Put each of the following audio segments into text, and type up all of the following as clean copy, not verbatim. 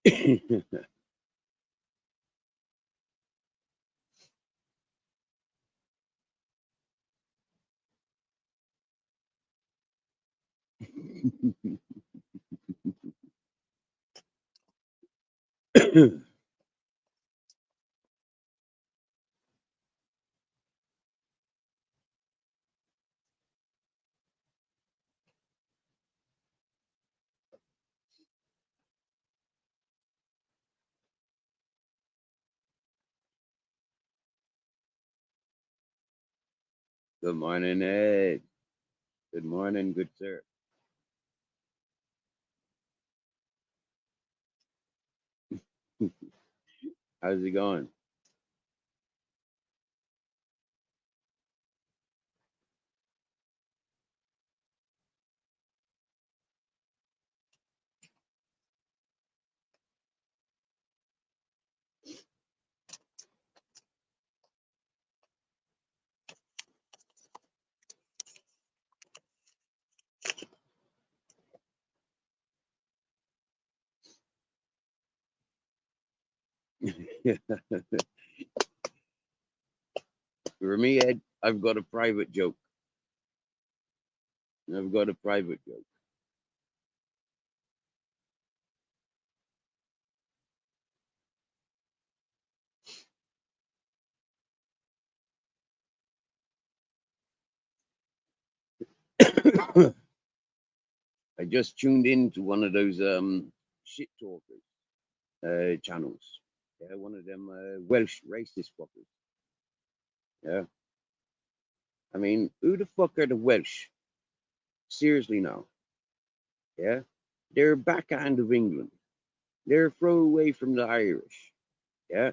Good morning, Ed. Good morning, good sir. How's it going? For me, Ed, I've got a private joke. I've got a private joke. I just tuned in to one of those shit talkers channels. Yeah, one of them Welsh racist fuckers. Yeah. I mean, who the fuck are the Welsh? Seriously now. Yeah. They're backhand of England. They're a throwaway from the Irish. Yeah.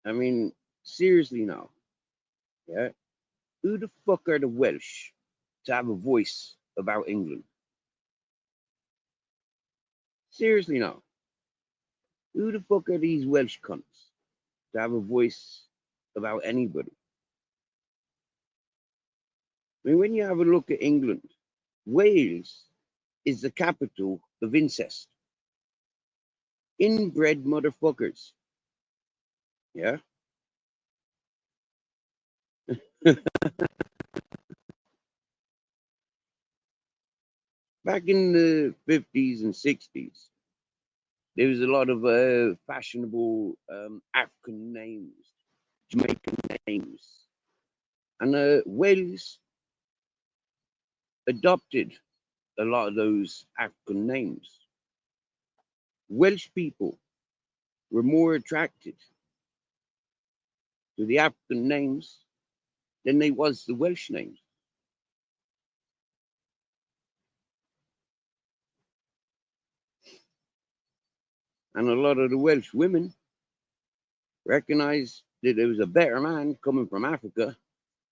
I mean, seriously now. Yeah. Who the fuck are the Welsh to have a voice about England? Seriously now. Who the fuck are these Welsh cunts to have a voice about anybody? I mean, when you have a look at England, Wales is the capital of incest. Inbred motherfuckers. Yeah. Back in the 50s and 60s, there was a lot of fashionable African names, Jamaican names. And Wales adopted a lot of those African names. Welsh people were more attracted to the African names than they was the Welsh names. And a lot of the Welsh women recognized that there was a better man coming from Africa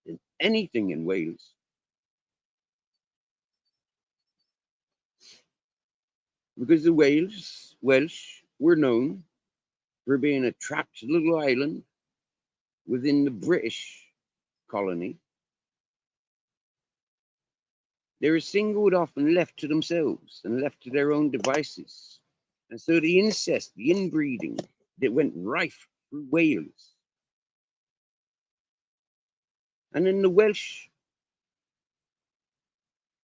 than anything in Wales. Because the Welsh were known for being a trapped little island within the British colony. They were singled off and left to themselves and left to their own devices. And so the incest, the inbreeding that went rife through Wales. And then the Welsh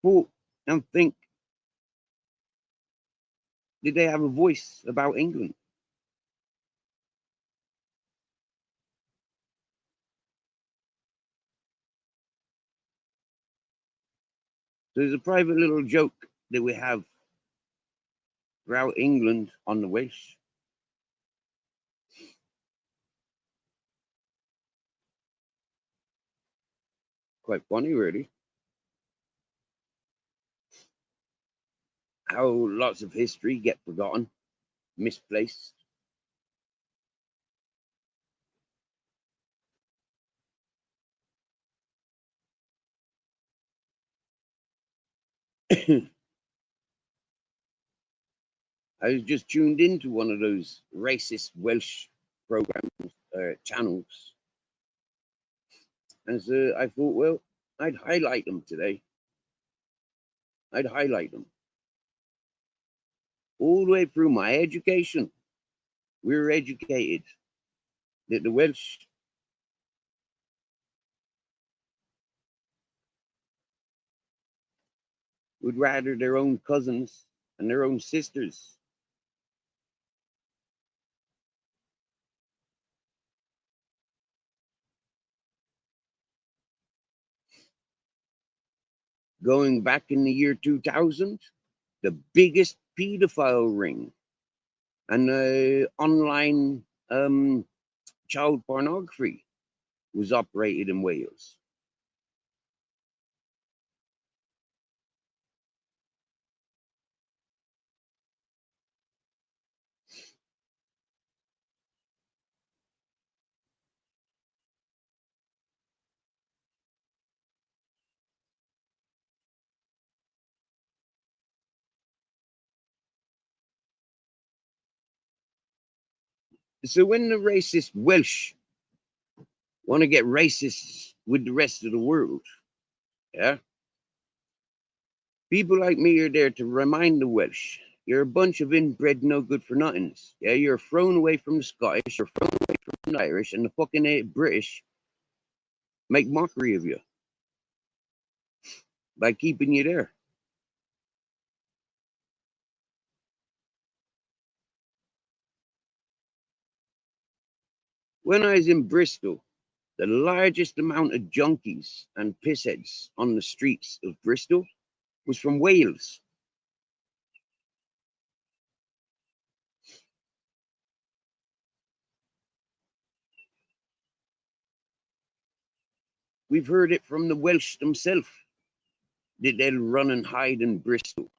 thought and think, did they have a voice about England? So there's a private little joke that we have throughout England on the Welsh. Quite funny, really. How lots of history get forgotten, misplaced. I was just tuned into one of those racist Welsh programs, channels, and so I thought, well, I'd highlight them today. I'd highlight them. all the way through my education, we were educated that the Welsh would rather their own cousins and their own sisters. Going back in the year 2000, the biggest pedophile ring and online child pornography was operated in Wales. So when the racist Welsh want to get racist with the rest of the world, yeah, people like me are there to remind the Welsh, you're a bunch of inbred no good for nothings. Yeah, you're thrown away from the Scottish, you're thrown away from the Irish, and the fucking British make mockery of you by keeping you there. When I was in Bristol, the largest amount of junkies and pissheads on the streets of Bristol was from Wales. We've heard it from the Welsh themselves that they'll run and hide in Bristol.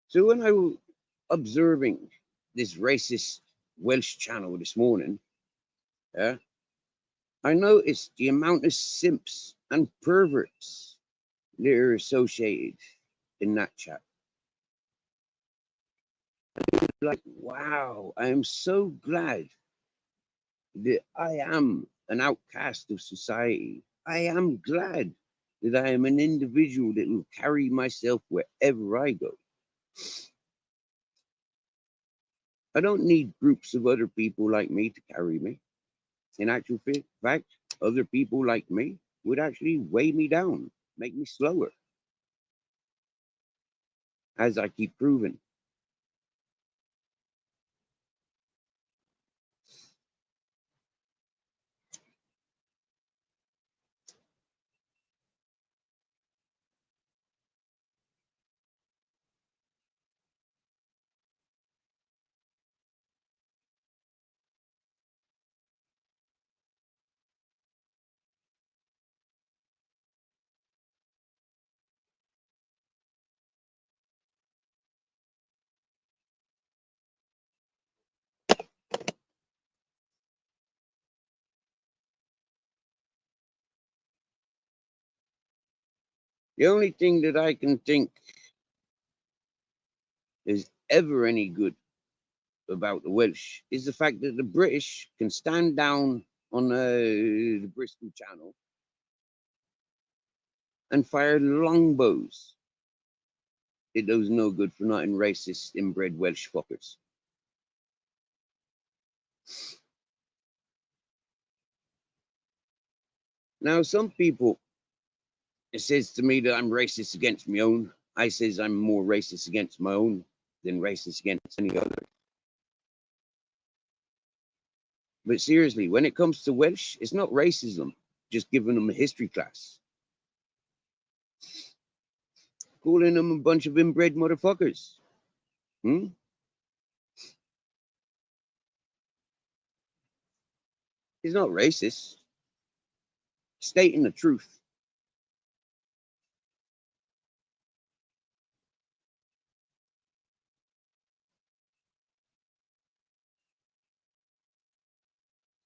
So when I was observing this racist Welsh channel this morning, yeah, I noticed the amount of simps and perverts that are associated in that chat. Like, wow, I am so glad that I am an outcast of society. I am glad that I am an individual that will carry myself wherever I go. I don't need groups of other people like me to carry me. In actual fact, other people like me would actually weigh me down, make me slower, as I keep proving. The only thing that I can think is ever any good about the Welsh is the fact that the British can stand down on the Bristol Channel and fire longbows at those no good for nothing racist inbred Welsh fuckers. Now, some people, it says to me that I'm racist against my own. I says I'm more racist against my own than racist against any other. But seriously, when it comes to Welsh, it's not racism, just giving them a history class. Calling them a bunch of inbred motherfuckers. Hmm? It's not racist. Stating the truth.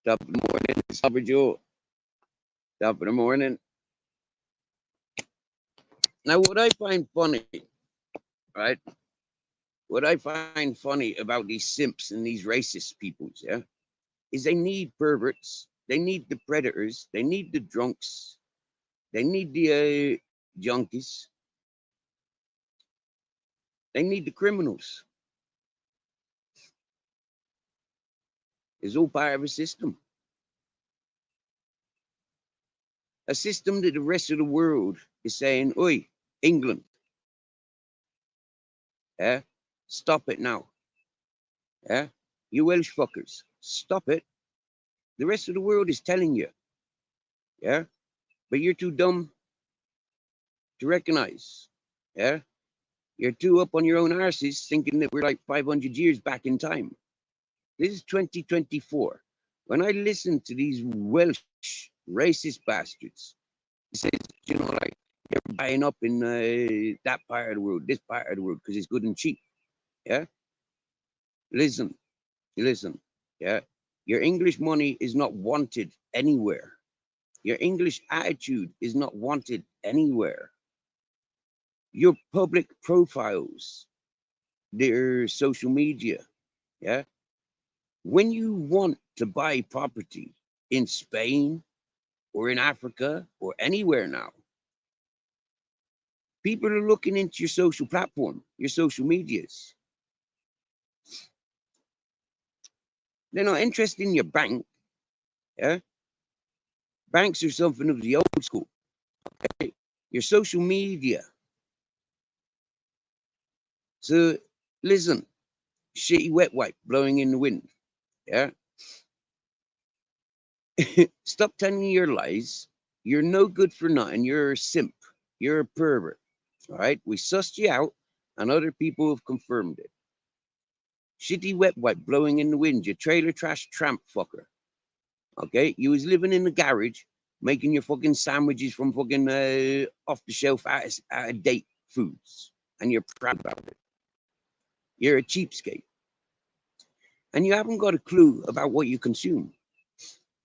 Top of the morning, Super Joe. Top of the morning. Now, what I find funny, right, What I find funny about these simps and these racist peoples, yeah, is they need perverts, they need the predators, they need the drunks, they need the junkies, they need the criminals. It's all part of a system that the rest of the world is saying, "Oi, England, yeah, stop it now, yeah, you Welsh fuckers, stop it." The rest of the world is telling you, yeah, but you're too dumb to recognize, yeah. You're too up on your own arses thinking that we're like 500 years back in time. This is 2024. When I listen to these Welsh racist bastards, it says, you know, like they're buying up in that part of the world, this part of the world, because it's good and cheap. Yeah. Listen, listen. Yeah. Your English money is not wanted anywhere. Your English attitude is not wanted anywhere. Your public profiles, their social media. Yeah. When you want to buy property in Spain or in Africa or anywhere now, people are looking into your social platform, your social medias. They're not interested in your bank. Yeah? Banks are something of the old school. Okay? Your social media. So listen, shitty wet wipe blowing in the wind. Yeah. Stop telling your lies. You're no good for nothing. You're a simp. You're a pervert. All right. We sussed you out, and other people have confirmed it. Shitty wet wipe blowing in the wind, you trailer trash tramp fucker. Okay? You was living in the garage making your fucking sandwiches from fucking off the shelf out of date foods. And you're proud about it. You're a cheapskate. And you haven't got a clue about what you consume.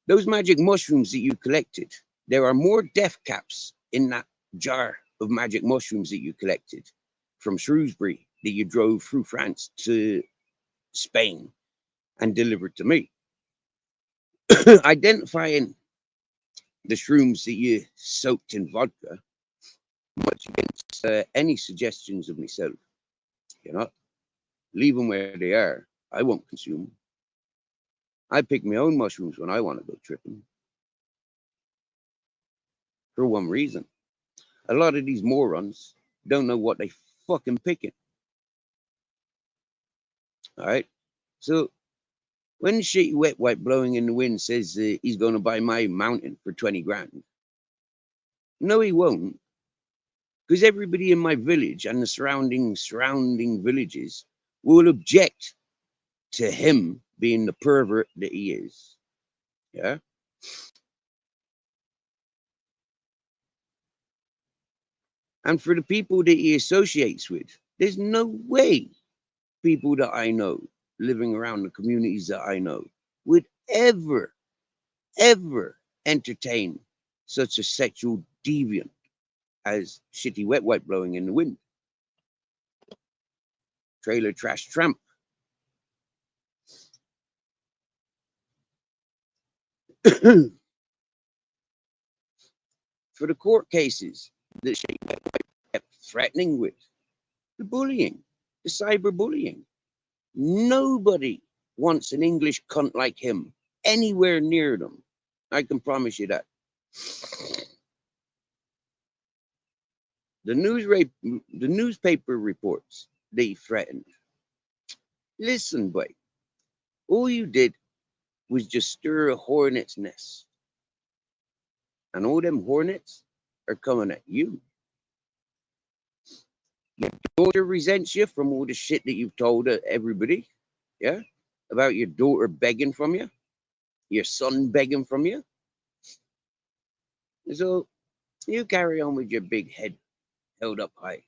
Those magic mushrooms that you collected, there are more death caps in that jar of magic mushrooms that you collected from Shrewsbury that you drove through France to Spain and delivered to me. Identifying the shrooms that you soaked in vodka, much against any suggestions of myself. You know, leave them where they are. I won't consume. I pick my own mushrooms when I want to go tripping. For one reason, a lot of these morons don't know what they fucking picking. All right. So when shitty wet wipe blowing in the wind says he's going to buy my mountain for 20 grand, no, he won't, because everybody in my village and the surrounding villages will object to him being the pervert that he is. Yeah. And for the people that he associates with, there's no way people that I know living around the communities that I know would ever entertain such a sexual deviant as shitty wet wipe blowing in the wind. Trailer trash tramp. For the court cases that shitty wet wipe kept threatening with, the bullying, the cyberbullying. Nobody wants an English cunt like him anywhere near them. I can promise you that. The newspaper reports they threatened. Listen, boy, all you did was just stir a hornet's nest. And all them hornets are coming at you. Your daughter resents you from all the shit that you've told everybody. Yeah? About your daughter begging from you, your son begging from you. So you carry on with your big head held up high.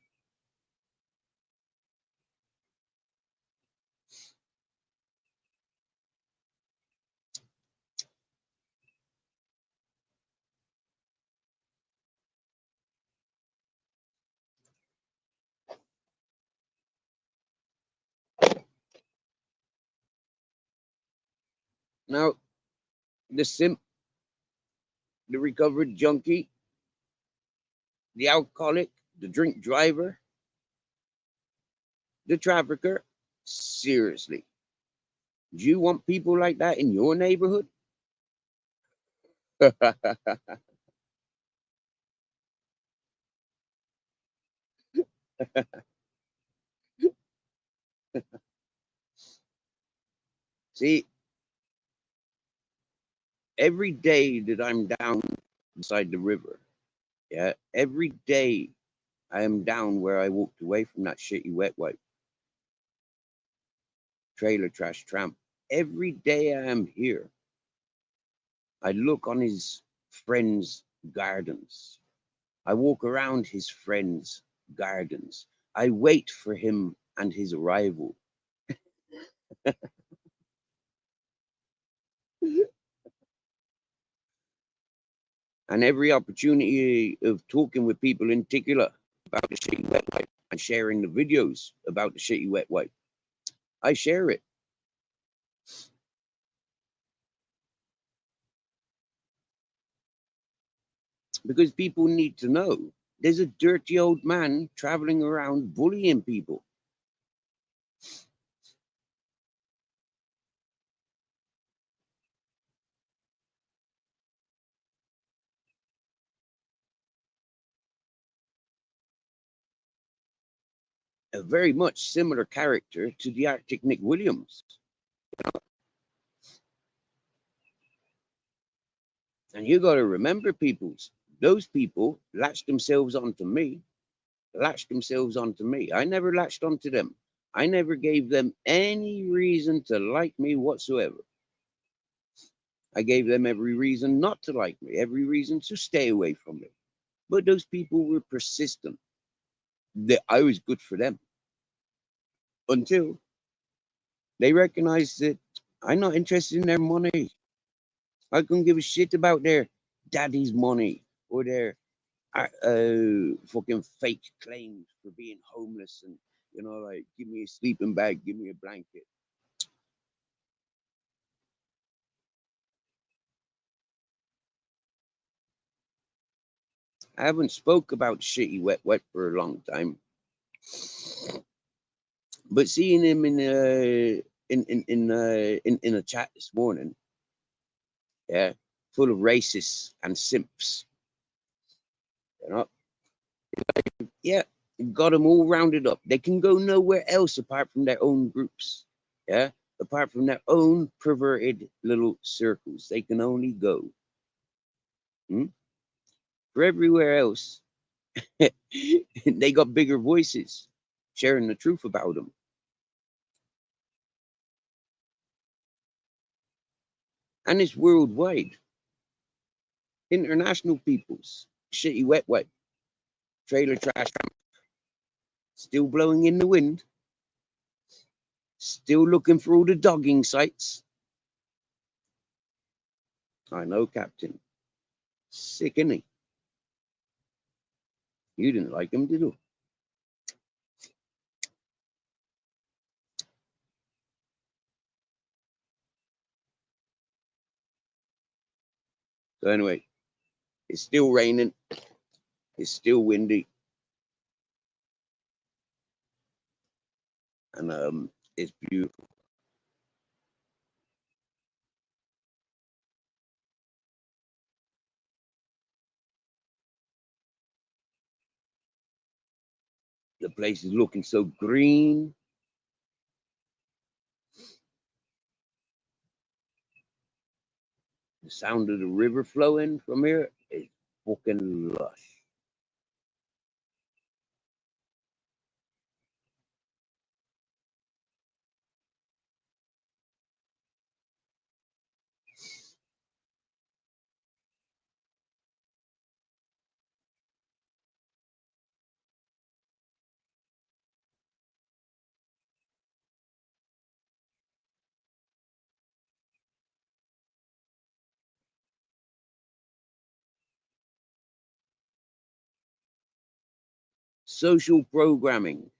Now, the simp, the recovered junkie, the alcoholic, the drink driver, the trafficker. Seriously, do you want people like that in your neighborhood? See, every day that I'm down beside the river, yeah, every day I am down where I walked away from that shitty wet wipe, trailer trash tramp. Every day I am here, I look on his friends' gardens. I walk around his friends' gardens. I wait for him and his arrival. And every opportunity of talking with people in particular about the shitty wet wipe and sharing the videos about the shitty wet wipe, I share it. Because people need to know there's a dirty old man traveling around bullying people. A very much similar character to the Arctic Nick Williams. And you got to remember, peoples, those people latched themselves onto me, latched themselves onto me. I never latched onto them. I never gave them any reason to like me whatsoever. I gave them every reason not to like me, every reason to stay away from me. But those people were persistent. I was good for them until they recognized that I'm not interested in their money. I couldn't give a shit about their daddy's money or their fucking fake claims for being homeless and, like, give me a sleeping bag, give me a blanket. I haven't spoke about shitty wet for a long time, but seeing him in a chat this morning, yeah, full of racists and simps, you know, yeah, got them all rounded up. They can go nowhere else apart from their own groups, yeah, apart from their own perverted little circles. They can only go. Hmm? For everywhere else, they got bigger voices sharing the truth about them. And it's worldwide. International peoples. Shitty wet wipe. Trailer trash. Still blowing in the wind. Still looking for all the dogging sites. I know, Captain. Sick, innit? You didn't like him, did you? So anyway, it's still raining. It's still windy. And it's beautiful. The place is looking so green. The sound of the river flowing from here is fucking lush. Social programming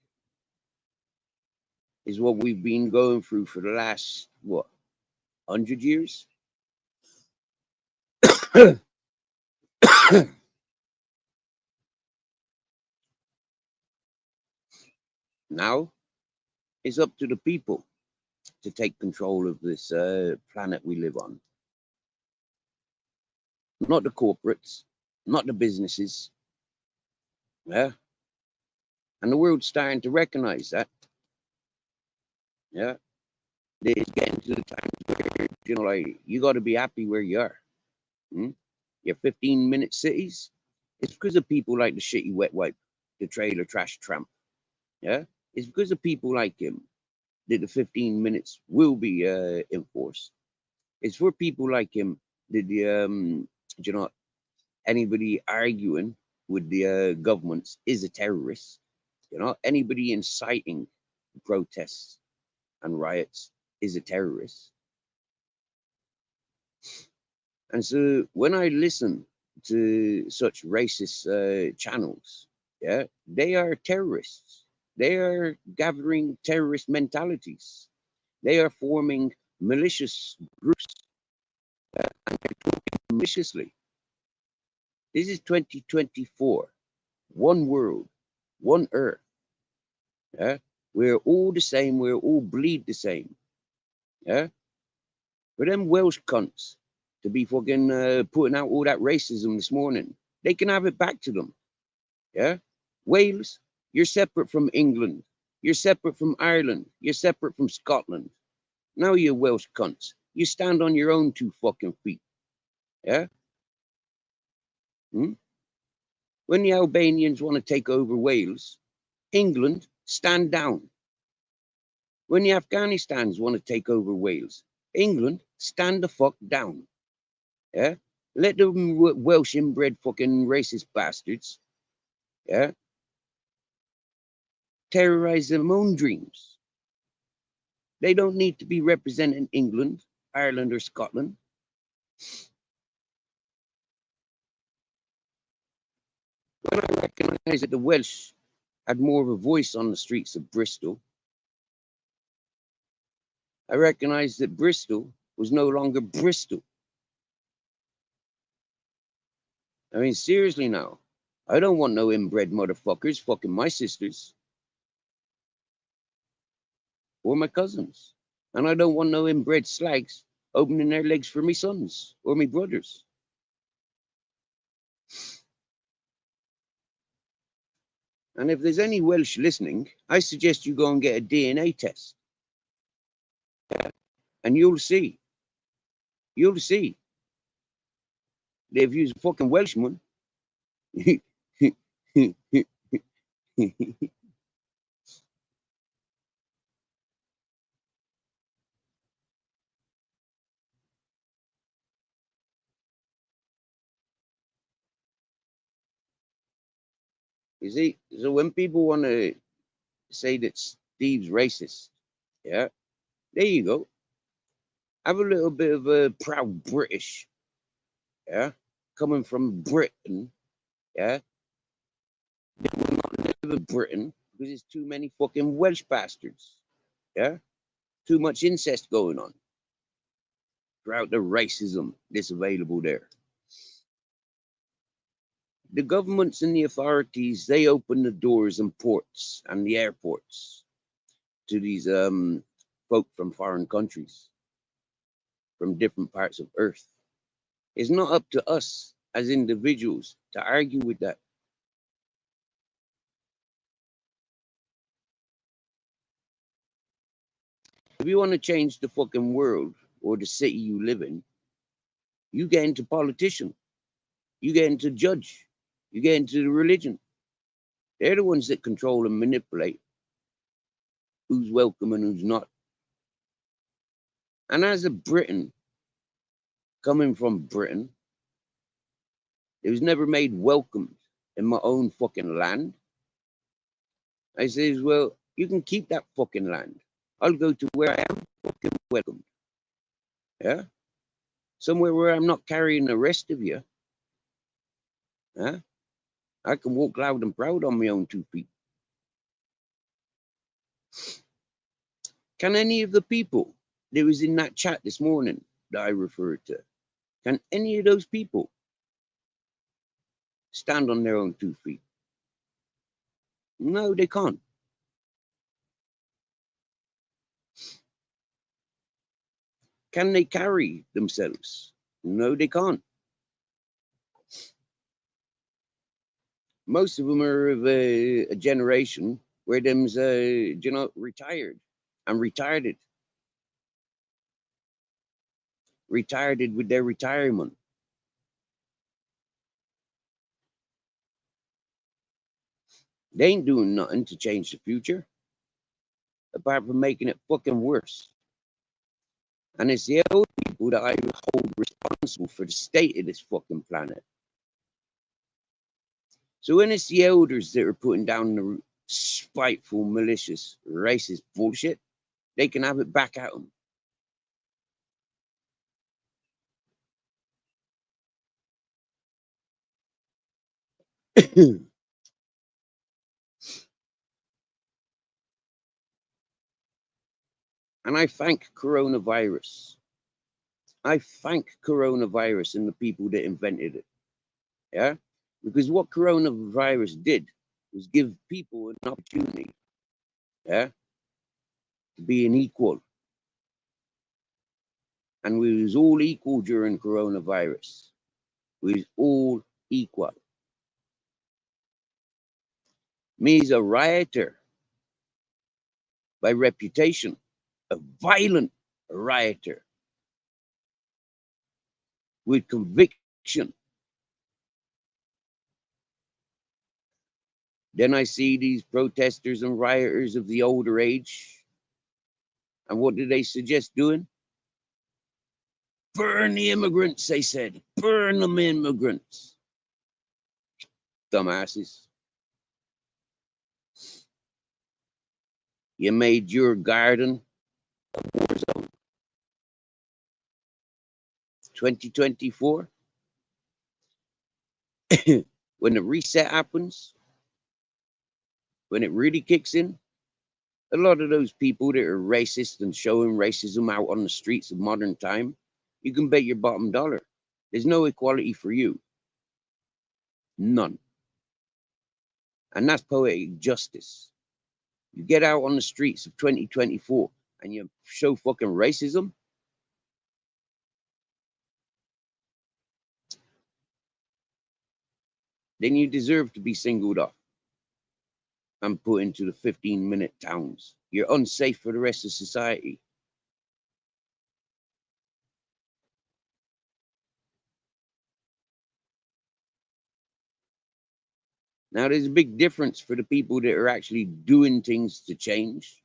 is what we've been going through for the last, what? 100 years? Now it's up to the people to take control of this planet we live on. Not the corporates, not the businesses. Yeah. And the world's starting to recognize that. Yeah. It's getting to the time where, like, you got to be happy where you are. Hmm? Your 15-minute cities, it's because of people like the shitty wet wipe, the trailer trash tramp. Yeah. It's because of people like him that the 15 minutes will be enforced. It's for people like him that you know, anybody arguing with the governments is a terrorist. Anybody inciting protests and riots is a terrorist. And so when I listen to such racist channels, yeah, they are terrorists. They are gathering terrorist mentalities. They are forming malicious groups, and they're talking maliciously. This is 2024. One world, one earth. Yeah? We're all the same. We're all bleed the same. Yeah? For them Welsh cunts to be fucking putting out all that racism this morning, they can have it back to them. Yeah? Wales, you're separate from England. You're separate from Ireland. You're separate from Scotland. Now you Welsh cunts, you stand on your own 2 fucking feet. Yeah? Hmm? When the Albanians want to take over Wales, England, stand down. When the Afghanistans want to take over Wales, England, stand the fuck down. Yeah? Let them Welsh inbred fucking racist bastards, yeah, terrorize their own dreams. They don't need to be representing England, Ireland, or Scotland. When I recognise that the Welsh had more of a voice on the streets of Bristol, I recognised that Bristol was no longer Bristol. I mean, seriously now, I don't want no inbred motherfuckers fucking my sisters or my cousins. And I don't want no inbred slags opening their legs for me sons or me brothers. And if there's any Welsh listening, I suggest you go and get a DNA test. And you'll see. You'll see. That if you're a fucking Welshman, you see, so when people want to say that Steve's racist, yeah, there you go. Have a little bit of a proud British, yeah, coming from Britain, yeah. They will not live in Britain because there's too many fucking Welsh bastards, yeah. Too much incest going on throughout the racism that's available there. The governments and the authorities, they open the doors and ports and the airports to these folk from foreign countries, from different parts of Earth. It's not up to us as individuals to argue with that. If you want to change the fucking world or the city you live in, you get into politician, you get into judge, you get into the religion. They're the ones that control and manipulate who's welcome and who's not. And as a Briton, coming from Britain, it was never made welcome in my own fucking land. I says, well, you can keep that fucking land. I'll go to where I am fucking welcome. Yeah? Somewhere where I'm not carrying the rest of you. Yeah? I can walk loud and proud on my own 2 feet. Can any of the people that was in that chat this morning that I referred to, can any of those people stand on their own 2 feet? No, they can't. Can they carry themselves? No, they can't. Most of them are of a generation where them's, retired and retarded with their retirement. They ain't doing nothing to change the future apart from making it fucking worse. And it's the old people that I hold responsible for the state of this fucking planet. So when it's the elders that are putting down the spiteful, malicious, racist bullshit, they can have it back at them. And I thank coronavirus. I thank coronavirus and the people that invented it. Yeah? Because what coronavirus did was give people an opportunity, yeah, to be an equal. And we was all equal during coronavirus. We was all equal. Me's a rioter by reputation, a violent rioter with conviction. Then I see these protesters and rioters of the older age. And what do they suggest doing? Burn the immigrants, they said. Burn them immigrants. Dumbasses. You made your garden a war zone. 2024, when the reset happens, when it really kicks in, a lot of those people that are racist and showing racism out on the streets of modern time, you can bet your bottom dollar. There's no equality for you. None. And that's poetic justice. You get out on the streets of 2024 and you show fucking racism, then you deserve to be singled off and put into the 15-minute towns. You're unsafe for the rest of society. Now, there's a big difference for the people that are actually doing things to change.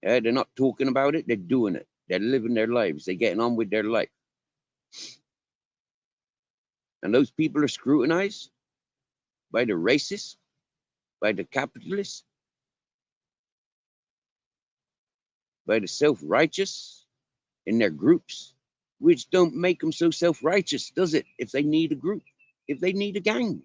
Yeah, they're not talking about it, they're doing it. They're living their lives. They're getting on with their life. And those people are scrutinized by the racists, by the capitalists, by the self-righteous in their groups, which don't make them so self-righteous, does it? If they need a group, if they need a gang.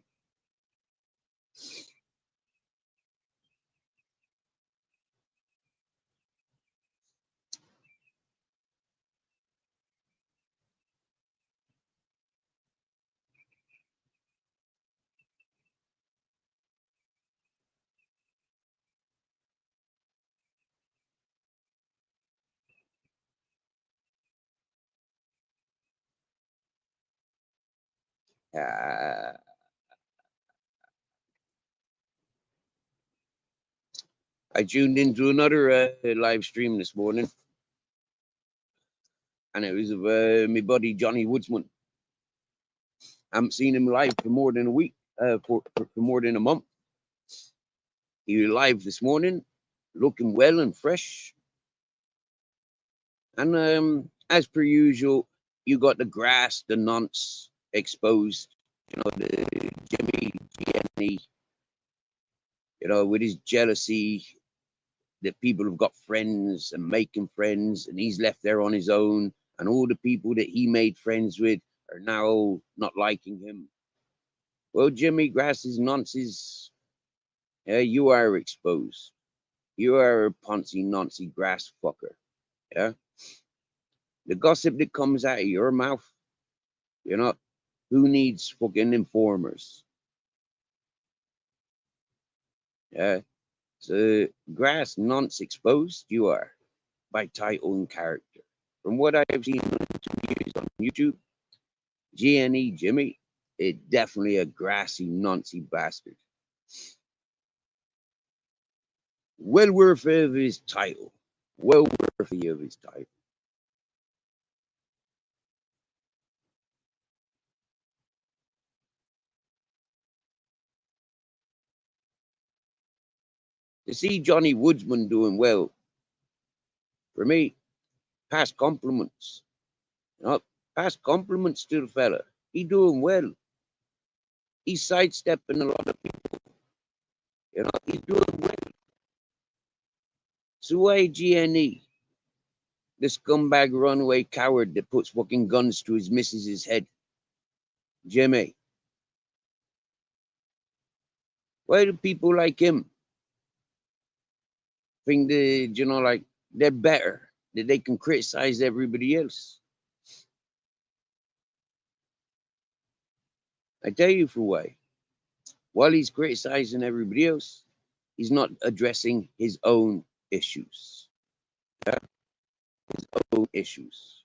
Uh, I tuned into another live stream this morning, and it was of my buddy Johnny Woodsman. I haven't seen him live for more than a week, for more than a month. He was live this morning, looking well and fresh. And as per usual, you got the grass, the nonce exposed. You know, the Jimmy Gianni, with his jealousy that people have got friends and making friends, and he's left there on his own, and all the people that he made friends with are now not liking him. Well, Jimmy Grass's nonces, you are exposed. You are a poncy, noncy grass fucker. Yeah. The gossip that comes out of your mouth, you know, who needs fucking informers? Yeah. So grass nonce exposed you are by title and character. From what I've seen on 2 years on YouTube, GNE Jimmy is definitely a grassy, noncy bastard. Well worthy of his title. Well worthy of his title. To see Johnny Woodsman doing well, for me, past compliments. You know, past compliments to the fella. He doing well. He's sidestepping a lot of people. You know, he's doing well. So why GNE? The scumbag runaway coward that puts fucking guns to his missus's head. Jimmy. Why do people like him think that, you know, like they're better, that they can criticize everybody else? I tell you for why. While he's criticizing everybody else, he's not addressing his own issues. Yeah? His own issues.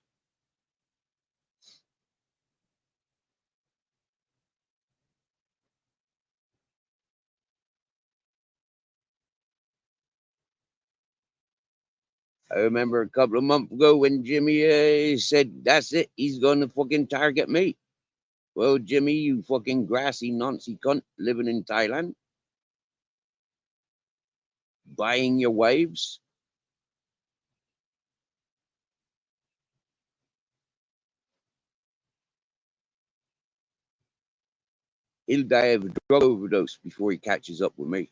I remember a couple of months ago when Jimmy said, "That's it, he's gonna fucking target me." Well, Jimmy, you fucking grassy, noncy cunt living in Thailand, buying your wives. He'll die of a drug overdose before he catches up with me.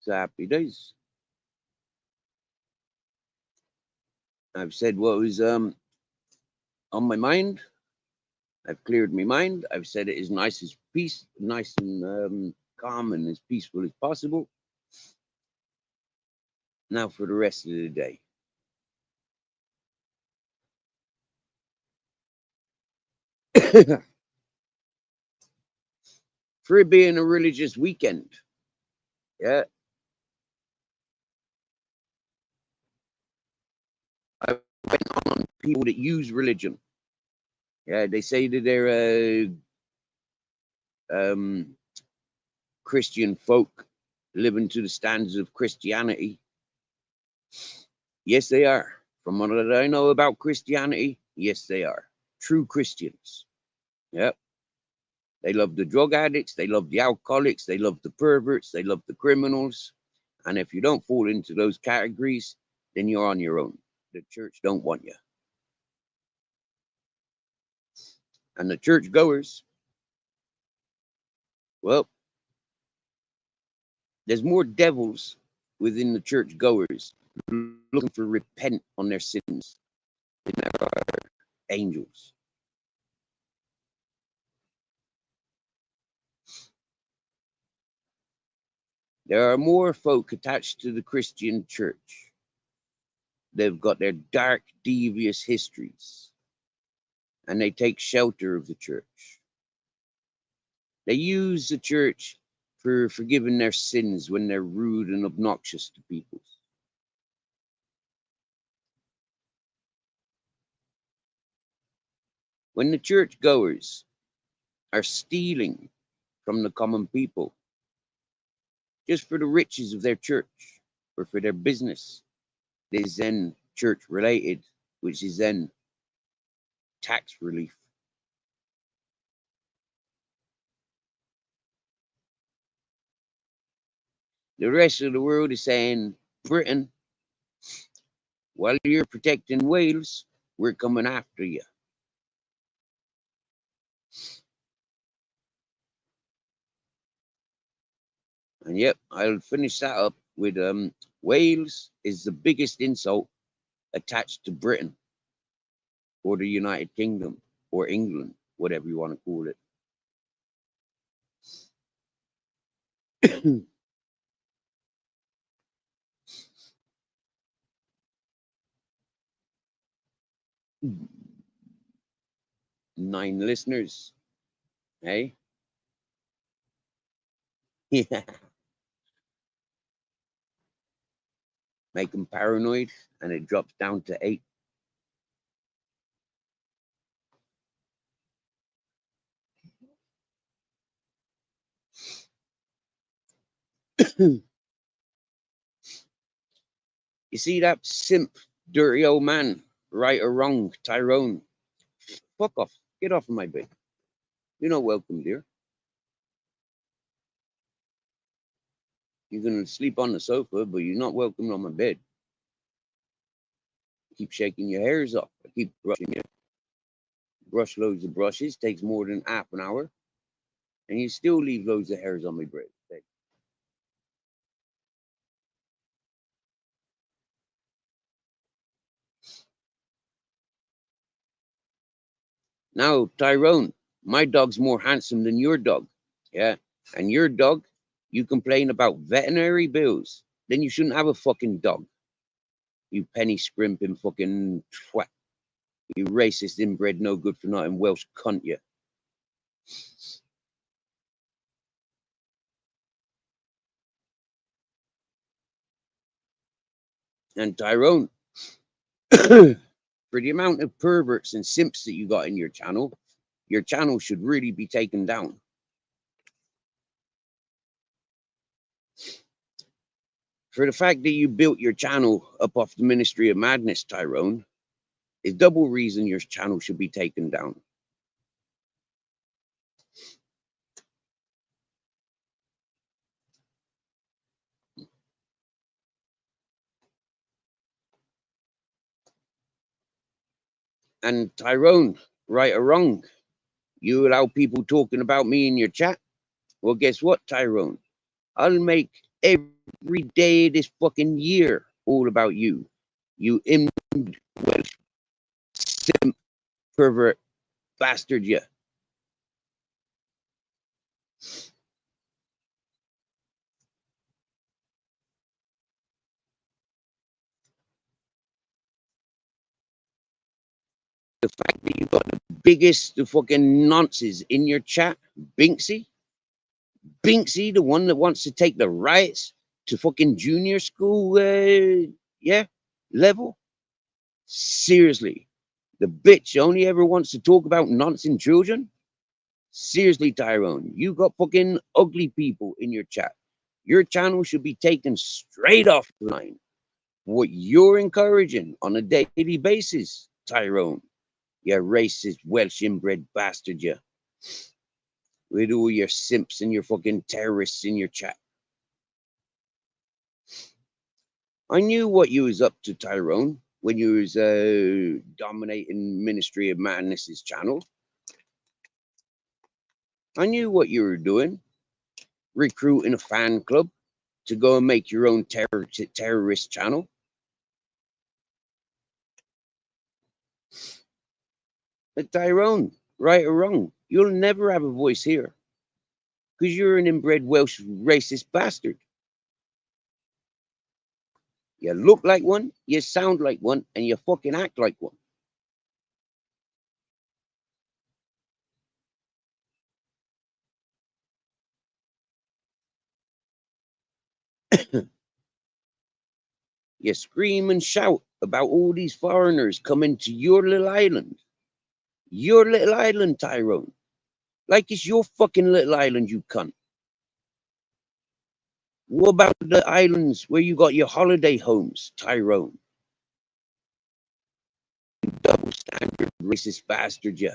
So happy days. I've said what was on my mind. I've cleared my mind. I've said it as nice and calm and as peaceful as possible. Now for the rest of the day. For it being a religious weekend, yeah, I went on people that use religion. Yeah, they say that they're Christian folk living to the standards of Christianity. Yes, they are. From what I know about Christianity, yes, they are true Christians. Yep. They love the drug addicts, they love the alcoholics, they love the perverts, they love the criminals. And if you don't fall into those categories, then you're on your own. The church don't want you. And the church goers, well, there's more devils within the church goers looking for repent on their sins than there are angels. There are more folk attached to the Christian church. They've got their dark, devious histories, and they take shelter of the church. They use the church for forgiving their sins when they're rude and obnoxious to people. When the church goers are stealing from the common people just for the riches of their church or for their business, it is then church related, which is then tax relief. The rest of the world is saying Britain, while you're protecting Wales, we're coming after you. And yep, I'll finish that up with Wales is the biggest insult attached to Britain or the United Kingdom or England, whatever you want to call it. 9 listeners, hey? Yeah. Make them paranoid and it drops down to 8. You see that simp, dirty old man, right or wrong, Tyrone? Fuck off. Get off of my bed. You're not welcome, dear. You can sleep on the sofa, but you're not welcome on my bed. Keep shaking your hairs off. I keep brushing you. Brush loads of brushes, takes more than half an hour, and you still leave loads of hairs on my bed. Now, Tyrone, my dog's more handsome than your dog. Yeah. And your dog, you complain about veterinary bills. Then you shouldn't have a fucking dog. You penny scrimping fucking twat. You racist, inbred, no good for nothing Welsh cunt, you. And Tyrone, for the amount of perverts and simps that you got in your channel should really be taken down. For the fact that you built your channel up off the Ministry of Madness, Tyrone, is double reason your channel should be taken down. And Tyrone, right or wrong, you allow people talking about me in your chat? Well, guess what, Tyrone? I'll make every day this fucking year all about you. You Welsh simp pervert bastard, you. The fact that you got the biggest fucking nonsense in your chat, Binksy, the one that wants to take the riots to fucking junior school, yeah, level. Seriously, the bitch only ever wants to talk about nonsense children. Seriously, Tyrone, you got fucking ugly people in your chat. Your channel should be taken straight off the line. What you're encouraging on a daily basis, Tyrone, you racist Welsh inbred bastard, you. With all your simps and your fucking terrorists in your chat. I knew what you was up to, Tyrone, when you was dominating Ministry of Madness's channel. I knew what you were doing, recruiting a fan club to go and make your own terrorist channel. But Tyrone, right or wrong, you'll never have a voice here because you're an inbred Welsh racist bastard. You look like one, you sound like one, and you fucking act like one. You scream and shout about all these foreigners coming to your little island. Your little island, Tyrone. Like it's your fucking little island, you cunt. What about the islands where you got your holiday homes, Tyrone? Double standard racist bastard, you.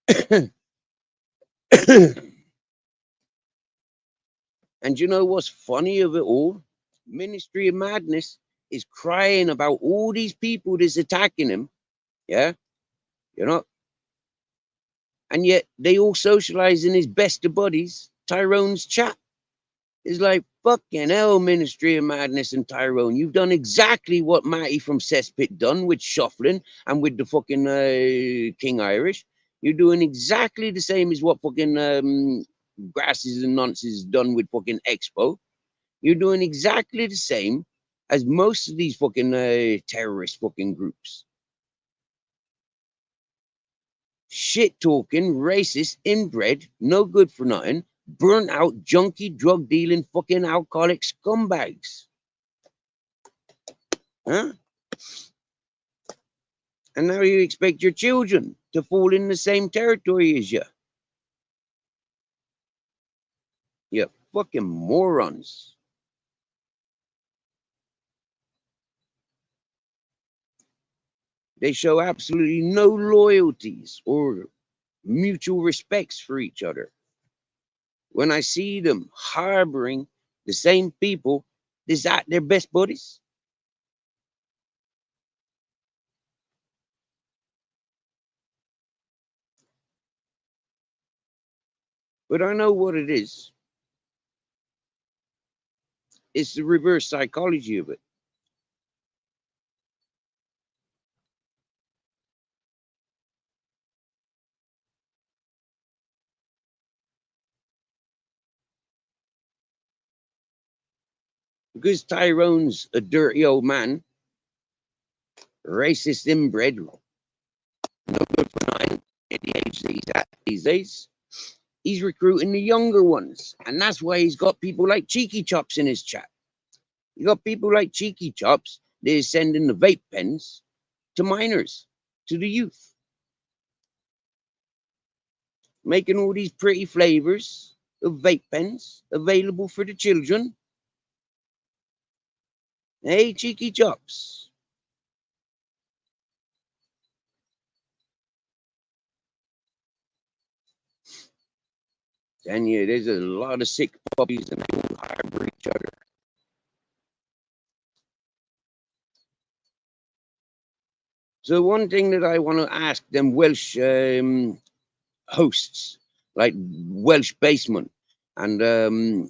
And you know what's funny of it all? Ministry of Madness is crying about all these people that's attacking him. Yeah, you know, and yet they all socialize in his best of buddies, Tyrone's chat. It's like, fucking hell, Ministry of Madness and Tyrone. You've done exactly what Matty from Cesspit done with Shuffling and with the fucking King Irish. You're doing exactly the same as what fucking Grasses and Nonsense done with fucking Expo. You're doing exactly the same as most of these fucking terrorist fucking groups. Shit talking, racist, inbred, no good for nothing, burnt out, junkie, drug dealing, fucking alcoholic scumbags. Huh? And now you expect your children to fall in the same territory as you. You fucking morons. They show absolutely no loyalties or mutual respects for each other. When I see them harboring the same people, is that their best buddies? But I know what it is. It's the reverse psychology of it. Because Tyrone's a dirty old man, racist inbred, no good for nothing at the age that he's at these days, he's recruiting the younger ones. And that's why he's got people like Cheeky Chops in his chat. You got people like Cheeky Chops, they're sending the vape pens to minors, to the youth, making all these pretty flavors of vape pens available for the children. Hey, Cheeky Chops. And yeah, there's a lot of sick puppies and they all harbor each other. So one thing that I want to ask them Welsh hosts, like Welsh Basement and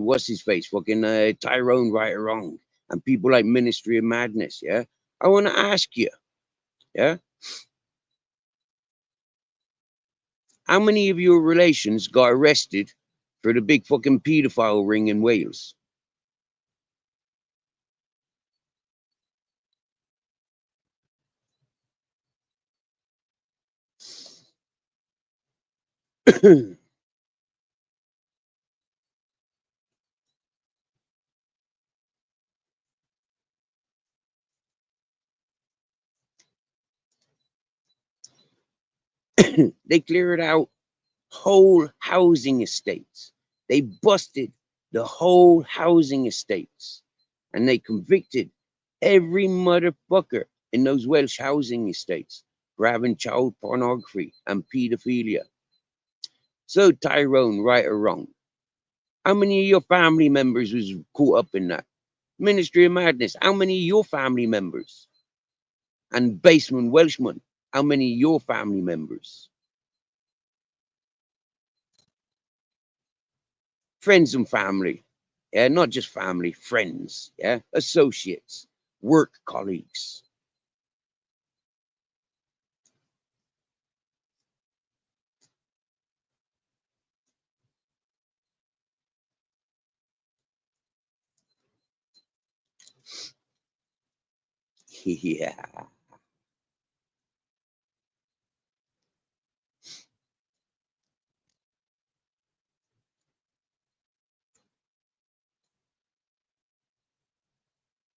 what's his face, fucking Tyrone Right or Wrong, and people like Ministry of Madness, yeah? I want to ask you, yeah? How many of your relations got arrested for the big fucking pedophile ring in Wales? They cleared out whole housing estates. They busted the whole housing estates and they convicted every motherfucker in those Welsh housing estates for having child pornography and pedophilia. So, Tyrone, right or wrong, how many of your family members was caught up in that? Ministry of Madness, how many of your family members? And Basement Welshman, how many of your family members? Friends and family. Yeah, not just family, friends, yeah, associates, work colleagues. Yeah.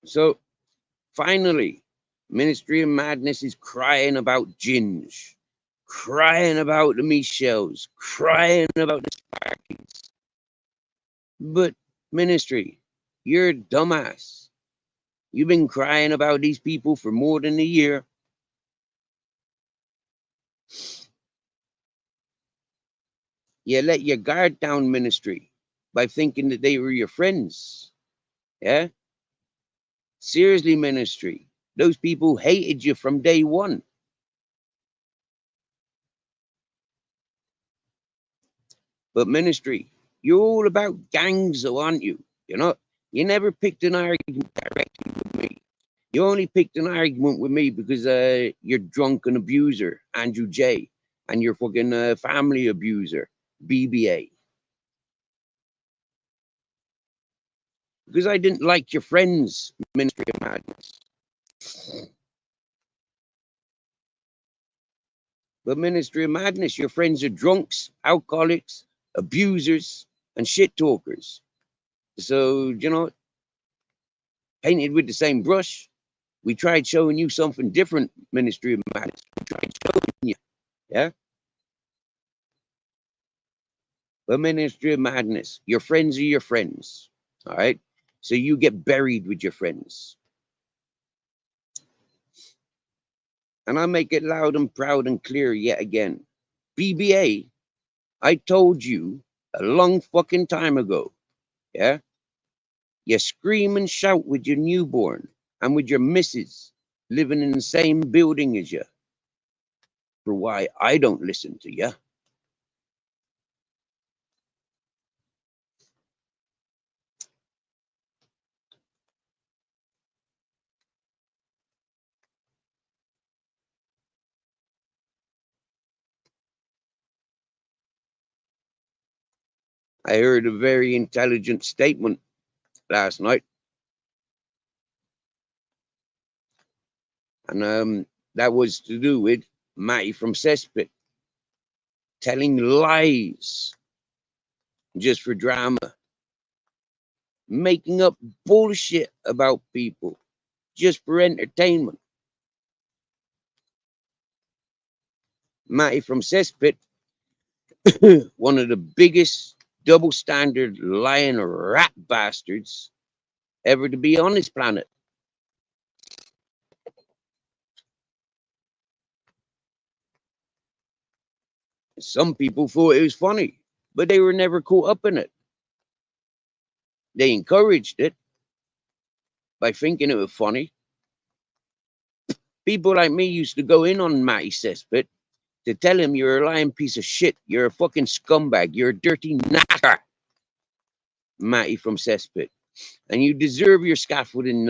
So finally, Ministry of Madness is crying about Ginge, crying about the Michelles, crying about the Sparkies. But Ministry, you're a dumbass. You've been crying about these people for more than a year. You let your guard down, ministry, by thinking that they were your friends. Yeah? Seriously, ministry. Those people hated you from day one. But ministry, you're all about gangs, though, aren't you? You're not. You never picked an argument directly with me. You only picked an argument with me because you're drunk and abuser, Andrew J, and you're fucking family abuser, BBA. Because I didn't like your friends, Ministry of Madness. But Ministry of Madness, your friends are drunks, alcoholics, abusers, and shit talkers. So, painted with the same brush. We tried showing you something different, Ministry of Madness. We tried showing you, yeah? But Ministry of Madness, your friends are your friends, all right? So you get buried with your friends. And I make it loud and proud and clear yet again. BBA, I told you a long fucking time ago, yeah? You scream and shout with your newborn and with your missus living in the same building as you. For why I don't listen to you. I heard a very intelligent statement last night, and that was to do with Matty from Cesspit telling lies just for drama, making up bullshit about people just for entertainment. Matty from Cesspit, one of the biggest double standard lying rat bastards ever to be on this planet. Some people thought it was funny, but they were never caught up in it. They encouraged it by thinking it was funny. People like me used to go in on Matty Cesspit to tell him you're a lying piece of shit, you're a fucking scumbag, you're a dirty knacker, Matty from Cesspit. And you deserve your scaffolding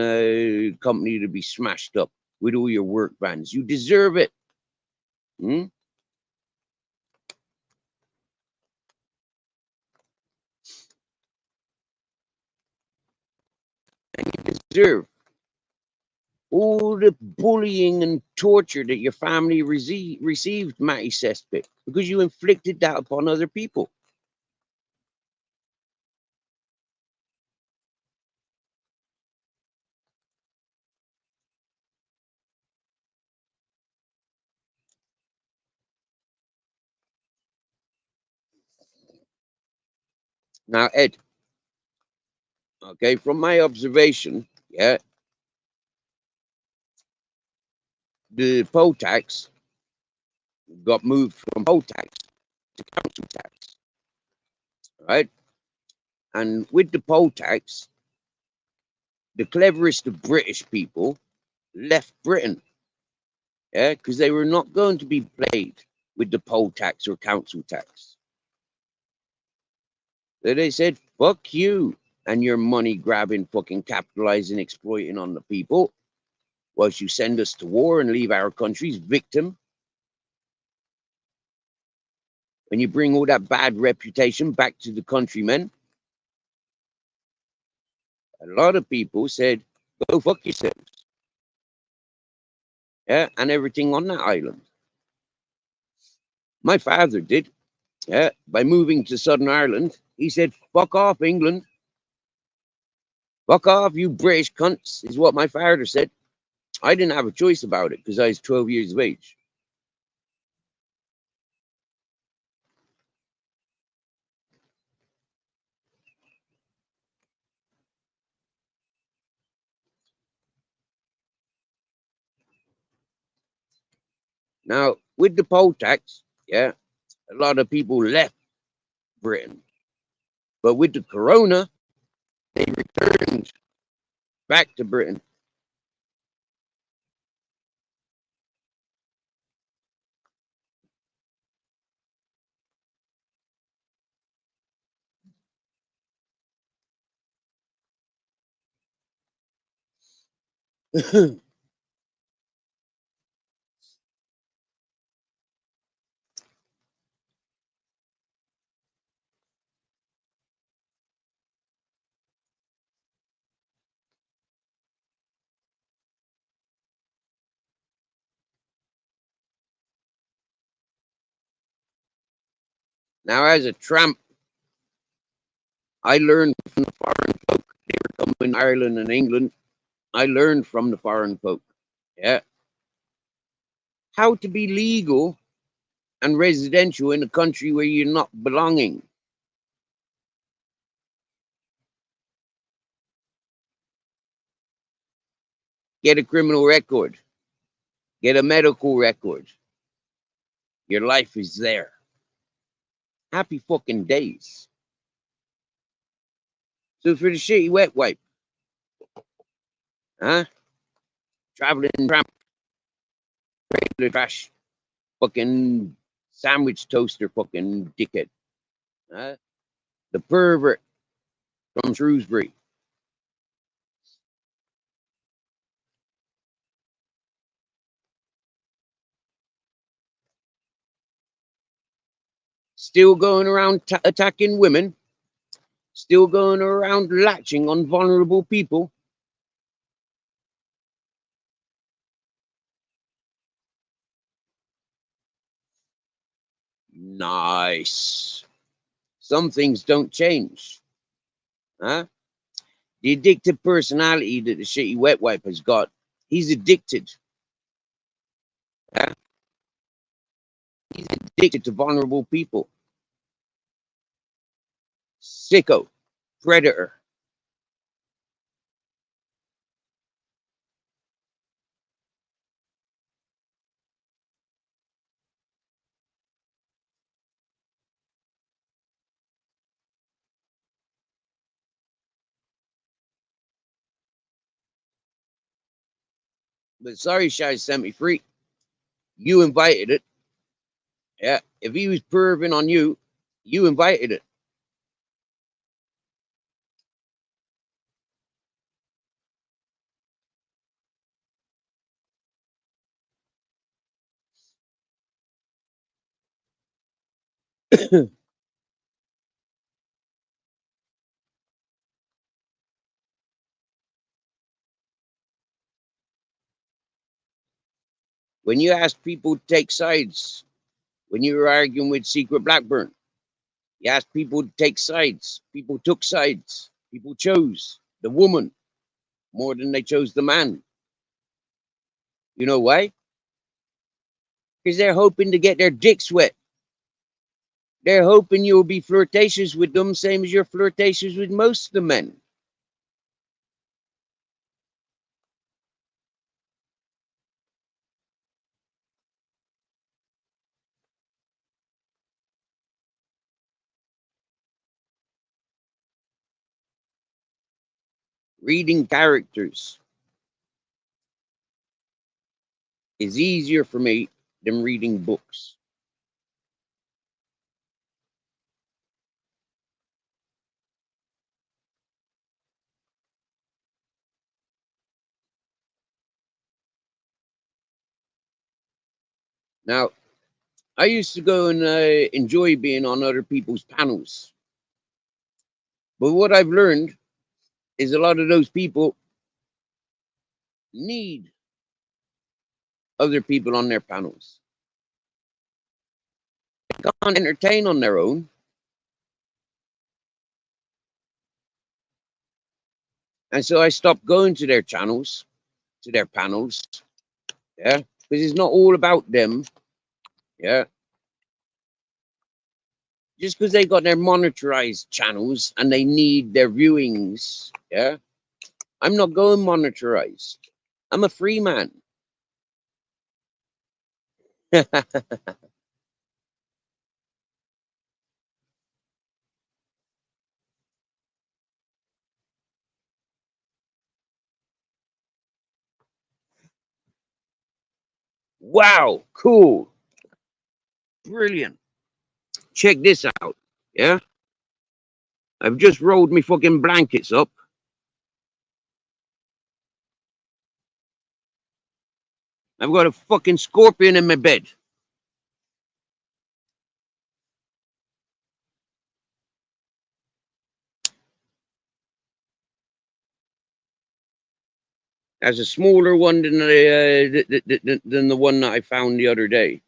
company to be smashed up with all your work vans. You deserve it. Hmm? And you deserve all the bullying and torture that your family received, Matty Cesspit, because you inflicted that upon other people. Now, Ed, okay, from my observation, yeah, the poll tax got moved from poll tax to council tax, right? And with the poll tax, the cleverest of British people left Britain, yeah, because they were not going to be played with the poll tax or council tax. So they said, fuck you and your money grabbing, fucking capitalizing, exploiting on the people, whilst you send us to war and leave our countries victim. When you bring all that bad reputation back to the countrymen, a lot of people said, go fuck yourselves. Yeah, and everything on that island. My father did. Yeah, by moving to Southern Ireland, he said, fuck off, England. Fuck off, you British cunts, is what my father said. I didn't have a choice about it because I was 12 years of age. Now, with the poll tax, yeah, a lot of people left Britain. But with the corona, they returned back to Britain. Now, as a tramp, I learned from the foreign folk. They were coming to Ireland and England. I learned from the foreign folk. Yeah. How to be legal and residential in a country where you're not belonging. Get a criminal record. Get a medical record. Your life is there. Happy fucking days. So for the shitty wet wipe, huh? Traveling tramp, regular trash, fucking sandwich toaster, fucking dickhead. Huh? The pervert from Shrewsbury. Still going around attacking women. Still going around latching on vulnerable people. Nice. Some things don't change. Huh? The addictive personality that the shitty wet wipe has got, he's addicted. Huh? He's addicted to vulnerable people. Sicko. Predator. But sorry, Shy sent me free. You invited it. Yeah. If he was perving on you, you invited it. When you ask people to take sides, when you were arguing with Secret Blackburn, you asked people to take sides. People took sides. People chose the woman more than they chose the man. You know why? Because they're hoping to get their dicks wet. They're hoping you'll be flirtatious with them, same as you're flirtatious with most of the men. Reading characters is easier for me than reading books. Now, I used to go and enjoy being on other people's panels. But what I've learned is a lot of those people need other people on their panels. They can't entertain on their own. And so I stopped going to their channels, to their panels. Yeah. Because it's not all about them. Yeah. Just because they got their monetized channels and they need their viewings. Yeah. I'm not going monetized. I'm a free man. Wow, cool, brilliant. Check this out. Yeah, I've just rolled me fucking blankets up. I've got a fucking scorpion in my bed. That's a smaller one than the one that I found the other day.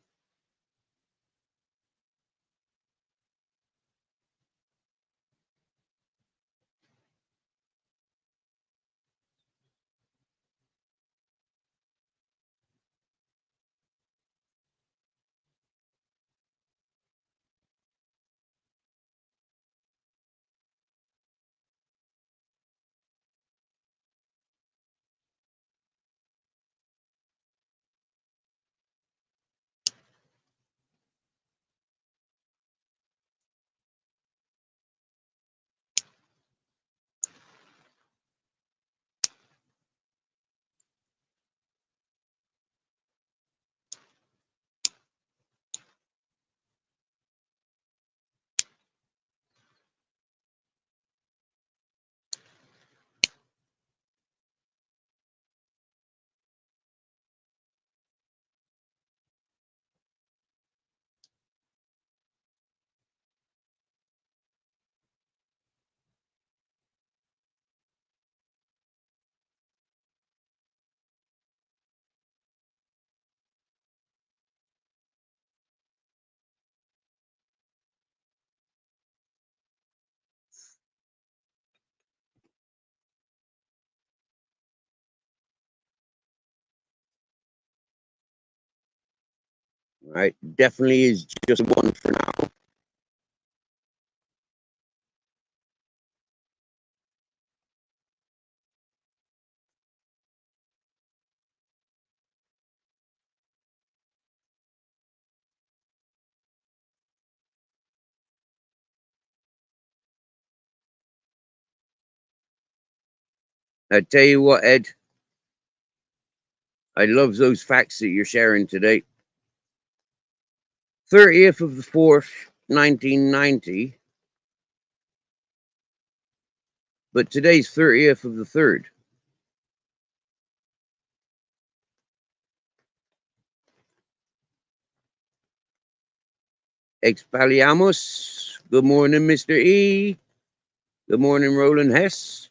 Right, definitely is just one for now. I tell you what, Ed, I love those facts that you're sharing today. 30th of the 4th, 1990, but today's 30th of the 3rd. Expelliarmus. Good morning, Mr. E. Good morning, Roland Hess.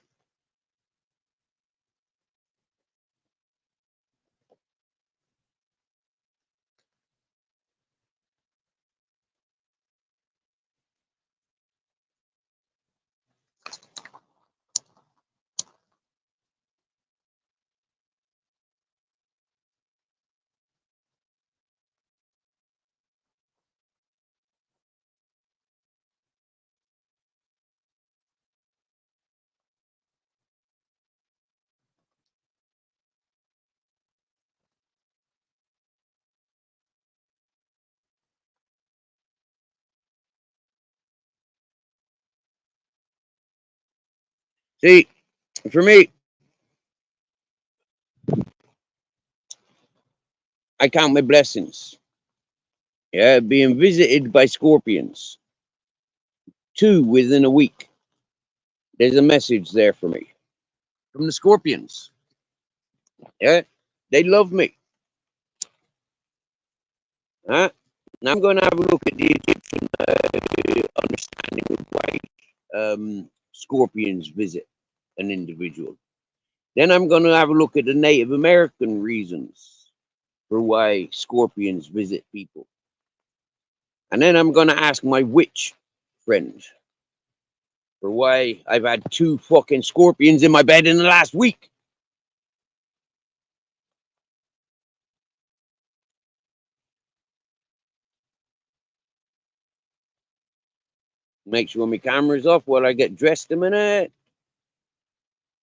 See, for me, I count my blessings. Yeah, being visited by scorpions. 2 within a week. There's a message there for me from the scorpions. Yeah, they love me. Huh? Now I'm going to have a look at the Egyptian understanding of why scorpions visit an individual. Then I'm going to have a look at the Native American reasons for why scorpions visit people. And then I'm going to ask my witch friend for why I've had 2 fucking scorpions in my bed in the last week. Make sure my camera's off while I get dressed a minute.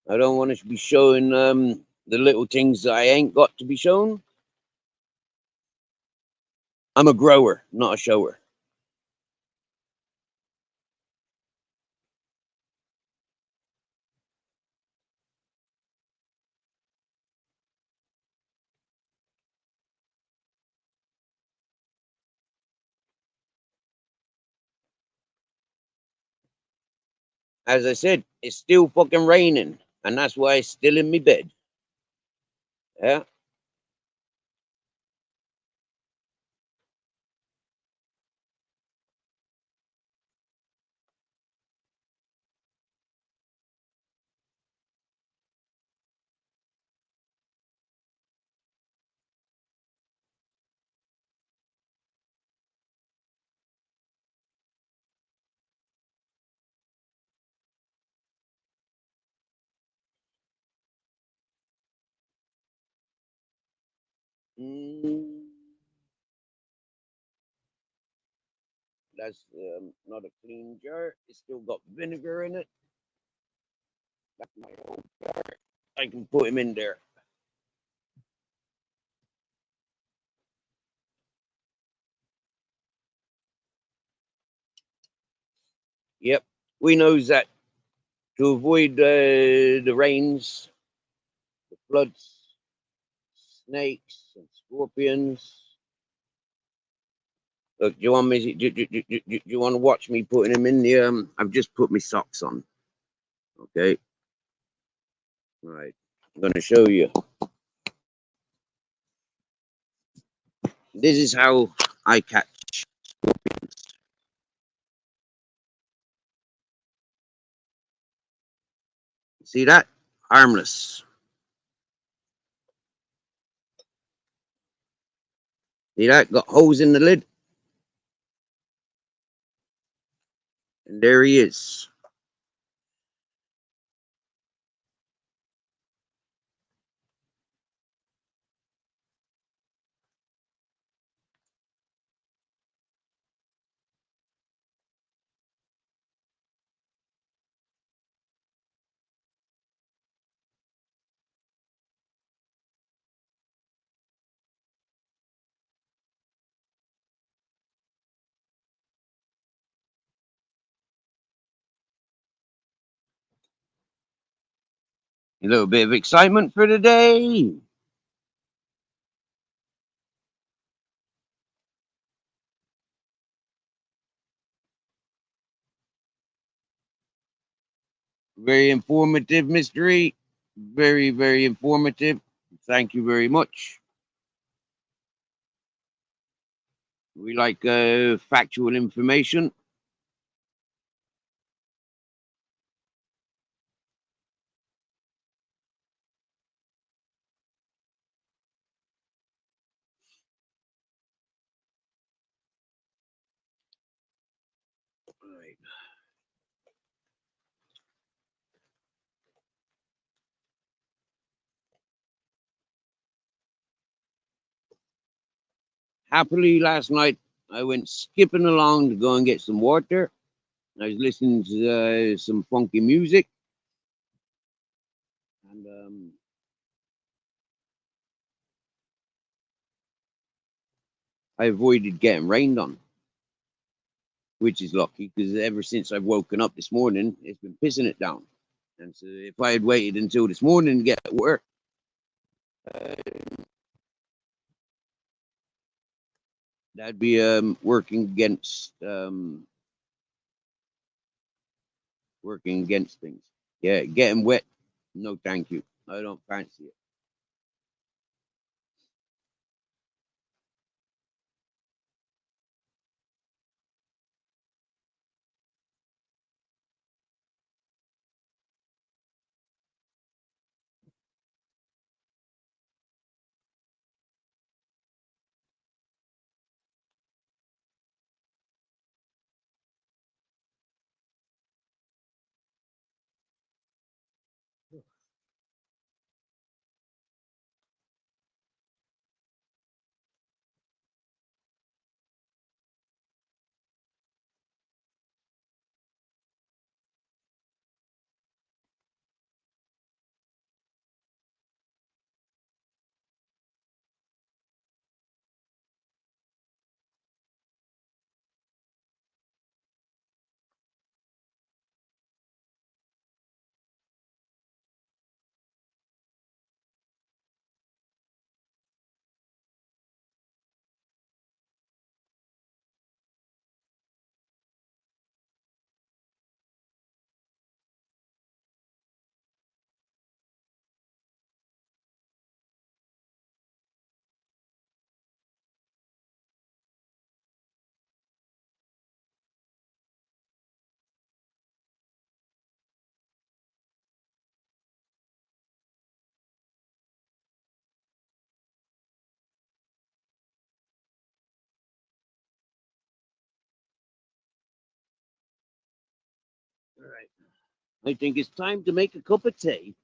I don't want to be showing the little things that I ain't got to be shown. I'm a grower, not a shower. as I said, it's still fucking raining, and that's why it's still in my bed. Yeah. Mm, that's not a clean jar. It's still got vinegar in it. That's my old jar. I can put him in there. Yep. We knows that to avoid the rains, the floods, snakes, and scorpions. Look, do you want me? Do you want to watch me putting him in the? I've just put my socks on. Okay. Right. I'm gonna show you. This is how I catch. See that? Harmless. See that? Got holes in the lid, and there he is. A little bit of excitement for the day. Very informative mystery. Very, very informative. Thank you very much. We like factual information. Right. Happily, last night I went skipping along to go and get some water. I was listening to some funky music, and I avoided getting rained on, which is lucky because ever since I've woken up this morning, it's been pissing it down. And so if I had waited until this morning to get to work, uh, that'd be working against things. Yeah, getting wet. No, thank you. I don't fancy it. I think it's time to make a cup of tea.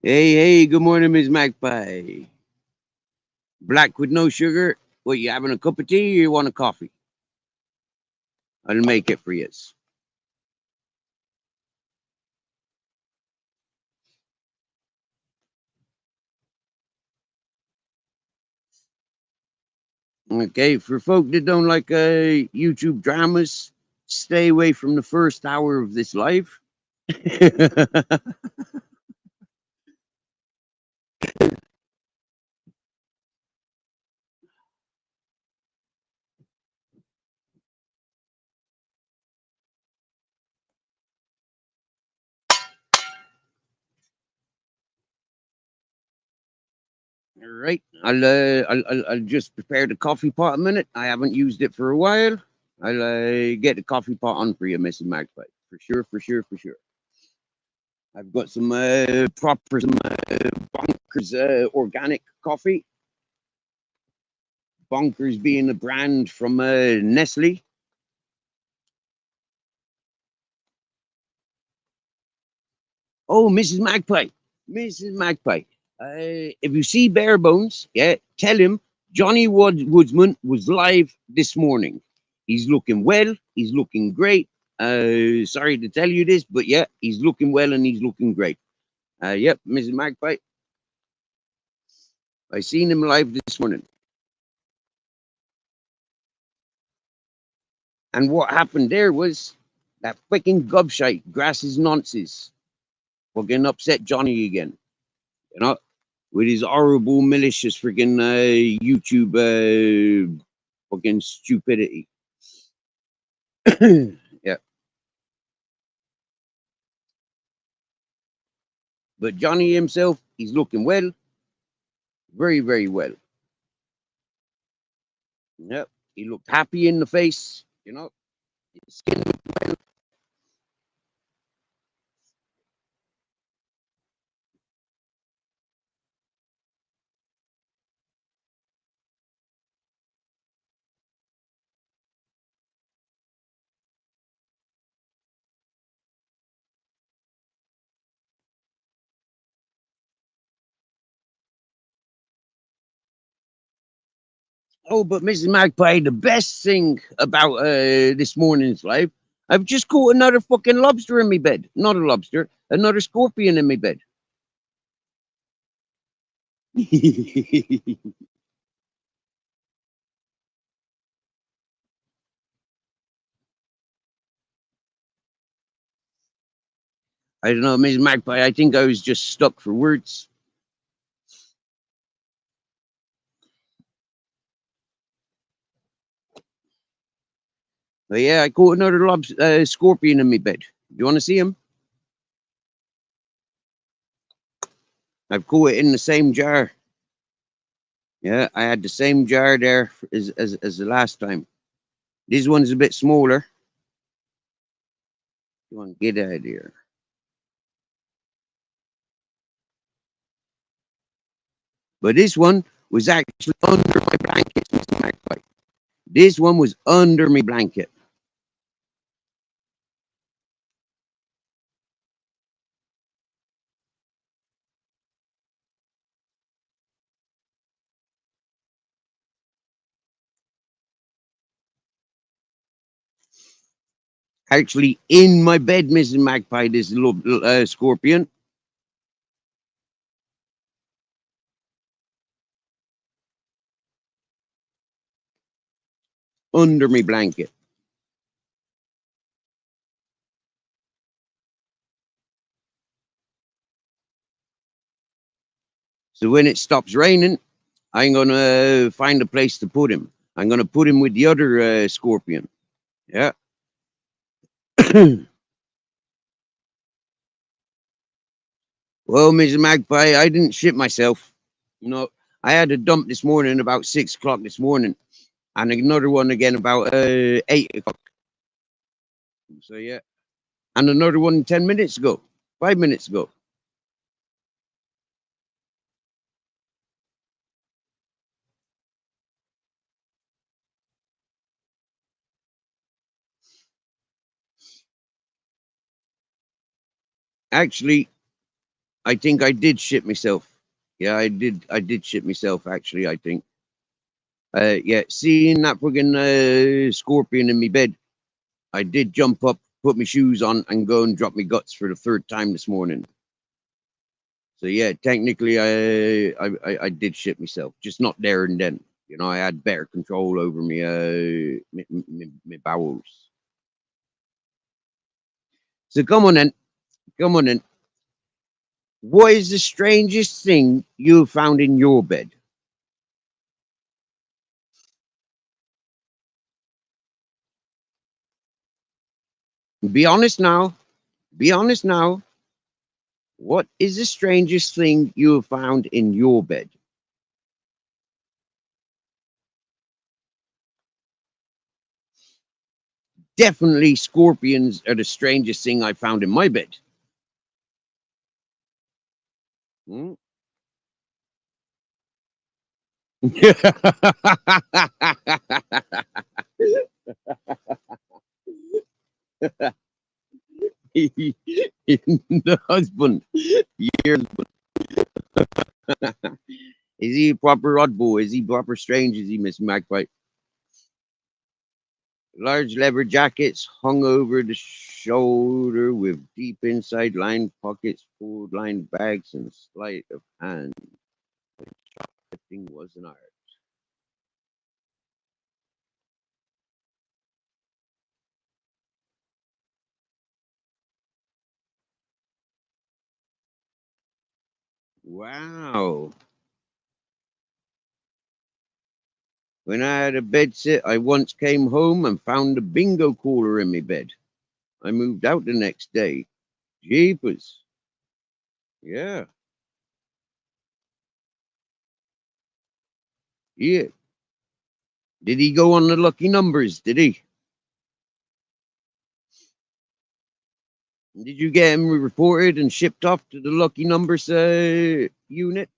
Hey, hey, good morning, Miss Magpie. Black with no sugar. What, you having a cup of tea or you want a coffee? I'll make it for you. Okay, for folk that don't like YouTube dramas, stay away from the first hour of this live. All right, I'll just prepare the coffee pot a minute. I haven't used it for a while. I'll get the coffee pot on for you, Mrs. Magpie. For sure, for sure, for sure. I've got some proper, some bonkers organic coffee. Bonkers being a brand from Nestle. Oh, Mrs. Magpie, Mrs. Magpie. If you see Bare Bones, yeah, tell him Johnny Woodsman was live this morning. He's looking well. He's looking great. Sorry to tell you this, but yeah, he's looking well and he's looking great. Yep, Mrs. Magpie. I seen him live this morning. And what happened there was that freaking gobshite, grasses nonsense, fucking upset Johnny again. You know, with his horrible, malicious freaking YouTube fucking stupidity. Yeah. But Johnny himself, he's looking well, very, very well. Yep. He looked happy in the face, you know. His skin looked well. Oh, but Mrs. Magpie, the best thing about this morning's live, I've just caught another fucking lobster in my bed. Not a lobster, another scorpion in my bed. I don't know, Mrs. Magpie. I think I was just stuck for words. But yeah, I caught another scorpion in my bed. You want to see him? I've caught it in the same jar. Yeah, I had the same jar there as the last time. This one's a bit smaller. Come on, get out of here. But this one was actually under my blanket, Mr. Magpie. This one was under my blanket. Actually, in my bed, Mrs. Magpie, this little scorpion. Under me blanket. So when it stops raining, I'm going to find a place to put him. I'm going to put him with the other scorpion. Yeah. Well, Mrs. Magpie, I didn't shit myself. No, I had a dump this morning about 6 o'clock this morning, and another one again about 8 o'clock. So yeah, and another one 10 minutes ago, 5 minutes ago. Actually, I think I did shit myself. Yeah, I did. I did shit myself. Actually, I think. Yeah, seeing that friggin' scorpion in my bed, I did jump up, put my shoes on, and go and drop my guts for the third time this morning. So yeah, technically, I did shit myself, just not there and then. You know, I had better control over me me bowels. So come on then, come on then. What is the strangest thing you have found in your bed? Be honest now. Be honest now. What is the strangest thing you have found in your bed? Definitely, scorpions are the strangest thing I found in my bed. Hmm? The husband, your husband. Is he a proper odd boy? Is he proper strange? Is he Miss Magpie? Large leather jackets hung over the shoulder with deep inside lined pockets, full lined bags, and sleight of hand. Shoplifting was an art. Wow. When I had a bed sit, I once came home and found a bingo caller in my bed. I moved out the next day. Jeepers. Yeah. Yeah. Did he go on the lucky numbers? Did he? Did you get him reported and shipped off to the lucky numbers unit?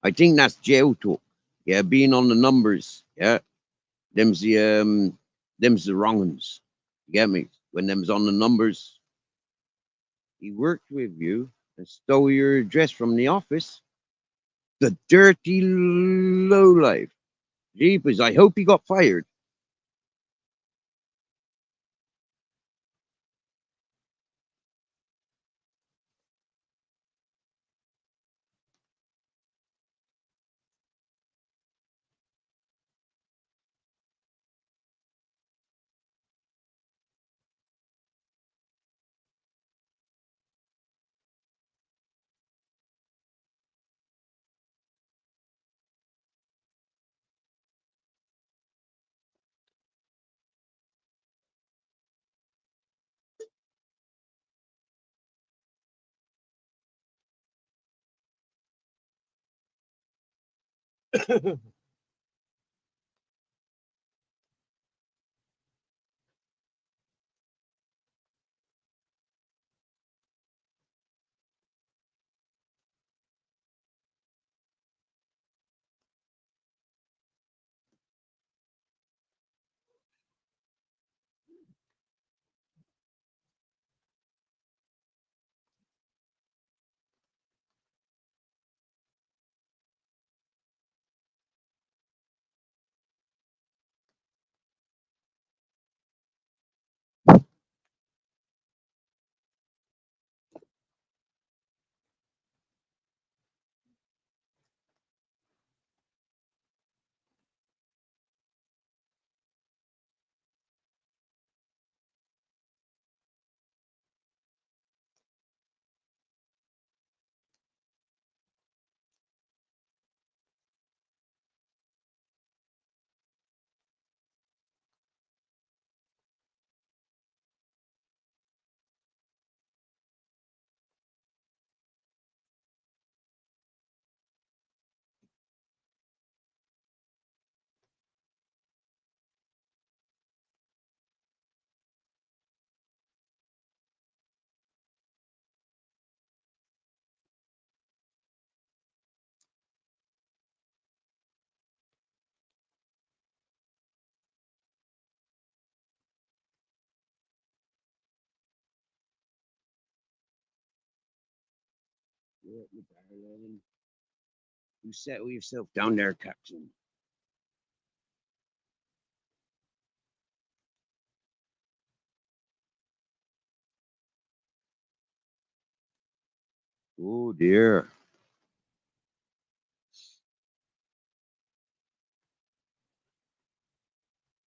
I think that's jail talk. Yeah, being on the numbers. Yeah, them's them's the wrong ones. You get me? When them's on the numbers, he worked with you and stole your address from the office. The dirty lowlife. Jeepers! I hope he got fired. You settle yourself down there, Captain. Oh dear.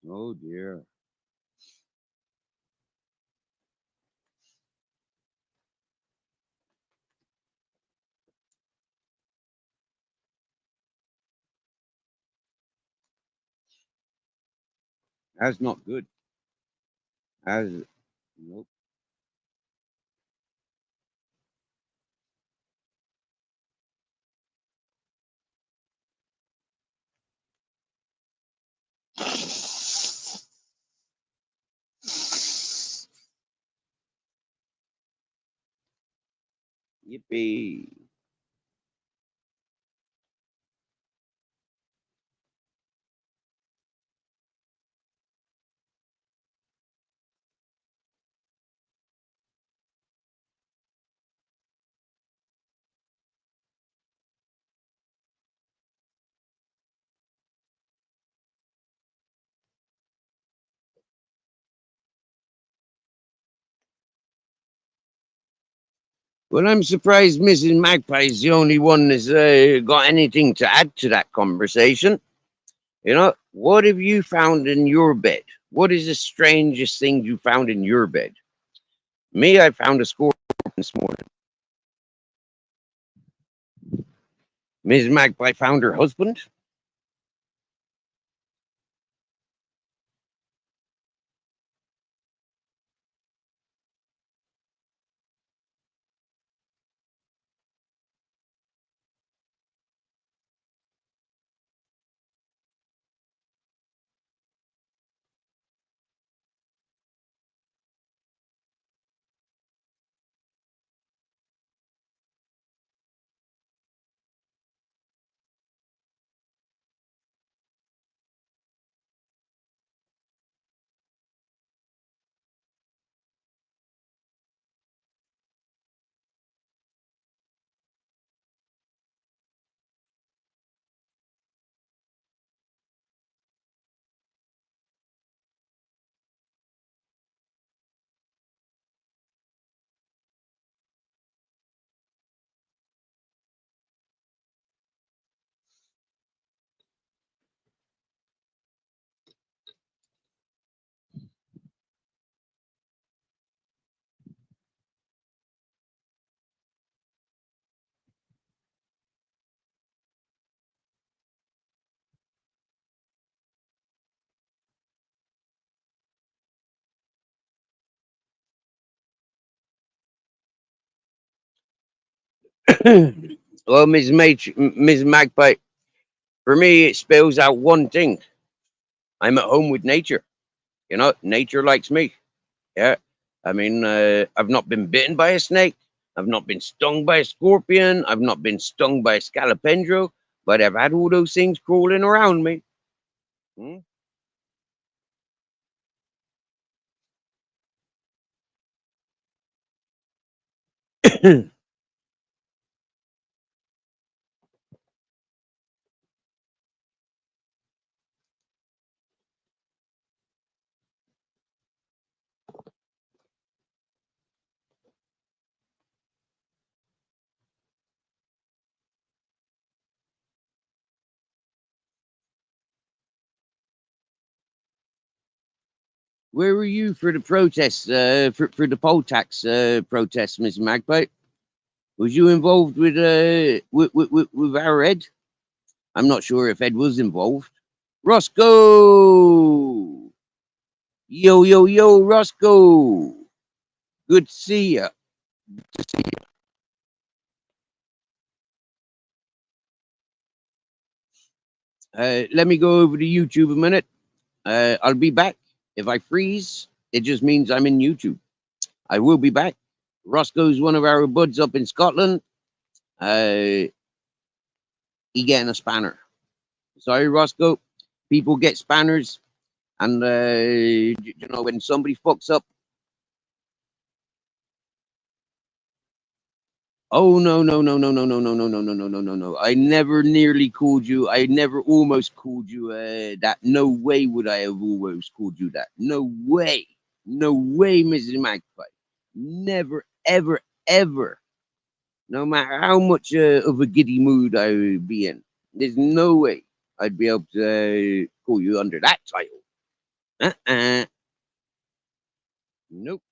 Oh dear. That's not good. That's nope. Yippee. Well, I'm surprised Mrs. Magpie is the only one that's got anything to add to that conversation. You know, what have you found in your bed? What is the strangest thing you found in your bed? Me, I found a scorpion this morning. Mrs. Magpie found her husband. Well, Ms. Magpie, for me, it spells out one thing. I'm at home with nature. You know, nature likes me. Yeah. I mean, I've not been bitten by a snake. I've not been stung by a scorpion. I've not been stung by a scalopendro, but I've had all those things crawling around me. Hmm? Where were you for the protests, for the poll tax protests, Miss Magpie? Was you involved with our Ed? I'm not sure if Ed was involved. Roscoe! Yo, yo, yo, Roscoe! Good to see you. Let me go over to YouTube a minute. I'll be back. If I freeze, it just means I'm in YouTube. I will be back. Roscoe's one of our buds up in Scotland. Uh, he getting a spanner. Sorry, Roscoe. People get spanners, and you know when somebody fucks up. Oh no no no no no no no no no no no no no no! I never nearly called you. I never almost called you that. No way would I have almost called you that. No way. No way, Mrs. Magpie. Never ever ever. No matter how much of a giddy mood I would be in, there's no way I'd be able to call you under that title. Nope.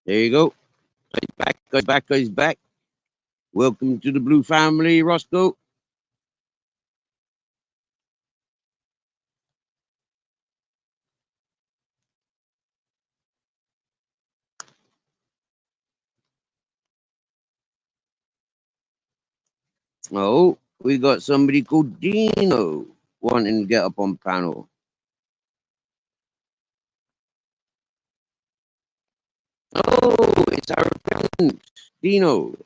There you go. He's back. Welcome to the Blue family, Roscoe. Oh, we got somebody called Dino wanting to get up on panel. Oh, it's our friend Dino.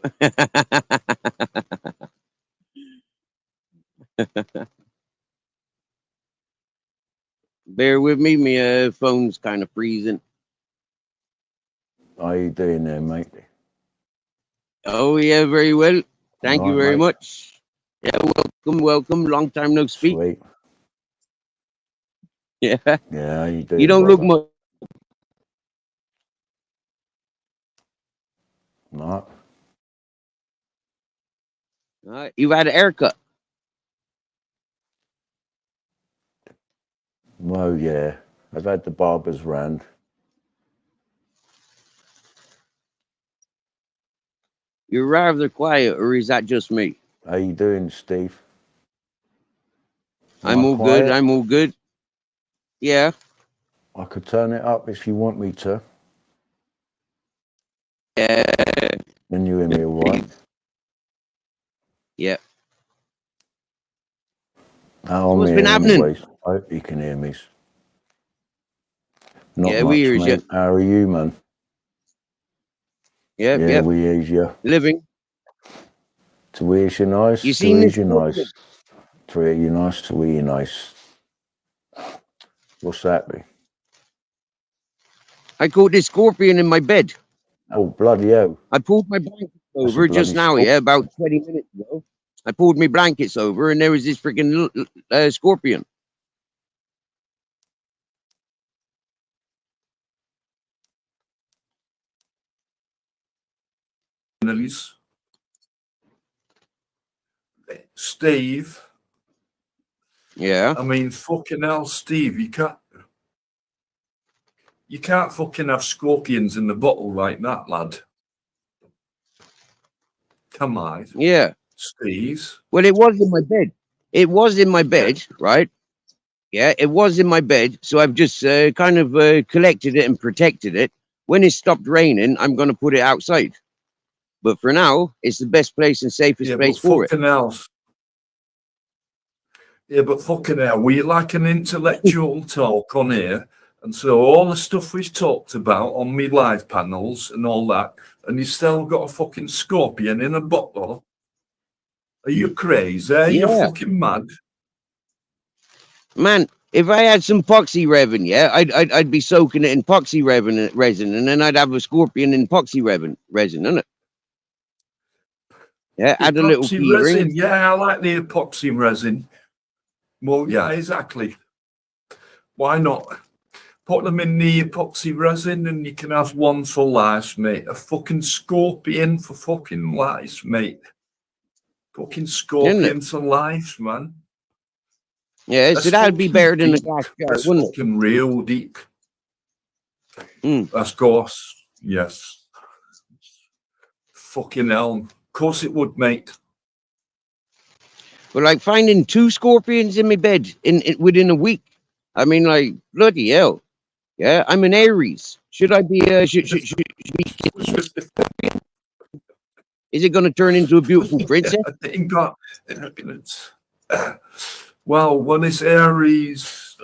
Bear with me, my phone's kind of freezing. How you doing there, mate? Oh yeah, very well. Thank you All right, very mate. much. Yeah, welcome. Long time no speak. Sweet. Yeah, Yeah, how you doing, you don't look brother? much. No. You've had a haircut. Well, yeah. I've had the barbers round. You're rather quiet, or is that just me? How you doing, Steve? Am I'm I all good. quiet? I'm all good. Yeah. I could turn it up if you want me to. Yeah. Then you hear me all right? Yeah. How So I'm what's here been happening? anyways. I hope you can hear me. Not Yeah, we much, hear you. mate. How are you, man? Yep, Yeah, yep. we hear you. Living. To hear you nice. You To seen hear this you scorpion? nice. To hear you nice. To hear you nice. What's that be? I caught this scorpion in my bed. Oh, bloody hell. I pulled my blankets That's a over just bloody now, yeah, about 20 minutes ago. I pulled my blankets over and there was this freaking scorpion. Steve. Yeah. I mean, fucking hell, Steve, you can't fucking have scorpions in the bottle like that, lad. Come on. Yeah. Steve. Well, it was in my bed. It was in my bed, right? Yeah, it was in my bed. So I've just kind of collected it and protected it. When it stopped raining, I'm going to put it outside. But for now, it's the best place and safest Yeah, place but for it. fucking hell. Yeah, but fucking hell, we like an intellectual talk on here. And so all the stuff we've talked about on me live panels and all that, and you still got a fucking scorpion in a bottle. Are you crazy? You're Yeah. fucking mad. Man, if I had some poxy resin, yeah, I'd be soaking it in poxy resin, and then I'd have a scorpion in poxy resin, innit? Yeah, add a little Epoxy key resin. ring. Yeah, I like the epoxy resin. Well, yeah, exactly. Why not? Put them in the epoxy resin and you can have one for life, mate. A fucking scorpion for fucking life, mate. Fucking scorpion for life, man. Yeah, so that'd be better than a deep. gas jar, That's wouldn't it? fucking real deep. Of course, yes. Fucking hell. Of course it would, mate. But like finding 2 scorpions in my bed in within a week. I mean, like, bloody hell. Yeah, I'm an Aries. Should I be should is it gonna turn into a beautiful princess? I think well, when it's Aries,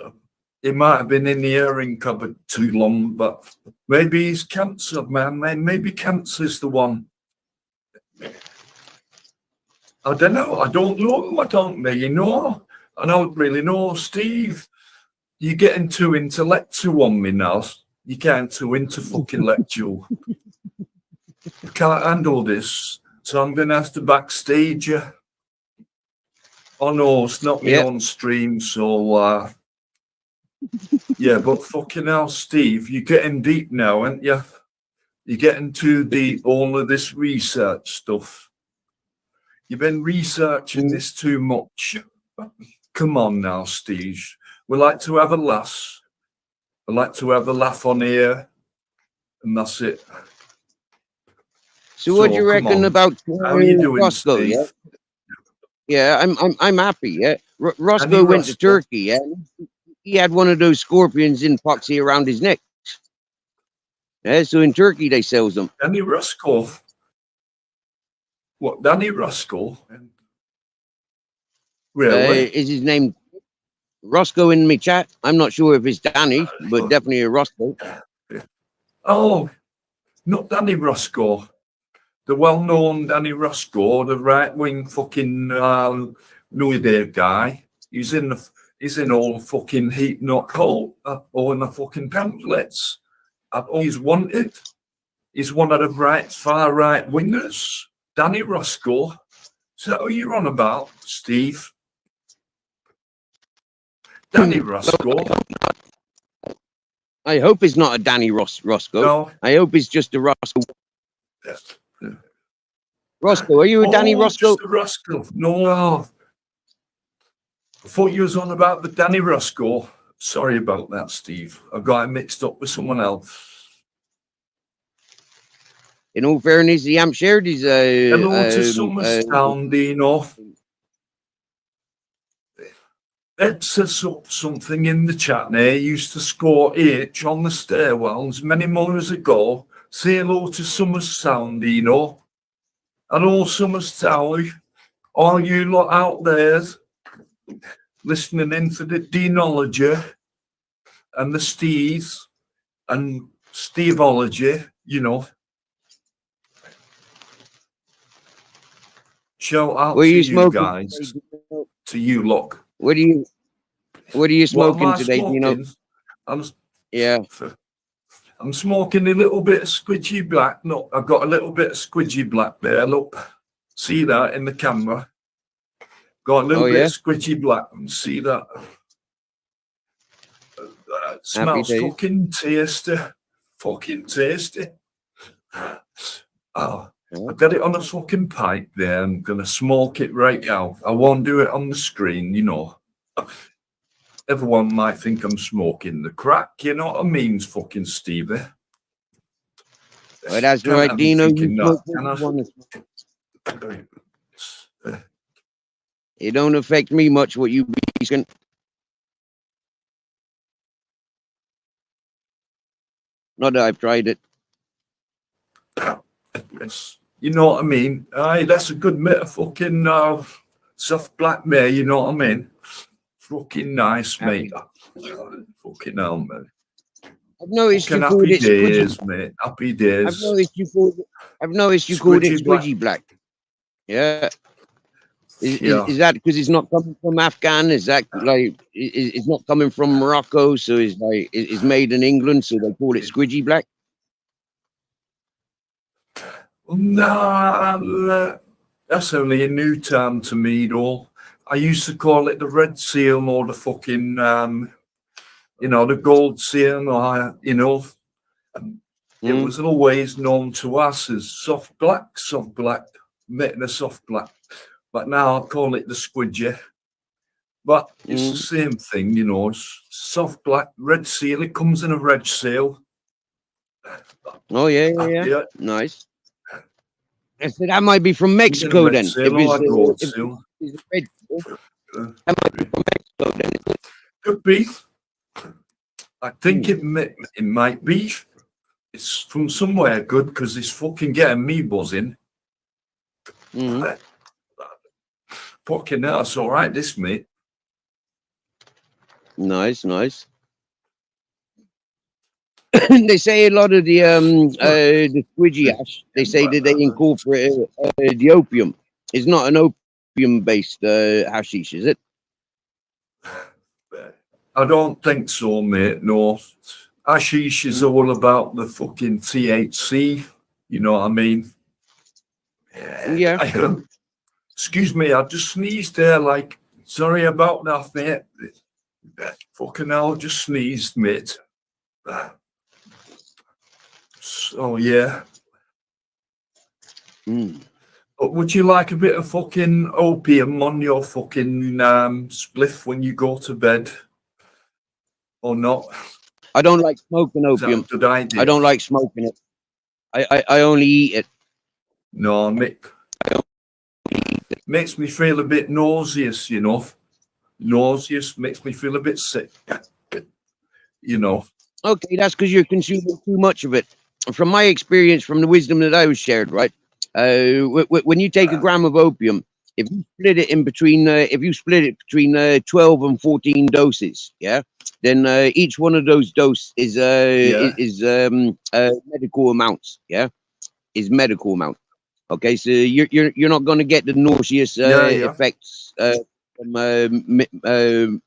it might have been in the airing cupboard too long, but maybe he's Cancer, man. Maybe Cancer's the one. I don't know. I don't know. I don't really know. I don't really know, Steve. You're getting too intellectual on me now. You're getting too into fucking intellectual. I can't handle this, so I'm going to have to backstage you. Oh no, it's not me on stream, so yeah, but fucking hell, Steve, you're getting deep now, aren't you? You're getting too deep, all of this research stuff. You've been researching this too much. Come on now, Steve. We like to have a laugh. I like to have a laugh on here, and that's it. So what do you reckon about how are you doing, Roscoe? Steve? Yeah, I'm happy. Yeah, Roscoe went to Turkey. Yeah, he had one of those scorpions in poxy around his neck. Yeah, so in Turkey they sells them. Danny Roscoe. What, Danny Roscoe? Really? Is his name Roscoe in my chat? I'm not sure if it's Danny, but definitely a Roscoe. Oh, not Danny Roscoe. The well-known Danny Roscoe, the right-wing fucking New Day guy. He's in all fucking heat not cold or in the fucking pamphlets. He's wanted. He's one of the far right wingers. Danny Roscoe. So what you're on about, Steve? Danny Roscoe. I hope it's not a Danny Roscoe. No. I hope it's just a Roscoe. Roscoe, are you a Danny Roscoe? Just a Roscoe. No. I thought you was on about the Danny Roscoe. Sorry about that, Steve. I got it mixed up with someone else. In all fairness, the amp shared his hello to some astounding off. Ed says something in the chat there. He used to score H on the stairwells many months ago. Say hello to Summer Soundino. Hello, Summer Sally. All you lot out there listening in for the Deanology and the Steves and Steveology, you know. Shout out to you guys. To you lot. What are you smoking today? Smoking? You know, I'm smoking a little bit of squidgy black. No, I've got a little bit of squidgy black there. Look, see that in the camera? Got a little bit of squidgy black. See that? Smells fucking tasty. Fucking tasty. Oh. I've got it on a fucking pipe there. I'm going to smoke it right now. I won't do it on the screen, you know. Everyone might think I'm smoking the crack, you know what I mean, fucking Stevie. Well, that's right, Dino. It don't affect me much what you be saying. Not that I've tried it. You know what I mean? Aye, that's a good bit of fucking soft black mare, you know what I mean? Fucking nice, Happy- mate. Fucking hell, mate. I've noticed Fucking you called happy it squidgy. days, mate. Happy days. I've noticed you called it Squidgy black. squidgy black. Yeah. Yeah. Is that because it's not coming from Afghan? Is that like it's not coming from Morocco? So it's like it's made in England, so they call it squidgy black. Nah, that's only a new term to me, though. I used to call it the red seal or the fucking, the gold seal, or, it Mm. was always known to us as soft black, making a soft black. But now I call it the squidgy. But it's the same thing, it's soft black, red seal. It comes in a red seal. Oh yeah. Nice. I said that might be from Mexico then. Seal or a gold seal. If it's red, that might be from Mexico then. Could be. I think it might be. It's from somewhere good because it's fucking getting me buzzing. Fucking hell, that's all right, this, mate. Nice. They say a lot of the squidgy ash. They say that they incorporate the opium. It's not an opium-based hashish, is it? I don't think so, mate. No, hashish is all about the fucking THC. You know what I mean? Yeah. Excuse me, I just sneezed there. Like, sorry about that, mate. Fucking hell, I just sneezed, mate. So yeah. Would you like a bit of fucking opium on your fucking spliff when you go to bed, or not? I don't like smoking opium. Is that a good idea? I don't like smoking it. I only eat it. No, makes me feel a bit nauseous, Nauseous makes me feel a bit sick, Okay, that's because you're consuming too much of it. From my experience, from the wisdom that I was shared, right? When you take a gram of opium, if you split it between 12 and 14 doses, yeah, then each one of those doses is medical amounts, yeah, is medical amount. Okay, so you're not going to get the nauseous effects from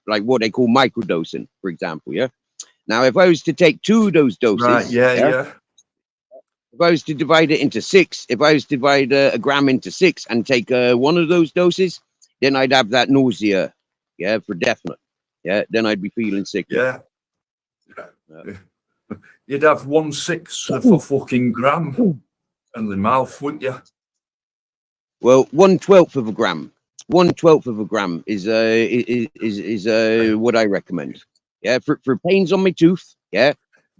like what they call microdosing, for example, yeah. Now, if I was to take 2 of those doses, right? Yeah. If I was to divide it into 6, if I was to divide a gram into 6 and take one of those doses, then I'd have that nausea, yeah, for definite. Yeah, then I'd be feeling sick. Yeah. You'd have 1/6 of a fucking gram in the mouth, wouldn't you? Well, 1/12 of a gram. 1/12 of a gram is what I recommend. Yeah, for pains on my tooth, yeah,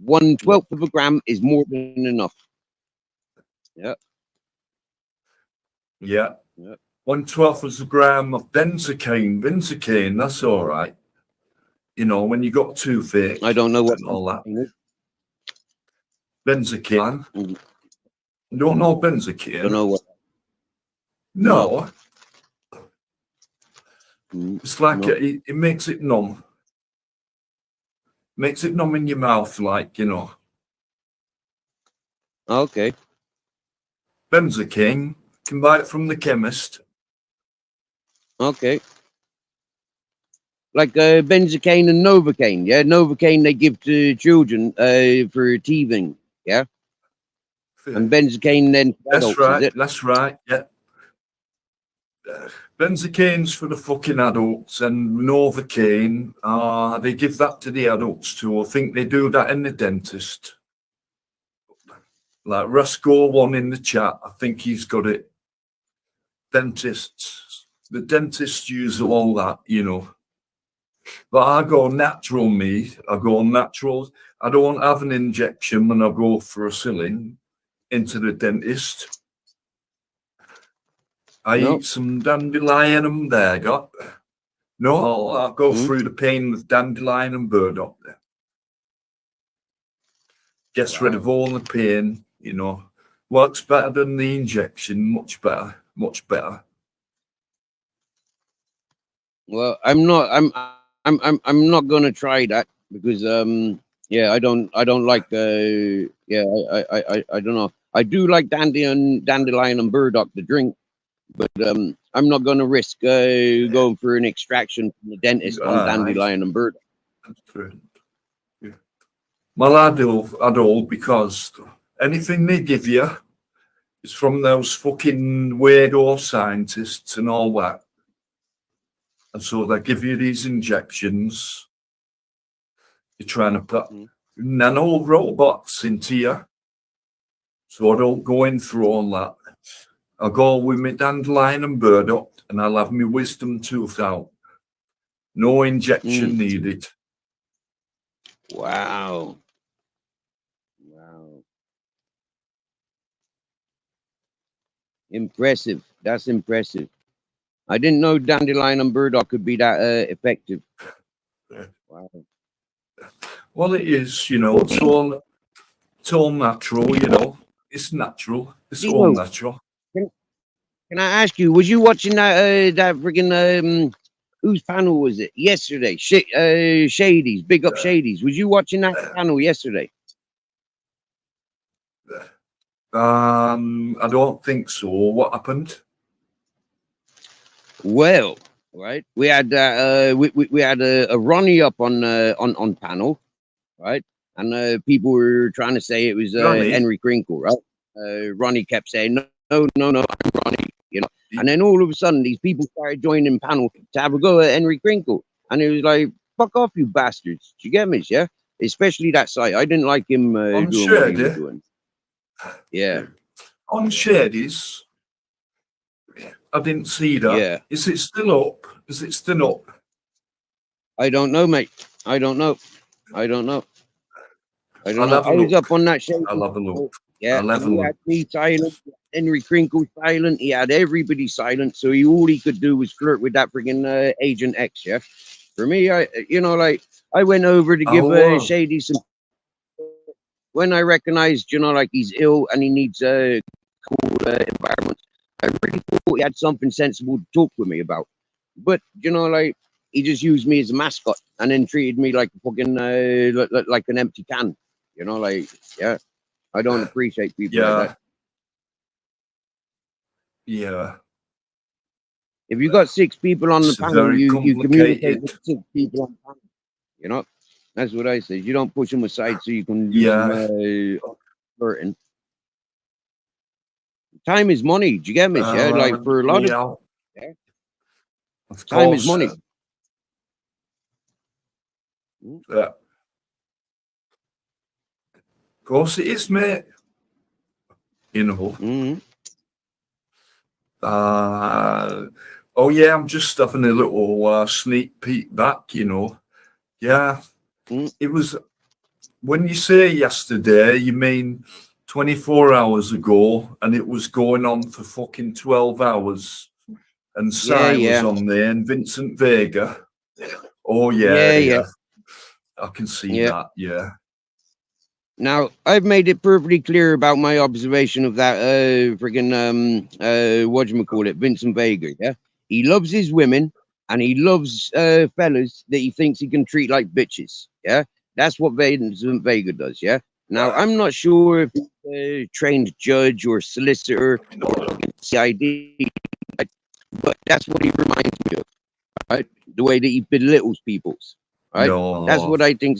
1/12 of a gram is more than enough. Yeah. Yeah. 1/12 of a gram of benzocaine, that's all right. When you got toothache. I don't know what all that. Is. Benzocaine. You don't know benzocaine? I don't know what. No. It's like it makes it numb. Makes it numb in your mouth, like, Okay. Benzocaine. You can buy it from the chemist. Okay. Like benzocaine and novocaine, yeah. Novocaine they give to children for teething, yeah. And benzocaine then for adults, is it? That's right. Yeah. Benzocaine's for the fucking adults, and novocaine, they give that to the adults too. I think they do that in the dentist. Like Rasco one in the chat, I think he's got it. The dentists use all that, But I go natural, me. I go natural. I don't have an injection when I go for a filling into the dentist. I eat some dandelion and there, got. No, I'll go through the pain with dandelion and burdock there. Gets rid of all the pain, Works better than the injection, much better. Well, I'm not gonna try that because yeah, I don't like yeah, I don't know. I do like dandelion and burdock to drink, but I'm not gonna risk going for an extraction from the dentist on Aye, dandelion and burdock. that's true. Yeah. Well, I do because anything they give you is from those fucking weirdo scientists and all that. And so they give you these injections. You're trying to put Mm. nano robots into you. So I don't go in through all that. I'll go with my dandelion and burdock and I'll have my wisdom tooth out. No injection Mm. needed. Wow. Wow. Impressive. That's impressive. I didn't know dandelion and burdock could be that effective. Yeah. Wow. Well, it is, it's all natural, It's natural. It's all Dino, natural. can I ask you, was you watching that friggin' whose panel was it yesterday? Shady's, big up Shady's. Was you watching that panel yesterday? I don't think so. What happened? Well, right, we had we had a Ronnie up on panel, right, and people were trying to say it was Ronnie? Henry Crinkle, right? Ronnie kept saying no, I'm Ronnie, and then all of a sudden these people started joining panel to have a go at Henry Crinkle, and it was like, fuck off, you bastards! Do you get me? Yeah, especially that side. I didn't like him On doing what he was Shady? doing. Yeah, On Shady's? I didn't see that. yeah. Is it still up? Is it still up? I don't know, mate. I don't know. I don't know. I don't I'll know. have a I was look. up on that show. I'll have a look. Yeah, I'll have and a he look. had me silent, Henry Crinkle silent. He had everybody silent. So all he could do was flirt with that friggin' Agent X. Yeah. For me, like I went over to give Oh, Shady some. When I recognized, like he's ill and he needs a cool environment, I really thought he had something sensible to talk with me about. But like he just used me as a mascot and then treated me like a fucking like an empty can. Like yeah, I don't appreciate people like that. yeah. If you got 6 people on the It's panel, very you communicate complicated. with 6 people on the panel. That's what I say. You don't push them aside so you can do some Yeah. flirting. Time is money. Do you get me? Yeah, like for a lot of Yeah. Of time is course. money. Yeah. Of course it is, mate. Mm-hmm. Oh yeah, I'm just having a little sneak peek back, Yeah. Mm. It was when you say yesterday, you mean 24 hours ago, and it was going on for fucking 12 hours. And Cy was on there, and Vincent Vega. Oh yeah. I can see that. Yeah. Now I've made it perfectly clear about my observation of that friggin' whatchamacallit, Vincent Vega. Yeah, he loves his women and he loves fellas that he thinks he can treat like bitches. Yeah, that's what Vincent Vega does. Yeah. Now I'm not sure if he's a trained judge or solicitor or CID, but that's what he reminds me of. Right, the way that he belittles people. Right, No. that's what I think.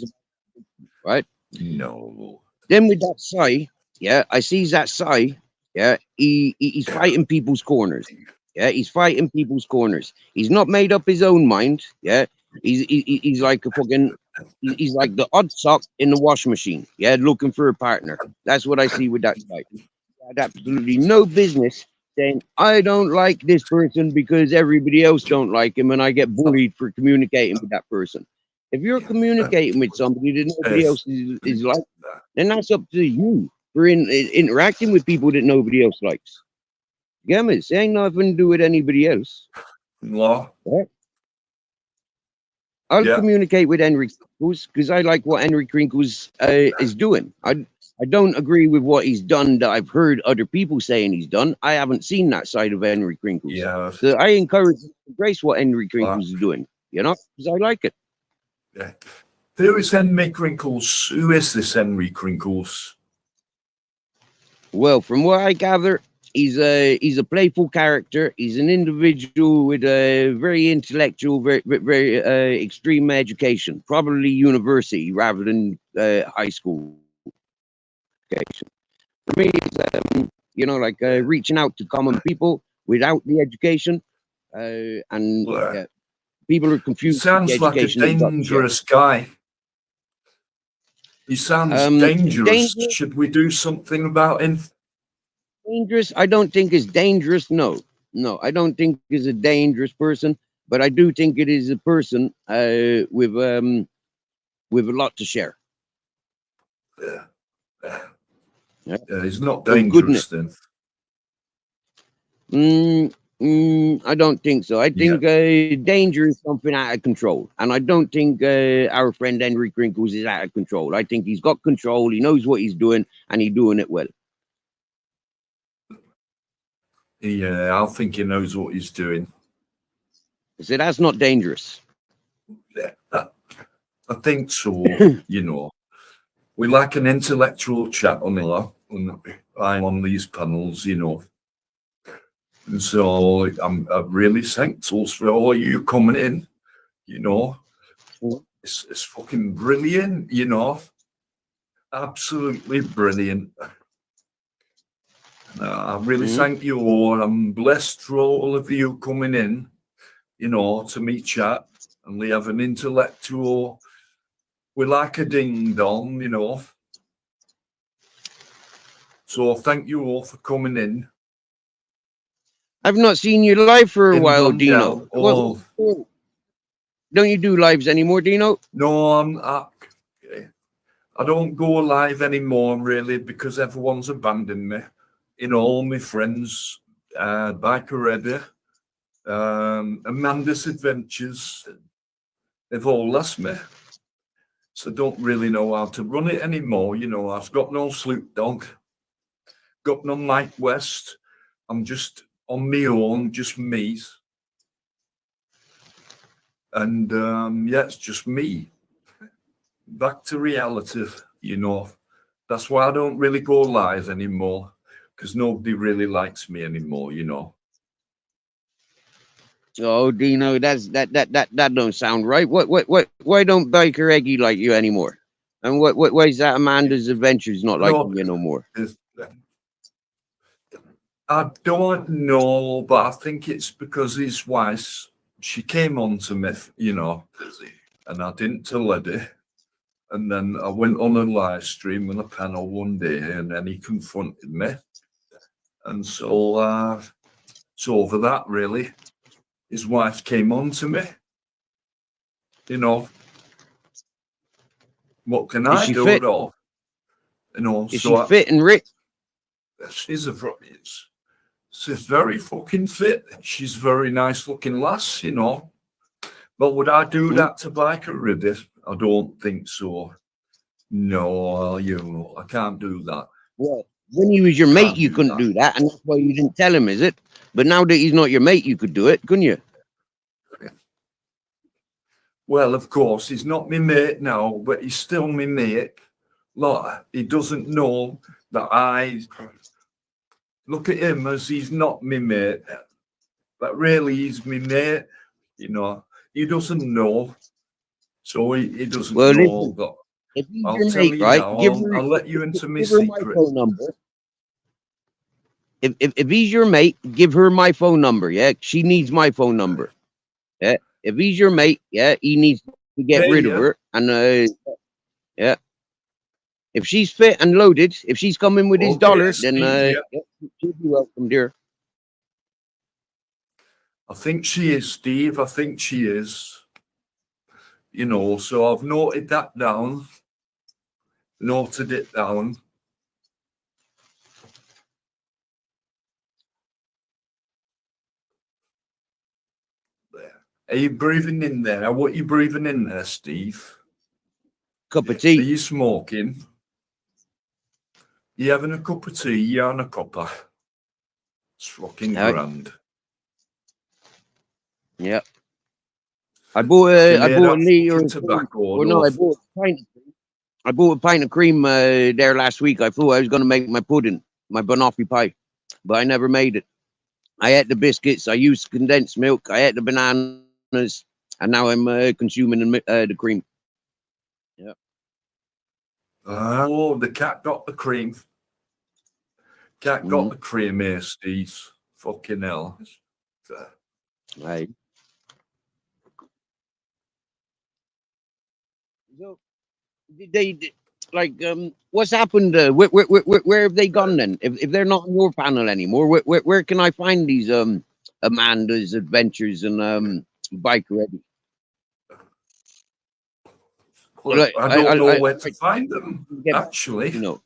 Right. No. Then with that Sai, yeah, I sees that Sai, yeah, he's fighting people's corners. Yeah, he's fighting people's corners. He's not made up his own mind. Yeah, he's like a fucking, he's like the odd sock in the washing machine. Yeah, looking for a partner. That's what I see with that Sai. He had absolutely no business saying I don't like this person because everybody else don't like him, and I get bullied for communicating with that person. If you're communicating with somebody that nobody else is like, then that's up to you for interacting with people that nobody else likes. Get me? It ain't nothing to do with anybody else. No. Right? I'll communicate with Henry Crinkles because I like what Henry Crinkles is doing. I don't agree with what he's done that I've heard other people saying he's done. I haven't seen that side of Henry Crinkles. Yeah. So I encourage and embrace what Henry Crinkles is doing, because I like it. Yeah. Who is Henry Crinkles? Who is this Henry Crinkles? Well, from what I gather, he's a playful character. He's an individual with a very intellectual, very extreme education, probably university rather than high school education. For me, it's like reaching out to common people without the education, and Well, people are he confused with the sounds like a education they've got to get. dangerous guy. He sounds dangerous. Dangerous. Should we do something about him? Dangerous? I don't think is dangerous. No, I don't think is a dangerous person. But I do think it is a person with a lot to share. Yeah. Yeah. He's not Of dangerous goodness. then. I don't think so. I think danger is something out of control, and I don't think our friend Henry Crinkles is out of control. I think he's got control. He knows what he's doing, and he's doing it well. Yeah, I think he knows what he's doing. So that's not dangerous. Yeah, I think so. We like an intellectual chat on it, and I'm on these panels, And so I'm really thankful for all you coming in, It's fucking brilliant, Absolutely brilliant. I really thank you all. I'm blessed for all of you coming in, to me chat, and we have an intellectual. We like a ding dong, So thank you all for coming in. I've not seen you live for a while, Dino. Don't you do lives anymore, Dino? No, I don't go live anymore, really, because everyone's abandoned me. All my friends, Biker Eddie, Amanda's Adventures, they've all left me. So I don't really know how to run it anymore. I've got no Sloop Dog, got no Mike West. I'm just on my own, just me. And it's just me. Back to reality, That's why I don't really go live anymore, because nobody really likes me anymore, Oh, Dino, that don't sound right. Why don't Biker Eggy like you anymore? And why is that Amanda's Adventures not liking you no more? I don't know, but I think it's because his wife, she came on to me, and I didn't tell Eddie. And then I went on a live stream on a panel one day, and then he confronted me. And so over that, really, his wife came on to me. What can I do at all? Is she fit and rich? She's very fucking fit. She's very nice looking lass, But would I do that to Biker Riddick? I don't think so. No, I can't do that. Well, when he was your mate, you couldn't do that, and that's why you didn't tell him, is it? But now that he's not your mate, you could do it, couldn't you? Well, of course, he's not my mate now, but he's still my mate. Look, he doesn't know that I look at him as he's not my mate, but really he's my mate. He doesn't know, so he doesn't know. Listen, that. If he's I'll your tell mate, you right? now, I'll let you into my give her secret. my phone number. If he's your mate, give her my phone number. Yeah, she needs my phone number. Yeah, if he's your mate, yeah, he needs to get rid of her. And yeah, if she's fit and loaded, if she's coming with his dollar, then she'll be welcome, dear. I think she is, Steve. I think she is. So I've noted that down. Noted it down. There. Are you breathing in there? What are you breathing in there, Steve? Cup of tea. Are you smoking? You having a cup of tea? You on a cuppa? It's fucking grand. Yep. I bought She a made that liter fucking of cream. tobacco. Or no, Love. I bought a pint of cream there last week. I thought I was going to make my pudding, my banoffee pie, but I never made it. I ate the biscuits. I used condensed milk. I ate the bananas, and now I'm consuming the cream. Yeah. Oh, the cat got the cream. Cat got the cream here, Steve. Fucking hell. Right. So, did they like what's happened? Where have they gone then? If they're not on your panel anymore, where can I find these Amanda's Adventures and Bike Ready? Well, Like, I don't know where to find them, get, actually. you know.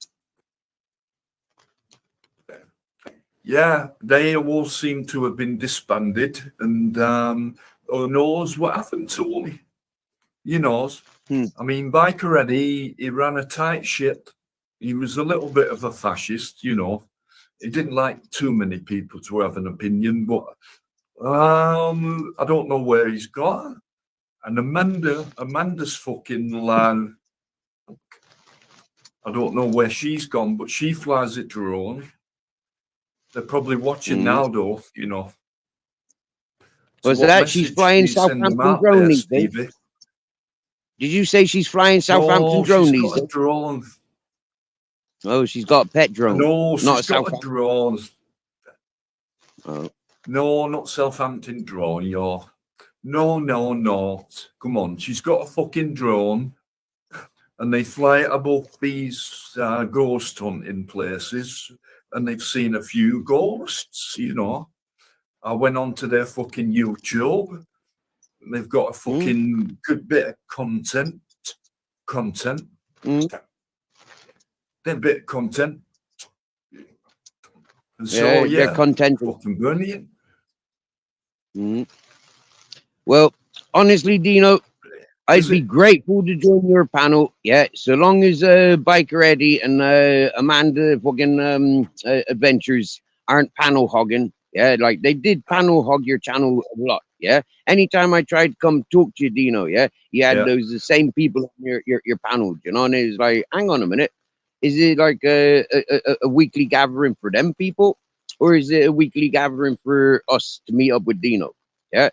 Yeah, they all seem to have been disbanded, and who knows what happened to them? You know, I mean, Biker Eddie, he ran a tight ship. He was a little bit of a fascist, you know. He didn't like too many people to have an opinion, but I don't know where he's gone. And Amanda's fucking lad. I don't know where she's gone, but she flies a drone. They're probably watching now, though, you know. Was that she's flying Southampton drone these days? Did you say she's flying Southampton drone these days? Drone. Oh, she's got a pet drone. No, not she's got a drone. Oh. No, not Southampton drone, yo. No. Come on, she's got a fucking drone, and they fly it above these ghost hunting places, and they've seen a few ghosts, you know. I went onto their fucking YouTube. They've got a fucking good bit of content. They're bit of content. And so, yeah, they're content. Fucking brilliant. Well, honestly, Dino, I'd be grateful to join your panel. Yeah, so long as Biker Eddie and Amanda fucking Adventures aren't panel hogging. Yeah, like they did panel hog your channel a lot. Yeah, anytime I tried to come talk to you, Dino, yeah, you had the same people on your panel, you know, and it was like, hang on a minute, is it like a weekly gathering for them people, or is it a weekly gathering for us to meet up with Dino? Yeah.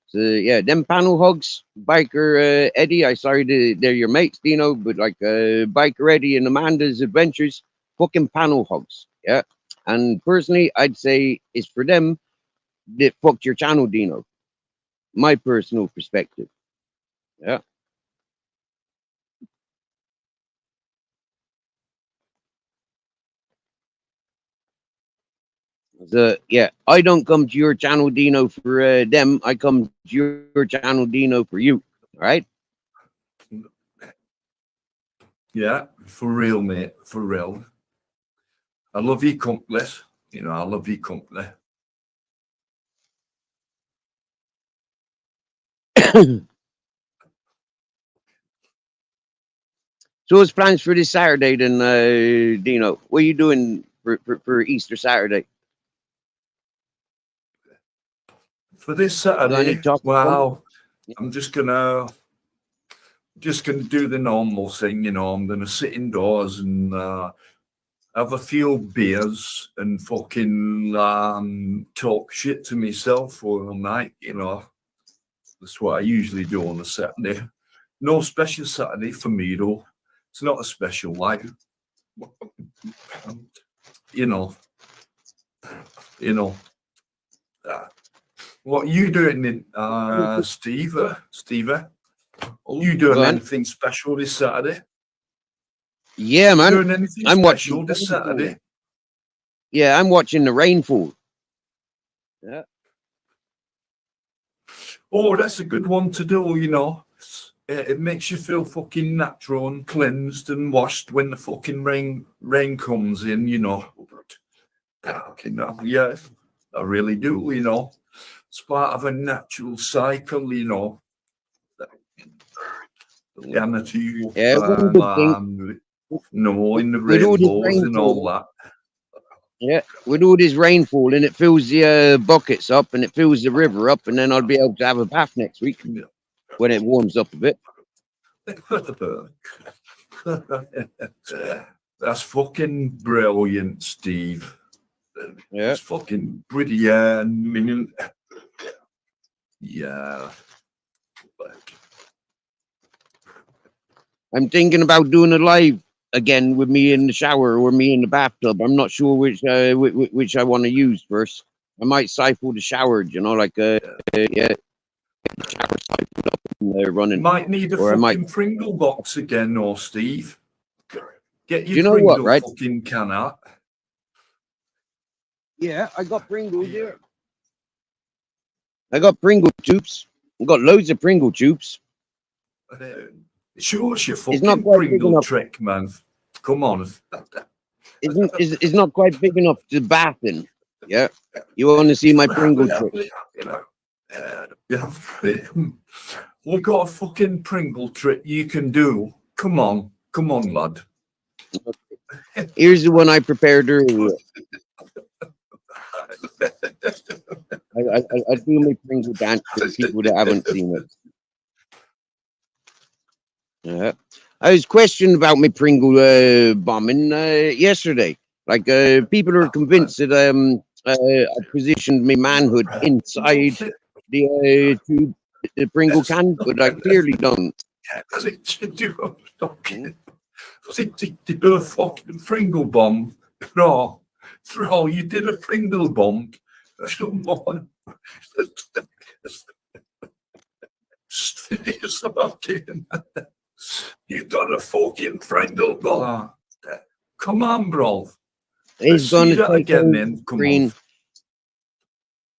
So yeah, them panel hogs, Biker Eddie, they're your mates, Dino, but like Biker Eddie and Amanda's Adventures, fucking panel hogs. Yeah. And personally, I'd say it's for them that fucked your channel, Dino. My personal perspective. Yeah. So yeah, I don't come to your channel, Dino, for them. I come to your channel, Dino, for you. All right. Yeah, for real, mate. For real. I love your company. You know, I love your company. So what's plans for this Saturday then, Dino? What are you doing for Easter Saturday? For this Saturday, wow, I'm just gonna do the normal thing, you know. I'm gonna sit indoors and have a few beers and fucking talk shit to myself all night, you know. That's what I usually do on a Saturday. No special Saturday for me though. It's not a special like, you know. What are you doing, Steve? Are you doing anything special this Saturday? Yeah, man. Doing anything special this Saturday? Yeah, I'm watching the rainfall. Yeah. Oh, that's a good one to do, you know. It makes you feel fucking natural and cleansed and washed when the fucking rain comes in, you know. Yeah, I really do, you know. It's part of a natural cycle, you know. The energy of knowing the rainbows and all that. Yeah, with all this rainfall and it fills the buckets up and it fills the river up, and then I'll be able to have a bath next week. when it warms up a bit. That's fucking brilliant, Steve. Yeah. It's fucking brilliant. Yeah. I'm thinking about doing a live again with me in the shower or me in the bathtub. I'm not sure which I want to use first. I might siphon the shower, you know, like yeah, the shower siphoned up and running. You might need a Or I fucking might- Pringle box again, or Steve. Get your You know Pringle what, right? fucking can out. Yeah, I got Pringles here. I got Pringle tubes. I got loads of Pringle tubes. Sure, it's your It's not fucking quite big Pringle enough. trick, man. Come on. It's not quite big enough to bath in. Yeah, you want to see my Pringle trick? We've got a fucking Pringle trick you can do. Come on, lad. Here's the one I prepared earlier. I do my Pringle dance for people that haven't seen it. Yeah. I was questioned about my Pringle bombing yesterday. Like people are convinced that I positioned my manhood inside the tube, the Pringle can, but I clearly don't. Because it do a fucking Pringle bomb. No, you did a Pringle bomb. You've done a fucking Pringle bomb. Come on, bro. He's going to take again, over man. the Come screen.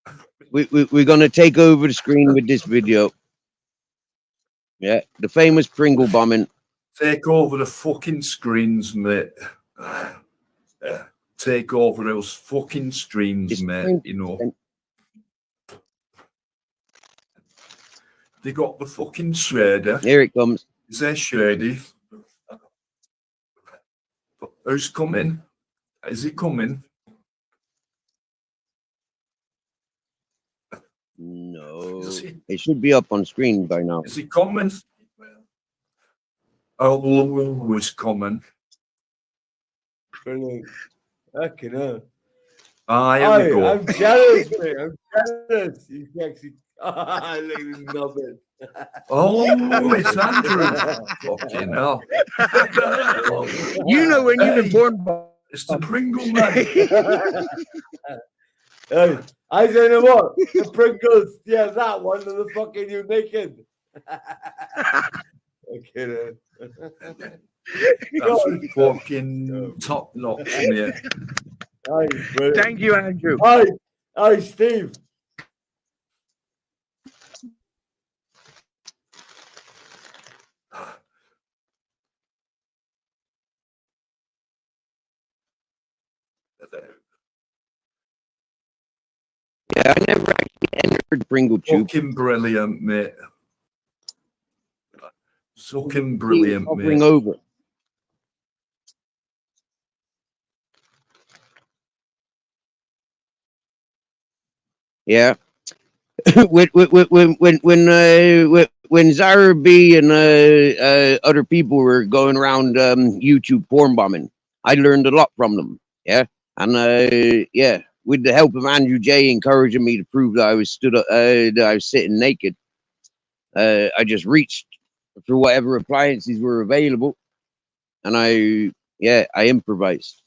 on. We're going to take over the screen with this video. Yeah, the famous Pringle bombing. Take over the fucking screens, mate. Take over those fucking streams, It's mate. You know. They got the fucking shredder. Here it comes. Is there shreddy? Who's coming? Is he coming? No, Is he? it should be up on screen by now. Is he coming? Oh, who's coming? Brilliant. Fucking hell. Ah, here we go. I'm jealous, mate. I'm jealous. You sexy. Look at him nubbin. Oh, it's Andrew. Fucking hell. You know when you've been born. It's the Pringle man. Hey, I say no more. The Pringles. Yeah, that one. And the fucking you naked. Okay, That's fucking top notch, mate. Hi, brilliant. Thank you, Andrew. Hi, Steve. Yeah, I never actually entered Pringle Tube. Fucking brilliant, mate. Fucking brilliant, Hovering mate. over. Yeah. when Zara B and other people were going around YouTube porn bombing, I learned a lot from them. Yeah, and yeah, with the help of Andrew J encouraging me to prove that I was that I was sitting naked, I just reached for whatever appliances were available, and I improvised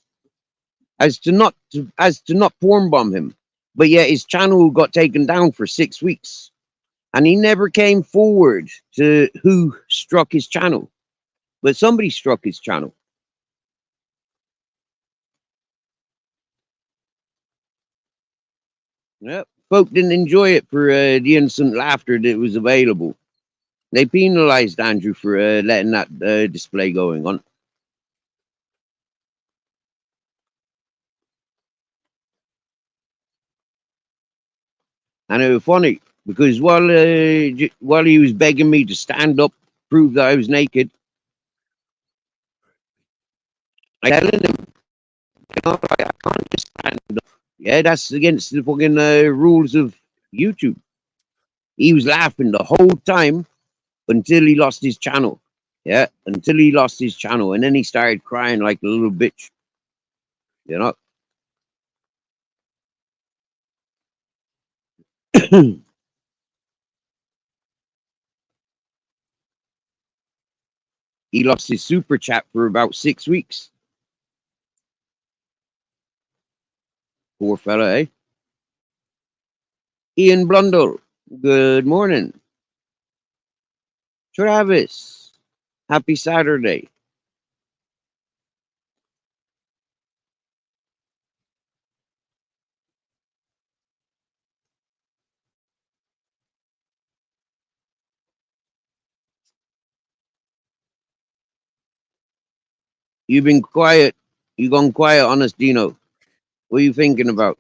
as to not porn bomb him. But yet his channel got taken down for 6 weeks. And he never came forward to who struck his channel. But somebody struck his channel. Yep. Folk didn't enjoy it for the instant laughter that was available. They penalized Andrew for letting that display going on. And it was funny because while he was begging me to stand up, prove that I was naked, I telling him, you know, I can't just stand up. Yeah, that's against the fucking rules of YouTube. He was laughing the whole time, until he lost his channel. Yeah, until he lost his channel, and then he started crying like a little bitch. You know. He lost his super chat for about 6 weeks. Poor fella, eh? Ian Blundell, good morning. Travis, happy Saturday. You've been quiet. You gone quiet on us, Dino. What are you thinking about?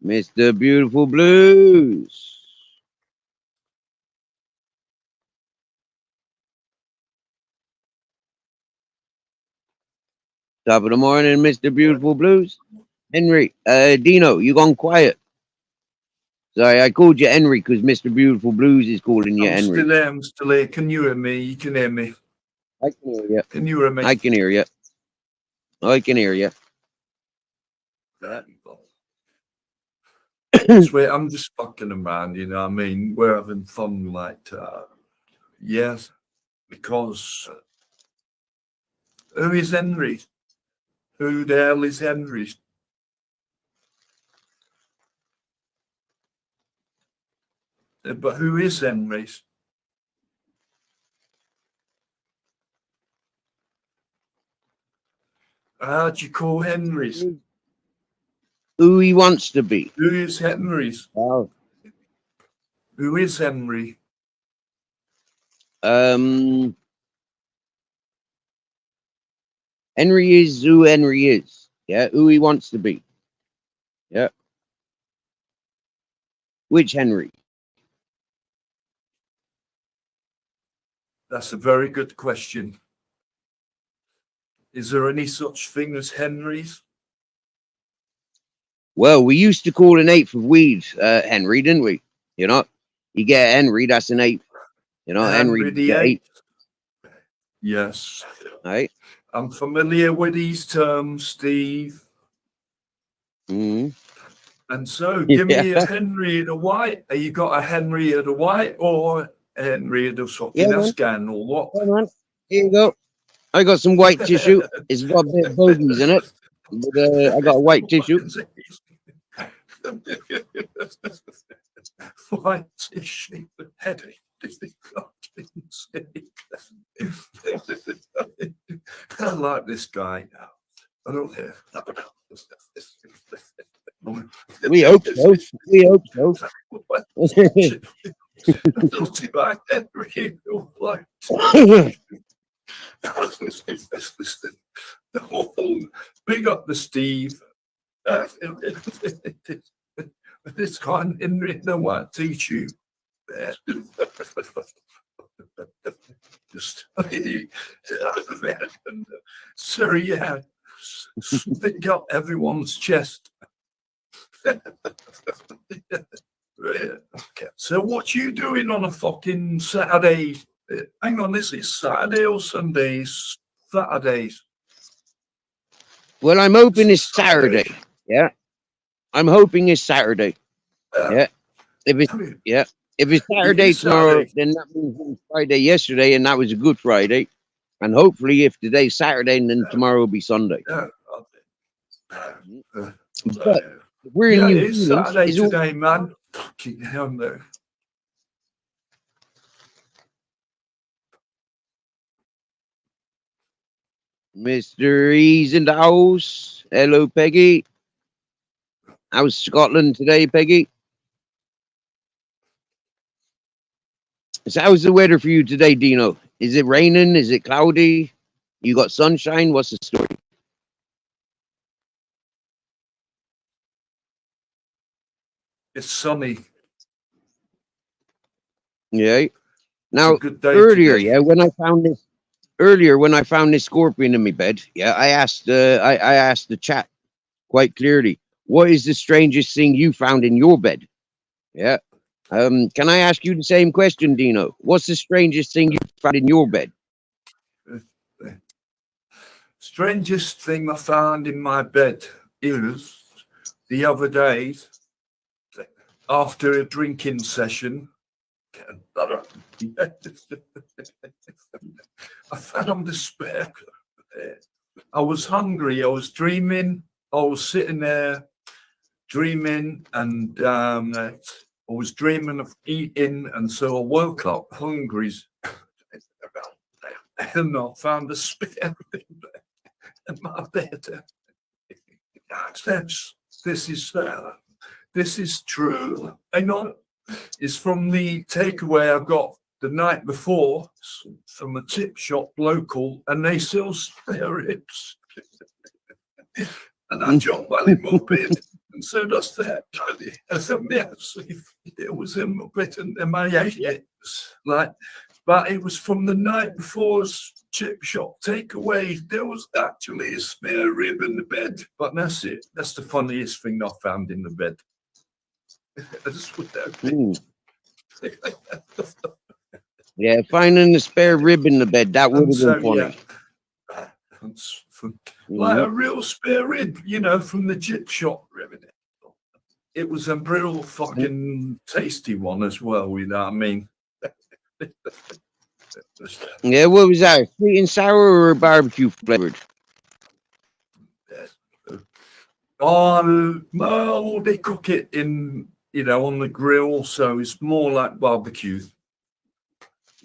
Mr. Beautiful Blues. Top of the morning, Mr. Beautiful Blues. Henry, Dino, you gone quiet. Sorry, I called you Henry because Mr. Beautiful Blues is calling you I'm Henry. still there. I'm still here. Can you hear me? You can hear me. I can hear you. Can you hear me? I can hear you. I can hear you. Swear, I'm just fucking around, you know what I mean? We're having fun like yes, because who is Henry? Who the hell is Henry? But who is Henry? How'd you call Henry's? Who he wants to be. Who is Henry's? Wow. Who is Henry? Henry is who Henry is. Yeah, who he wants to be. Yeah. Which Henry? That's a very good question. Is there any such thing as Henry's? Well, we used to call an eighth of weed Henry, didn't we? You know, you get Henry, that's an eighth. You know, Henry the the eighth. Yes. Right? I'm familiar with these terms, Steve. Mm-hmm. And so, give Yeah. me a Henry the White. Have you got a Henry the White or a Henry the fucking Yeah, man. Afghan or what? Come on. Here you go. I got some white tissue. It's got a bit of bogies in it. But I got white tissue. White tissue, headache. I like this guy now. I don't care. We hope so. We hope so. Big up the Steve. This kind in written what teach you. Just sir, yeah, stick up everyone's chest. Okay. So what you doing on a fucking Saturday? Hang on, is it Saturday or Sundays? Saturdays. Well, I'm hoping it's Saturday. Yeah. I'm hoping it's Saturday. Yeah. If it's Saturday tomorrow, then that means it was Friday yesterday, and that was a good Friday. And hopefully, if today's Saturday, then tomorrow will be Sunday. But we're in New it's Zealand. Saturday today, man. Fucking hell no. Mr. E's in the house. Hello, Peggy. How's Scotland today, Peggy? So how's the weather for you today, Dino? Is it raining? Is it cloudy? You got sunshine? What's the story? It's sunny. Yeah. Now, It's a good day earlier, today. yeah, when I found this earlier when I found this scorpion in my bed, yeah, I asked the chat quite clearly, what is the strangest thing you found in your bed? Yeah. Can I ask you the same question, Dino? What's the strangest thing you found in your bed? Strangest thing I found in my bed is the other day after a drinking session. I fell on the spare. I was hungry. I was dreaming. I was sitting there dreaming, and I was dreaming of eating, and so I woke up hungry, and I found a spare in my bed. This is true. I know it's from the takeaway I got the night before from a tip shop local, and they sell spare ribs. And I jumped well in my bed, and so does that. As a mess, it was in my bed, and my ate like. But it was from the night before's chip shop takeaway. There was actually a spare rib in the bed. But that's it. That's the funniest thing I found in the bed. I just put that. Yeah, finding the spare rib in the bed, that would have been funny. Yeah. Like a real spare rib, you know, from the chip shop. It was a real fucking tasty one as well, you know what I mean? Yeah, what was that? Sweet and sour or barbecue flavored? Oh, no, they cook it in, you know, on the grill, so it's more like barbecue.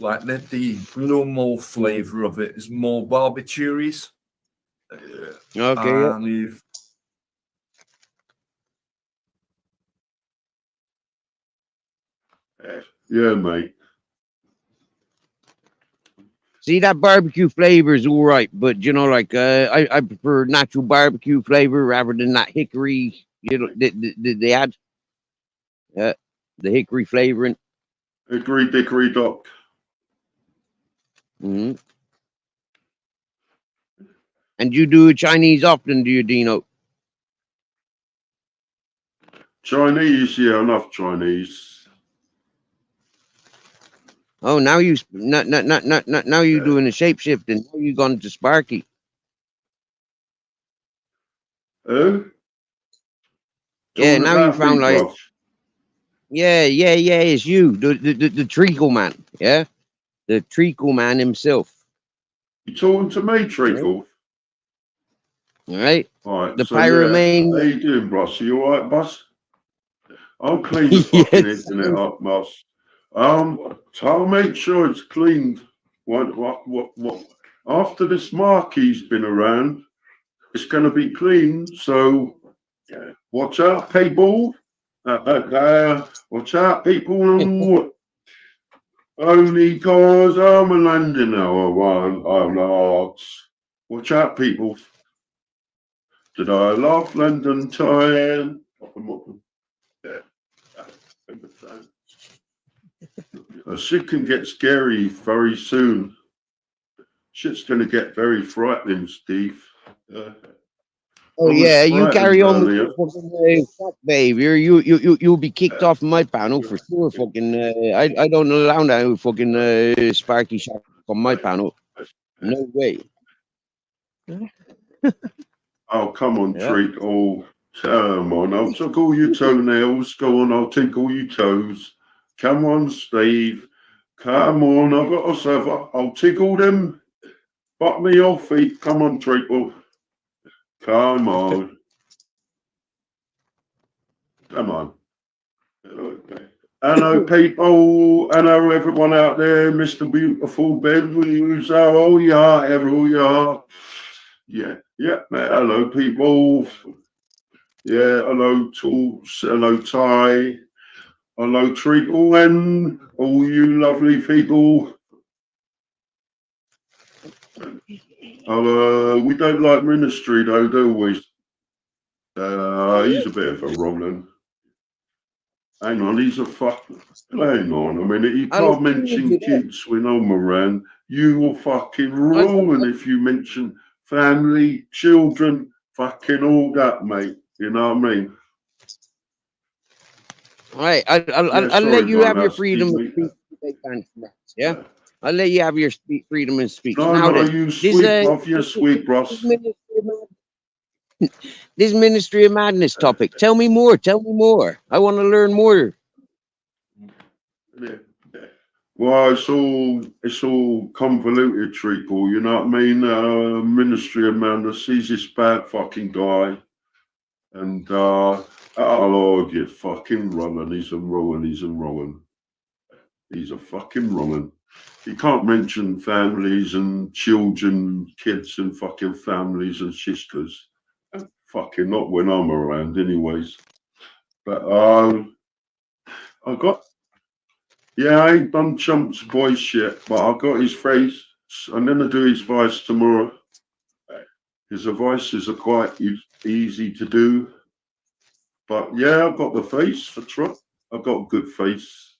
Like the normal flavour of it is more barbecuey. Okay. Yeah, mate. See, that barbecue flavor is all right, but you know, like I prefer natural barbecue flavor rather than that hickory. You know, they add the hickory flavoring. Hickory dickory dock. Mm-hmm. And you do Chinese often, do you, Dino? Chinese, yeah, enough Chinese. Oh, now you now you doing a shape shifting. Now you gone to Sparky. Who? Yeah, Talking now you about found me, like bruv. yeah, it's you, the treacle man, yeah, the treacle man himself. You talking to me, Treacle? All right, All right, the so yeah, pyromane. how you doing, boss? You all right, boss? I'll clean the fucking internet up, boss. So I'll make sure it's cleaned. What? After this Marky's been around, it's going to be clean. So, yeah, watch out, people. Watch out, people. Only cause I'm a landing now. I'm not. Watch out, people. Did I love London time? Shit can get scary very soon. Shit's going to get very frightening, Steve. Oh I was yeah, you carry frightened on with earlier. your fucking fuck behavior. You'll be kicked off my panel for sure. Fucking I don't allow no fucking Sparky shot on my panel. No way. Oh, come on, Yeah. Treat. Oh, come on. I'll tickle your toenails. Go on, I'll tickle your toes. Come on, Steve. Come on, I've got a server. I'll tickle them. Butt me off feet. Come on, Treacle. Come on. Come on. Hello, people. Hello, everyone out there. Mr. Beautiful Ben. How you are, everyone you are. Yeah. Hello, people. Yeah, hello, Tools. Hello, Ty. Hello, Treacle, and all you lovely people. We don't like ministry, though, do we? He's a bit of a wrong one. Hang on, he's a fucking. Hang on a minute. You I'll can't agree with mention you there. kids when I'm around. You will fucking I- ruin if you mention family, children, fucking all that, mate. You know what I mean? All right, Yeah, I'll let sorry, you my have your nasty freedom of mate. speech. Yeah, I'll let you have your freedom of speech. No, Now no, then, you this sweet, bruv. You're sweet, this bros. Ministry of Madness topic. Tell me more. Tell me more. I want to learn more. Yeah. Well, it's all convoluted treacle, you know what I mean? Ministry of Madness, he's this bad fucking guy. And oh Lord, you fucking wrong, he's a wrong, he's a wrong. He's a fucking wrong. You can't mention families and children, kids and fucking families and sisters. Fucking not when I'm around anyways. But I got yeah, I ain't done Chump's voice yet, but I got his face. I'm gonna do his voice tomorrow. His voices are quite easy to do. But yeah, I've got the face for Trump. I've got a good face.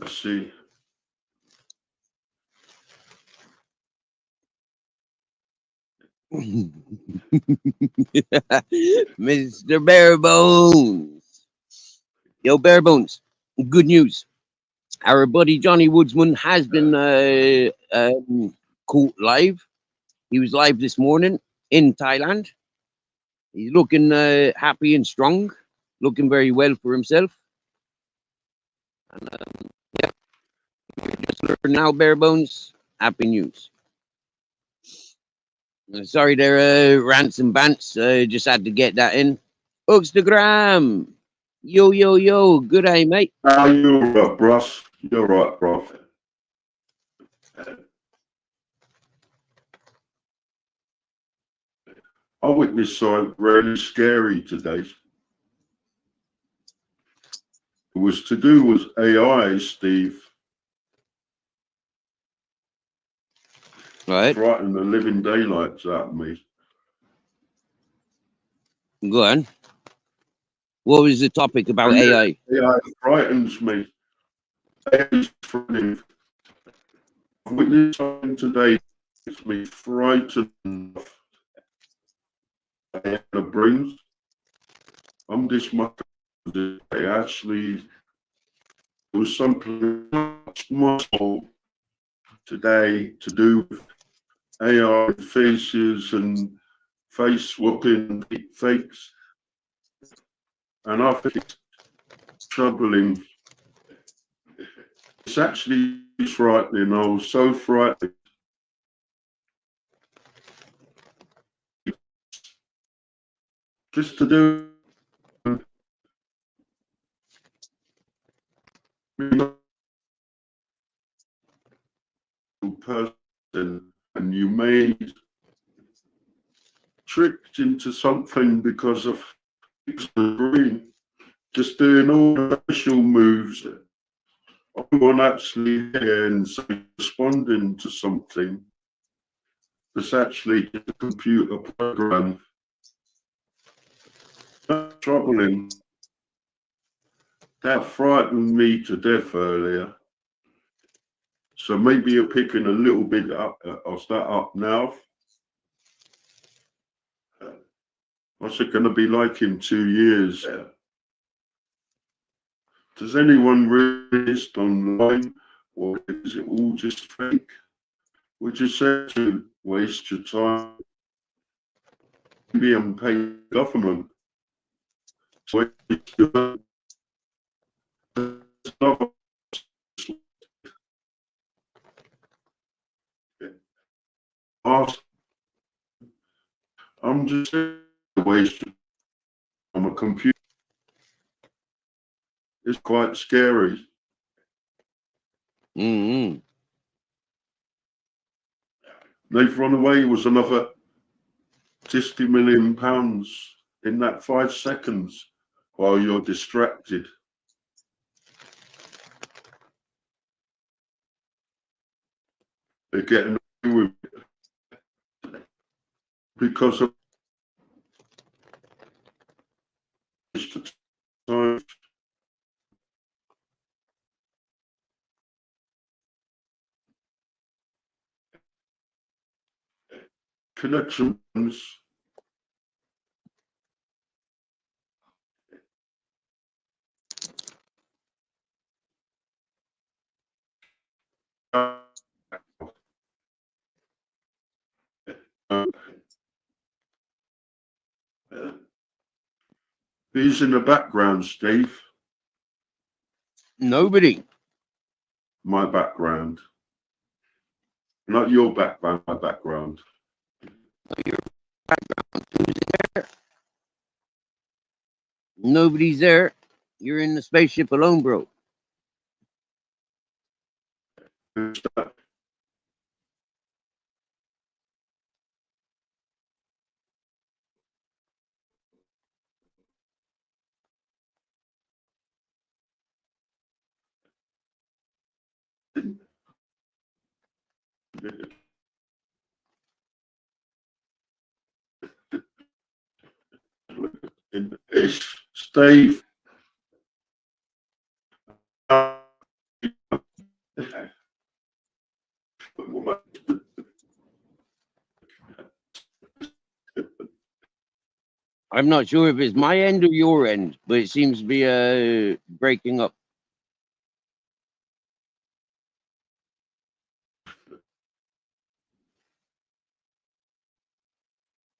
Let's see. Mr. Barebones. Yo, Barebones. Good news. Our buddy Johnny Woodsman has been caught live. He was live this morning in Thailand. He's looking happy and strong, looking very well for himself. And yeah, we just learned now, Barebones. Happy news. Sorry, there, rants and bants. Just had to get that in. Instagram. Yo, yo, yo. Good day, mate. You're right, bros. You're right, bro. I witnessed something really scary today. It was to do with AI, Steve. Right. Frightened the living daylights out of me. Go on. What was the topic about AI? AI frightens me. AI is frightening. I witnessed something today that makes me frightened. I had a brains. I'm this much. Actually, there was something small today to do with AI faces and face swapping fakes. And I think it's troubling. It's actually frightening. I was so frightened. Just to do person, and you may tricked into something because of the brain, just doing all the facial moves. I'm actually here and responding to something that's actually a computer program. That's troubling. That frightened me to death earlier. So maybe you're picking a little bit up. I'll start up now. What's it going to be like in 2 years? Does anyone read this online, or is it all just fake? Would you say to waste your time? Maybe I'm paying government. I'm just wasting. I'm a computer. It's quite scary. Mm-hmm. They've run away with another £50 million in that 5 seconds while you're distracted. They're getting away with it because of So connections. Who's in the background, Steve? Nobody. My background. Not your background, my background. Nobody's there. You're in the spaceship alone, bro. Who's that? It's Steve. I'm not sure if it's my end or your end, but it seems to be breaking up.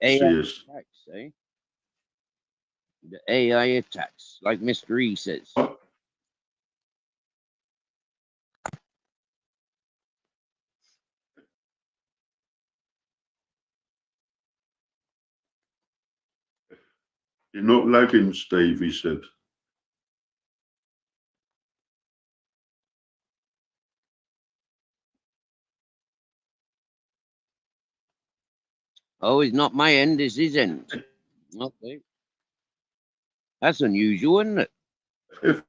AI Cheers. attacks, eh? The AI attacks, like Mr. E says. You're not lagging, Steve, he said. Oh, it's not my end, it's his end. Okay. That's unusual, isn't it? If,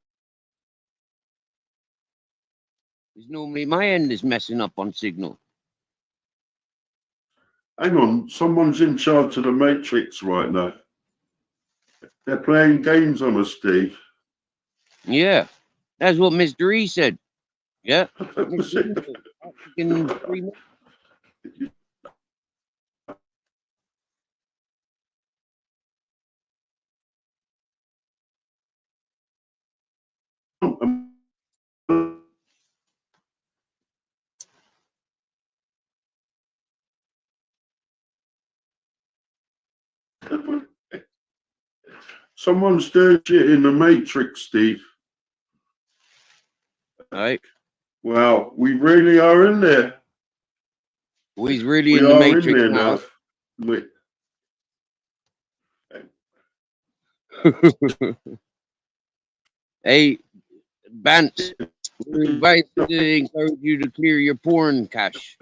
It's normally my end is messing up on signal. hang on, someone's in charge of the Matrix right now. They're playing games on us, Steve. Yeah. That's what Mr. E said. Yeah. Mr. E said, in 3 minutes. Someone's doing shit in the Matrix, Steve. Right. Well, we really are in there. Well, he's really We in the are in Matrix there now. Hey, Bant, we're invited to encourage you to clear your porn cache,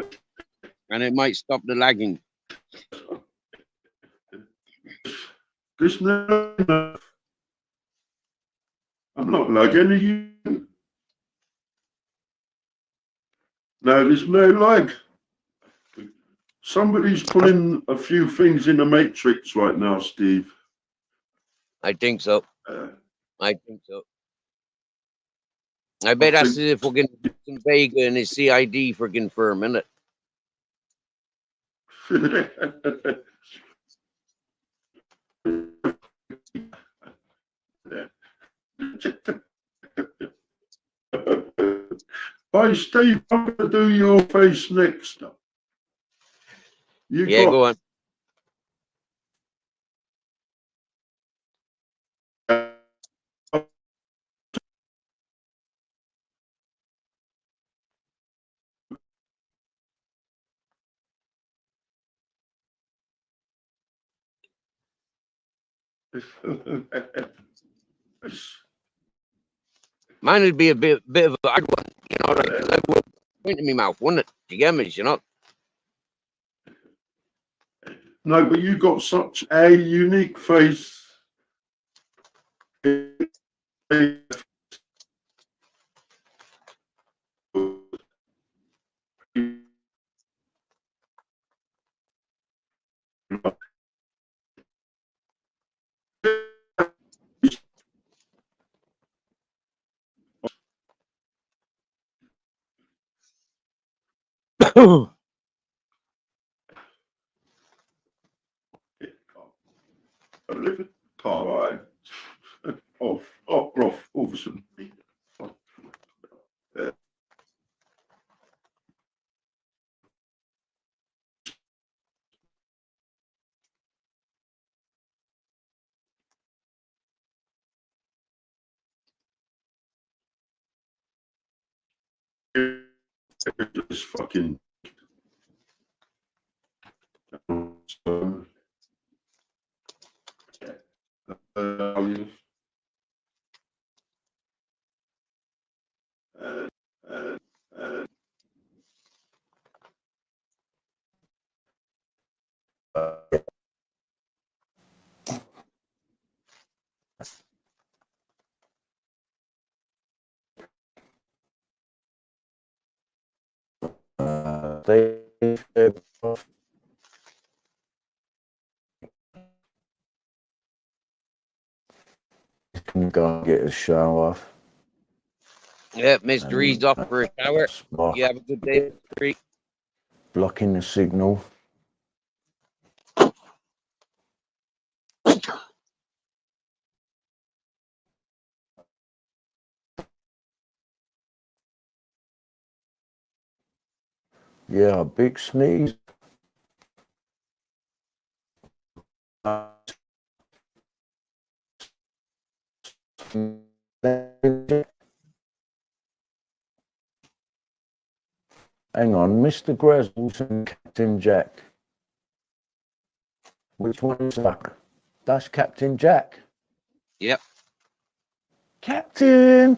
and it might stop the lagging. There's no, I'm not lagging. Are you? No, there's no lag. Somebody's pulling a few things in the Matrix right now, Steve. I think so. Uh, I think so. I bet that's if we're going to do some Vega and his CID for confirming it. Hey, Steve, I'm going to do your face next. You Yeah, go on. Mine would be a bit of a hard one, you know, like a would point in my mouth, wouldn't it? Do you get me? You know? No, but you got such a unique face. I live in Carlisle. Rough, awesome. It's fucking. Um, uh, uh, uh, They can go and get a show off. Yeah, Mr. E's And off for a shower. Spock You have a good day, Mr. E. blocking the signal. Yeah, a big sneeze. Hang on, Mr. Grizzles and Captain Jack. Which one is that? That's Captain Jack. Yep. Captain!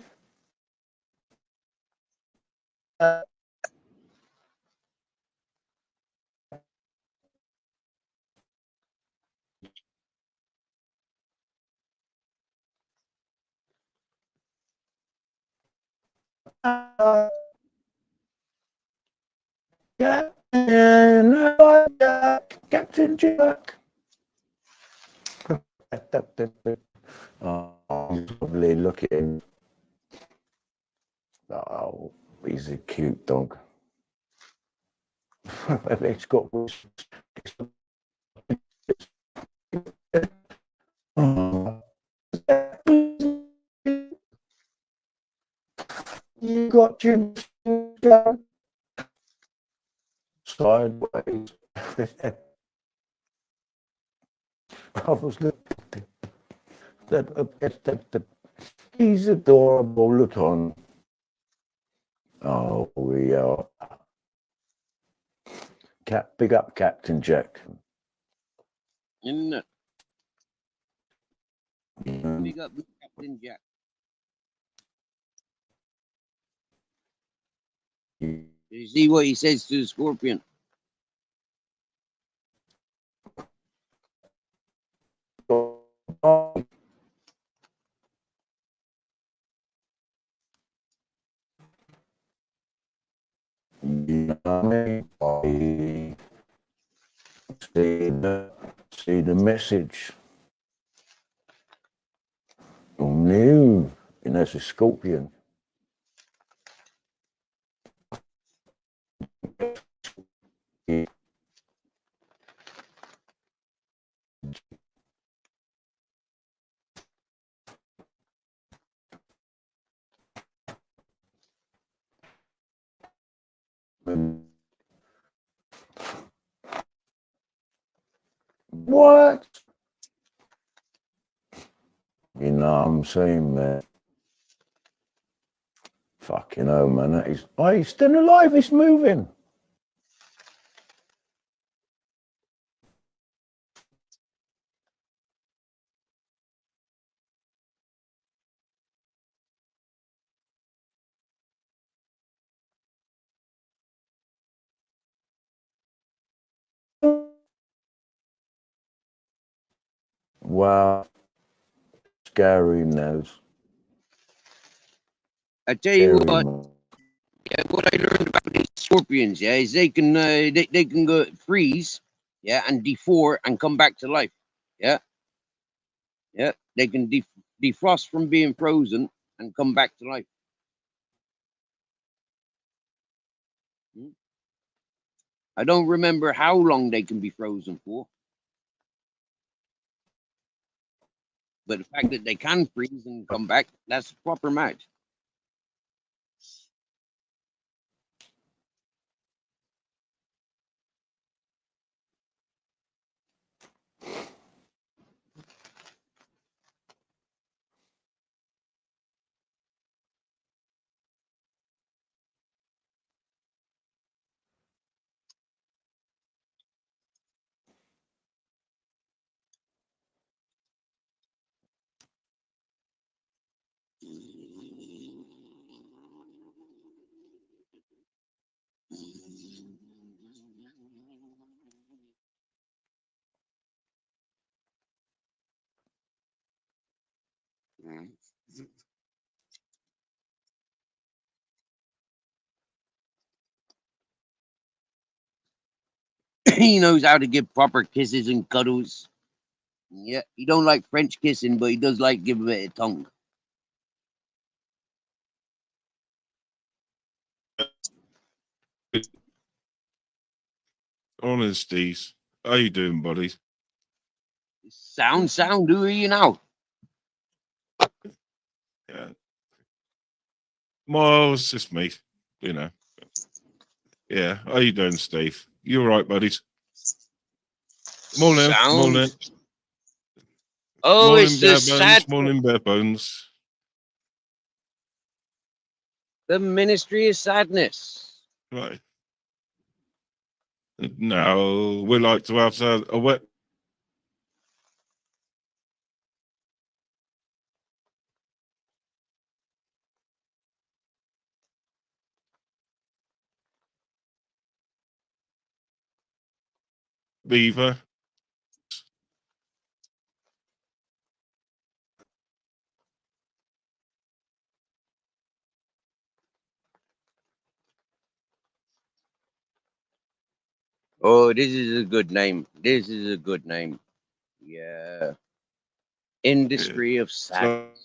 Captain Jack. Oh, he's lovely. Look at him. Oh, he's a cute dog. It's got. Oh. You got Jim down sideways. I was looking at he's adorable. Look on. Oh, we are. Big up, Captain Jack. Isn't it? Yeah. Big up Captain Jack. Did you see what he says to the scorpion? See the message. Oh no, and that's a scorpion. What? You know what I'm saying, man? Fucking hell, man. That is. Oh, he's still alive. He's moving. Wow. Scary nose. I tell you Scary, what, man. yeah, what I learned about these scorpions, yeah, is they can go freeze, yeah, and defor and come back to life, yeah, yeah. They can defrost from being frozen and come back to life. I don't remember how long they can be frozen for. But the fact that they can freeze and come back, that's a proper match. He knows how to give proper kisses and cuddles. Yeah, he don't like French kissing, but he does like give a bit of tongue. Honesties. How you doing, buddy? Sound, who are you now? Yeah. Miles, just me. You know. Yeah. How you doing, Steve? You all right, buddies? Morning. Sound. Morning. Oh, Morning, it's the bare sad, bones. Morning, bare bones. the Ministry of Sadness. Right. Now we like to have a wet beaver. Oh, this is a good name. This is a good name. Yeah. Industry of So, Sadness.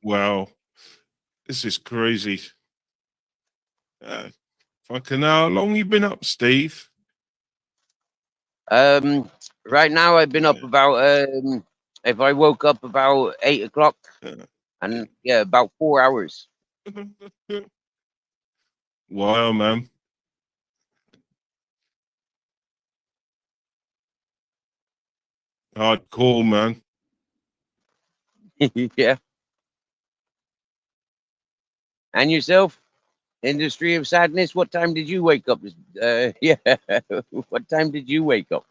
wow, this is crazy. Fucking how long you been up, Steve? Right now I've been up about if I woke up about 8 o'clock, and yeah, about 4 hours. Wow, man. Hardcore, man. Yeah. And yourself? Industry of Sadness, what time did you wake up? Yeah. What time did you wake up?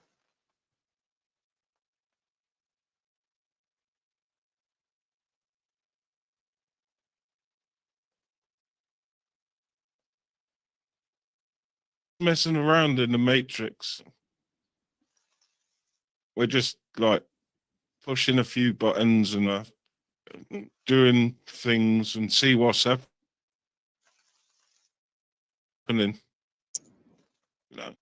Messing around in the Matrix. We're just like pushing a few buttons and doing things and see what's happening. No.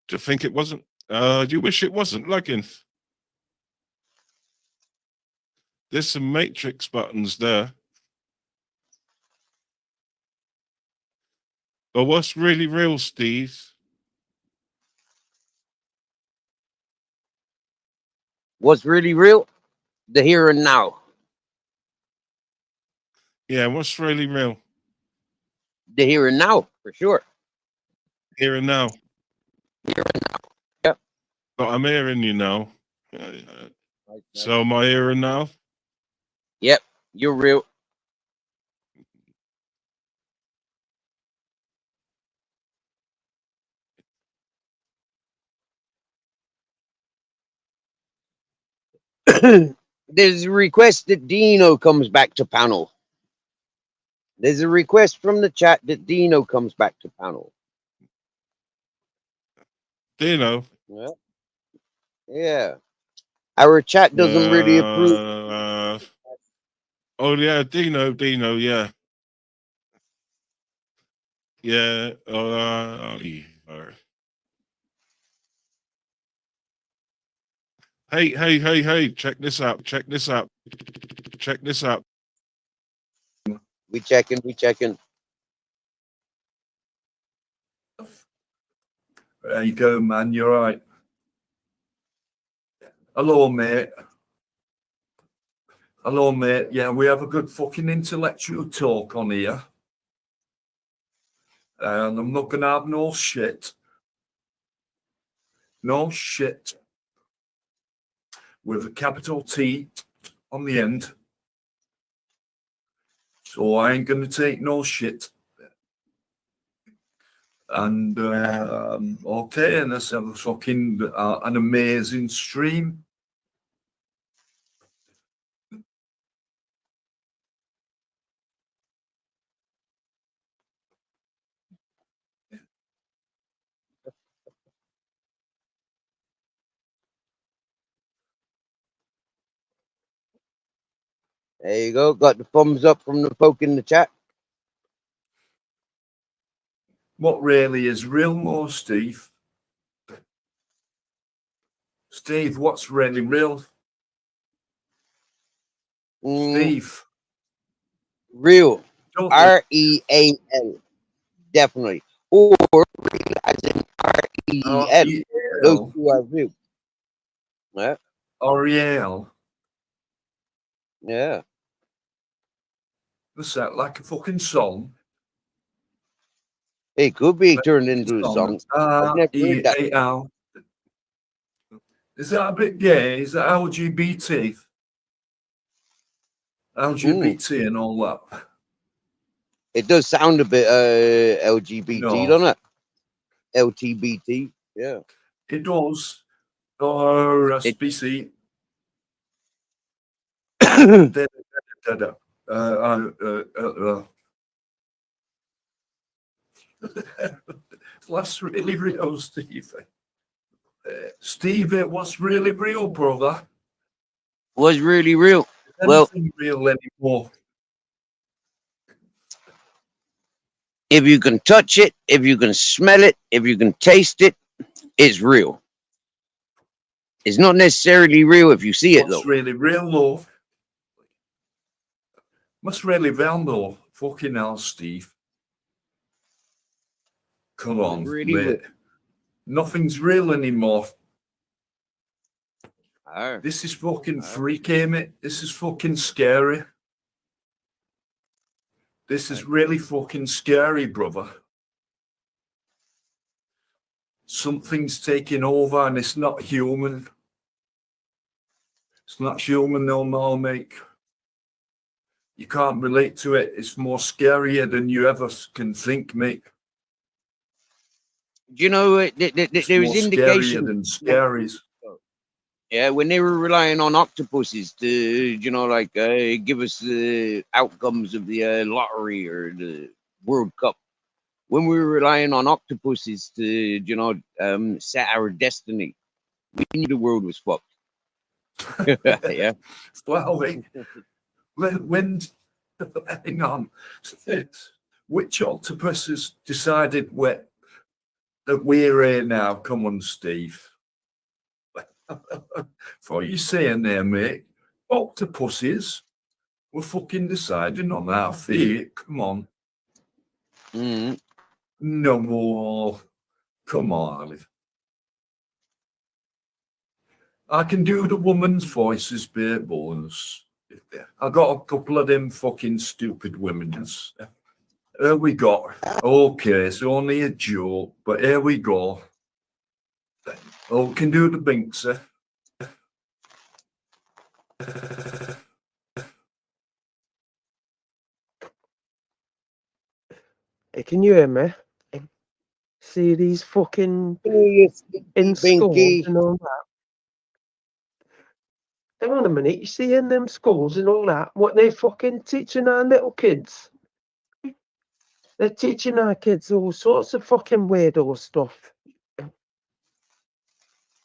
Do you think it wasn't? Do you wish it wasn't lagging? There's some Matrix buttons there. But what's really real, Steve? What's really real? The here and now. Yeah, what's really real? The here and now, for sure. Here and now. Here and now. Yep. But I'm hearing you now. So am I hearing now? Yep, you're real. There's a request that Dino comes back to panel. There's a request from the chat that Dino comes back to panel. Dino. Yeah. Yeah. Our chat doesn't really approve. Oh yeah, Dino, yeah. Yeah. Hey, check this out. Check this out. Check this out. We checking. There you go, man. You're right. Hello, mate. Hello, mate. Yeah, we have a good fucking intellectual talk on here. And I'm not gonna have no shit. No shit. With a capital T on the end. So I ain't gonna take no shit. And okay, and let's have a fucking an amazing stream. There you go. Got the thumbs up from the folk in the chat. What really is real more, Steve? Steve, what's really real? Steve. Real. Don't REAL. Definitely. Or real as in REL. Those two are real. Yeah. Ariel. Yeah. What's that? Like a fucking song? It could be turned into a song. I've never heard that. R-E-A-L. Is that a bit gay? Is that LGBT? LGBT and all that. It does sound a bit LGBT, No. doesn't it? LGBT. Yeah. It does. Or SBC. That's really real, Steve. Steve, it was really real, brother. Was really real. Well, real anymore. If you can touch it, if you can smell it, if you can taste it, it's real. It's not necessarily real if you see it, though. What's really real, though? What's really real, though? Fucking hell, Steve. Come on, really mate. real. Nothing's real anymore. Arr. This is fucking freaky, mate. This is fucking scary. This is really fucking scary, brother. Something's taking over and it's not human. It's not human no more, mate. You can't relate to it. It's more scarier than you ever can think, mate. Do you know, there More was scarier indication. than scaries. Yeah, when they were relying on octopuses to, you know, like give us the outcomes of the lottery or the World Cup. When we were relying on octopuses to, you know, set our destiny, we knew the world was fucked. Yeah. Well, when hang on, which octopuses decided that we're here now? Come on, Steve. What you saying there, mate? Octopuses were fucking deciding on our fate. Come on. Mm-hmm. No more. Come on. I can do the woman's voices, bare bones. I got a couple of them fucking stupid women's. Here we go. Okay, it's only a joke, but here we go. Oh, can do the binks, eh? Hey, can you hear me? See these fucking in schools Binky. and all that. Hang on a minute, you see in them schools and all that, what they fucking teaching our little kids? They're teaching our kids all sorts of fucking weirdo stuff.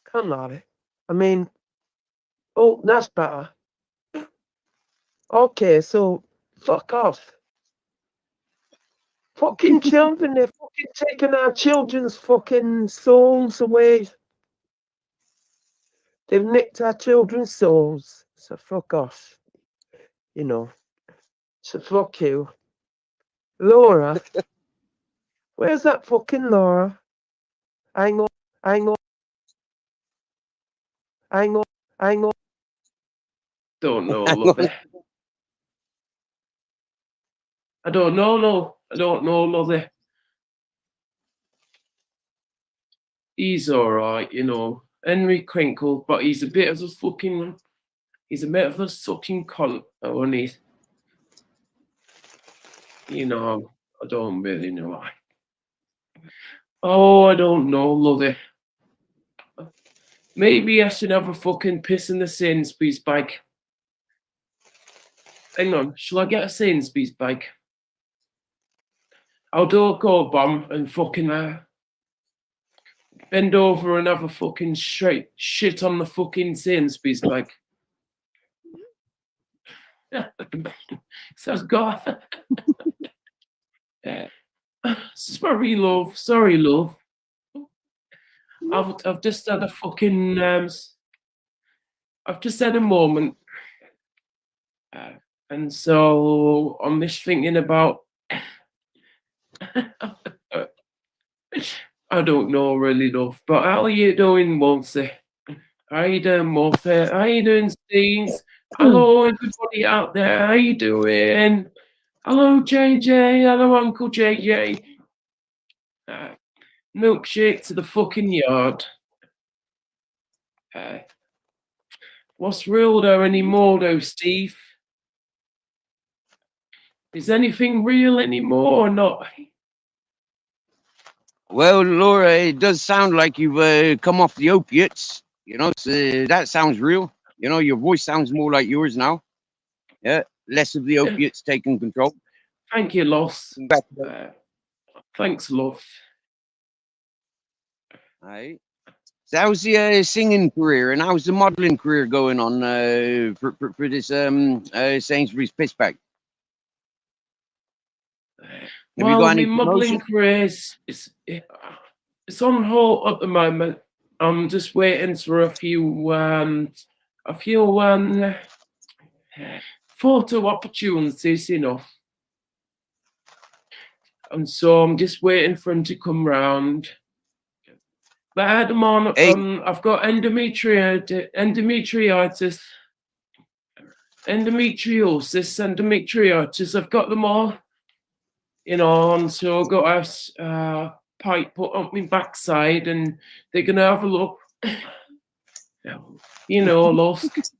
Can't lie. I mean, oh, that's better. Okay, so fuck off. Fucking children, they're fucking taking our children's fucking souls away. They've nicked our children's souls. So fuck off. You know. So fuck you. Laura. Where's that fucking Laura? Hang on. Hang on. Hang on. Hang on. Don't know, Hang love on. it. I don't know, no. I don't know, love it. He's alright, you know. Henry Crinkle, but he's a bit of a fucking cunt, and he's, you know, I don't really know. Oh, I don't know, love it. Maybe I should have a fucking piss in the Sainsbury's bag. Hang on, shall I get a Sainsbury's bag? I'll do a go bomb and fucking bend over and have a fucking straight shit on the fucking Sainsbury's bag. Sounds goth. Sorry, love. Sorry, love. I've just had a fucking I've just had a moment, and so I'm just thinking about. I don't know really, love. But how are you doing, Wolsey? How you doing, Morphe? How you doing, Steens? Hello, everybody out there. How you doing? Hello, JJ. Hello, Uncle JJ. Milkshake to the fucking yard. What's real there anymore, though, Steve? Is anything real anymore or not? Well, Laura, it does sound like you've come off the opiates. You know, so that sounds real. You know, your voice sounds more like yours now. Yeah, less of the opiates taking control. Thank you, Loss. Thanks, love. Right. So how's the singing career and how's the modelling career going on for this Sainsbury's piss bag? Well, my modelling career it's on hold at the moment. I'm just waiting for a few photo opportunities, you know. And so I'm just waiting for him to come round. But at the moment, I've got endometriosis, endometriosis. I've got them all, you know, and so I've got a pipe put up my backside, and they're gonna have a look, you know, lost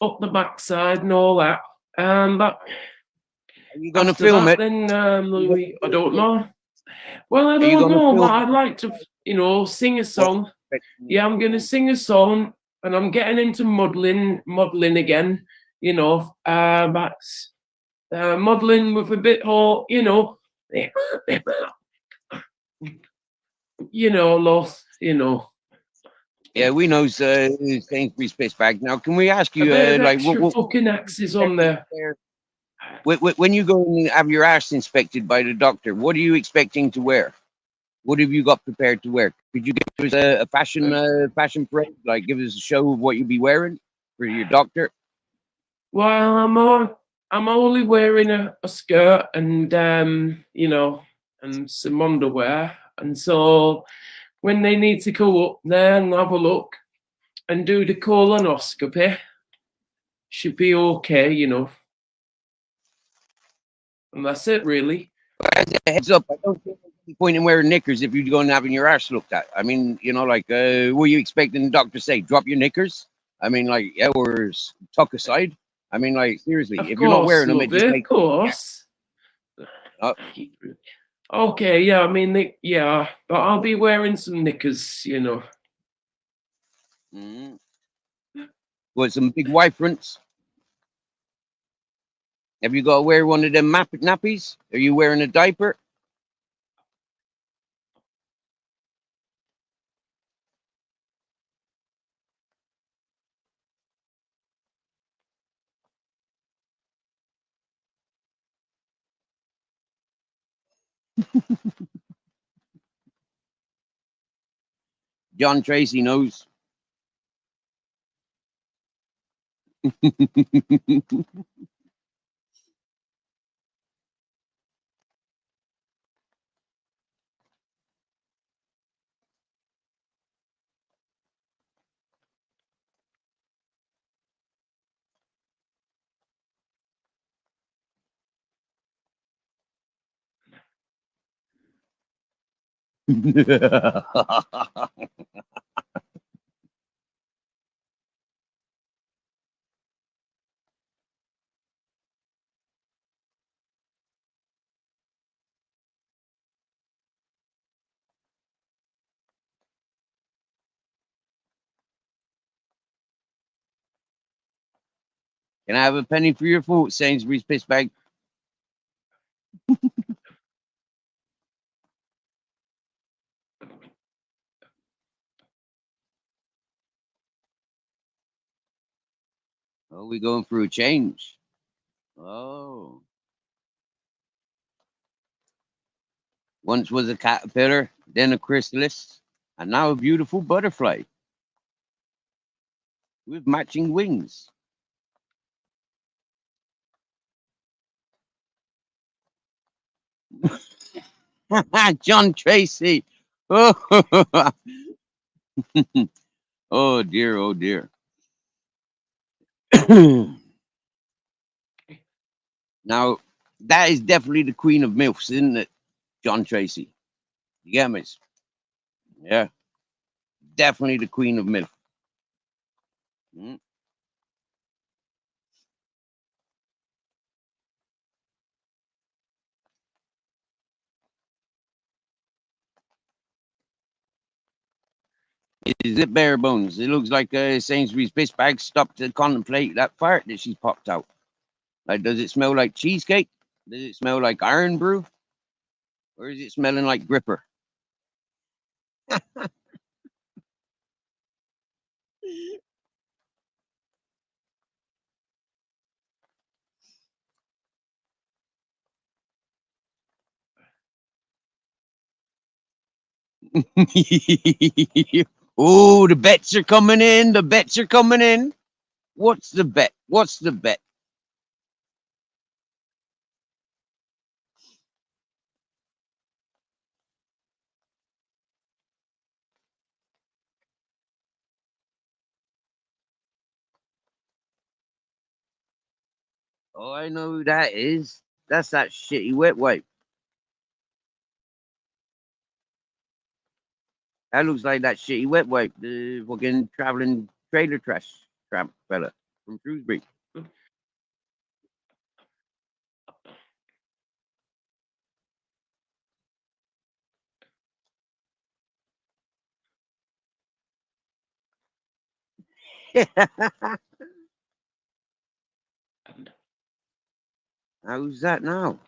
up the backside and all that. But are you gonna film that, it? Then Louis, I don't know. Well, I don't know, but I'd like to, you know, sing a song. Yeah, I'm gonna sing a song, and I'm getting into modeling again. You know, that's modeling with a bit of, you know, lost, you know. Yeah, we know Sainsbury's piss bag. Now, can we ask you, a bit of like, extra fucking axes on there? When you go and have your ass inspected by the doctor, what are you expecting to wear? What have you got prepared to wear? Could you give us a fashion parade? Like, give us a show of what you'll be wearing for your doctor? Well, I'm only wearing a skirt and you know, and some underwear, and so when they need to go up there and have a look and do the colonoscopy, should be okay, you know. And that's it, really. As a heads up, I don't think there's any point in wearing knickers if you're going to having your ass looked at. I mean, you know, like, what are you expecting the doctor to say? Drop your knickers? I mean, like, yeah, or tuck aside. I mean, like, seriously, if you're not wearing them, it just makes. Of course. Okay, yeah, I mean, yeah, but I'll be wearing some knickers, you know. What, some big white fronts? Have you got to wear one of them nappies? Are you wearing a diaper? John Tracy knows. Can I have a penny for your food, Sainsbury's piss bag? Oh, we going through a change. Oh. Once was a caterpillar, then a chrysalis, and now a beautiful butterfly with matching wings. John Tracy. Oh, oh dear, oh dear. Now, that is definitely the queen of MILFs, isn't it, John Tracy? You get me? Yeah, definitely the queen of MILF. Mm. Is it bare bones? It looks like Sainsbury's piss bag stopped to contemplate that fart that she's popped out. Like, does it smell like cheesecake? Does it smell like iron brew? Or is it smelling like gripper? Oh, the bets are coming in. The bets are coming in. What's the bet? What's the bet? Oh, I know who that is. That's that shitty wet wipe. That looks like that shitty wet wipe, the fucking traveling trailer trash tramp fella from Shrewsbury. How's that now?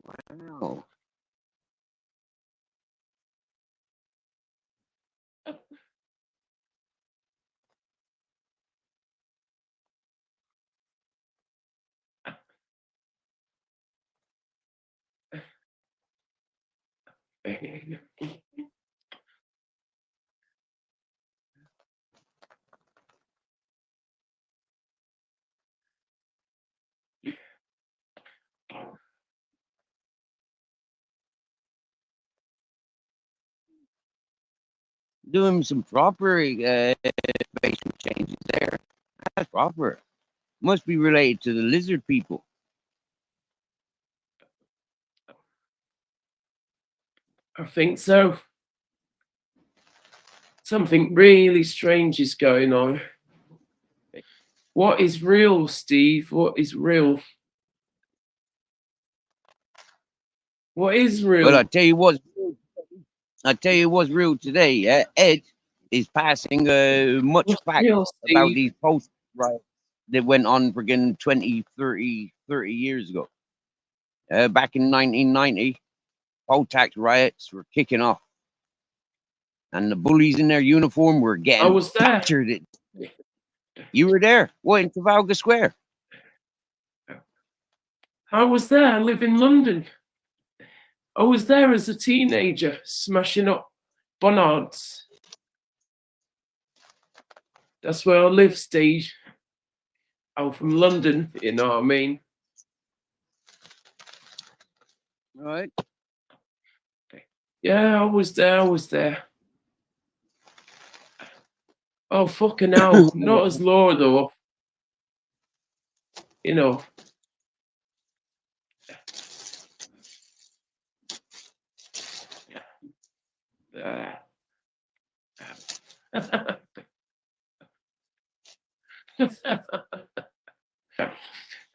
Wow. Doing some proper basement changes there. That's proper. Must be related to the lizard people. I think so. Something really strange is going on. What is real, Steve? What is real? What is real? Well, I tell you what's real today. Ed is passing much What's fact real, about Steve? these post riots that went on friggin' 20, 30 years ago. Back in 1990, poll tax riots were kicking off. And the bullies in their uniform were I getting was there. battered. You were there. What, in Trafalgar Square? I was there. I live in London. I was there as a teenager, smashing up Bonnards. That's where I live, Steve. I'm from London, you know what I mean? Right. Yeah, I was there. I was there. Oh, fucking hell. Not as Laura, though. You know.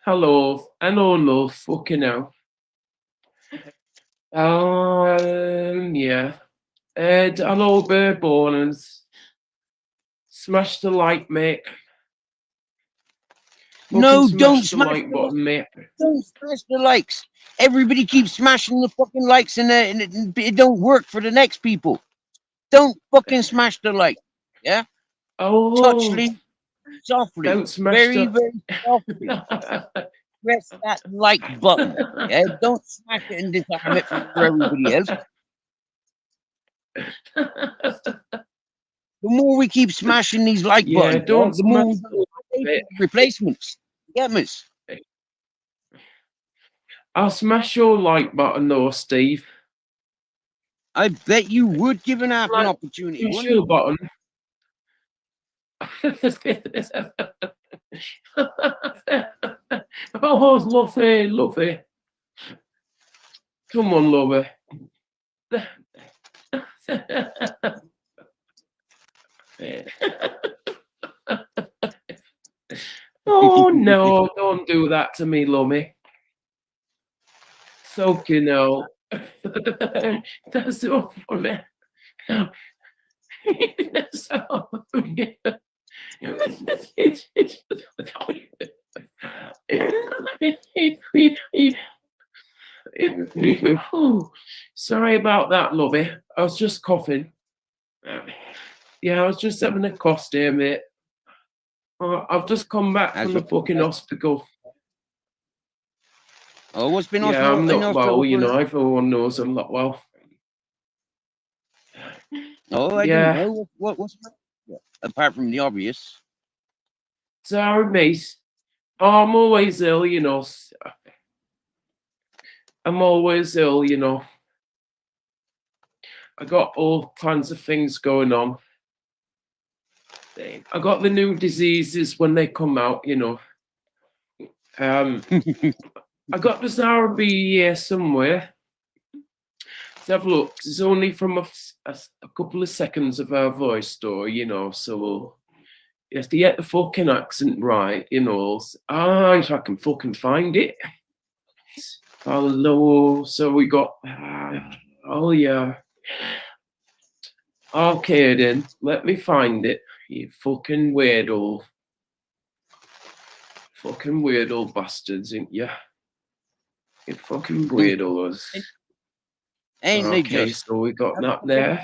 Hello. Hello, love. Fucking hell. Yeah. Hello, Bear Boners. Smash the like, mate. No, Fucking don't smash the smash like the button, mate. Don't smash the likes. Everybody keeps smashing the fucking likes, and it don't work for the next people. Don't fucking smash the like. Yeah. Oh, Touchly, softly, don't smash very, the. very softly. Press that like button. Yeah. Don't smash it and disarm it for everybody else. The more we keep smashing these like Yeah, buttons, don't the more smash we it. replacements. Get me? I'll smash your like button, though, Steve. I bet you would give an app an Like, opportunity. smash Wouldn't your button. Oh, lovely, lovely. Come on, lovely. Oh no, don't do that to me, Lummy. So you know. That's so funny. That's so funny. Sorry about that, lovey. I was just coughing. Yeah, I was just having a cough there, mate. I've just come back from the fucking hospital. Oh, what's been Yeah, I'm in not hospital well, you for? know, everyone knows I'm not well. Oh, I Yeah. don't know. What's apart from the obvious? Sorry, mate. Oh, I'm always ill, you know. I'm always ill, you know. I got all kinds of things going on. I got the new diseases when they come out, you know. I got this RB here somewhere. Let's have a look. It's only from a couple of seconds of her voice, though, you know. So you have to get the fucking accent right, you know. If I can fucking find it. Hello. So we got. Oh yeah. Okay then. Let me find it. You fucking weirdo. Fucking weirdo bastards, ain't you? You fucking weirdos. Ain't they Okay, just? so we got that there.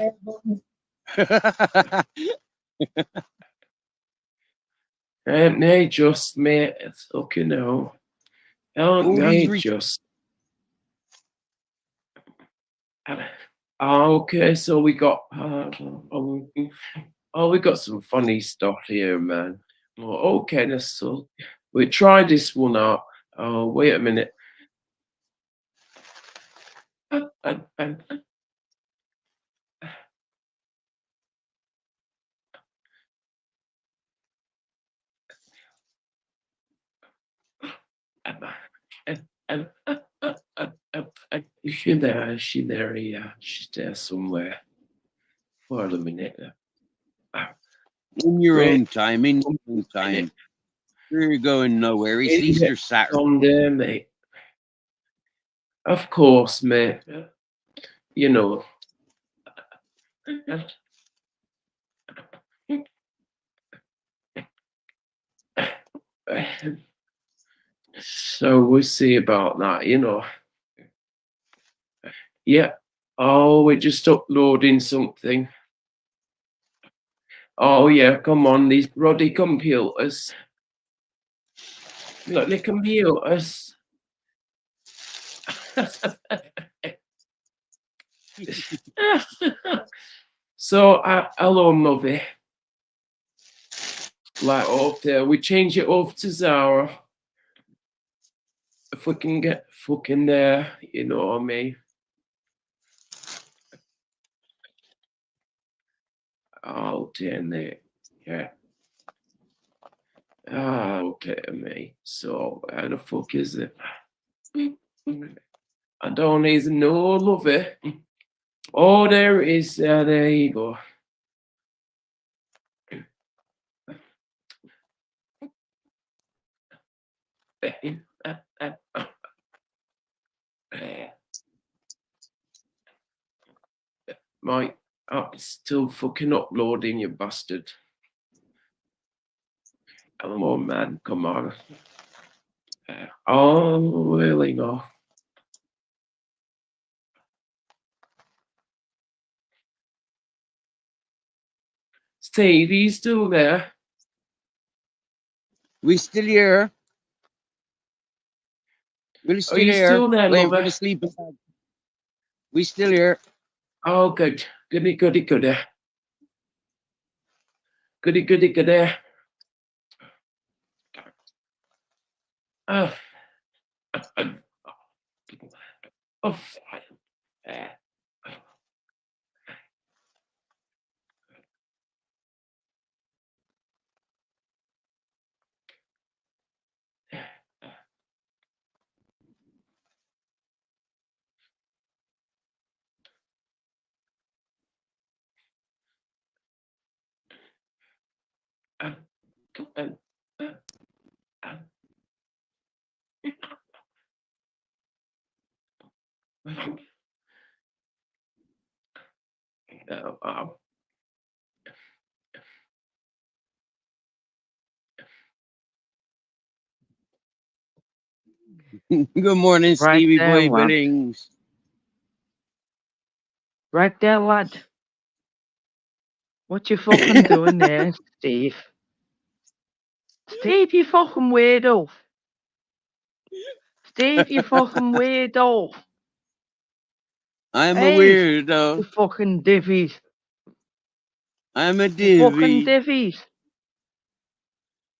Ain't they just, mate? It's fucking hell. Aren't they just? Okay, so we got. We got some funny stuff here, man. Oh, okay, so we try this one out. Oh, wait a minute. Is she there? Is she there? Yeah, she's there somewhere. For a minute. In your own time, in your own time. You're going nowhere. It's Easter Saturday. Sunday, mate. Of course, mate. You know. So we'll see about that, you know. Yeah. Oh, we're just uploading something. Oh yeah, come on, these bloody computers. Look, the computers. So, hello, Lovey. Like, okay, we change it over to Zara. If we can get fucking there, you know what I mean. Oh, damn it. Yeah. Okay, mate. So, how the fuck is it? I don't even know, Lovey. Oh, there it is. There you go. Mate, I'm still fucking uploading, you bastard. Come on, man. Come on. Oh, really? No. Steve, you still there? We still here. We're still Are you here. still there, Waiting for lover? the sleeping bag. We still here. Oh, good. Goody, goody, goody. Goody, goody, goody. Oh. Oh. Good morning, Right Stevie there, Boy lad. Billings. Right there, lad. What you fucking doing there, Steve? Steve, you fucking weirdo. Steve, you fucking weirdo. I'm a Hey, you weirdo. fucking divvies. I'm a You fucking divvy. divvies.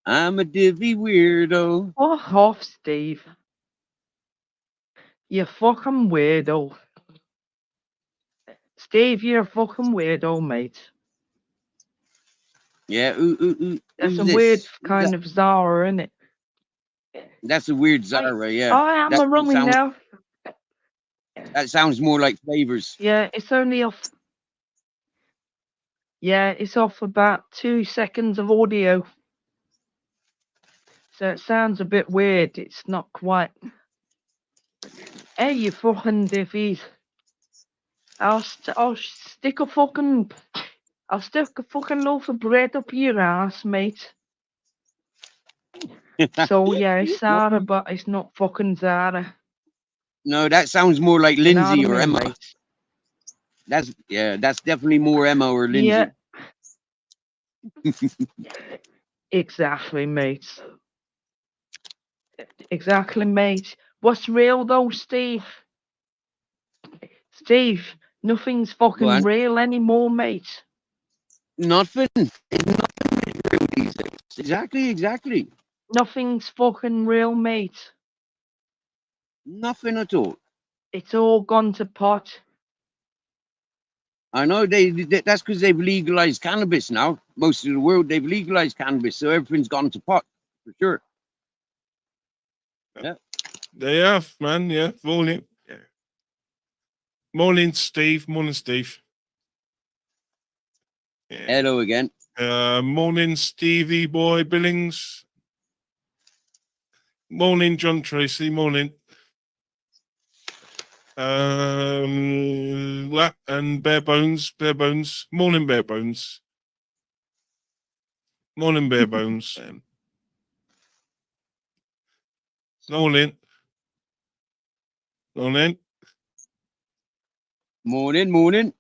I'm a divvy weirdo. Fuck off, Steve. You fucking weirdo. Steve, you're a fucking weirdo, mate. Yeah, That's who's a this? weird Who's kind that? of Zara, isn't it? That's a weird Zara, yeah. I am That a rummy sounds, now. that sounds more like flavors. Yeah, it's only off. Yeah, it's off about 2 seconds of audio. So it sounds a bit weird. It's not quite. Hey, you fucking divvies. I'll stick a fucking loaf of bread up your ass, mate. So yeah, it's Zara, but it's not fucking Zara. No, that sounds more like You know Lindsay what I or mean, Emma. mate? That's definitely more Emma or Lindsay. Yeah. Exactly, mate. Exactly, mate. What's real though, Steve? Steve, nothing's Go fucking on. real anymore, mate. Nothing. Nothing is real these days. Exactly. Nothing's fucking real, mate. Nothing at all. It's all gone to pot. I know that's because they've legalized cannabis now. Most of the world, they've legalized cannabis, so everything's gone to pot, for sure. Yeah. They have, man. Yeah. Morning. Yeah. Morning, Steve. Morning, Steve. Yeah. Hello again. Morning, Stevie Boy Billings. Morning, John Tracy. Morning. Lap and Bare Bones. Morning, Bare Bones. Morning, Bare Bones. Morning. Morning.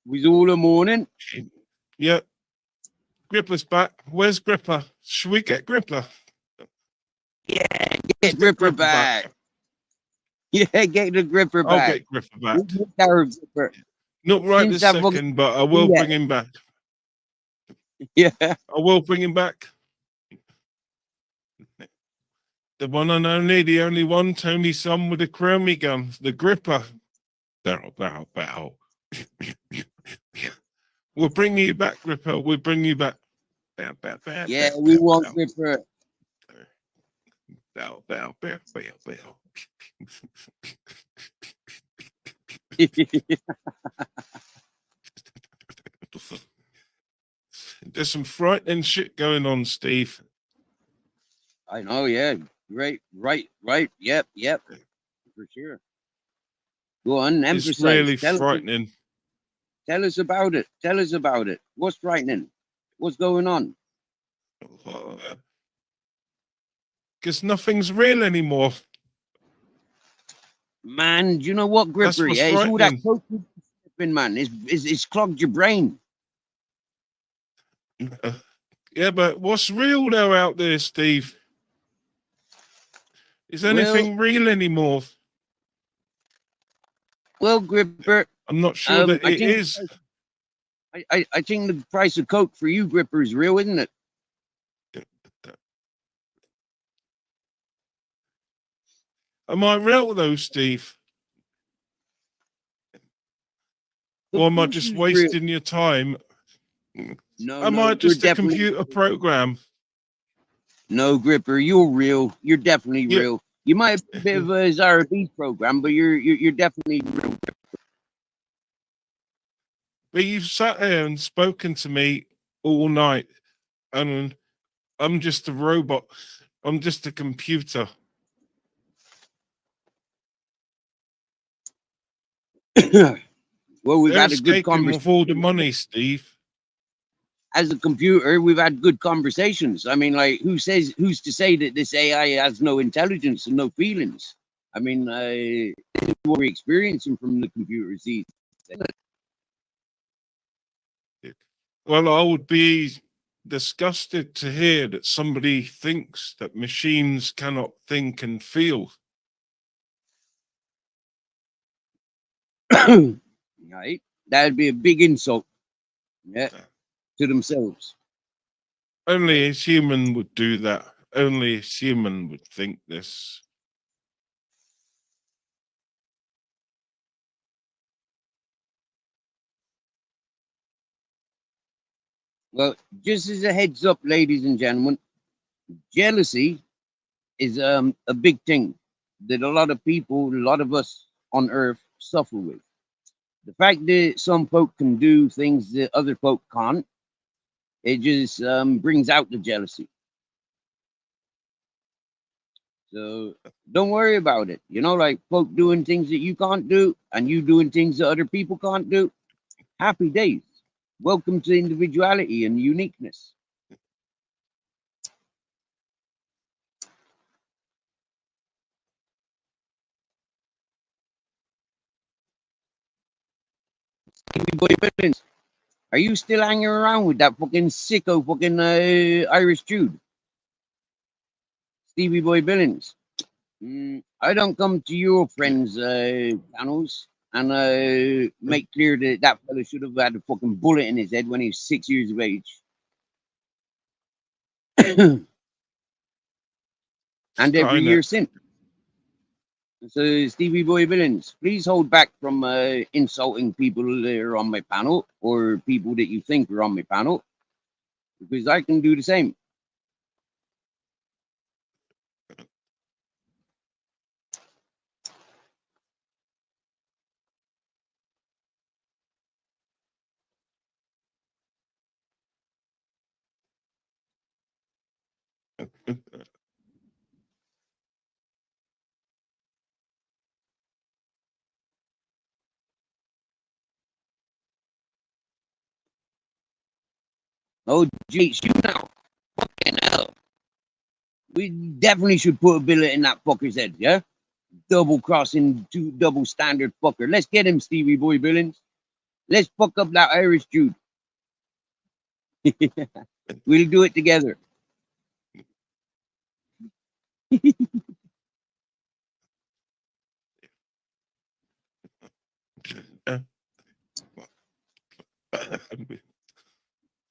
Was all a morning. Yeah. Gripper's back. Where's Gripper? Should we get Gripper? Yeah, Let's get Gripper back. Yeah, get the Gripper I'll back. get Gripper back. We'll get our Gripper. Not right Since this that fucking- second, but I will Yeah. bring him back. Yeah. I will bring him back. The one and only, the only one, Tony's son with a chromie gun, the Gripper. Bow, bow. We'll bring you back, Gripper. We'll bring you back. Bow, bow, bow, Yeah, bow, we bow, want bow. Gripper. Bow, bow, bow, bow, bow. There's some frightening shit going on, Steve. I know, yeah. Right. Yep. For sure. Go on, emphasize. It's really tell frightening. us about it. Tell us about it. What's frightening? What's going on? Because nothing's real anymore. Man, do you know what, That's Gripper? what's Yeah, it's all that frightening. coke you've been sipping, man. It's clogged your brain. Yeah, but what's real though out there, Steve? Is anything real anymore? Well, Gripper, I'm not sure that I it think- is. I think the price of coke for you, Gripper, is real, isn't it? Am I real though, Steve? Of Or am I course just it's real. wasting your time? No, Am no, I you're just a definitely- computer program? No, Gripper, you're real. You're definitely Yeah. real. You might be a bit of a Zara Beat program, but you're definitely real. But you've sat there and spoken to me all night, and I'm just a robot. I'm just a computer. Well, we've They're had a good escaping conversation. with all the money, Steve. As a computer, we've had good conversations. I mean, like, who's to say that this AI has no intelligence and no feelings? I mean, this is what we're experiencing from the computers these days. Well, I would be disgusted to hear that somebody thinks that machines cannot think and feel. Right? That'd be a big insult. Yeah. To themselves. Only a human would do that. Only a human would think this. Well, just as a heads up, ladies and gentlemen, jealousy is a big thing that a lot of people, a lot of us on Earth suffer with. The fact that some folk can do things that other folk can't, it just brings out the jealousy. So don't worry about it. You know, like folk doing things that you can't do and you doing things that other people can't do. Happy days. Welcome to individuality and uniqueness. Stevie Boy Billings, are you still hanging around with that fucking sicko fucking Irish Jude? Stevie Boy Billings. I don't come to your friends' channels and make clear that that fella should have had a fucking bullet in his head when he was 6 years of age. And every year since. So, Stevie Boy Villains, please hold back from insulting people that are on my panel or people that you think are on my panel, because I can do the same. Oh, geez, you now. Fucking hell. We definitely should put a billet in that fucker's head, yeah? Double crossing, double standard fucker. Let's get him, Stevie Boy Billings. Let's fuck up that Irish Jude. We'll do it together. Uh,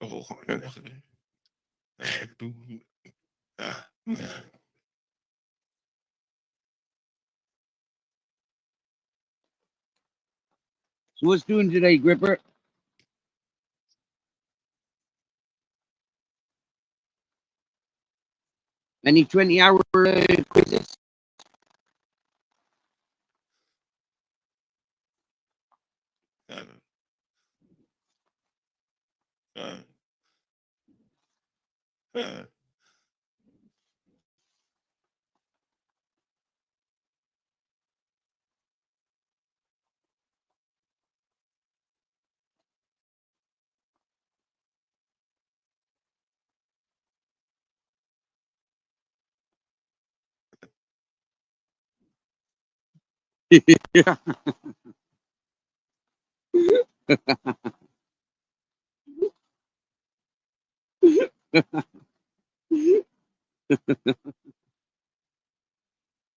oh, So what's doing today, Gripper? Any 20-hour quizzes?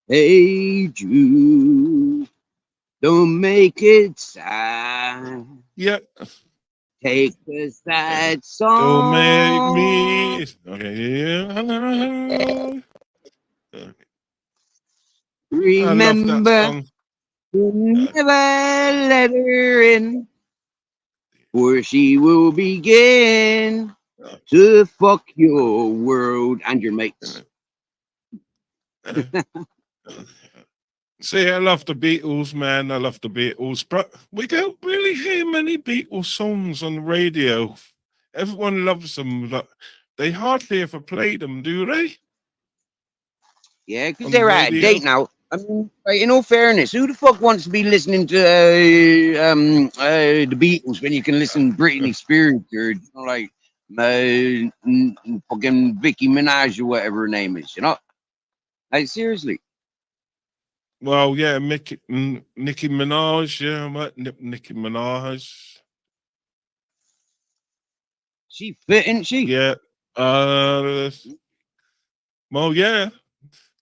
Hey Jude, don't make it sad. yeah. Take the sad Don't make song. me. Okay, yeah. I love that Remember song. to never let her in, for she will begin to fuck your world and your mates. See, I love the Beatles, man. I love the Beatles, but we don't really hear many Beatles songs on the radio. Everyone loves them, but they hardly ever play them, do they? Yeah, because On the they're out of radio? date now. I mean, like, in all fairness, who the fuck wants to be listening to the Beatles when you can listen to Britney Spears or like fucking Vicky Minaj or whatever her name is? You know, like seriously, Well, yeah, Nicki Minaj, yeah, what? Nicki Minaj. she fit, isn't she? Yeah. Uh, well, yeah.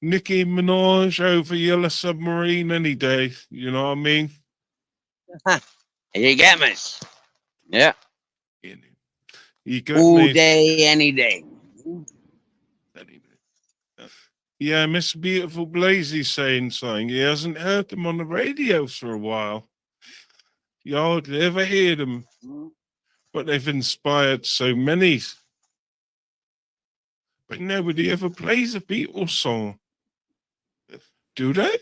Nicki Minaj over Yellow Submarine any day. You know what I mean? You get me? Yeah, You got all me. day, any day. Yeah, Miss Beautiful Blazy saying something. He hasn't heard them on the radio for a while. You hardly ever hear them, but they've inspired so many. But nobody ever plays a Beatles song, do they?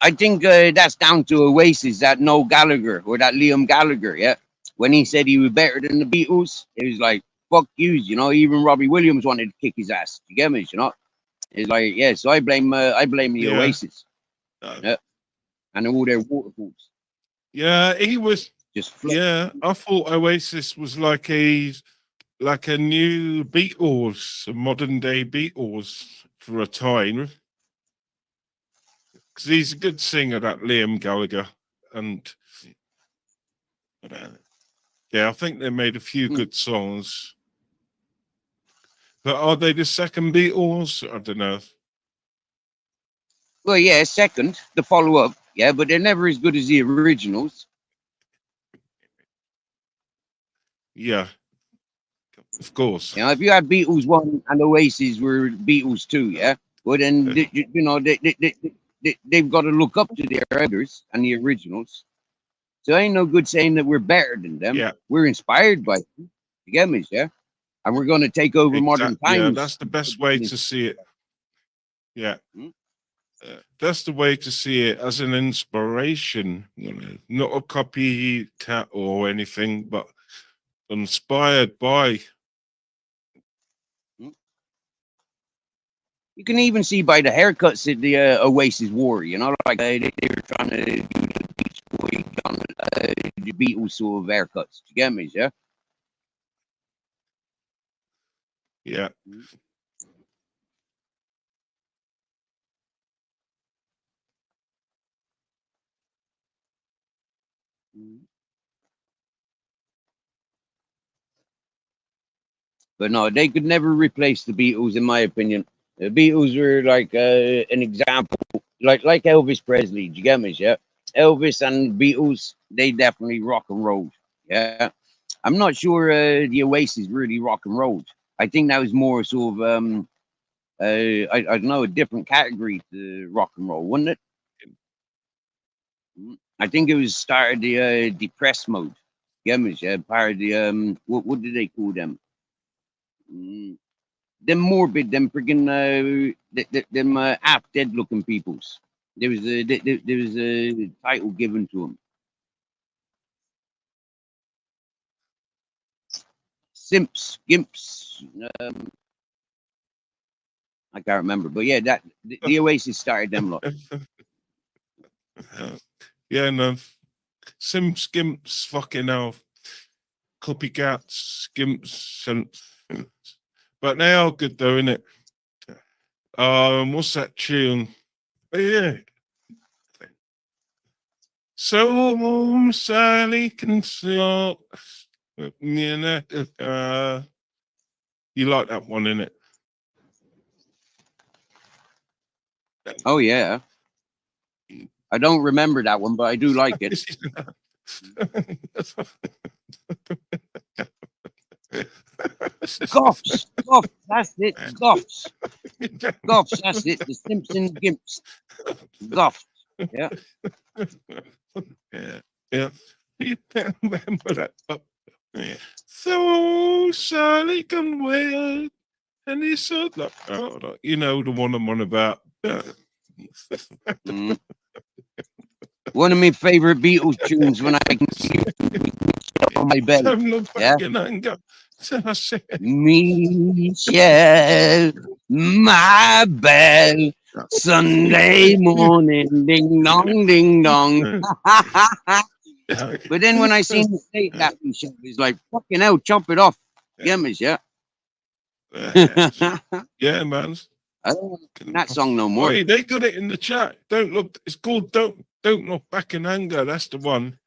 I think that's down to Oasis, that Noel Gallagher or that Liam Gallagher. Yeah, when he said he was better than the Beatles, it was like fuck you. You know, even Robbie Williams wanted to kick his ass. You get me? You know, it's like yeah. So I blame the Yeah. Oasis. Yeah, and all their waterfalls Yeah, he was. just Yeah, I thought Oasis was like a new Beatles, a modern day Beatles for a time. Because he's a good singer, that Liam Gallagher, and yeah, I think they made a few good songs. But are they the second Beatles? I don't know. well, yeah. Second, the follow up, yeah, but they're never as good as the originals. Yeah, of course. You know, if you had Beatles one and Oasis were Beatles two, yeah, well then you know they've got to look up to their others and the originals. So ain't no good saying that we're better than them. Yeah, We're inspired by them. You get me, yeah? And we're going to take over modern exactly. Yeah, times. that's the best way to see it. Yeah. Hmm? That's the way to see it, as an inspiration, you know, not a copycat or anything, but inspired by. Hmm? You can even see by the haircuts that the Oasis wore, you know, like they were trying to do the Beach Boy, the Beatles sort of haircuts. You get me, yeah? Yeah. Hmm? But no, they could never replace the Beatles, in my opinion. The Beatles were like an example, like Elvis Presley. Do you get me? Yeah, Elvis and Beatles, they definitely rock and rolled. Yeah, I'm not sure the Oasis really rock and rolled. I think that was more sort of I don't know, a different category to rock and roll, wasn't it? I think it was started the depressed mode. Yeah, part of the what did they call them? Them morbid, them friggin' them half dead looking peoples. There was a title given to them. Simps, Gimps. I can't remember, but yeah, that the Oasis started them lot. Yeah, no. Skimps, fucking hell. Copycats, skimps, but they are good though, innit? What's that tune? Oh, yeah. So Sally can stop. You know, you like that one, innit? Oh yeah. I don't remember that one, but I do like it. Goffs, Goffs, that's it, Goffs. Goffs, that's it, the Simpson Gimps. Goffs, yeah. Yeah. You remember that? Yeah. So Sally can wait, and he said, like, oh, you know, the one I'm on about. One of my favorite Beatles tunes when I can see it on my bed. Don't look Yeah. back in anger. So I said, Michelle, my bell, Sunday morning, ding dong, ding dong. But then when I seen the state that Michelle, he's like, fucking hell, chop it off. Yeah, Miss, yeah. yeah, man. I don't want to sing that song no more. Oi, they got it in the chat. Don't look. It's called "Don't Look Back in Anger." That's the one.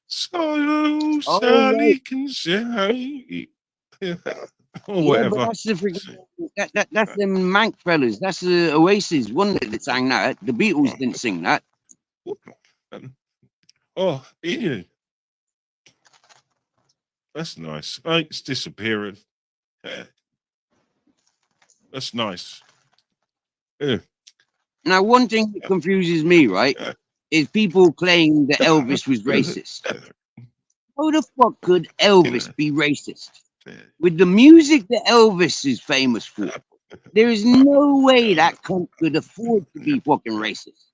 So Sally right. can say, or Yeah, whatever. but that's the freaking, that's the Mank fellas. That's the Oasis, wasn't it, that sang that? The Beatles didn't sing that. Oh, Ian. That's nice. Oh, it's disappearing. Yeah. That's nice. Yeah. Now, one thing that confuses me, right, is people claim that Elvis was racist. How the fuck could Elvis be racist? With the music that Elvis is famous for, there is no way that cunt could afford to be fucking racist.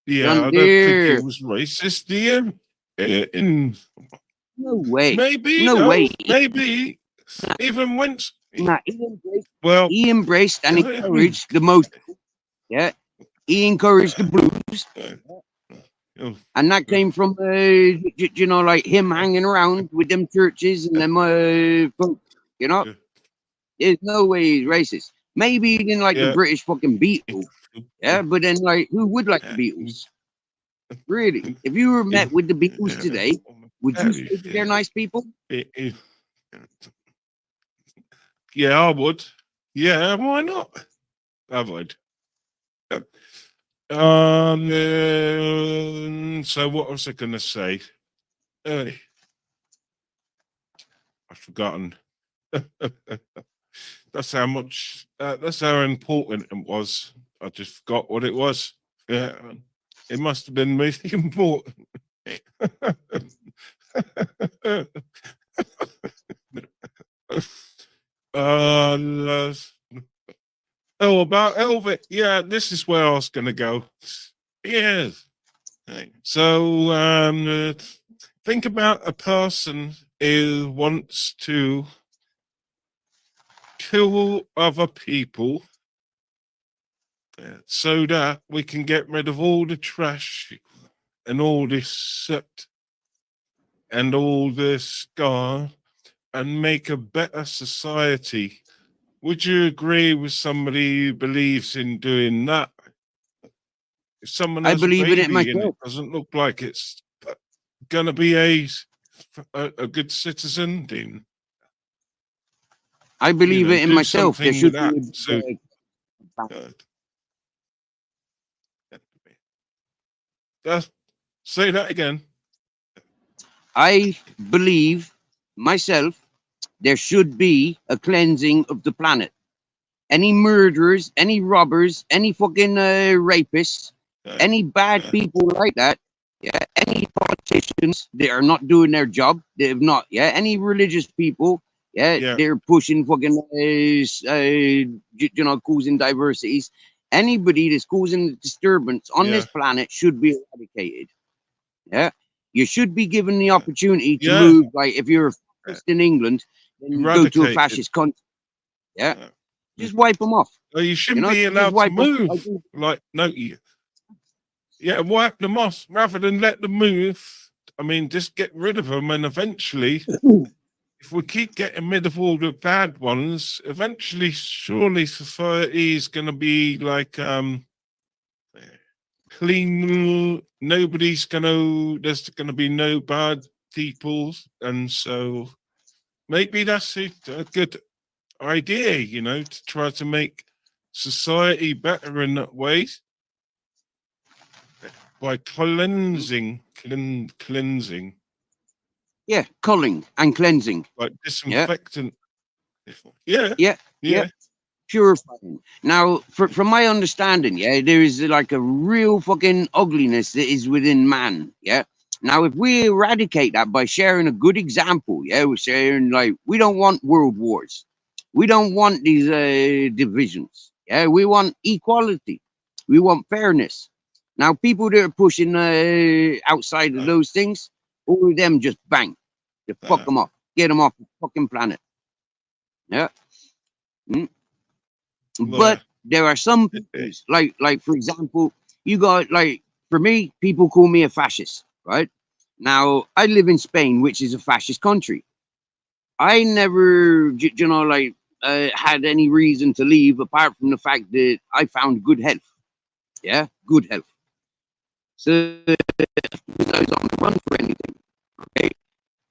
Yeah, I don't think he was racist, do you? No way. Maybe, No way. Maybe. Even once. Nah, Well, he embraced and encouraged the most. Yeah, he encouraged the blues, and that came from you know, like him hanging around with them churches and them folk. You know, there's no way he's racist. Maybe he didn't like the British fucking Beatles. Yeah, but then like, who would like the Beatles? Really? If you were met with the Beatles today, would you say that they're nice people? Yeah, I would. Yeah, why not? I would. So what was I going to say? I've forgotten. That's how much. That's how important it was. I just forgot what it was. Yeah, it must have been really important. Oh, about Elvis. Yeah, this is where I was going to go. Yes. So, think about a person who wants to kill other people so that we can get rid of all the trash and all this soot and all this scar and make a better society. Would you agree with somebody who believes in doing that? If someone has I believe a baby in it myself. and it doesn't look like it's gonna be a a good citizen, then I believe it in do myself. There something should with that. be. So say that again. I believe myself there should be a cleansing of the planet. Any murderers, any robbers, any fucking rapists, any bad people like that, yeah, any politicians that are not doing their job, they have not, yeah, any religious people, yeah, they're pushing fucking, causing diversities. Anybody that's causing disturbance on this planet should be eradicated. Yeah, you should be given the opportunity to move. Like if you're a fascist in England, then you go to a fascist country. Yeah, just wipe them off. Well, you shouldn't be allowed to move. Like wipe them off rather than let them move. I mean, just get rid of them, and eventually, if we keep getting rid of all the bad ones, eventually, surely society is going to be like clean. There's going to be no bad people, and so maybe that's a good idea, to try to make society better in that way by cleansing. Yeah, culling and cleansing, like disinfectant. Yeah. Purifying. Now, from my understanding, yeah, there is like a real fucking ugliness that is within man. Yeah. Now, if we eradicate that by sharing a good example, yeah, we're sharing like we don't want world wars, we don't want these divisions. Yeah, we want equality, we want fairness. Now, people that are pushing outside of those things, all of them just bang, just fuck them off, get them off the fucking planet. Yeah. But there are some people, like for example, you got like for me, people call me a fascist, right? Now I live in Spain, which is a fascist country. I never, had any reason to leave apart from the fact that I found good health. Yeah, good health. So I was on the run for anything. Okay,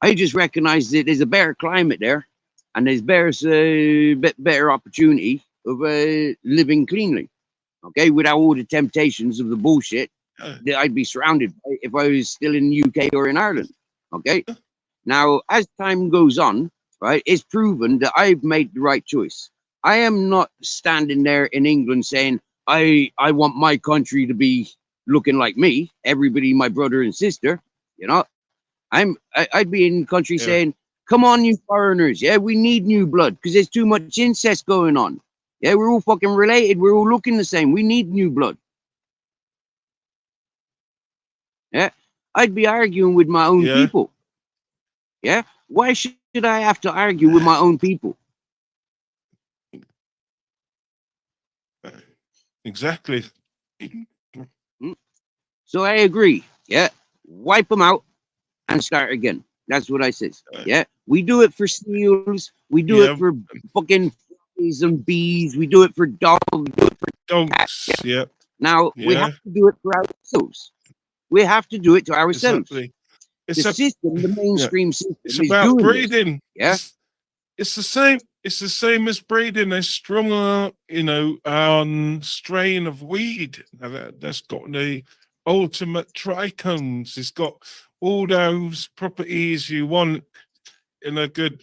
I just recognized that there's a better climate there, and there's better opportunity of living cleanly, okay, without all the temptations of the bullshit that I'd be surrounded by if I was still in the UK or in Ireland. Okay, now as time goes on, right, it's proven that I've made the right choice. I am not standing there in England saying I want my country to be looking like me, everybody, my brother and sister. I'd be in the country saying, come on, you foreigners. Yeah, we need new blood because there's too much incest going on. Yeah, we're all fucking related. We're all looking the same. We need new blood. Yeah, I'd be arguing with my own people. Yeah, why should I have to argue with my own people? Exactly. So I agree. Yeah, wipe them out and start again. That's what I says. Yeah, we do it for seals. We do it for fucking flies and bees. We do it for dogs. We do it for dogs. Cats. Yeah. Now we have to do it for ourselves. We have to do it to ourselves. Exactly. The system, the mainstream system, it's is about doing breeding. This. Yeah, it's the same. It's the same as breeding a stronger, strain of weed that's got the ultimate trichomes. It's got all those properties you want in a good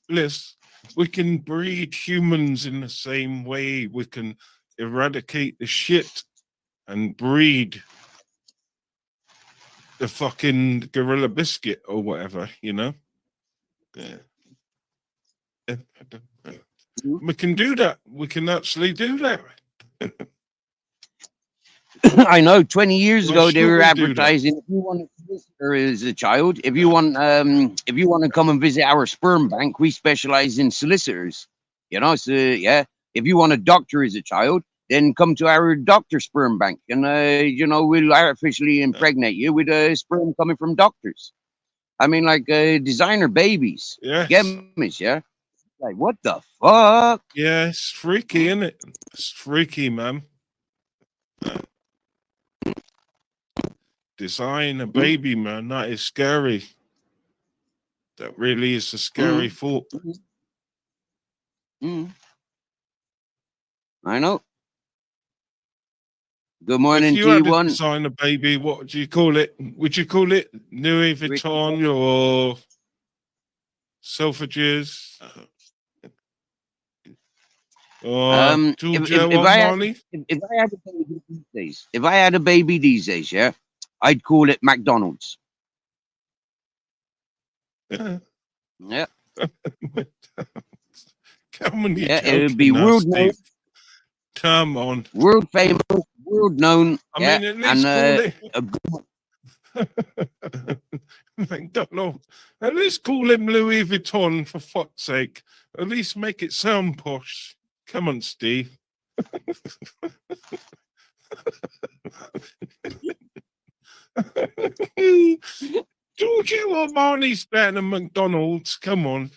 bliss. We can breed humans in the same way. We can eradicate the shit and breed the fucking gorilla biscuit or whatever, Yeah. We can do that. We can actually do that. I know. 20 years ago, they were advertising. If you want to visitor as a child, if you want to come and visit our sperm bank, we specialize in solicitors. So yeah. If you want a doctor as a child, then come to our doctor sperm bank, and we'll artificially impregnate you with a sperm coming from doctors. I mean, like designer babies. Yes. Gammies, yeah. Like what the fuck? Yeah, it's freaky, isn't it? It's freaky, man. Design a baby, man. That is scary. That really is a scary thought. I know. Good If morning, you had to G1. design a baby, what would you call it? Would you call it Louis Vuitton or Selfridges? Or Giorgio Armani? If I had a baby these days, yeah, I'd call it McDonald's. Yeah. Yeah. Come on, Yeah, it would be world known, Come on. world famous, world known. I Yeah, mean, at least and call it McDonald's. At least call him Louis Vuitton, for fuck's sake. At least make it sound posh. Come on, Steve. Giorgio Armani's better than McDonald's. Come on.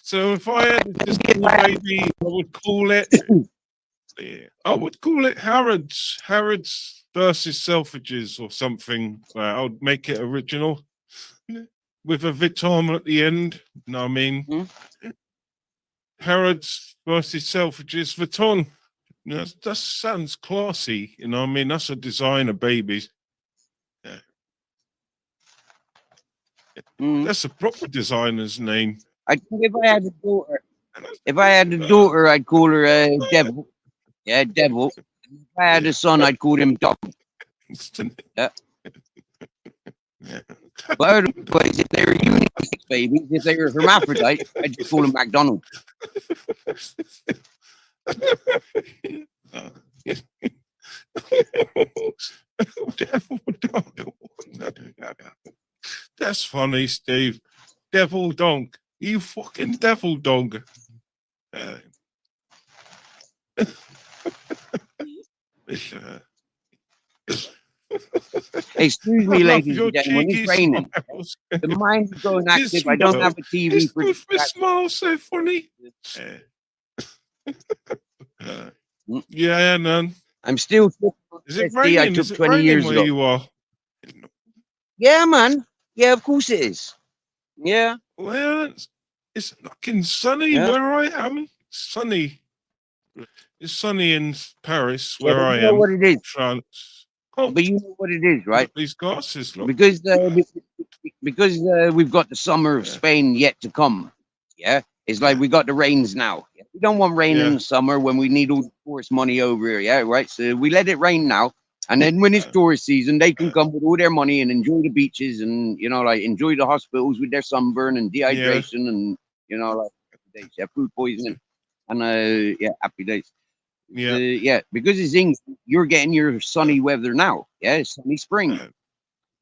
So if I had this baby, I would call it. I would call it Harrods. Harrods versus Selfridges or something. I would make it original with a Vuitton at the end. You know what I mean? Harrods versus Selfridges Vuitton. You know, that sounds classy. You know what I mean? That's a designer, babies. Yeah. That's a proper designer's name. I think if I had a daughter, I'd call her Devil. Yeah, Devil. If I had a son, I'd call him Dog. Yeah. But otherwise, if they were unisex babies, if they were hermaphrodites, I'd just call them McDonald's. That's funny, Steve. Devil dog. You fucking devil dog. Excuse me, ladies and gentlemen, it's raining. The mind is going active. I don't have a TV His for smile so funny. Yeah, man. I'm still. Is it I raining? took Is it 20 raining years where ago. you are? Yeah, man. Yeah, of course it is. Yeah. Well, it's fucking sunny Yeah. where I am. Sunny. It's sunny in Paris Yeah, where but I you know am. what it is. France. But you know what it is, right? These glasses, look. Because we've got the summer of Spain yet to come. Yeah, it's like we got the rains now. Yeah? We don't want rain in the summer when we need all the tourist money over here. Yeah, right. So we let it rain now, and then when it's tourist season, they can come with all their money and enjoy the beaches and like enjoy the hospitals with their sunburn and dehydration and like happy days, food poisoning and happy days. Yeah. Because it's England, you're getting your sunny weather now. Yeah, sunny spring.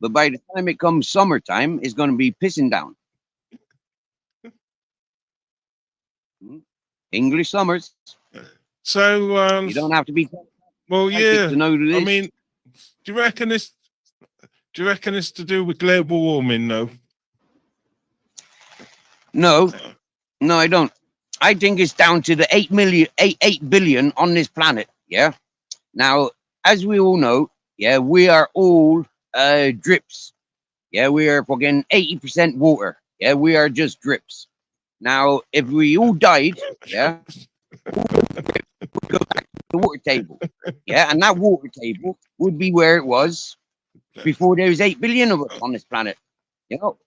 But by the time it comes summertime, it's going to be pissing down. English summers. So you don't have to be. Well, yeah. To know this. I mean, do you reckon it's to do with global warming, though? No, I don't. I think it's down to the 8 billion on this planet. Yeah. Now, as we all know, we are all drips. Yeah, we are fucking 80% water. Yeah, we are just drips. Now, if we all died, we'd go back to the water table. Yeah, and that water table would be where it was before there was 8 billion of us on this planet.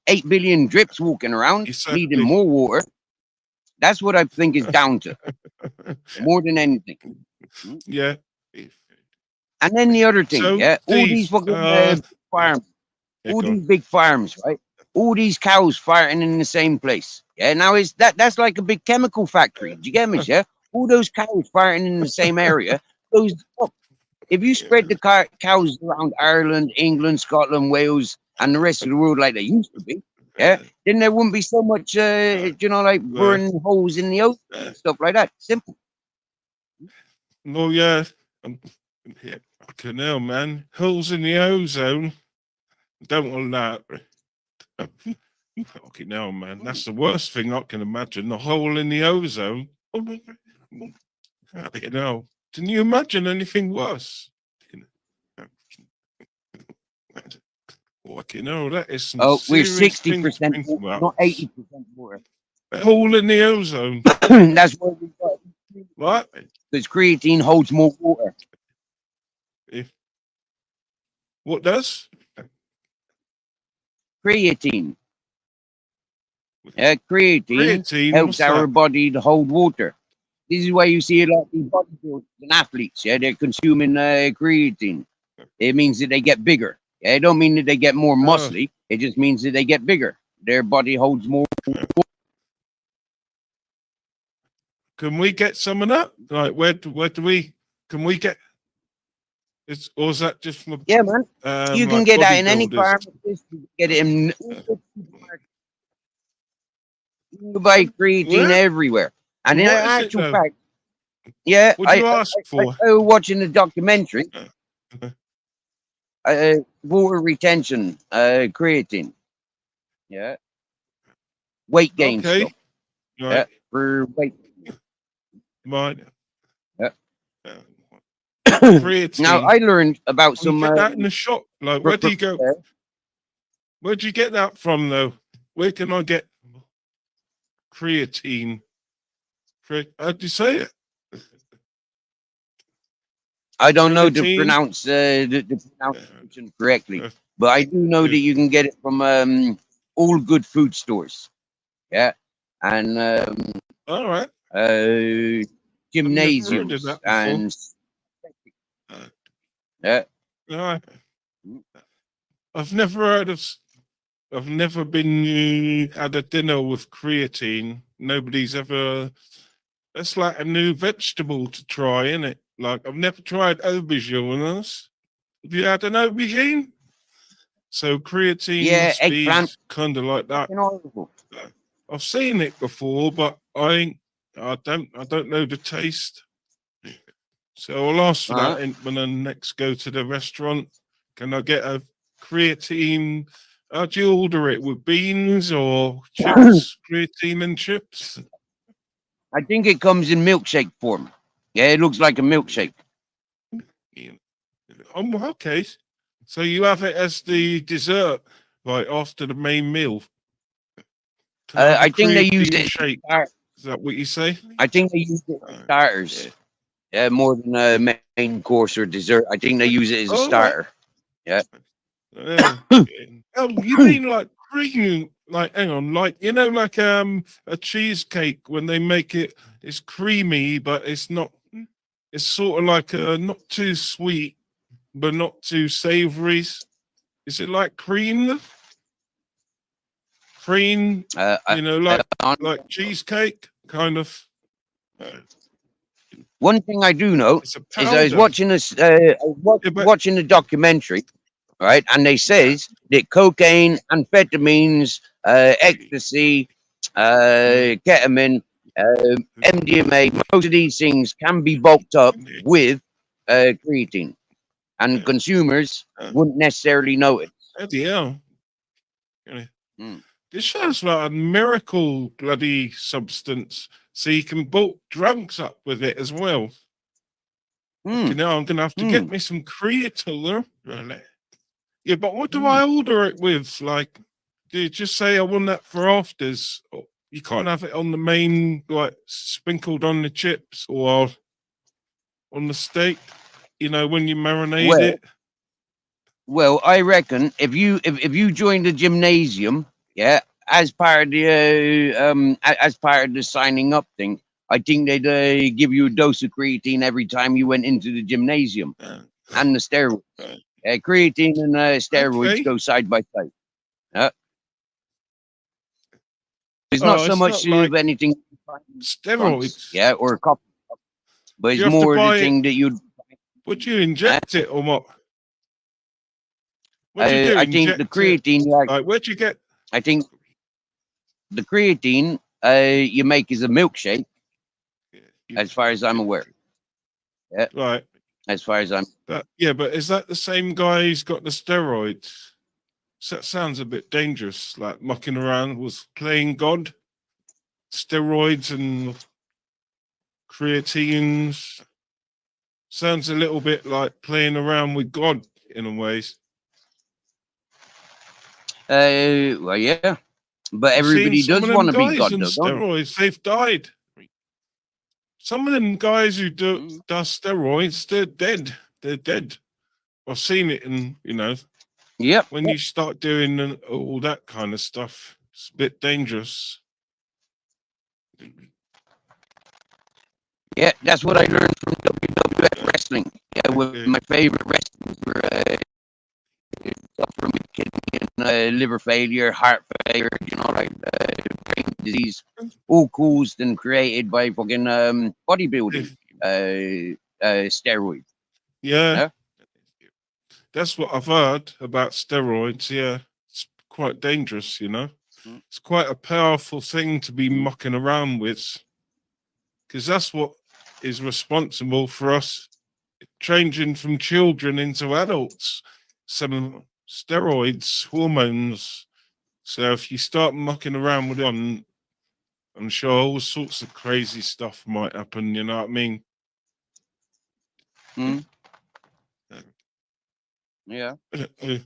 8 billion drips walking around, needing more water. That's what I think is down to, more than anything. Yeah. And then the other thing, So, all these fucking farms, all these big farms, right? All these cows farting in the same place. Yeah, now that's like a big chemical factory. Do you get me? Yeah, all those cows farting in the same area. If you spread the cows around Ireland, England, Scotland, Wales, and the rest of the world like they used to be, then there wouldn't be so much, like burning holes in the ocean and stuff like that. Simple. No, yeah. Fucking hell, man. Holes in the ozone. Don't want that. Fucking hell, man. That's the worst thing I can imagine. The hole in the ozone. Fucking hell. Can you imagine anything worse? Fucking hell, that is some Oh, we're serious thing to 60% think water, about. not 80% water. A hole in the ozone. That's why we got What? because creatine holds more water. If what does? Creatine. Creatine Creatine, helps what's our that? body to hold water. This is why you see a lot of these bodybuilders and athletes. Yeah, they're consuming creatine. It means that they get bigger. Yeah, it don't mean that they get more muscly. It just means that they get bigger. Their body holds more. Can we get some of that? Like, where do we? Can we get? Or is that just from? Yeah, man. You can like get that in any bodybuilders? pharmacy. You can get it in. You can buy creatine Where? everywhere. And in What is it, actual though? fact, yeah, What'd you ask I for? was watching a documentary. Water retention, creatine. Yeah. Weight gain Okay. stuff. Right. Yeah. For weight. Right. Yeah. Creatine. Now I learned about You some. get that in the shop. Like, where do you go? Yeah. Where'd you get that from, though? Where can I get creatine? How'd you say it? I don't know to Creatine? pronounce the pronunciation correctly, but I do know that you can get it from all good food stores. Yeah, and All right. gymnasiums that and yeah. All right. I've never heard of. I've never been had a dinner with creatine. Nobody's ever. That's like a new vegetable to try, isn't it? Like, I've never tried aubergines. Have you had an aubergine? So creatine Yeah, must eggplant. be kind of like that. Horrible. I've seen it before, but I don't know the taste. So I'll ask for that when I next go to the restaurant. Can I get a creatine? How do you order it? With beans or chips? Creatine and chips? I think it comes in milkshake form. Yeah, it looks like a milkshake. Okay. So you have it as the dessert, right after the main meal. I think they use creatine it. shake. Is that what you say? I think they use it as starters. Yeah, more than a main course or dessert. I think they use it as a starter. Yeah. Oh, you mean like cream? Like, hang on, like like a cheesecake when they make it, it's creamy, but it's not. It's sort of like not too sweet, but not too savory. Is it like cream? Cream, like cheesecake, kind of. One thing I do know is I was watching this, watching a documentary, right? And they says that cocaine, amphetamines, ecstasy, ketamine, MDMA, most of these things can be bulked up with creatine, and consumers wouldn't necessarily know it. Yeah. This sounds like a miracle bloody substance. So you can bulk drugs up with it as well. I'm gonna have to get me some creatine. Yeah, but what do I order it with? Like, do you just say I want that for afters? You can't have it on the main, like sprinkled on the chips or on the steak. When you marinate it. Well, I reckon if you join the gymnasium, yeah, as part of the signing up thing, I think they'd give you a dose of creatine every time you went into the gymnasium, and the steroids. Creatine and steroids go side by side. It's not so much of anything. Steroids, yeah, or a couple, but it's more the thing that you'd. Would you inject it or what? What do you do? I think the creatine, like, where'd you get? I think the creatine you make is a milkshake, as far as I'm aware. Yeah. Right. As far as I'm. But is that the same guy who's got the steroids? So that sounds a bit dangerous. Like mucking around was playing God. Steroids and creatines. Sounds a little bit like playing around with God in a ways. Well, yeah, but I've seen everybody some of does them want to be guys God, on though, don't steroids. They've died. Some of them guys who do Mm. steroids, they're dead. They're dead. I've seen it, and they? Yep. when you start doing all that kind of stuff, it's a bit dangerous. Yeah, that's what I learned from WWF wrestling. Yeah, Okay. my favorite wrestlers were suffering with kidney and liver failure, heart failure, like brain disease, all caused and created by fucking bodybuilding, steroids. Yeah, Yeah. that's what I've heard about steroids. Yeah, it's quite dangerous. Mm. It's quite a powerful thing to be Mm. mucking around with, because that's what is responsible for us changing from children into adults. Some steroids, hormones. So if you start mucking around with them, I'm sure all sorts of crazy stuff might happen. You know what I mean? Mm. Yeah. Uh,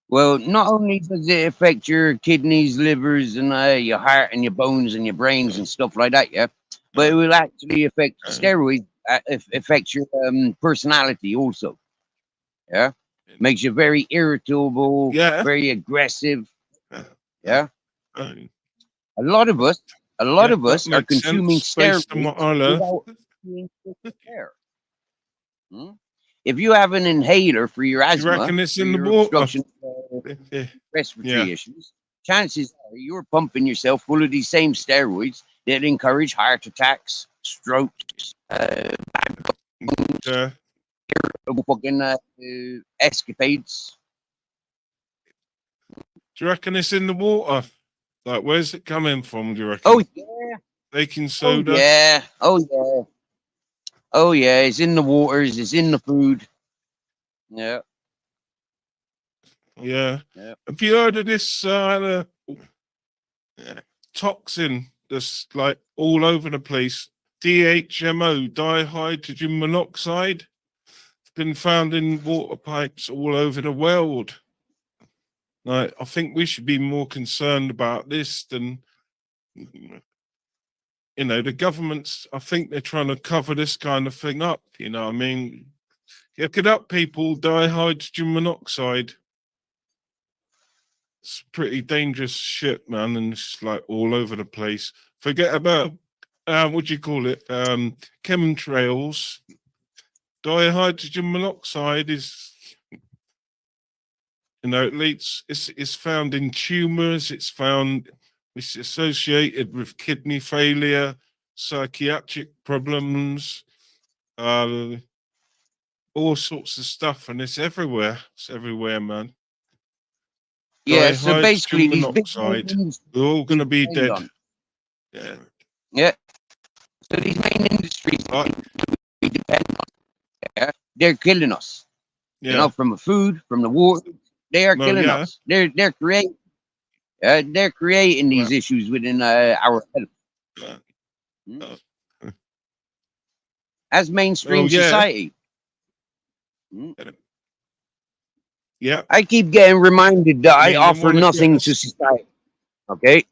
Well, not only does it affect your kidneys, livers, and your heart and your bones and your brains and stuff like that, yeah, but it will actually affect steroids. Affects your personality also. Yeah, makes you very irritable, Yeah. very aggressive. Yeah, uh, a lot of us that are makes consuming sense based on what steroids I learned. without being aware. Hmm? If you have an inhaler for your You asthma, reckon it's for in the your water? obstruction, respiratory issues, chances are you're pumping yourself full of these same steroids that encourage heart attacks, strokes, Yeah. fucking escapades. Do you reckon it's in the water? Like, where's it coming from? Do you reckon? Oh yeah, Baking oh soda. yeah, oh yeah, oh yeah. It's in the waters. It's in the food. Yeah. Yeah. Yeah. Have you heard of this toxin that's like all over the place? DHMO, dihydrogen monoxide. It's been found in water pipes all over the world. Like, I think we should be more concerned about this than, the government's. I think they're trying to cover this kind of thing up. You know what I mean? Look it up, people. Dihydrogen monoxide. It's pretty dangerous shit, man, and it's like all over the place. Forget about what do you call it? Chemtrails. Dihydrogen monoxide is, it leads. It's found in tumors. It's associated with kidney failure, psychiatric problems, all sorts of stuff, and it's everywhere. It's everywhere, man. Yeah. So basically, Dihydrogen these big monoxide. names We're all going to be depend dead. on. Yeah. Yeah. So these main industries Right. we depend on, yeah, they're killing us. Yeah. From the food, from the water, they are Well, killing yeah. us. They're creating these issues within our health. Uh, As mainstream Oh, yeah. society. Yeah. I keep getting reminded that I they offer wanna nothing get to us- society. Okay.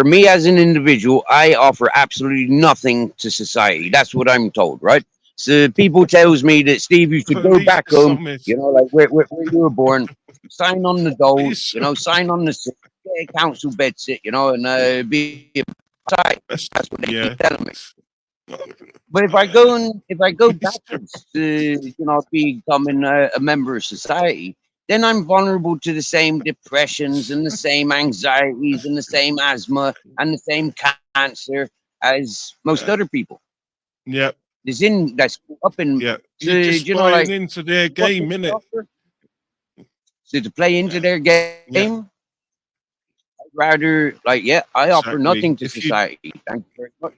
Me as an individual, I offer absolutely nothing to society. That's what I'm told, right? So people tells me that, Steve, you should At go least back there's home, something. like where you were born, sign on the dole, Least- sign on the sit, get a council bed sit, and be a side. That's what they keep telling me. But if I go backwards to becoming a member of society, then I'm vulnerable to the same depressions and the same anxieties and the same asthma and the same cancer as most other people. Yeah. That's up in. Yeah. So, You're just like buying into their what game, they innit? offer. So to play into their game, I'd rather I offer Exactly. nothing to If you- society. Thank you very much.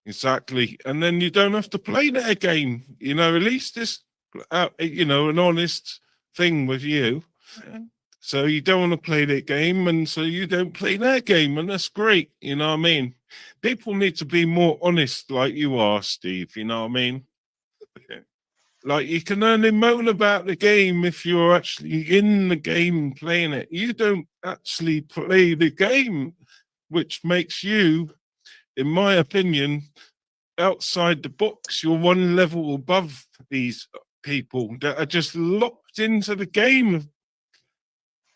Exactly. And then you don't have to play their game. At least it's, an honest thing with you. So you don't want to play their game, and so you don't play their game, and that's great. You know what I mean? People need to be more honest like you are, Steve. You know what I mean? Like, you can only moan about the game if you're actually in the game playing it. You don't actually play the game, which makes you, in my opinion, outside the box. You're one level above these people that are just locked into the game.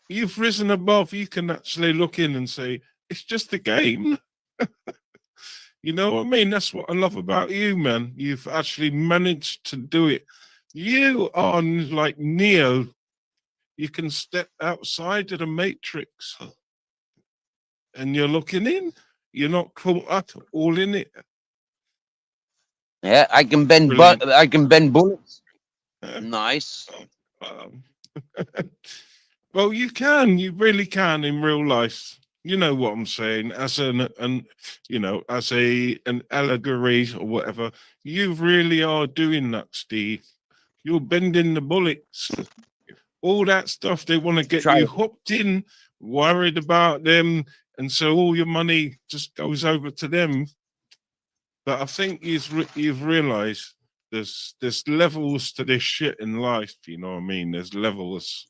You've risen above. You can actually look in and say, it's just a game. You know what I mean? That's what I love about you, man. You've actually managed to do it. You are like Neo. You can step outside of the matrix and you're looking in. You're not caught up all in it. Yeah, I can bend Brilliant. I can bend bullets. Yeah. Nice. Well, you can. You really can in real life. You know what I'm saying? As an you know, as an allegory or whatever, you really are doing that, Steve. You're bending the bullets. All that stuff, they want to get Try you it. hooked in, worried about them, and so all your money just goes over to them. But I think you've realised there's levels to this shit in life. You know what I mean? There's levels.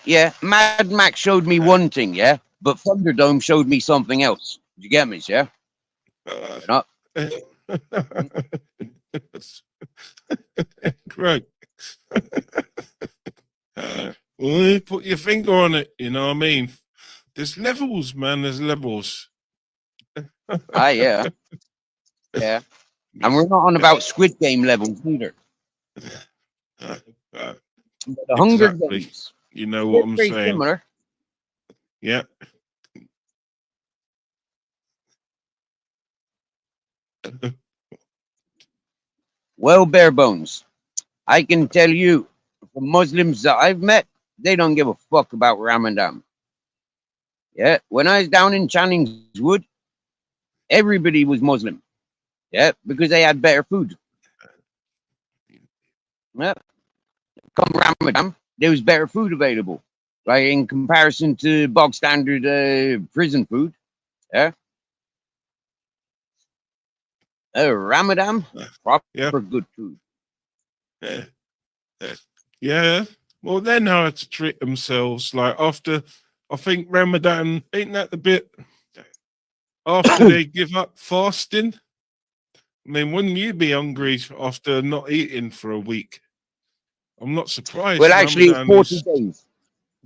Yeah, Mad Max showed me one thing, yeah, but Thunderdome showed me something else. Did you get me? Yeah. Uh, Not Great. Well, put your finger on it. You know what I mean? There's levels, man. There's levels. yeah, yeah. And we're not on about Squid Game levels either. Uh, The Hunger Exactly. Games. you know what I'm Very saying? similar. Yeah. Well, bare bones. I can tell you, the Muslims that I've met, they don't give a fuck about Ramadan. Yeah, when I was down in Channings Wood, everybody was Muslim. Yeah, because they had better food. Yeah, come Ramadan, there was better food available, right? In comparison to bog standard prison food. Yeah, Ramadan, proper Yeah. good food. Yeah. Yeah. Well, they know how to treat themselves. Like after, I think Ramadan, ain't that the bit after they give up fasting? I mean, wouldn't you be hungry after not eating for a week? I'm not surprised. Well, actually, it's Ramadan 40 is days.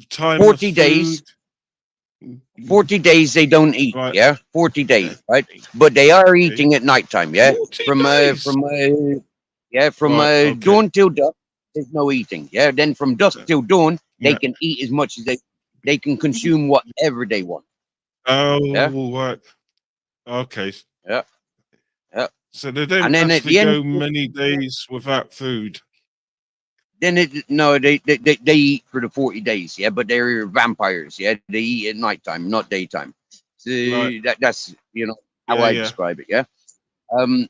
time 40 of days. food. 40 days they don't eat. Right. Yeah, 40 days, right? But they are eating at nighttime. Yeah, 40 from days. Right, okay. dawn till dusk, there's no eating. Yeah, then from dusk till dawn, they Yeah. can eat as much as they can consume whatever they want. Oh, Yeah. right. Okay. Yeah. Yeah. So they don't And then at actually the end, go many days without food. then they eat for the 40 days. Yeah, but they're vampires. Yeah, they eat at nighttime, not daytime. So Right. that's how Yeah, I yeah. describe it. Yeah. Uh,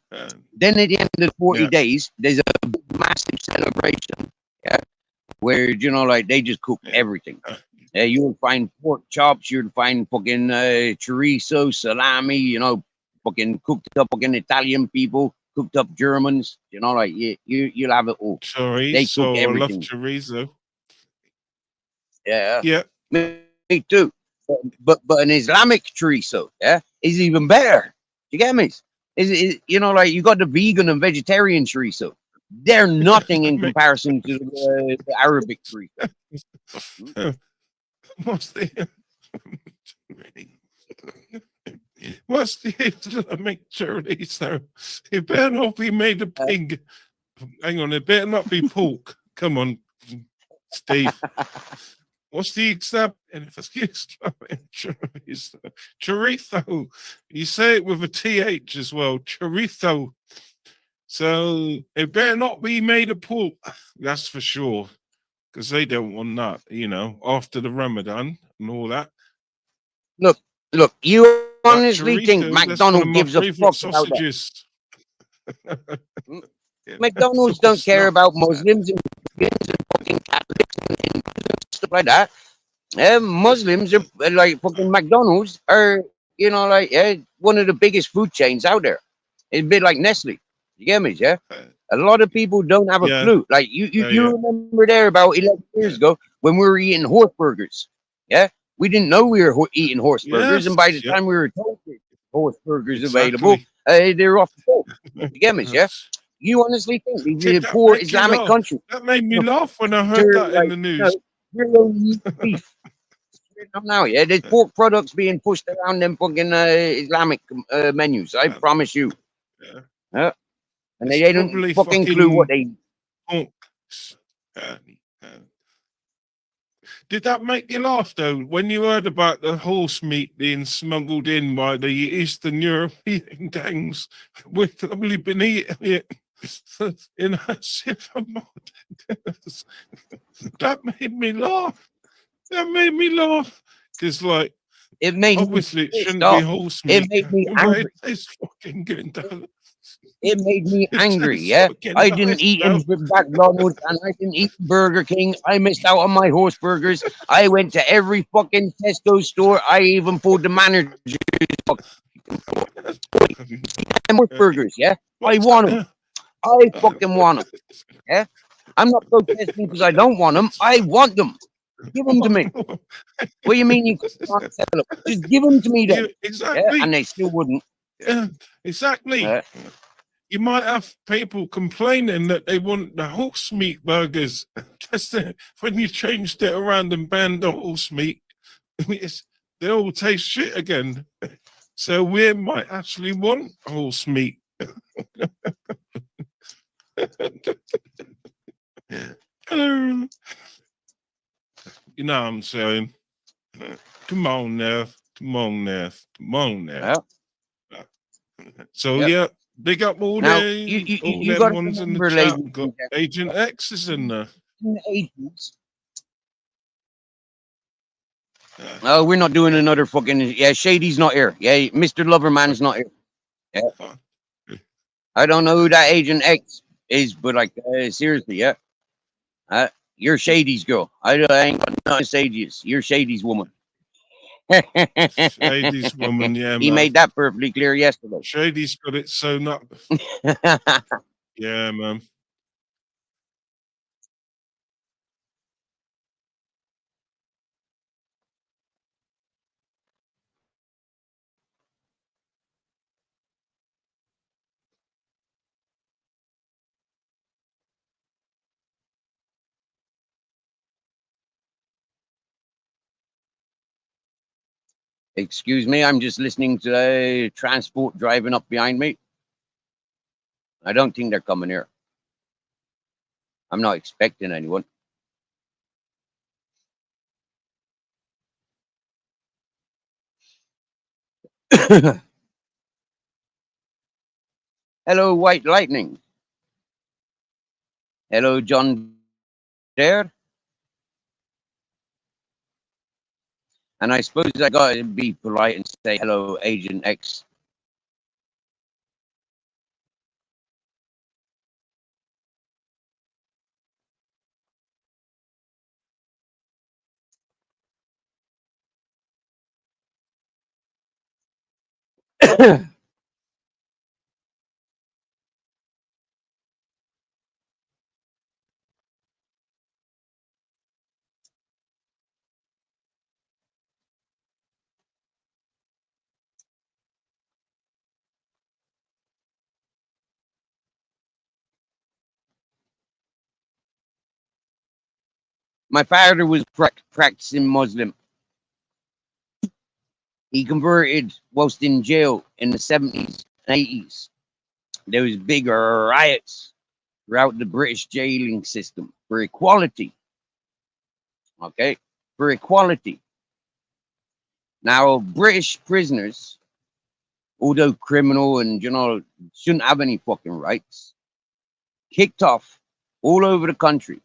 Then at the end of the 40 Yeah. days, there's a massive celebration. Yeah, where like they just cook Yeah. everything. Uh, You'll find pork chops, you'll find fucking chorizo, salami, fucking cooked up fucking Italian people, cooked up Germans, like you'll have it all. They cook chorizo. I love everything. chorizo. Yeah, Yeah. me too. But an Islamic chorizo, yeah, is even better. You get me? Is like you got the vegan and vegetarian chorizo. They're nothing in comparison to the Arabic chorizo. What's the Islamic chorizo? It better not be made of pig. Hang on, it better not be pork. Come on, Steve. What's the example? And if it's Islamic chorizo, chorizo. You say it with a th as well. Chorizo. So it better not be made of pork. That's for sure. Because they don't want that, after the Ramadan and all that. Look, you honestly Chorizo, think that's one of McDonald's my gives a favourite fuck about that? sausages. McDonald's Of don't course care not. about Muslims and Christians and fucking Catholics and stuff like that. Muslims are like fucking McDonald's are, one of the biggest food chains out there. It's a bit like Nestle. You get me, yeah? A lot of people don't have a Yeah. clue. Like you Yeah. remember there about 11 years ago when we were eating horse burgers. Yeah, we didn't know we were eating horse burgers, and by the Yes. Yep. time we were told there's horse burgers available, Exactly. they're off the boat. You get me? Yeah. You honestly think these Did are that poor make you Islamic laugh? countries? That made me No, laugh when I heard they're that in like, the no, news. we're only eating beef. Straight up now, yeah. There's pork products being pushed around them fucking Islamic menus. I promise you. Yeah. Yeah. And It's they don't probably fucking clue what fucking they. punks. Did that make you laugh though when you heard about the horse meat being smuggled in by the Eastern European gangs? We've only been eating it in a supermarket. That made me laugh. That made me laugh because, like, It made me obviously it pissed shouldn't be off. horse It meat. made me But angry. it tastes fucking good. Doesn't it? It made me It angry. tastes Yeah, fucking I nice, didn't eat in though. McDonald's and I didn't eat Burger King. I missed out on my horse burgers. I went to every fucking Tesco store. I even pulled the manager. Horse burgers. Yeah, I want them. I fucking want them. Yeah, I'm not protesting because I don't want them. I want them. Give them to me. What do you mean you can't sell them? Just give them to me then. Yeah, Exactly. and they still wouldn't. Yeah, exactly. You might have people complaining that they want the horse meat burgers. Just when you changed it around and banned the horse meat, they all taste shit again. So we might actually want horse meat. You know what I'm saying? Come on now. Come on now. Come on now. So Yep. yeah, big up all Now, the you them gotta ones in the remember, chat. ladies We've got and gentlemen, Agent X is in there. in the 80s. Oh, we're not doing another fucking. Yeah, Shady's not here. Yeah, Mr. Loverman's not here. Yeah. I don't know who that Agent X is, but like, seriously, yeah. You're Shady's girl. I ain't got nothing to say to you. You're Shady's woman. Shady's woman, yeah, He man. made that perfectly clear yesterday. Shady's got it sewn up. Yeah, man. Excuse me, I'm just listening to the transport driving up behind me. I don't think they're coming here. I'm not expecting anyone. Hello, White Lightning. Hello, John Dare. And I suppose I gotta be polite and say hello, Agent X. My father was practicing Muslim. He converted whilst in jail in the 70s and 80s. There was big riots throughout the British jailing system for equality. Okay, for equality. Now, British prisoners, although criminal and shouldn't have any fucking rights, kicked off all over the country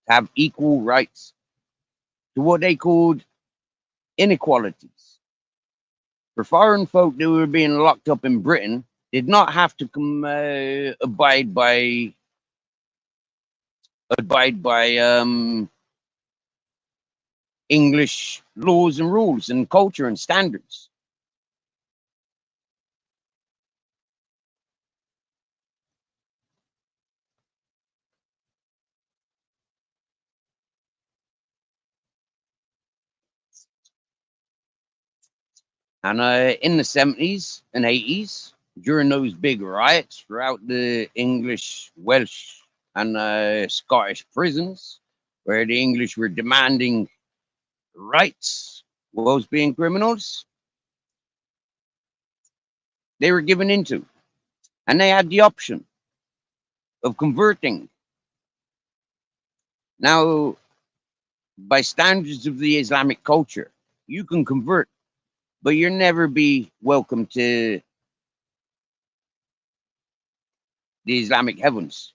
to have equal rights to what they called inequalities. For foreign folk that were being locked up in Britain, did not have to abide by English laws and rules and culture and standards. And in the 70s and 80s, during those big riots throughout the English, Welsh, and Scottish prisons, where the English were demanding rights whilst being criminals, they were given into. And they had the option of converting. Now, by standards of the Islamic culture, you can convert, but you'll never be welcome to the Islamic heavens.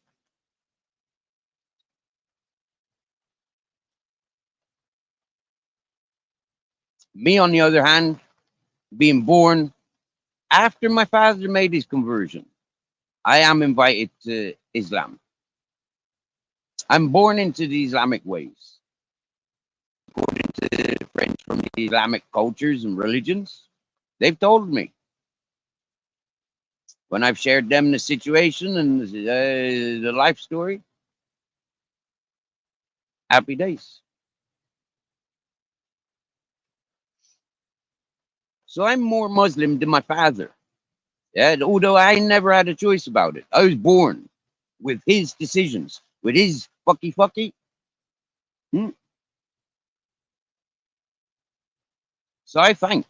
Me, on the other hand, being born after my father made his conversion, I am invited to Islam. I'm born into the Islamic ways, according to friends from the Islamic cultures and religions. They've told me when I've shared them the situation and the life story, happy days. So I'm more Muslim than my father. Yeah, although I never had a choice about it. I was born with his decisions, with his fucky. Hmm. So I thank.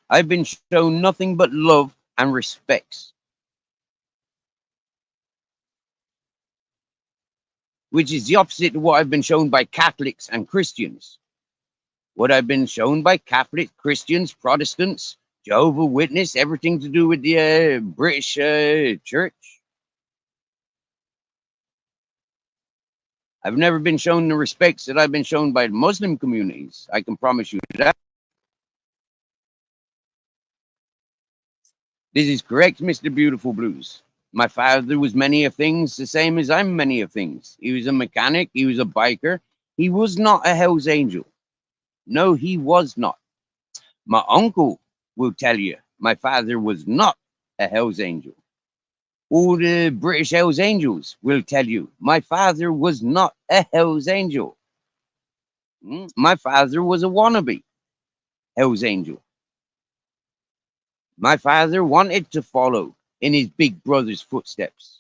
I've been shown nothing but love and respect, which is the opposite of what I've been shown by Catholics and Christians. What I've been shown by Catholics, Christians, Protestants, Jehovah Witness, everything to do with the British church. I've never been shown the respects that I've been shown by Muslim communities. I can promise you that. This is correct, Mr. Beautiful Blues. My father was many of things, the same as I'm many of things. He was a mechanic, he was a biker. He was not a Hell's Angel. No, he was not. My uncle will tell you, my father was not a Hell's Angel. All the British Hell's Angels will tell you, my father was not a Hell's Angel. My father was a wannabe Hell's Angel. My father wanted to follow in his big brother's footsteps.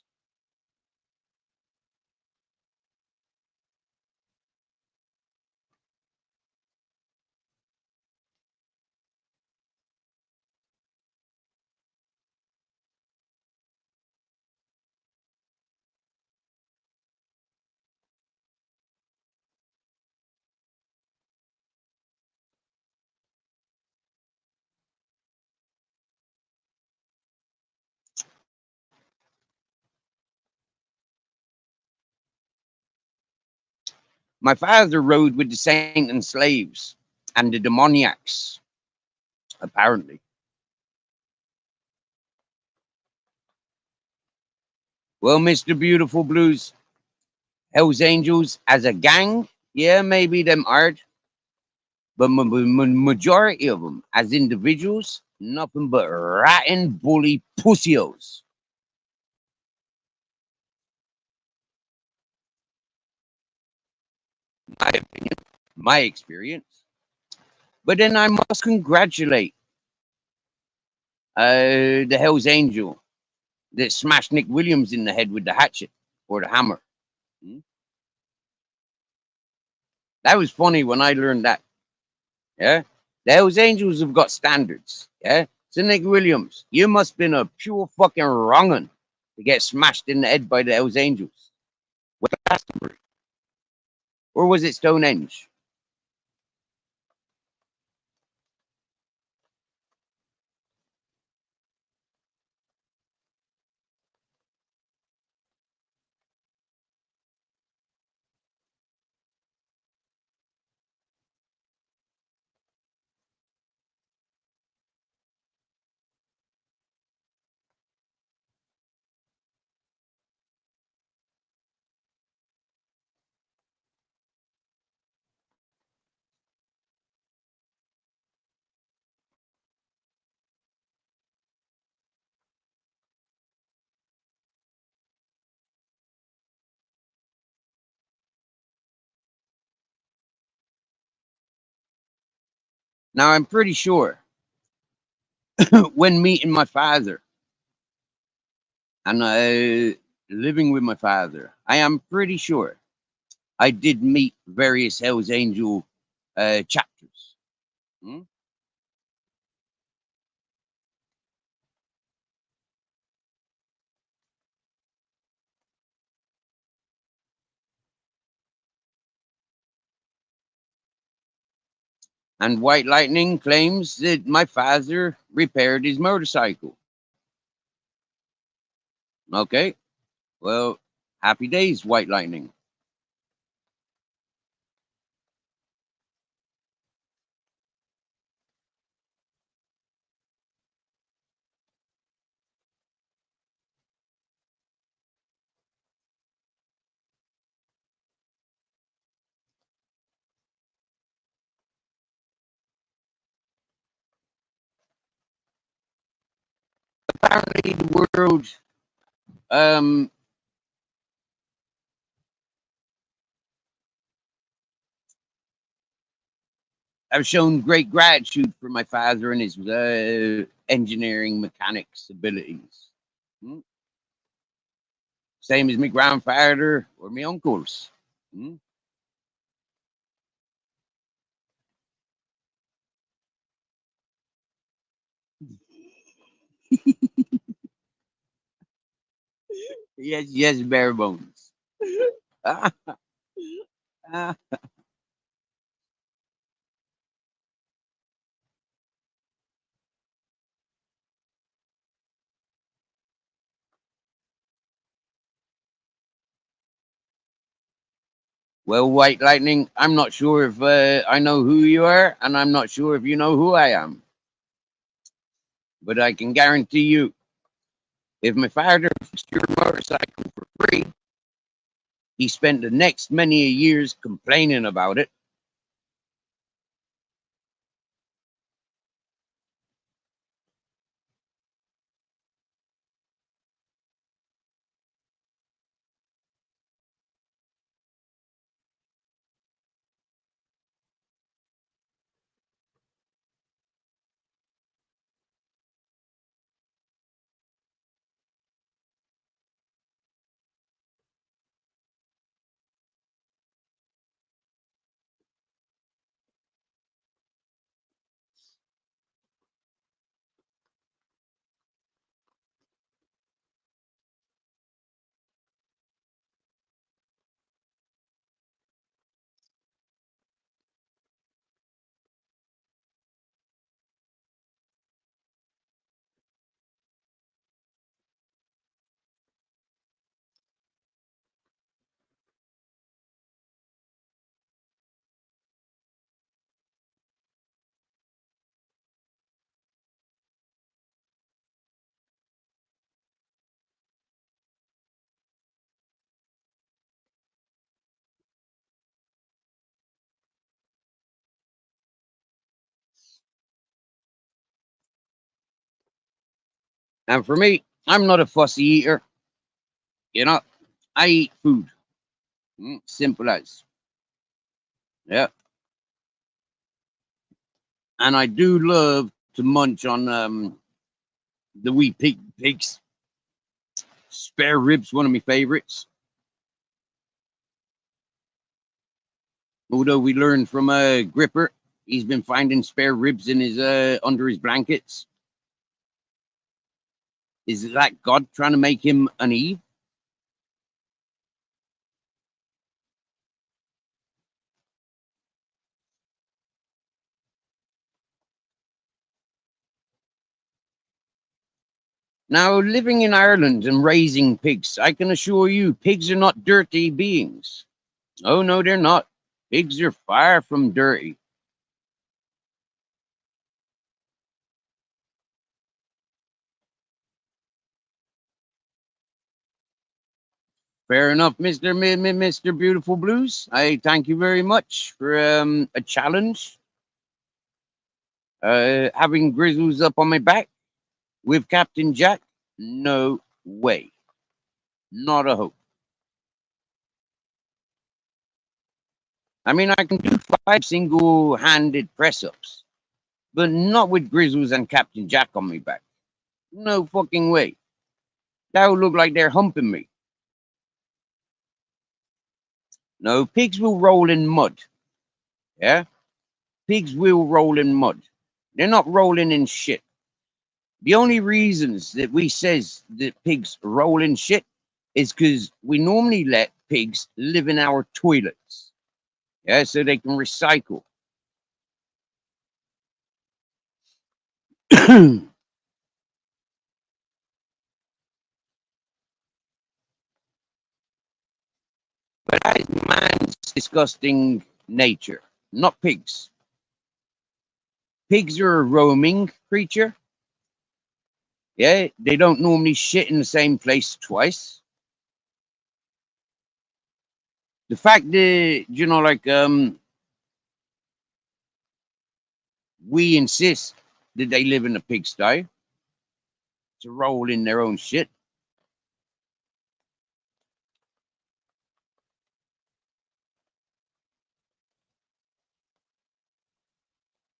My father rode with the saint and slaves and the demoniacs, apparently. Well, Mr. Beautiful Blues, Hell's Angels as a gang, yeah, maybe them art, but majority of them as individuals, nothing but ratting bully pussios. My opinion, my experience. But then I must congratulate the Hell's Angel that smashed Nick Williams in the head with the hatchet or the hammer. That was funny when I learned that. Yeah. The Hells Angels have got standards. Yeah. So Nick Williams, you must have been a pure fucking wrong'un to get smashed in the head by the Hells Angels. What Glastonbury? Or was it Stonehenge? Now, I'm pretty sure when meeting my father and living with my father, I am pretty sure I did meet various Hell's Angel chapters. Hmm? And White Lightning claims that my father repaired his motorcycle. Okay, well, happy days, White Lightning. Apparently, the world um, have shown great gratitude for my father and his engineering mechanics abilities. Hmm? Same as my grandfather or my uncles. Hmm? Yes, yes, bare bones. Well, White Lightning, I'm not sure if I know who you are, and I'm not sure if you know who I am. But I can guarantee you, if my father fixed your motorcycle for free, he spent the next many years complaining about it. And for me, I'm not a fussy eater. You know, I eat food. Simple as. Yeah. And I do love to munch on the wee pigs. Spare ribs, one of my favorites. Although we learned from a Gripper, he's been finding spare ribs in his under his blankets. Is that God trying to make him an Eve? Now, living in Ireland and raising pigs, I can assure you, pigs are not dirty beings. Oh, no, they're not. Pigs are far from dirty. Fair enough, Mr. Beautiful Blues. I thank you very much for a challenge. Having grizzles up on my back with Captain Jack? No way. Not a hope. I mean, I can do 5 single-handed press-ups. but not with Grizzles and Captain Jack on me back. No fucking way. That would look like they're humping me. No, pigs will roll in mud. Yeah? Pigs will roll in mud. They're not rolling in shit. The only reasons that we says that pigs roll in shit is because we normally let pigs live in our toilets. Yeah, so they can recycle. But that is man's disgusting nature, not pigs. Pigs are a roaming creature. Yeah, they don't normally shit in the same place twice. The fact that, we insist that they live in a pigsty to roll in their own shit.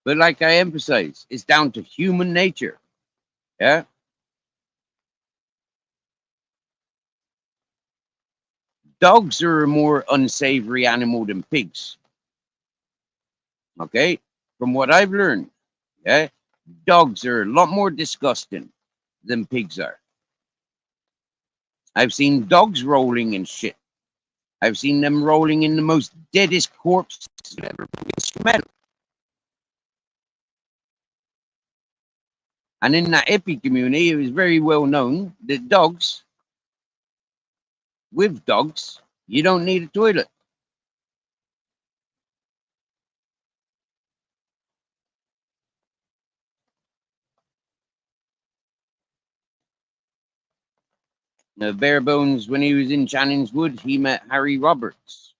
But like I emphasize, it's down to human nature. Yeah. Dogs are a more unsavory animal than pigs. Okay. From what I've learned, yeah, dogs are a lot more disgusting than pigs are. I've seen dogs rolling in shit. I've seen them rolling in the most deadest corpses ever smelled. And in that hippie community, it was very well known that with dogs, you don't need a toilet. Bare Bones, when he was in Channing's Wood, he met Harry Roberts.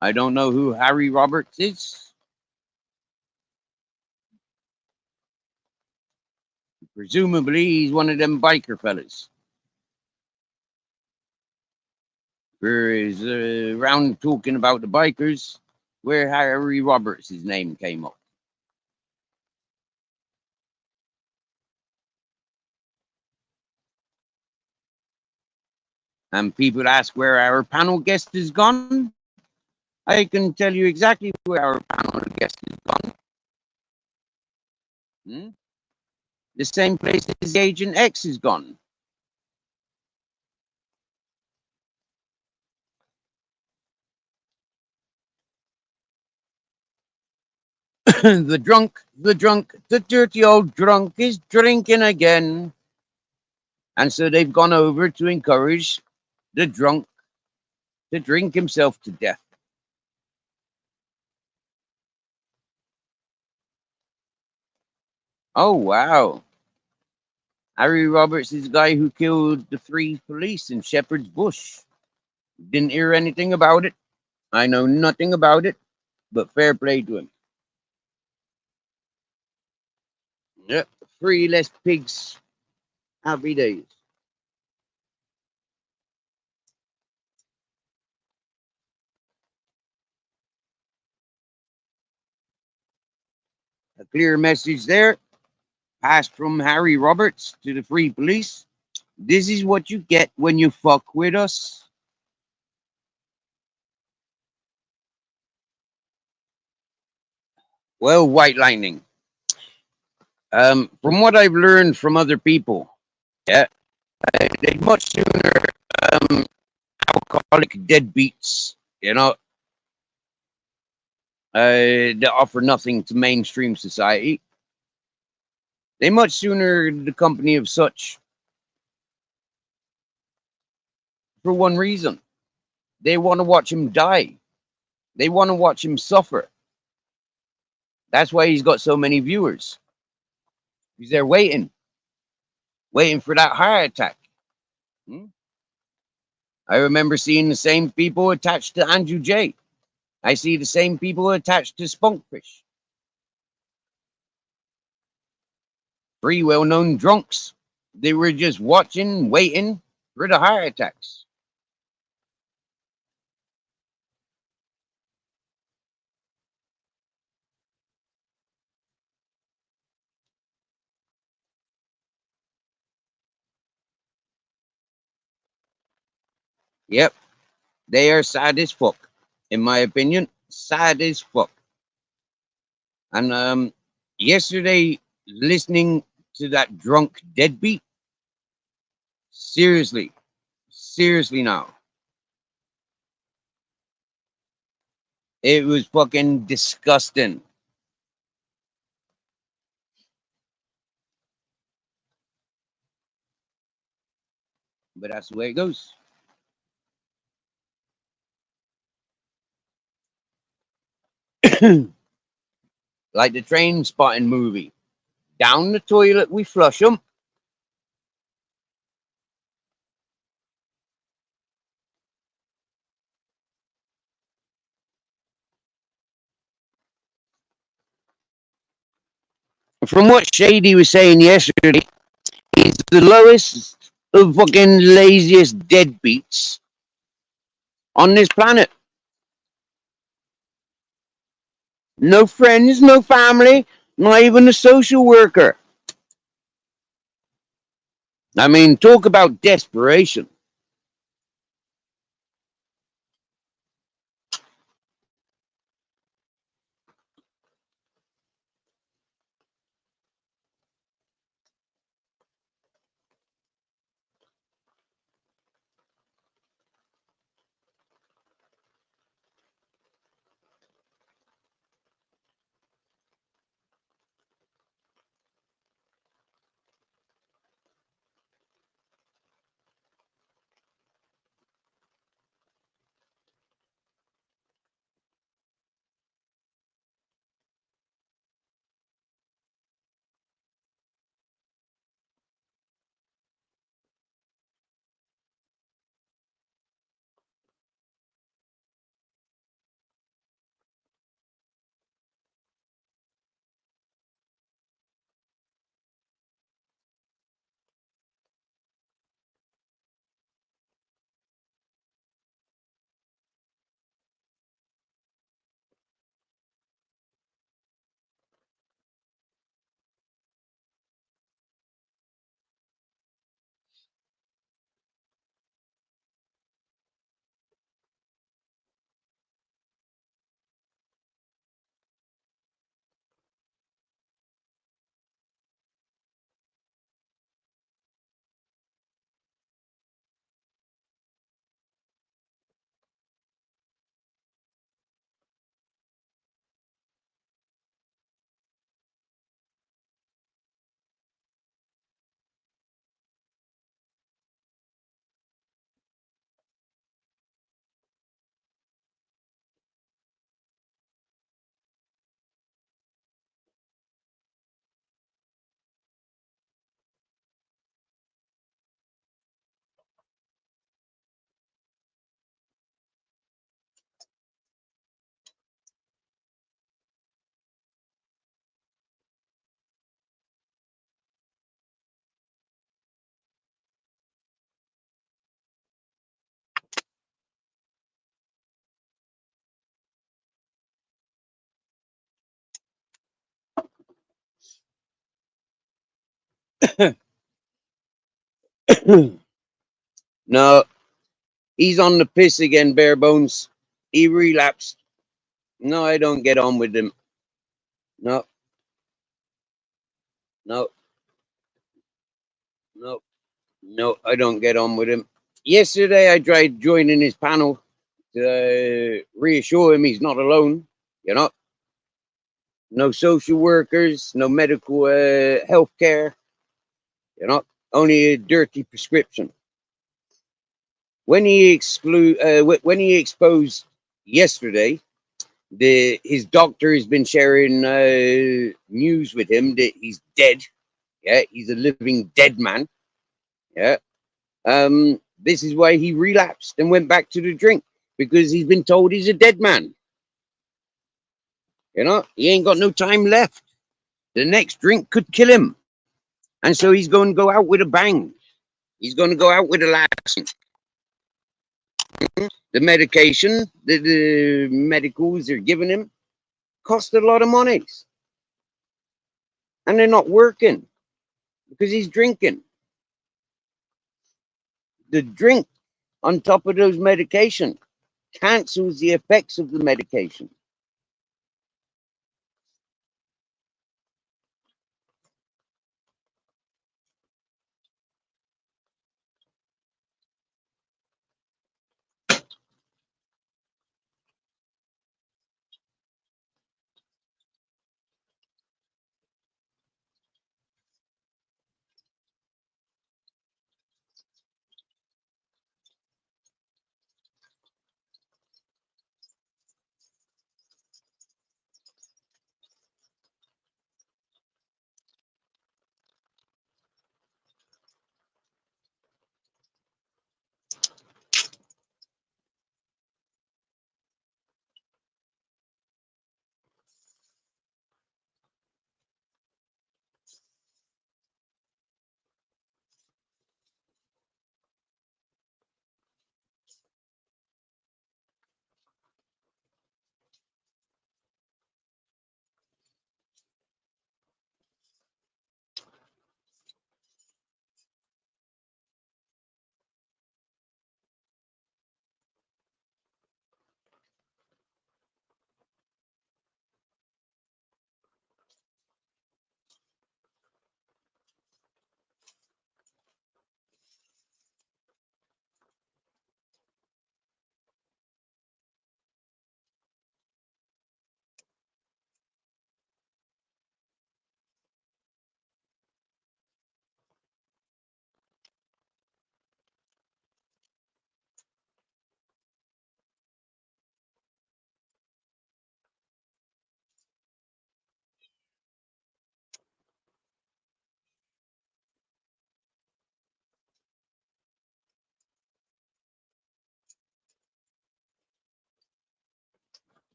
I don't know who Harry Roberts is. Presumably, he's one of them biker fellas. Whereas around talking about the bikers, where Harry Roberts' name came up. And people ask where our panel guest is gone. I can tell you exactly where our panel guest is gone. The same place as Agent X is gone. The drunk, the dirty old drunk is drinking again. And so they've gone over to encourage the drunk to drink himself to death. Oh, wow. Harry Roberts is the guy who killed the 3 police in Shepherd's Bush. Didn't hear anything about it. I know nothing about it, but fair play to him. Yep, 3 less pigs. Happy days. A clear message there, passed from Harry Roberts to the 3 police. This is what you get when you fuck with us. Well, White Lightning. From what I've learned from other people, yeah, they'd much sooner alcoholic deadbeats, that offer nothing to mainstream society. They much sooner the company of such for one reason. They want to watch him die. They want to watch him suffer. That's why he's got so many viewers. Because they're waiting for that heart attack. I remember seeing the same people attached to Andrew J. I see the same people attached to Spunkfish. 3 well-known drunks. They were just watching, waiting for the heart attacks. Yep, they are sad as fuck, in my opinion. Sad as fuck. And yesterday, listening to that drunk deadbeat, seriously, seriously now, it was fucking disgusting. But that's the way it goes. Like the train spotting movie. Down the toilet we flush them. From what Shady was saying yesterday, he's the lowest of fucking laziest deadbeats on this planet. No friends, no family, not even a social worker. I mean, talk about desperation. No, he's on the piss again, bare bones. He relapsed. No, I don't get on with him. No, no, no, no, I don't get on with him. Yesterday, I tried joining his panel to reassure him he's not alone. You know, no social workers, no medical health care. You know, only a dirty prescription. When he when he exposed yesterday, his doctor has been sharing news with him that he's dead. Yeah, he's a living dead man. Yeah. This is why he relapsed and went back to the drink, because he's been told he's a dead man. You know, he ain't got no time left. The next drink could kill him. And so he's going to go out with a bang. He's going to go out with a last. The medication that the medicals are giving him cost a lot of money. And they're not working because he's drinking. The drink on top of those medication. Cancels the effects of the medication.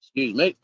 Excuse me.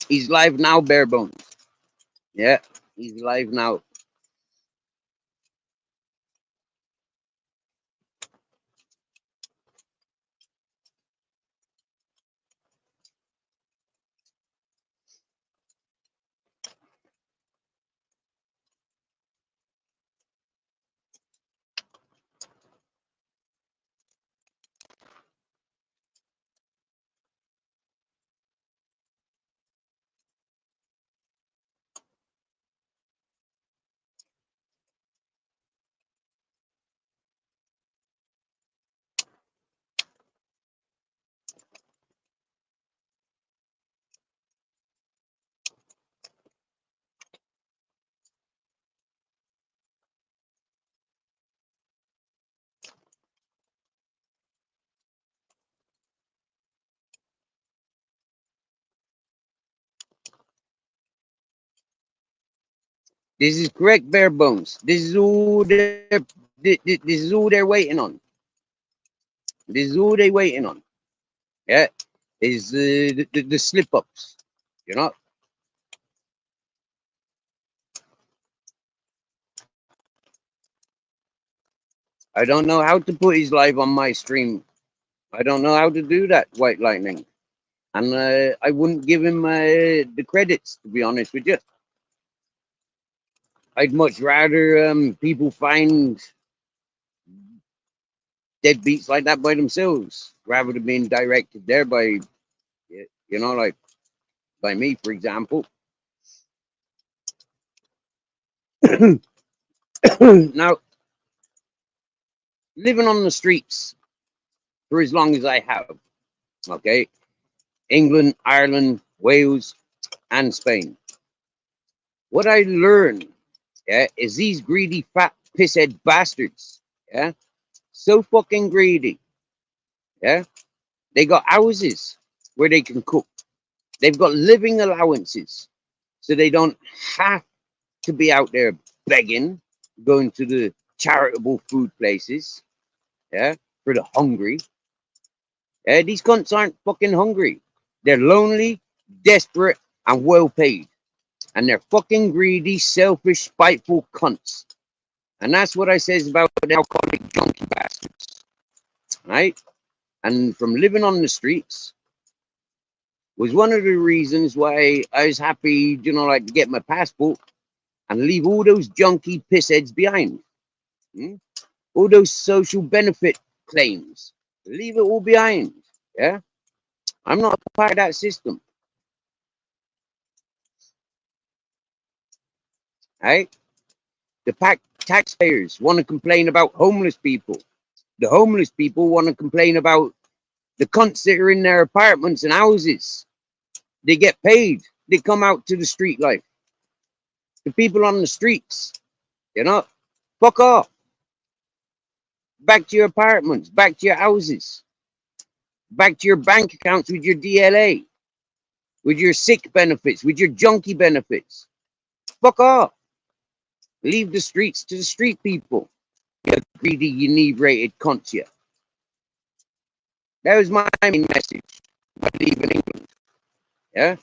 He's live now, bare bones. Yeah, he's live now. This is correct, bare bones. This is who this is who they're waiting on. This is who they waiting on. Yeah, is the slip ups. You know. I don't know how to put his live on my stream. I don't know how to do that, White Lightning. And I wouldn't give him the credits, to be honest with you. I'd much rather people find deadbeats like that by themselves rather than being directed there by, you know, like by me, for example. Now, living on the streets for as long as I have, okay, England, Ireland, Wales, and Spain. What I learned, yeah, is these greedy fat pisshead bastards, yeah, so fucking greedy, yeah. They got houses where they can cook. They've got living allowances, so they don't have to be out there begging, going to the charitable food places, yeah, for the hungry. These cunts aren't fucking hungry. They're lonely, desperate, and well paid. And they're fucking greedy, selfish, spiteful cunts. And that's what I says about the alcoholic junkie bastards. Right? And from living on the streets was one of the reasons why I was happy, you know, like to get my passport and leave all those junkie pissheads behind. All those social benefit claims. Leave it all behind. Yeah? I'm not a part of that system. Right? The taxpayers want to complain about homeless people. The homeless people want to complain about the cunts that are in their apartments and houses. They get paid. They come out to the street life. The people on the streets, you know, fuck off. Back to your apartments, back to your houses, back to your bank accounts with your DLA, with your sick benefits, with your junkie benefits. Fuck off. Leave the streets to the street people. You greedy, inebriated cunts, you. That was my main message by leaving England. Yeah?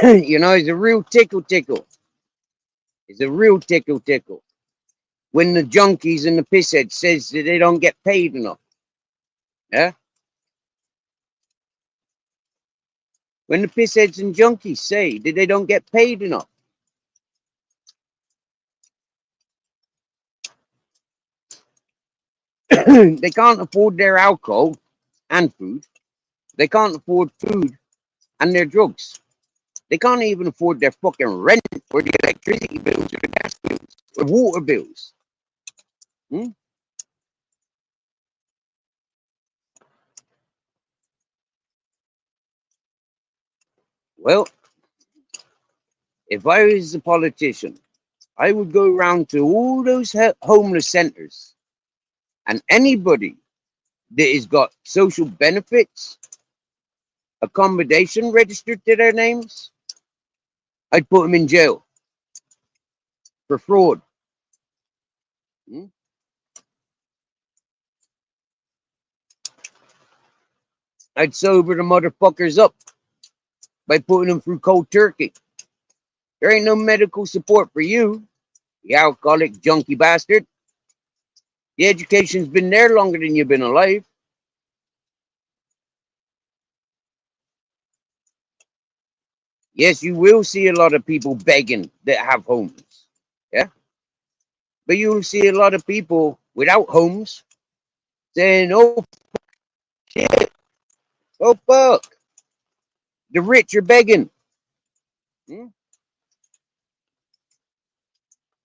You know, it's a real tickle. It's a real tickle. When the junkies and the pissheads says that they don't get paid enough. Yeah? When the pissheads and junkies say that they don't get paid enough. They can't afford their alcohol and food. They can't afford food and their drugs. They can't even afford their fucking rent or the electricity bills or the gas bills or water bills. Well, if I was a politician, I would go around to all those homeless centers and anybody that has got social benefits, accommodation registered to their names, I'd put them in jail for fraud. I'd sober the motherfuckers up by putting them through cold turkey. There ain't no medical support for you, you alcoholic junkie bastard. The education's been there longer than you've been alive. Yes, you will see a lot of people begging that have homes. Yeah? But you'll see a lot of people without homes saying, oh, shit. Oh, fuck. The rich are begging.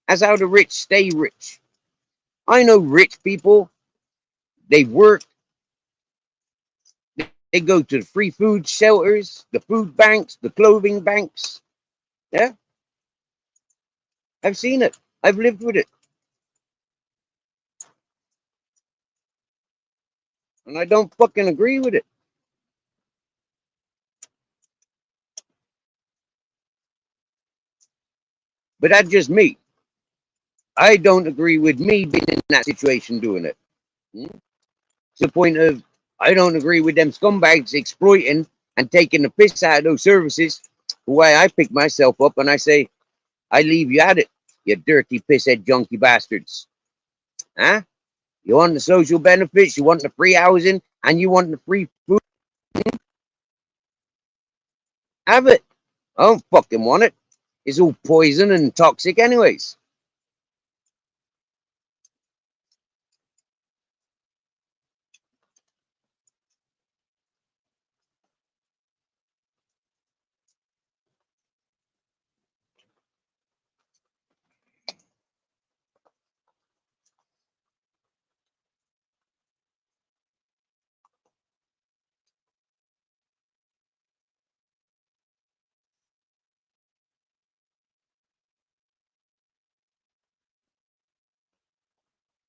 That's how the rich stay rich. I know rich people. They work. They go to the free food shelters, the food banks, the clothing banks. Yeah. I've seen it. I've lived with it. And I don't fucking agree with it. But that's just me. I don't agree with me being in that situation doing it. To the point of, I don't agree with them scumbags exploiting and taking the piss out of those services. The way I pick myself up and I say, I leave you at it, you dirty pisshead junkie bastards. Huh? You want the social benefits, you want the free housing, and you want the free food? Have it. I don't fucking want it. It's all poison and toxic anyways.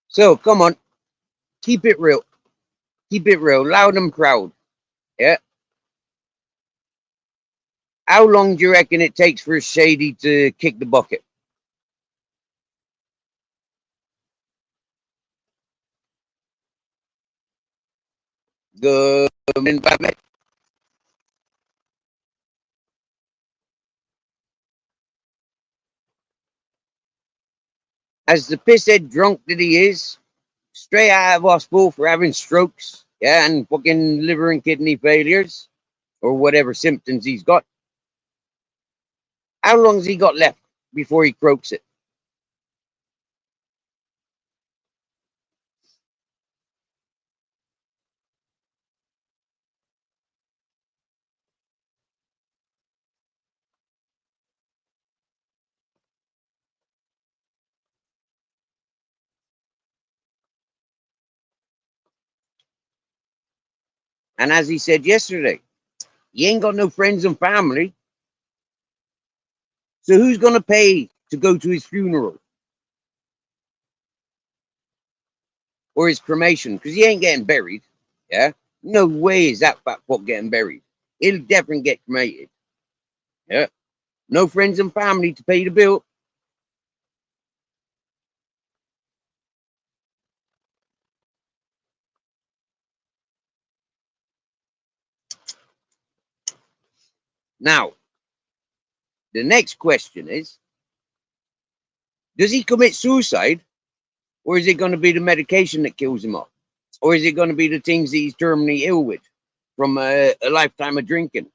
So come on, keep it real. Keep it real, loud and proud. Yeah. How long do you reckon it takes for a shady to kick the bucket? Good. As the pisshead drunk that he is, straight out of hospital for having strokes, yeah, and fucking liver and kidney failures, or whatever symptoms he's got. How long's he got left before he croaks it? And as he said yesterday, he ain't got no friends and family. So who's gonna pay to go to his funeral or his cremation? Because he ain't getting buried. Yeah, no way is that fat fuck getting buried. He'll definitely get cremated. Yeah, no friends and family to pay the bill. Now, the next question is, does he commit suicide, or is it going to be the medication that kills him off? Or is it going to be the things that he's terminally ill with from a lifetime of drinking?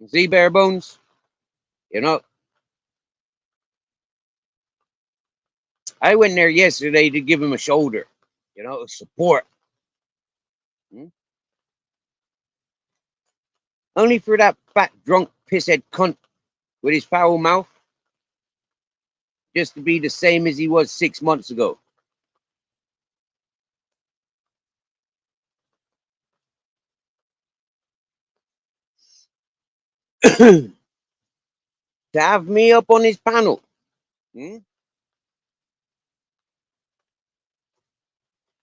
See, bare bones, you know, I went there yesterday to give him a shoulder, you know, support. Only for that fat, drunk, pisshead cunt with his foul mouth just to be the same as he was 6 months ago. to have me up on his panel.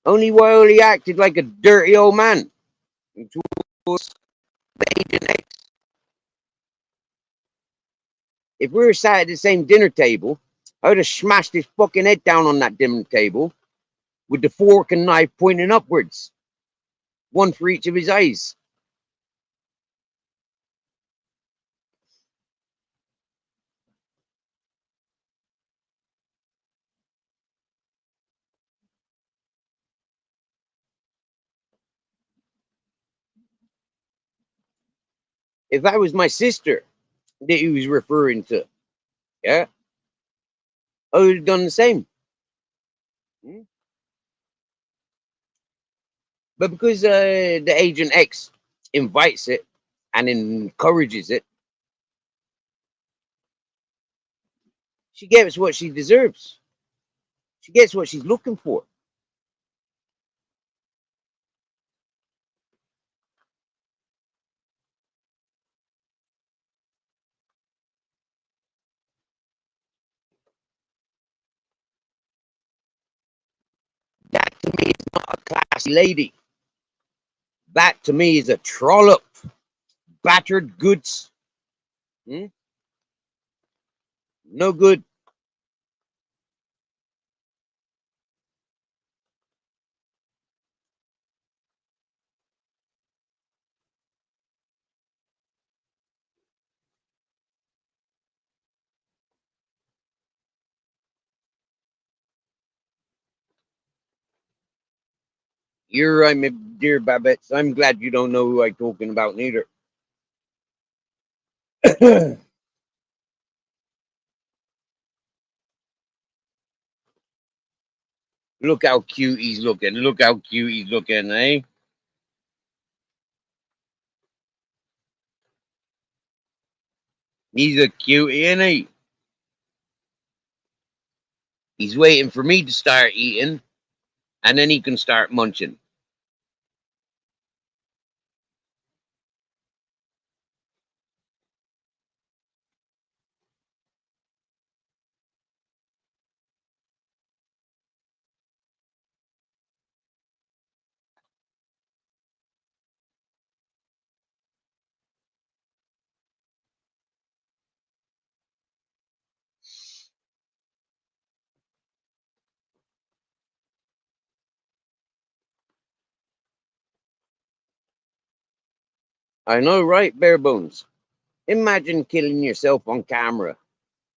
Only while he acted like a dirty old man. Towards Agent X. If we were sat at the same dinner table, I would have smashed his fucking head down on that dinner table with the fork and knife pointing upwards, one for each of his eyes. If that was my sister that he was referring to, yeah, I would have done the same. But because the Agent X invites it and encourages it, she gets what she deserves. She gets what she's looking for. That to me is not a classy lady. That to me is a trollop, battered goods. No good. You're right, my dear Babette. I'm glad you don't know who I'm talking about, neither. Look how cute he's looking. Look how cute he's looking, eh? He's a cutie, ain't he? He's waiting for me to start eating, and then he can start munching. I know, right, bare bones? Imagine killing yourself on camera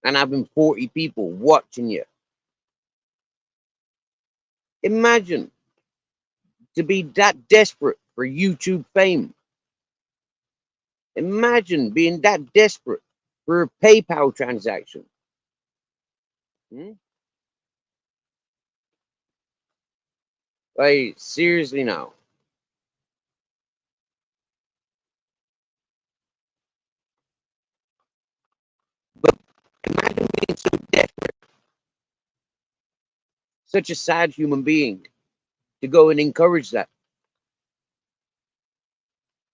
and having 40 people watching you. Imagine to be that desperate for YouTube fame. Imagine being that desperate for a PayPal transaction. Like, seriously now. But imagine being so desperate, such a sad human being, to go and encourage that.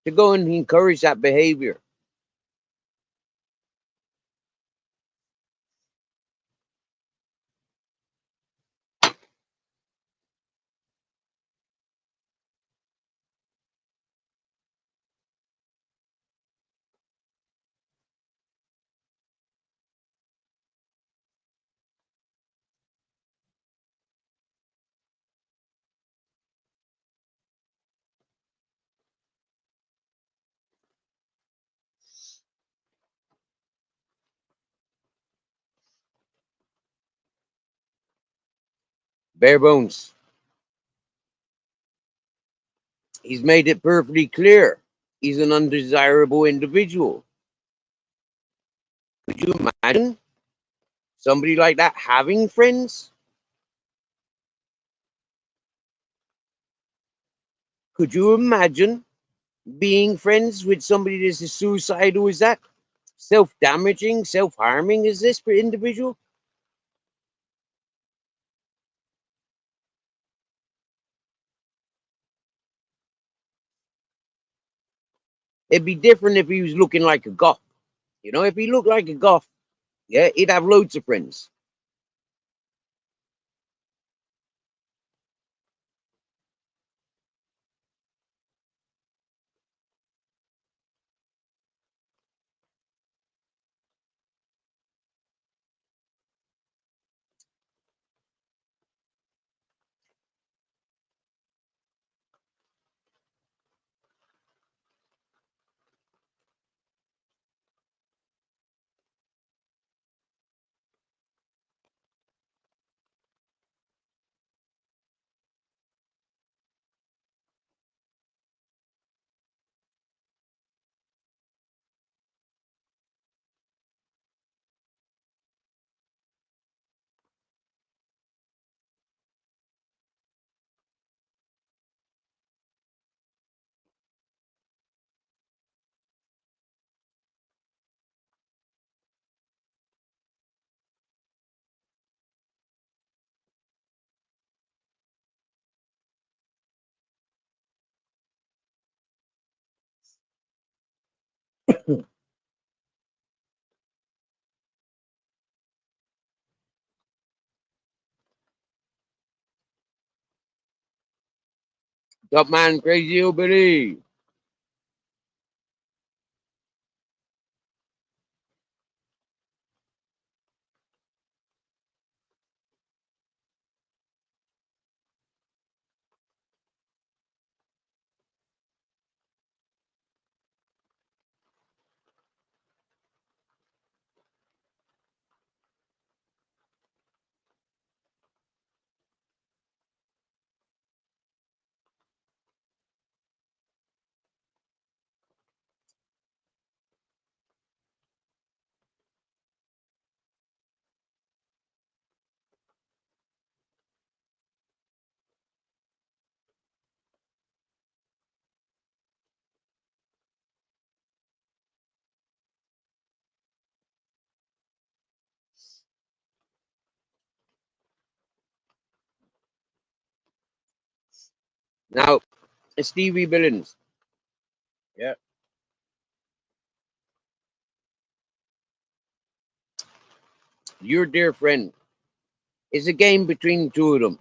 To go and encourage that behavior. Bare bones. He's made it perfectly clear. He's an undesirable individual. Could you imagine somebody like that having friends? Could you imagine being friends with somebody that's as suicidal as that? Self-damaging, self-harming as this individual? It'd be different if he was looking like a goth. You know, if he looked like a goth, yeah, he'd have loads of friends. Top man, crazy hillbilly. Now, Stevie Billings. Yeah. Your dear friend. It's a game between the two of them.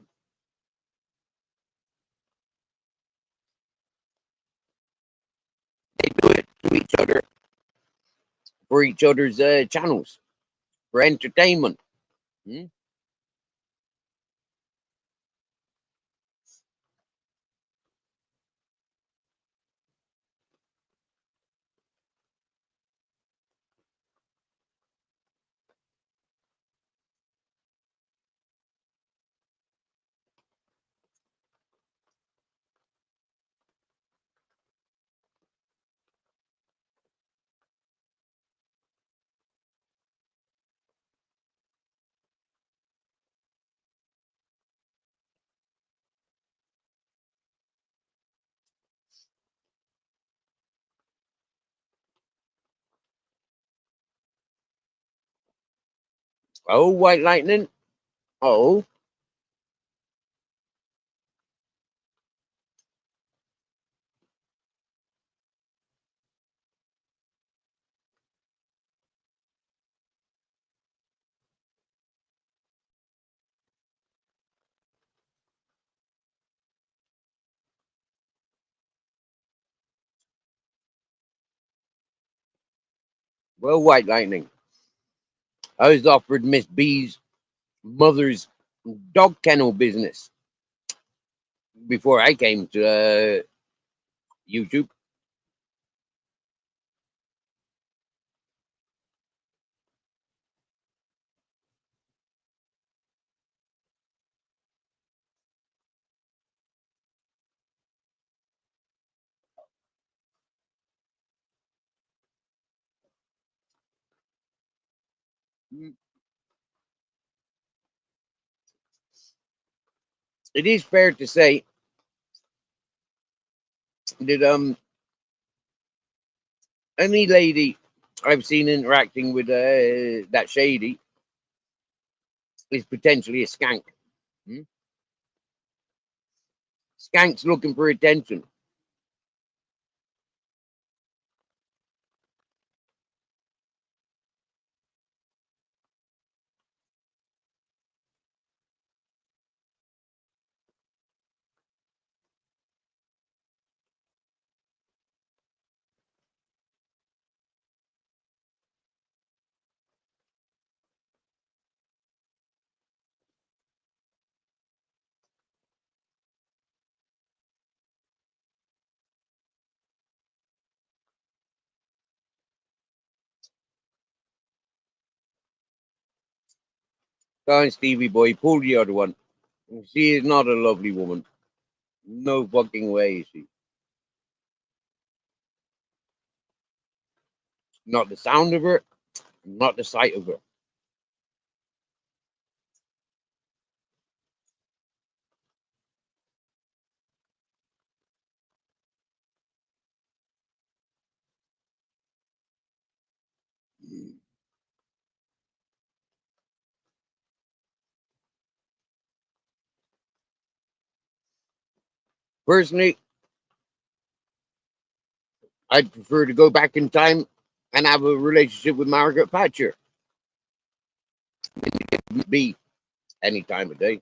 They do it to each other for each other's channels for entertainment. Hmm? Oh, White Lightning. Oh, well, White Lightning. I was offered Miss B's mother's dog kennel business before I came to YouTube. It is fair to say that any lady I've seen interacting with that shady is potentially a skank. Hmm? Skank's looking for attention. Go on, Stevie boy, pull the other one. She is not a lovely woman. No fucking way is she. Not the sound of her, not the sight of her. Personally, I'd prefer to go back in time and have a relationship with Margaret Thatcher. Be any time of day.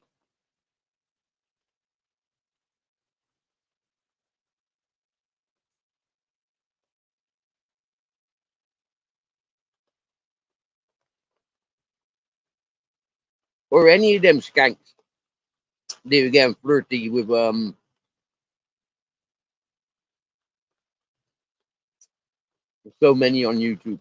Or any of them skanks. They were getting flirty with so many on YouTube.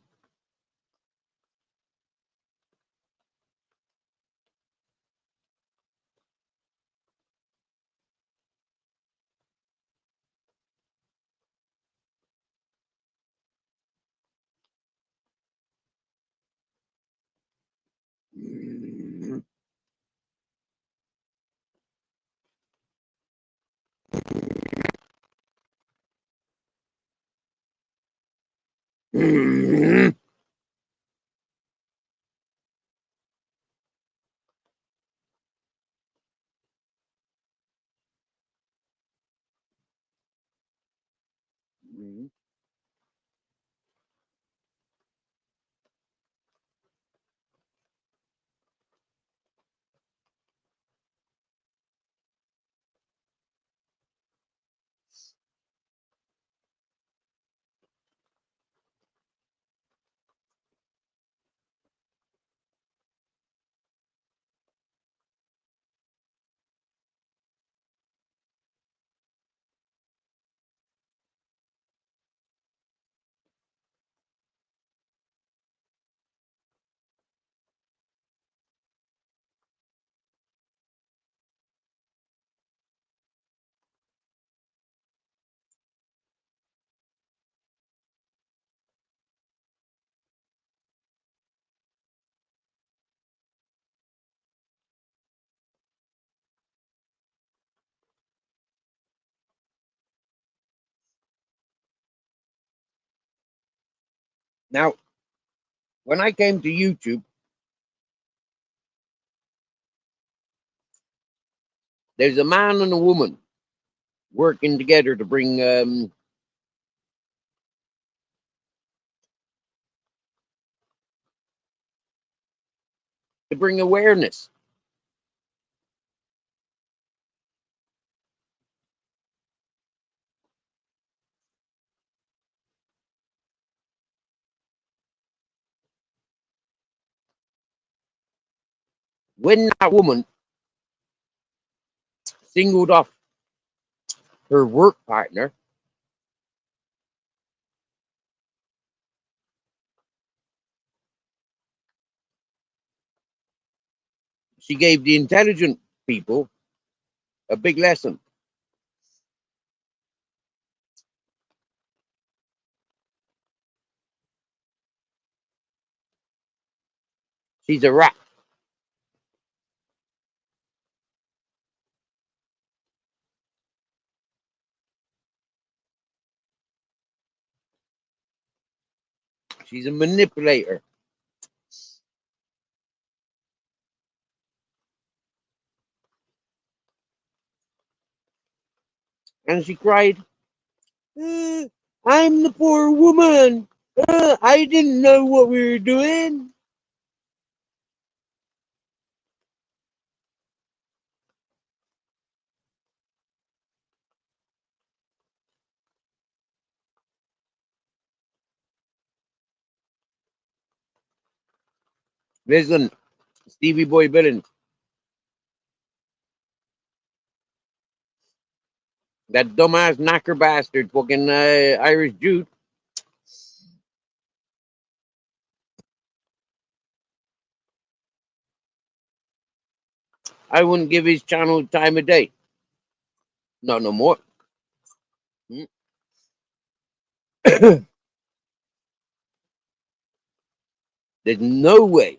Now, when I came to YouTube, there's a man and a woman working together to bring awareness. When that woman singled off her work partner, she gave the intelligent people a big lesson. She's a rat. She's a manipulator. And she cried, I'm the poor woman. I didn't know what we were doing. Listen, Stevie Boy Billings, that dumbass knacker bastard, fucking Irish Jude, I wouldn't give his channel time of day. Not no more. Mm. There's no way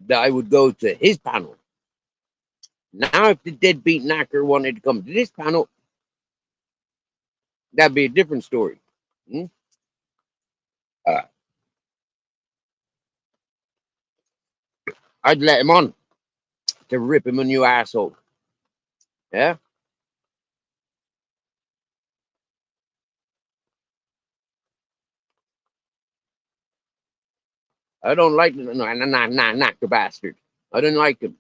that I would go to his panel. Now, if the deadbeat knacker wanted to come to this panel, that'd be a different story. Mm? I'd let him on to rip him a new asshole. Yeah? I don't like the knacker bastard. I didn't like him.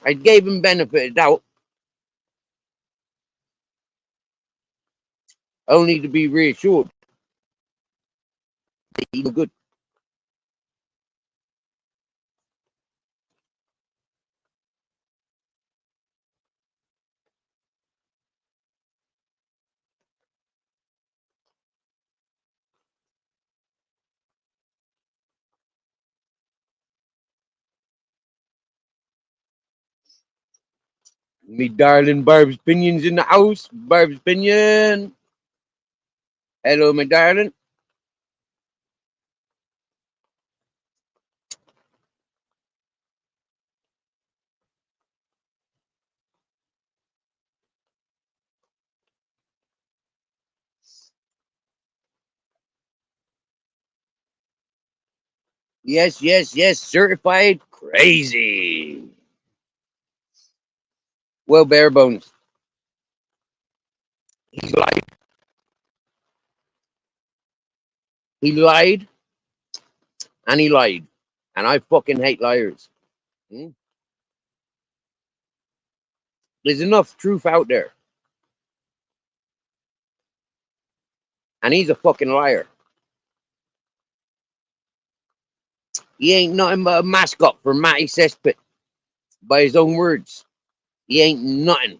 I gave him benefit of doubt, only to be reassured that he was good. Me darling Barb's Pinion's in the house. Barb's Pinion. Hello, my darling. Yes, yes, yes. Certified crazy. Well, bare bones. He lied. He lied. And he lied. And I fucking hate liars. Hmm? There's enough truth out there. And he's a fucking liar. He ain't nothing but a mascot for Matty Cesspit. By his own words. He ain't nothing.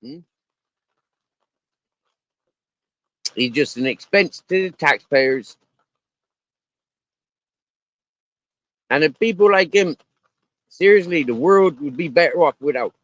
Hmm? He's just an expense to the taxpayers. And if people like him, seriously, the world would be better off without.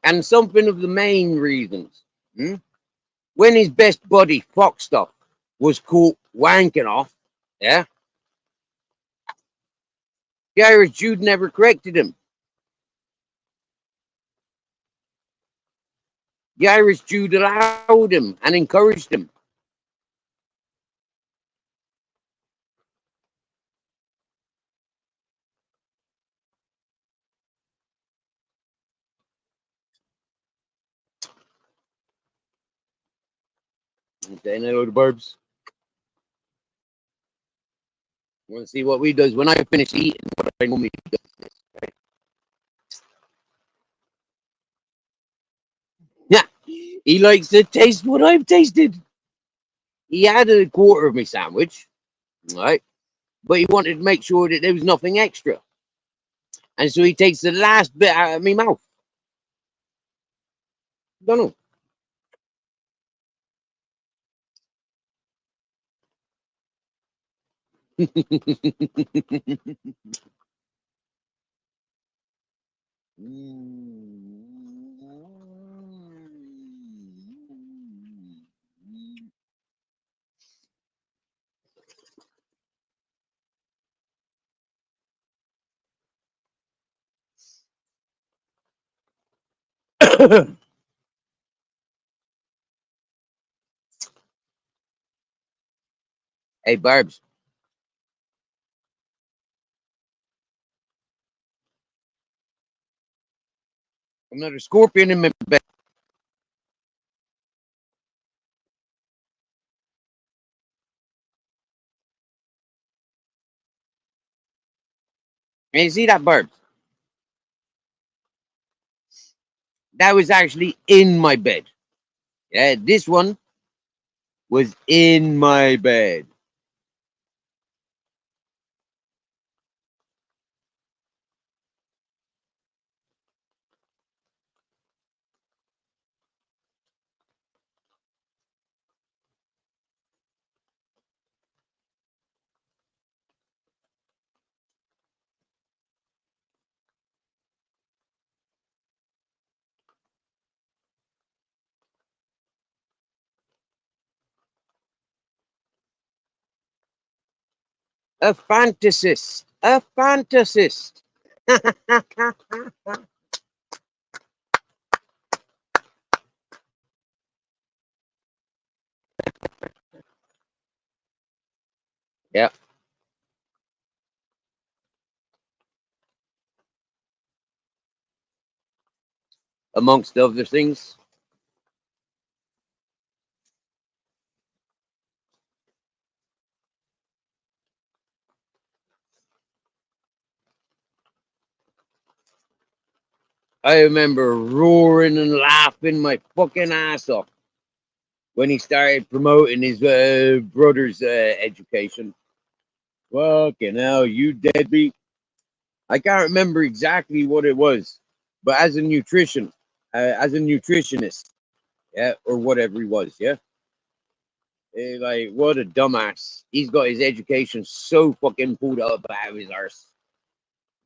And something of the main reasons. Hmm? When his best buddy, Foxstuff, was caught wanking off, yeah, the Irish Jude never corrected him. The Irish Jude allowed him and encouraged him. Saying hello to Burbs. Want to see what we does when I finish eating? What I normally do. Right? Yeah, he likes to taste what I've tasted. He had a quarter of my sandwich, right? But he wanted to make sure that there was nothing extra. And so he takes the last bit out of my mouth. Don't know. Hey, Barbs. Another scorpion in my bed. And you see that, Barbs? That was actually in my bed. Yeah, this one was in my bed. A fantasist. A fantasist. Yeah. Amongst other things. I remember roaring and laughing my fucking ass off when he started promoting his brother's education. Fucking hell, you deadbeat. I can't remember exactly what it was, but as a nutritionist, yeah, or whatever he was, yeah. Like, what a dumbass. He's got his education so fucking pulled up out of his arse.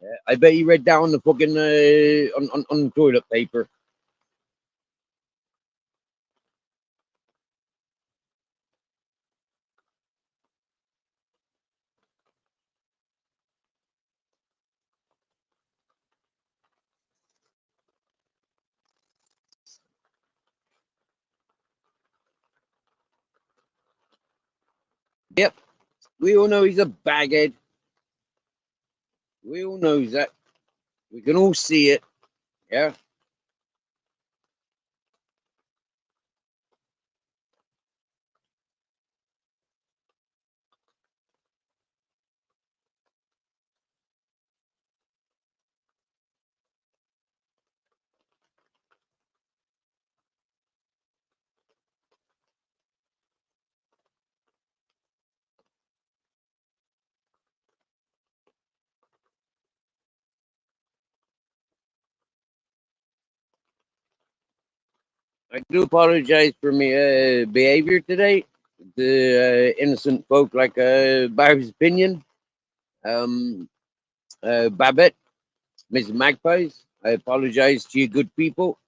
Yeah, I bet he read down the fucking on the toilet paper. Yep, we all know he's a baghead. We all know that. We can all see it. Yeah. I do apologize for my behavior today. The innocent folk like Barb's opinion. Babette, Mrs. Magpies, I apologize to you good people.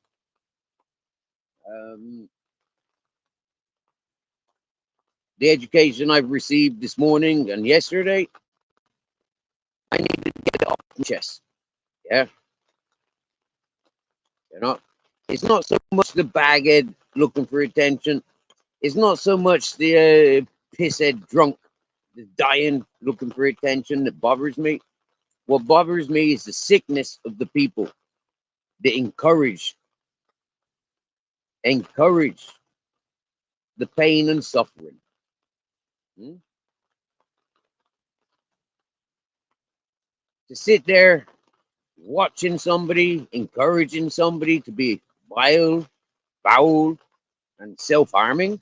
The education I've received this morning and yesterday, I needed to get it off my chest. Yeah. You know, it's not so much the baghead looking for attention. It's not so much the pisshead drunk that's dying looking for attention that bothers me. What bothers me is the sickness of the people that encourage the pain and suffering. Hmm? To sit there watching somebody, encouraging somebody to be wild, foul, and self-harming.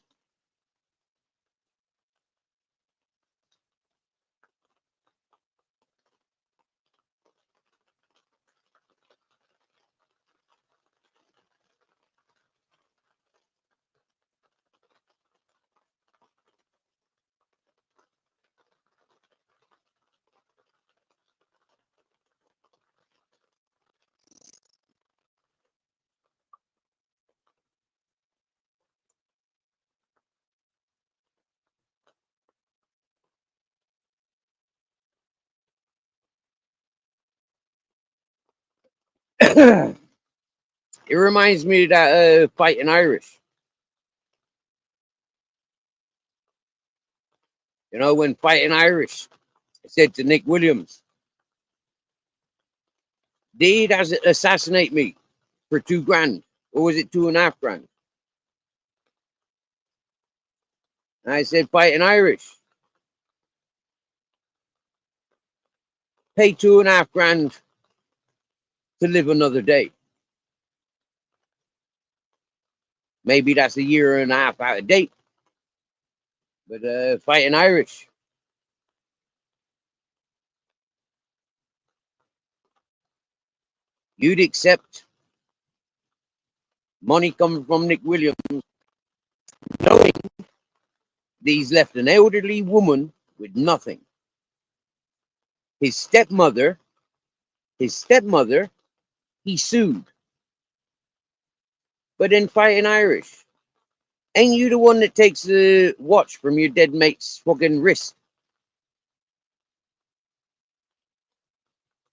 It reminds me of that fight in Irish. You know, when fighting Irish, I said to Nick Williams, "Did assassinate me for $2,000, or was it $2.5 grand?" And I said, "Fighting Irish, pay $2.5 grand to live another day. Maybe that's a year and a half out of date. But fighting Irish, you'd accept money coming from Nick Williams, knowing that he's left an elderly woman with nothing. His stepmother, he sued. But then fighting Irish, ain't you the one that takes the watch from your dead mate's fucking wrist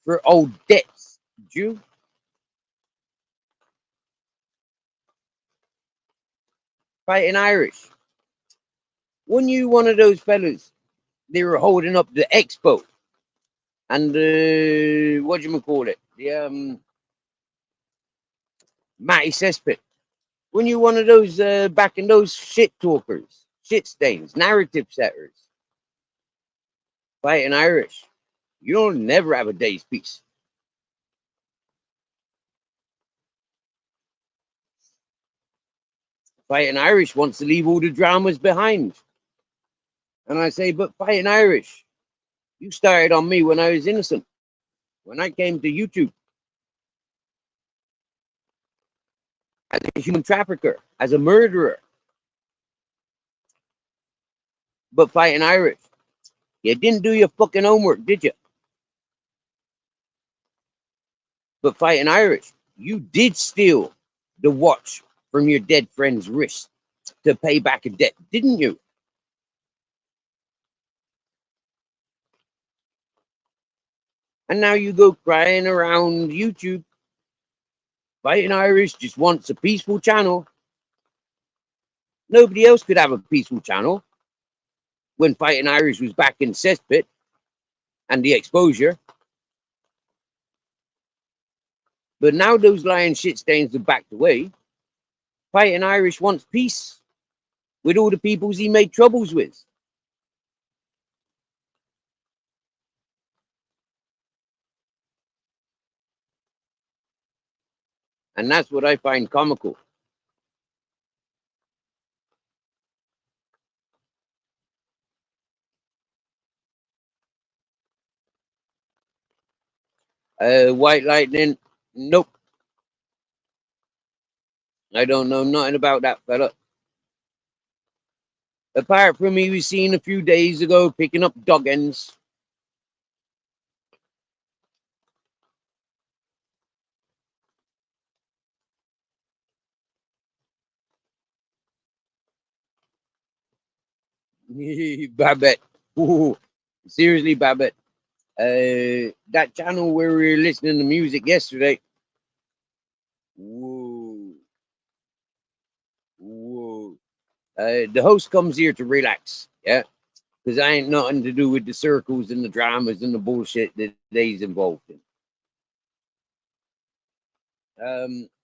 for old debts, Jew?" Fighting Irish, when you one of those fellas, they were holding up the expo and what do you call it? The Matty Cesspit. When you one of those back in those shit talkers, shit stains, narrative setters, fighting Irish, you'll never have a day's peace. Fighting Irish wants to leave all the dramas behind. And I say, but fighting Irish, you started on me when I was innocent. When I came to YouTube as a human trafficker, as a murderer. But fighting Irish, you didn't do your fucking homework, did you? But fighting Irish, you did steal the watch from your dead friend's wrist to pay back a debt, didn't you? And now you go crying around YouTube. Fighting Irish just wants a peaceful channel. Nobody else could have a peaceful channel when Fighting Irish was back in Cesspit and the exposure. But now those lying shit stains have backed away. Fighting Irish wants peace with all the peoples he made troubles with. And that's what I find comical. White Lightning, nope. I don't know nothing about that fella. Apart from he was seen a few days ago picking up dog ends. Babette. Ooh, seriously, Babette. That channel where we were listening to music yesterday. Whoa. Whoa. The host comes here to relax, yeah? Because I ain't nothing to do with the circles and the dramas and the bullshit that they's involved in.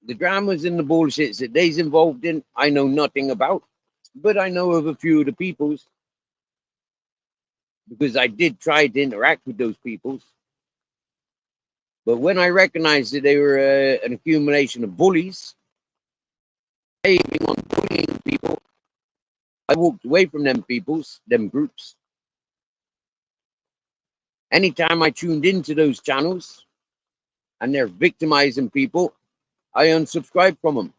The dramas and the bullshits that they's involved in, I know nothing about. But I know of a few of the peoples. Because I did try to interact with those peoples. But when I recognized that they were an accumulation of bullies, aiming on bullying people, I walked away from them peoples, them groups. Anytime I tuned into those channels and they're victimizing people, I unsubscribe from them.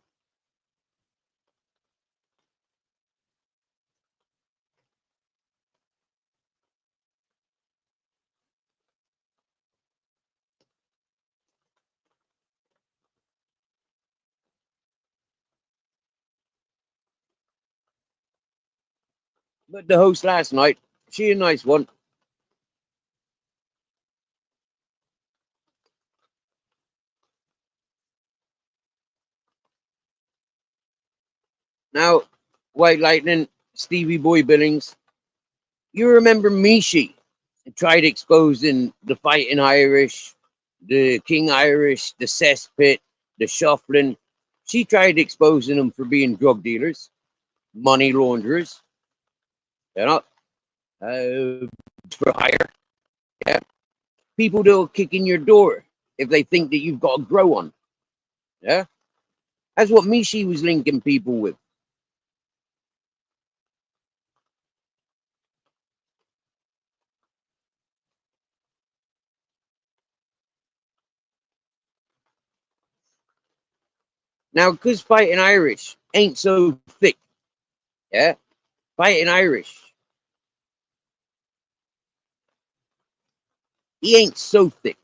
But the host last night, she a nice one. Now, White Lightning, Stevie Boy Billings, You remember Mishi tried exposing the Fighting Irish, the King Irish, the Cesspit, the Shuffling. She tried exposing them for being drug dealers, money launderers, you know, for hire. Yeah. People that will kick in your door if they think that you've got a grow on. Yeah. That's what Mishi was linking people with. Now, because Fighting Irish ain't so thick, yeah, Fighting Irish, he ain't so thick.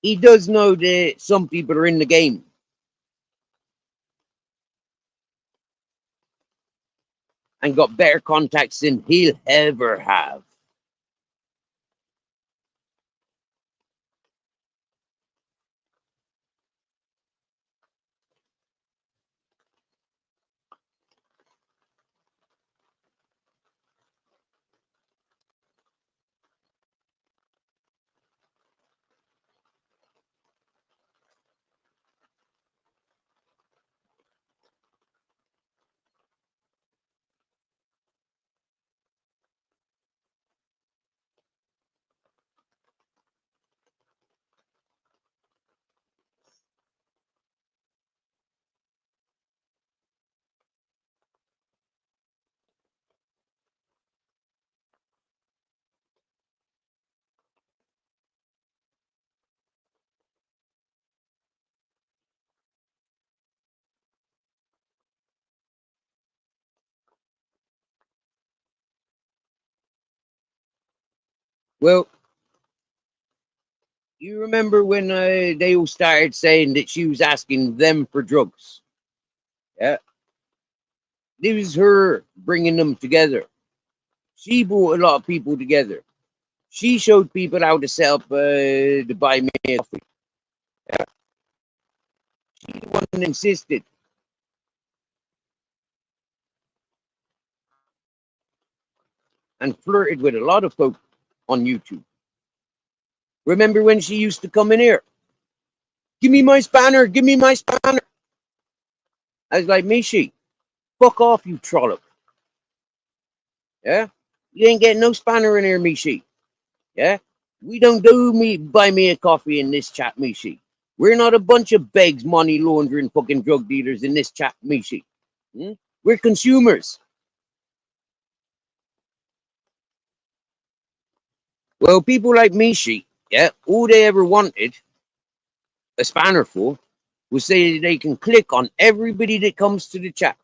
He does know that some people are in the game. And got better contacts than he'll ever have. Well, you remember when they all started saying that she was asking them for drugs? Yeah. It was her bringing them together. She brought a lot of people together. She showed people how to set up to buy me a coffee. Yeah. She the one that insisted. And flirted with a lot of folk on YouTube. Remember when she used to come in here? Give me my spanner, give me my spanner. I was like, Mishi, fuck off, you trollop. Yeah? You ain't getting no spanner in here, Mishi. Yeah? We don't do me buy me a coffee in this chat, Mishi. We're not a bunch of begs, money laundering fucking drug dealers in this chat, Mishi. We're consumers. Well, people like Mishi, yeah, all they ever wanted a spanner for was say they can click on everybody that comes to the chat.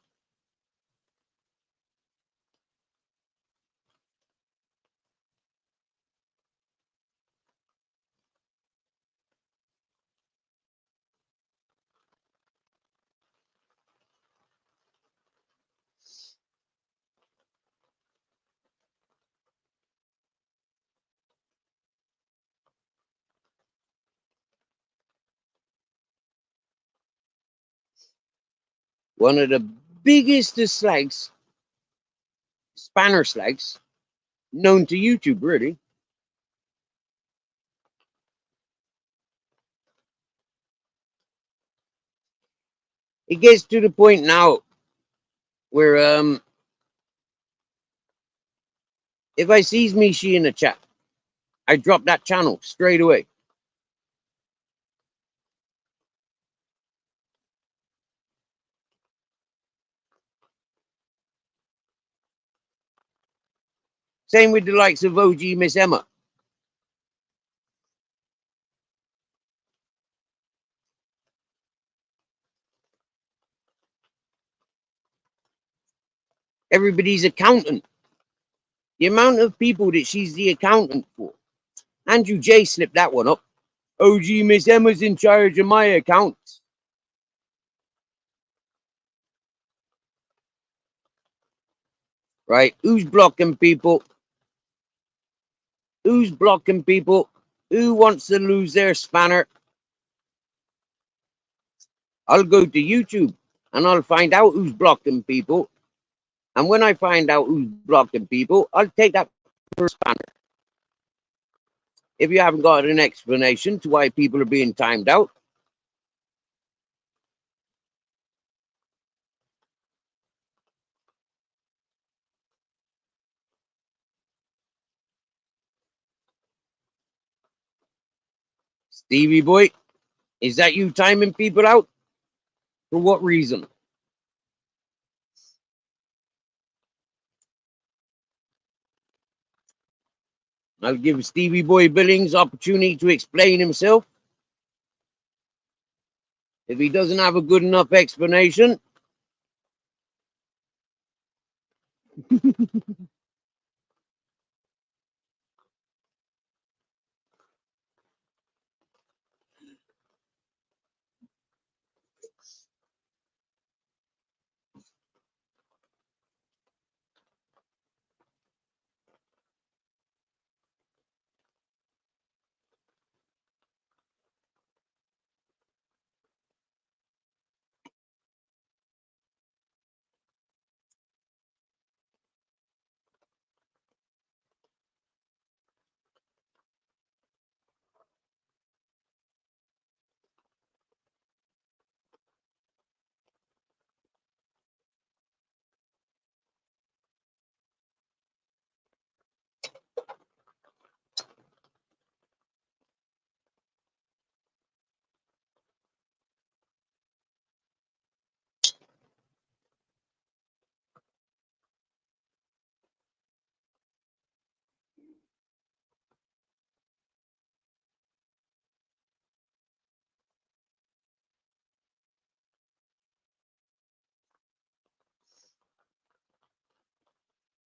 One of the biggest slags, spanner slags, known to YouTube, really. It gets to the point now where if I sees Mishi in the chat, I drop that channel straight away. Same with the likes of OG Miss Emma. Everybody's accountant. The amount of people that she's the accountant for. Andrew J slipped that one up. OG Miss Emma's in charge of my accounts. Right? Who's blocking people? Who's blocking people? Who wants to lose their spanner? I'll go to YouTube and I'll find out who's blocking people. And when I find out who's blocking people, I'll take that for a spanner. If you haven't got an explanation to why people are being timed out, Stevie boy, is that you timing people out? For what reason? I'll give Stevie Boy Billings opportunity to explain himself. If he doesn't have a good enough explanation,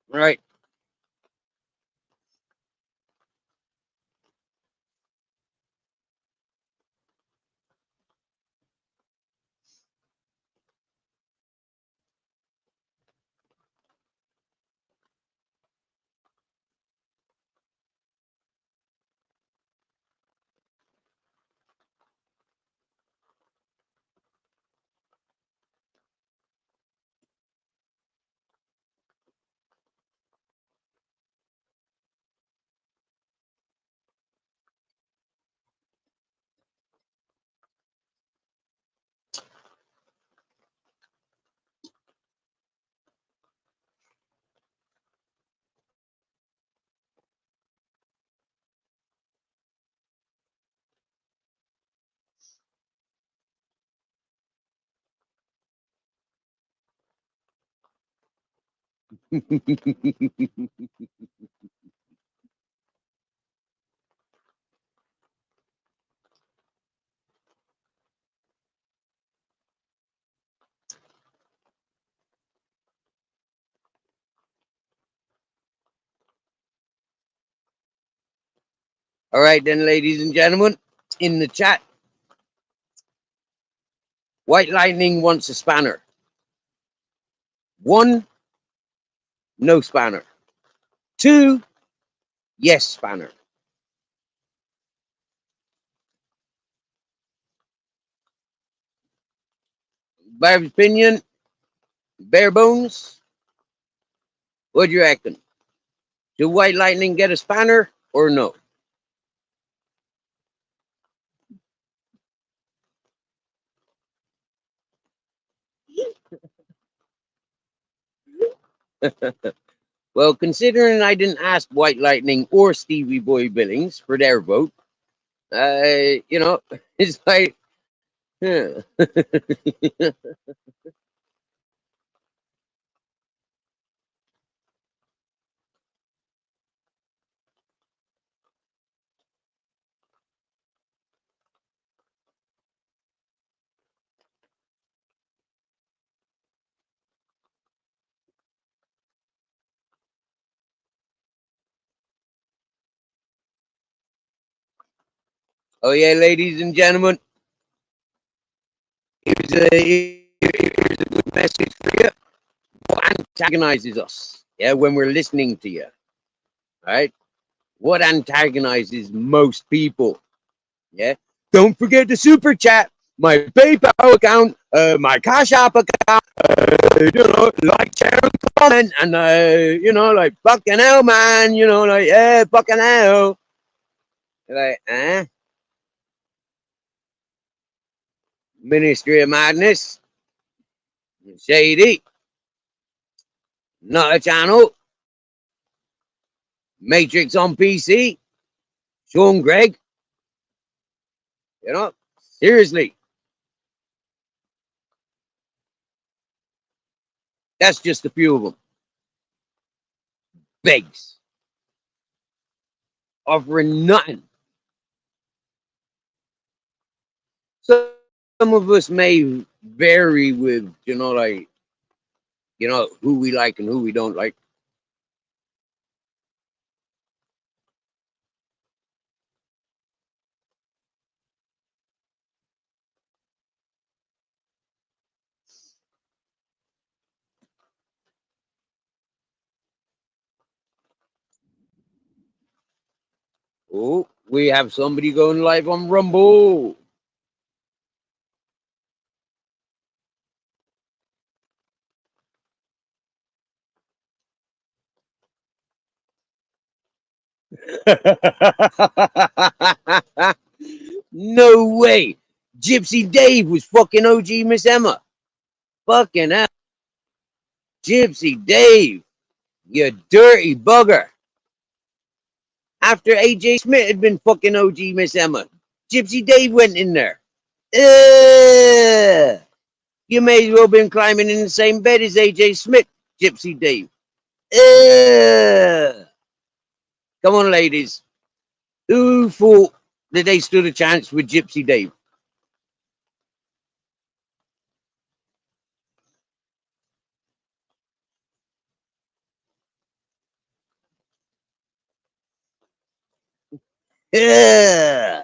right? All right, then, ladies and gentlemen, in the chat, White Lightning wants a spanner. 1, no spanner. 2, yes spanner. Barb's opinion, bare bones. What do you reckon? Should White Lightning get a spanner or no? Well, considering I didn't ask White Lightning or Stevie Boy Billings for their vote, you know, it's like, huh. Oh yeah, ladies and gentlemen, here's a good message for you. What antagonizes us? Yeah, when we're listening to you, right? What antagonizes most people? Yeah. Don't forget the super chat. my PayPal account, my Cash App account, like, share, and comment, and like, fucking hell, man, like, yeah, fucking hell. Like, Ministry of Madness, Shady, not a channel, Matrix on PC, Sean Gregg, seriously. That's just a few of them. Begs. Offering nothing. So some of us may vary with, like, who we like and who we don't like. Oh, we have somebody going live on Rumble. No way. Gypsy Dave was fucking OG Miss Emma. Fucking hell. Gypsy Dave, you dirty bugger. After AJ Smith had been fucking OG Miss Emma, Gypsy Dave went in there. You may as well have been climbing in the same bed as AJ Smith, Gypsy Dave. Come on, ladies. Who thought that they stood a chance with Gypsy Dave? Yeah.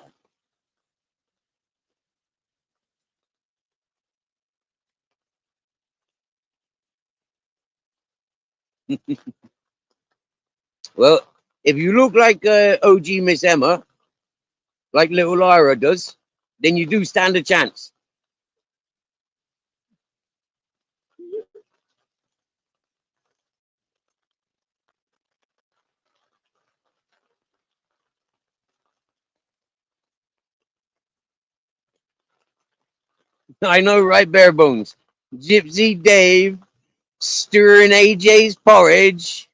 Well, if you look like OG Miss Emma, like little Lyra does, then you do stand a chance. I know, right, bare bones. Gypsy Dave stirring AJ's porridge.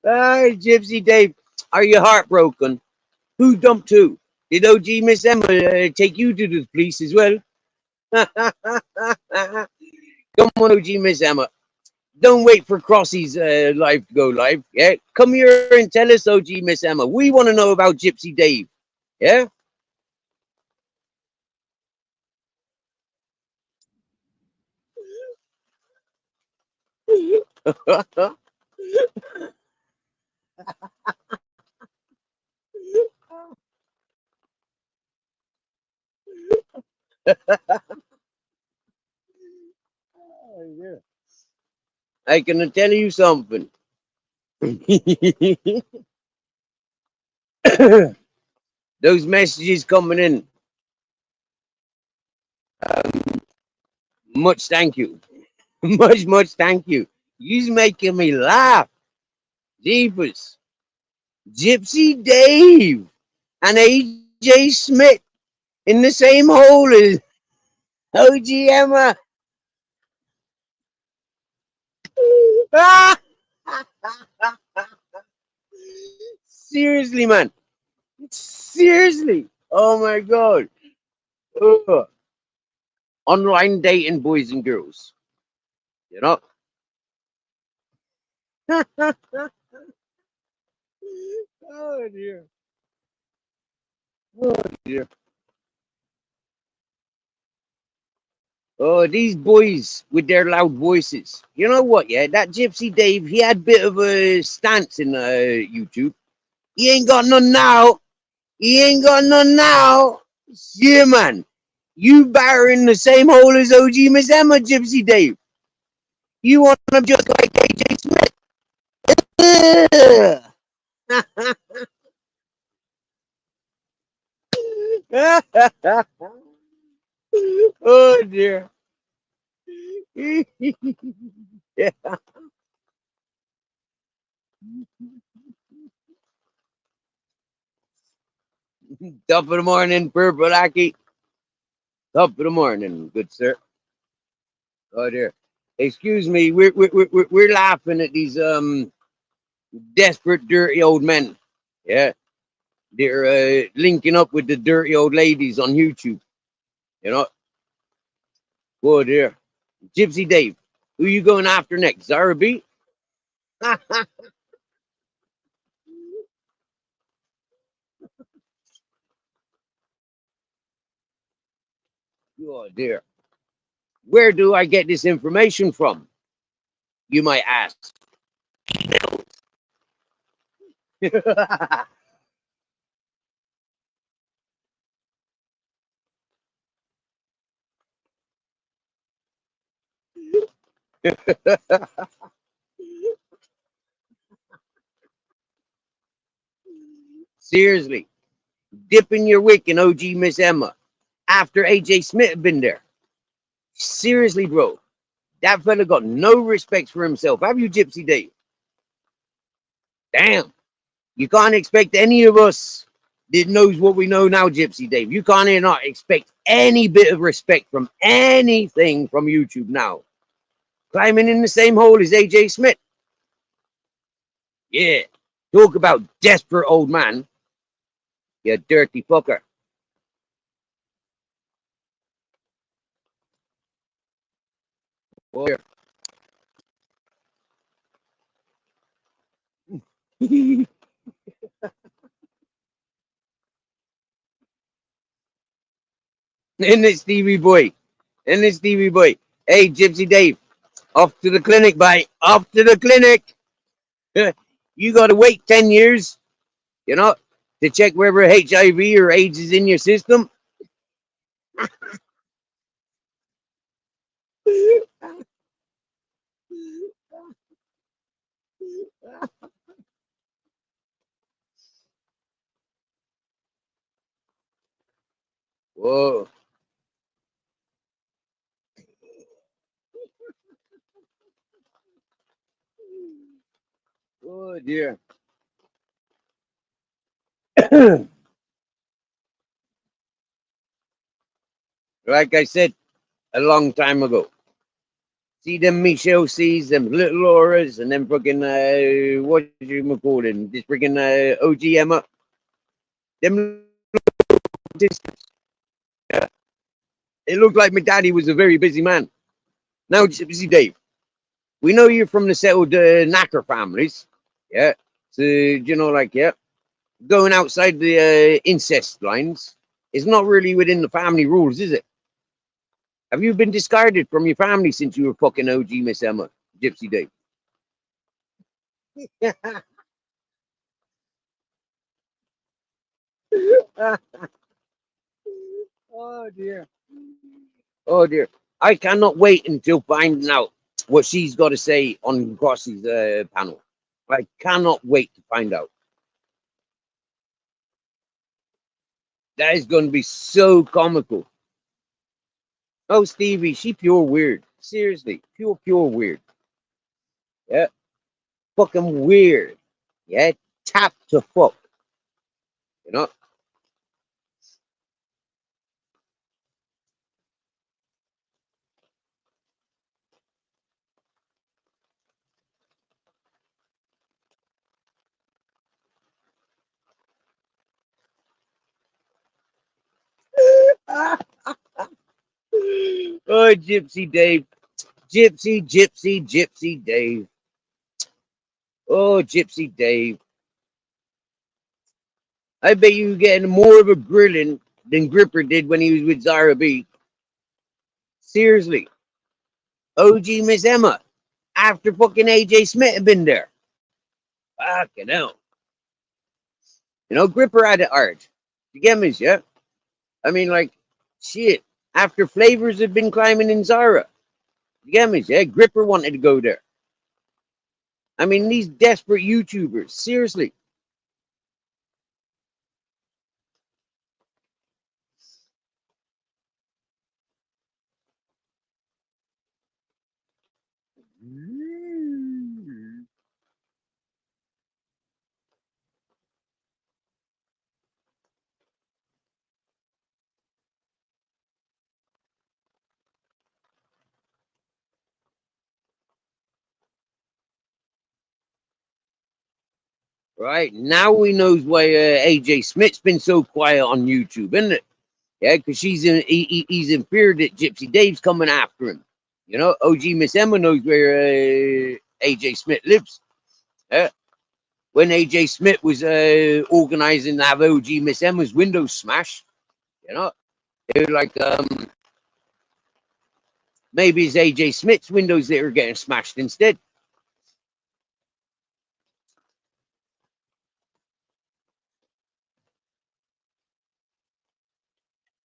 Gypsy Dave, are you heartbroken? Who dumped who? Did OG Miss Emma take you to the police as well? Come on, OG Miss Emma. Don't wait for Crossy's live to go live. Yeah, come here and tell us, OG Miss Emma. We want to know about Gypsy Dave. Yeah. I can tell you something. Those messages coming in. Much thank you. much thank you. You's making me laugh. Jeepers. Gypsy Dave and AJ Smith in the same hole as OG Emma. Seriously, man. Seriously. Oh my God. Ugh. Online dating, boys and girls. Oh dear. Oh dear. Oh, these boys with their loud voices. You know what? Yeah, that Gypsy Dave, he had a bit of a stance in YouTube. He ain't got none now. He ain't got none now. Yeah, man. You batter in the same hole as OG Miss Emma, Gypsy Dave. You want to just like AJ Smith. Ugh. Oh dear. Yeah. Top of the morning, Purple Aki. Top of the morning, good sir. Oh dear. Excuse me, we're laughing at these desperate, dirty old men. Yeah, they're linking up with the dirty old ladies on YouTube. You know. Oh dear. Gypsy Dave, who you going after next? Zara B? Oh dear. Where do I get this information from? You might ask. Seriously, dipping your wick in OG Miss Emma after AJ Smith had been there. Seriously, bro, that fella got no respect for himself. Have you, Gypsy Dave? Damn, you can't expect any of us that knows what we know now, Gypsy Dave. You can't not expect any bit of respect from anything from YouTube now. Climbing in the same hole as AJ Smith. Yeah, talk about desperate old man. You dirty fucker. Oh, and this Stevie boy. And this Stevie boy. Hey, Gypsy Dave. Off to the clinic, bye. Off to the clinic. You got to wait 10 years, you know, to check whether HIV or AIDS is in your system. Whoa. Oh, dear. Like I said a long time ago, see them Michelle C's, them little Lauras, and them fucking, what you call them, this freaking OG Emma. Them distance. Yeah. It looked like my daddy was a very busy man. Now, Gypsy Dave, we know you're from the settled knacker families. Yeah. So, you know, like, yeah, going outside the incest lines is not really within the family rules, is it? Have you been discarded from your family since you were fucking OG Miss Emma, Gypsy Dave? Oh dear. Oh dear. I cannot wait until finding out what she's got to say on Crossy's panel. I cannot wait to find out. That is going to be so comical. Oh, Stevie, she pure weird. Seriously, pure weird. Yeah. Fucking weird. Yeah. Tap to fuck. You know? Oh, Gypsy Dave. Gypsy Dave. Oh, Gypsy Dave. I bet you were getting more of a grilling than Gripper did when he was with Zara B. Seriously. OG Miss Emma. After fucking AJ Smith had been there. Fucking hell. You know, Gripper had it hard. You get me, yeah? I mean, like, shit. After Flavors had been climbing in Zara. You get me, yeah? Gripper wanted to go there. I mean, these desperate YouTubers. Seriously. Right now we knows why AJ Smith's been so quiet on YouTube, isn't it? Yeah, because he's in fear that Gypsy Dave's coming after him. You know, OG Miss Emma knows where AJ Smith lives. Yeah. When AJ Smith was organizing to have OG Miss Emma's windows smashed, you know, they were like, maybe it's AJ Smith's windows that are getting smashed instead.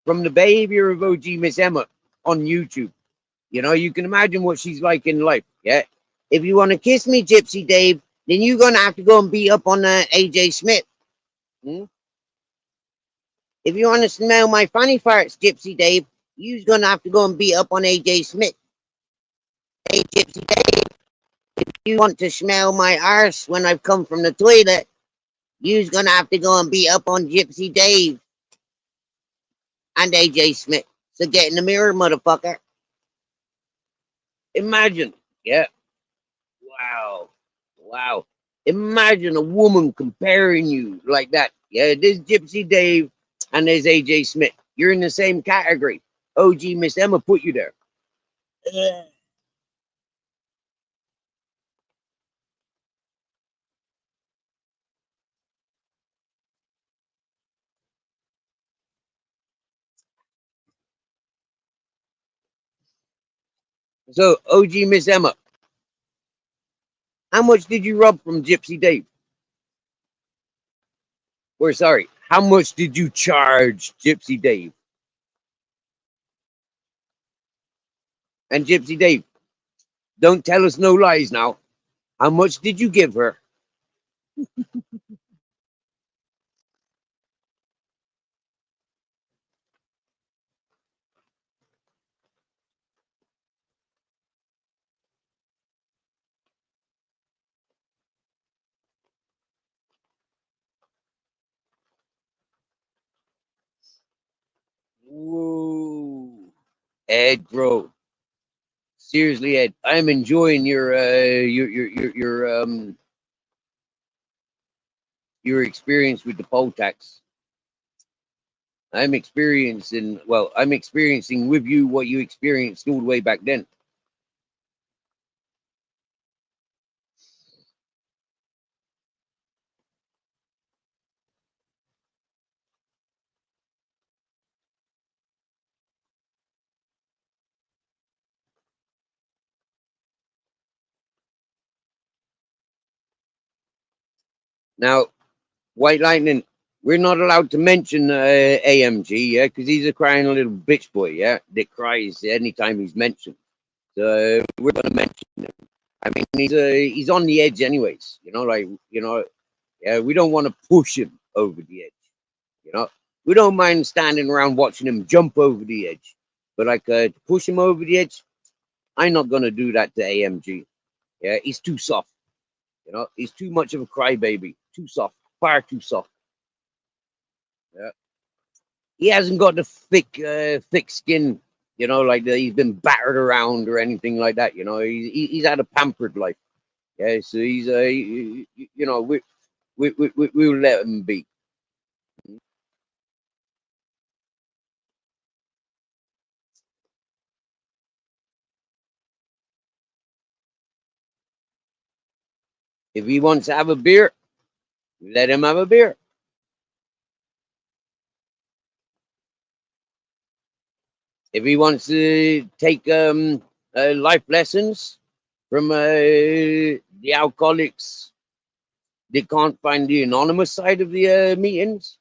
From the behavior of OG Miss Emma on YouTube, you know, you can imagine what she's like in life. Yeah. If you want to kiss me, Gypsy Dave, then you're going to have to go and beat up on AJ Smith. Hmm? If you want to smell my funny farts, Gypsy Dave, you're going to have to go and beat up on AJ Smith. Hey, Gypsy Dave, if you want to smell my arse when I've come from the toilet, you're going to have to go and beat up on Gypsy Dave and AJ Smith. So get in the mirror, motherfucker. Imagine. Yeah. Wow. Wow. Imagine a woman comparing you like that. Yeah, there's Gypsy Dave and there's AJ Smith. You're in the same category. OG Miss Emma put you there. So, OG Miss Emma, how much did you rub from Gypsy Dave? Or sorry, how much did you charge Gypsy Dave? And Gypsy Dave, don't tell us no lies now. How much did you give her? Whoa. Ed, bro. Seriously, Ed, I'm enjoying your experience with the poll tax. I'm experiencing with you what you experienced all the way back then. Now, White Lightning, we're not allowed to mention AMG, yeah, because he's a crying little bitch boy, yeah, that cries anytime he's mentioned. So we're gonna mention him. I mean, he's on the edge, anyways. You know, like yeah, we don't want to push him over the edge. You know, we don't mind standing around watching him jump over the edge, but like to push him over the edge, I'm not gonna do that to AMG. Yeah, he's too soft. You know, he's too much of a crybaby. Too soft, far too soft. Yeah, he hasn't got the thick skin. You know, like he's been battered around or anything like that. You know, he's had a pampered life. Yeah, so he's you know, we'll let him be. If he wants to have a beer, let him have a beer. If he wants to take life lessons from the alcoholics, they can't find the anonymous side of the meetings.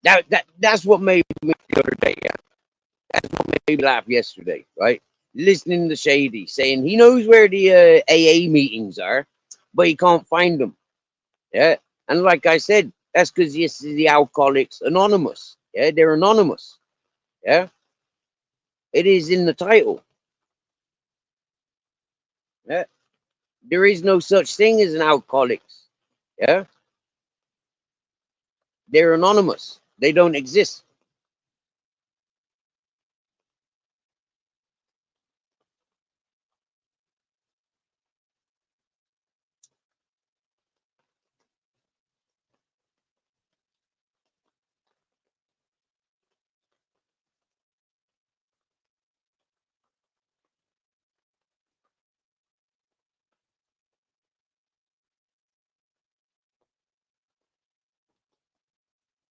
That's what made me the other day. Yeah, that's what made me laugh yesterday. Right, listening to Shady saying he knows where the AA meetings are, but he can't find them. Yeah, and like I said, that's because this is the Alcoholics Anonymous. Yeah, they're anonymous. Yeah, it is in the title. Yeah? There is no such thing as an alcoholics. Yeah? They're anonymous. They don't exist.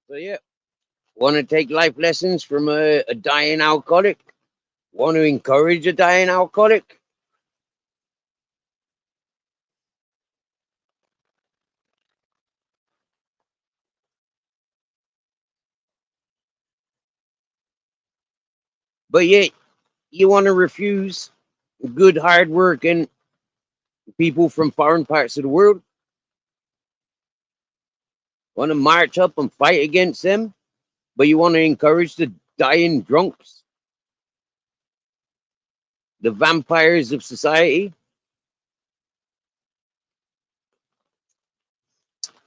So yeah. Want to take life lessons from a dying alcoholic? Want to encourage a dying alcoholic? But yet you want to refuse good, hard-working people from foreign parts of the world? Want to march up and fight against them? But you want to encourage the dying drunks? The vampires of society?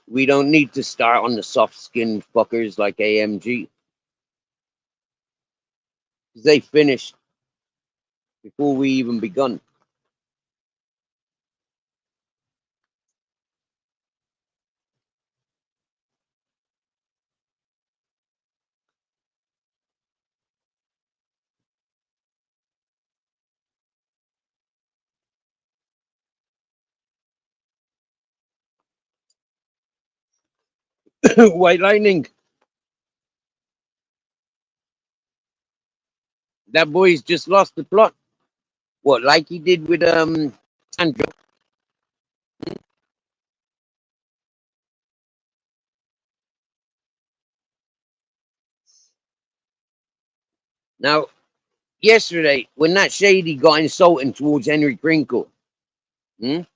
We don't need to start on the soft-skinned fuckers like AMG. They finished before we even begun. White Lightning. That boy's just lost the plot. What, like he did with Andrew? Now, yesterday, when that shady got insulting towards Henry Crinkle, and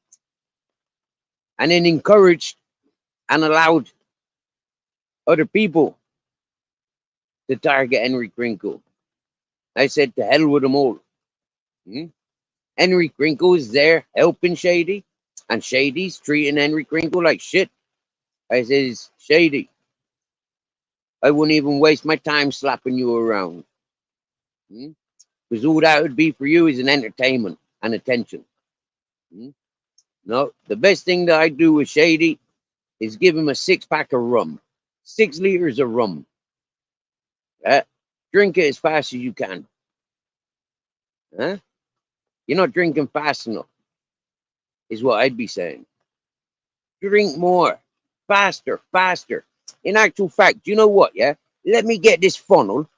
then encouraged and allowed other people to target Henry Crinkle, I said to hell with them all. Henry Crinkle is there helping Shady, and Shady's treating Henry Crinkle like shit. I says, Shady, I wouldn't even waste my time slapping you around. Because all that would be for you is an entertainment and attention. No, the best thing that I do with Shady is give him a 6-pack of rum. 6 liters of rum. Drink it as fast as you can. Huh? You're not drinking fast enough, is what I'd be saying. Drink more. Faster, faster. In actual fact, you know what, yeah? Let me get this funnel.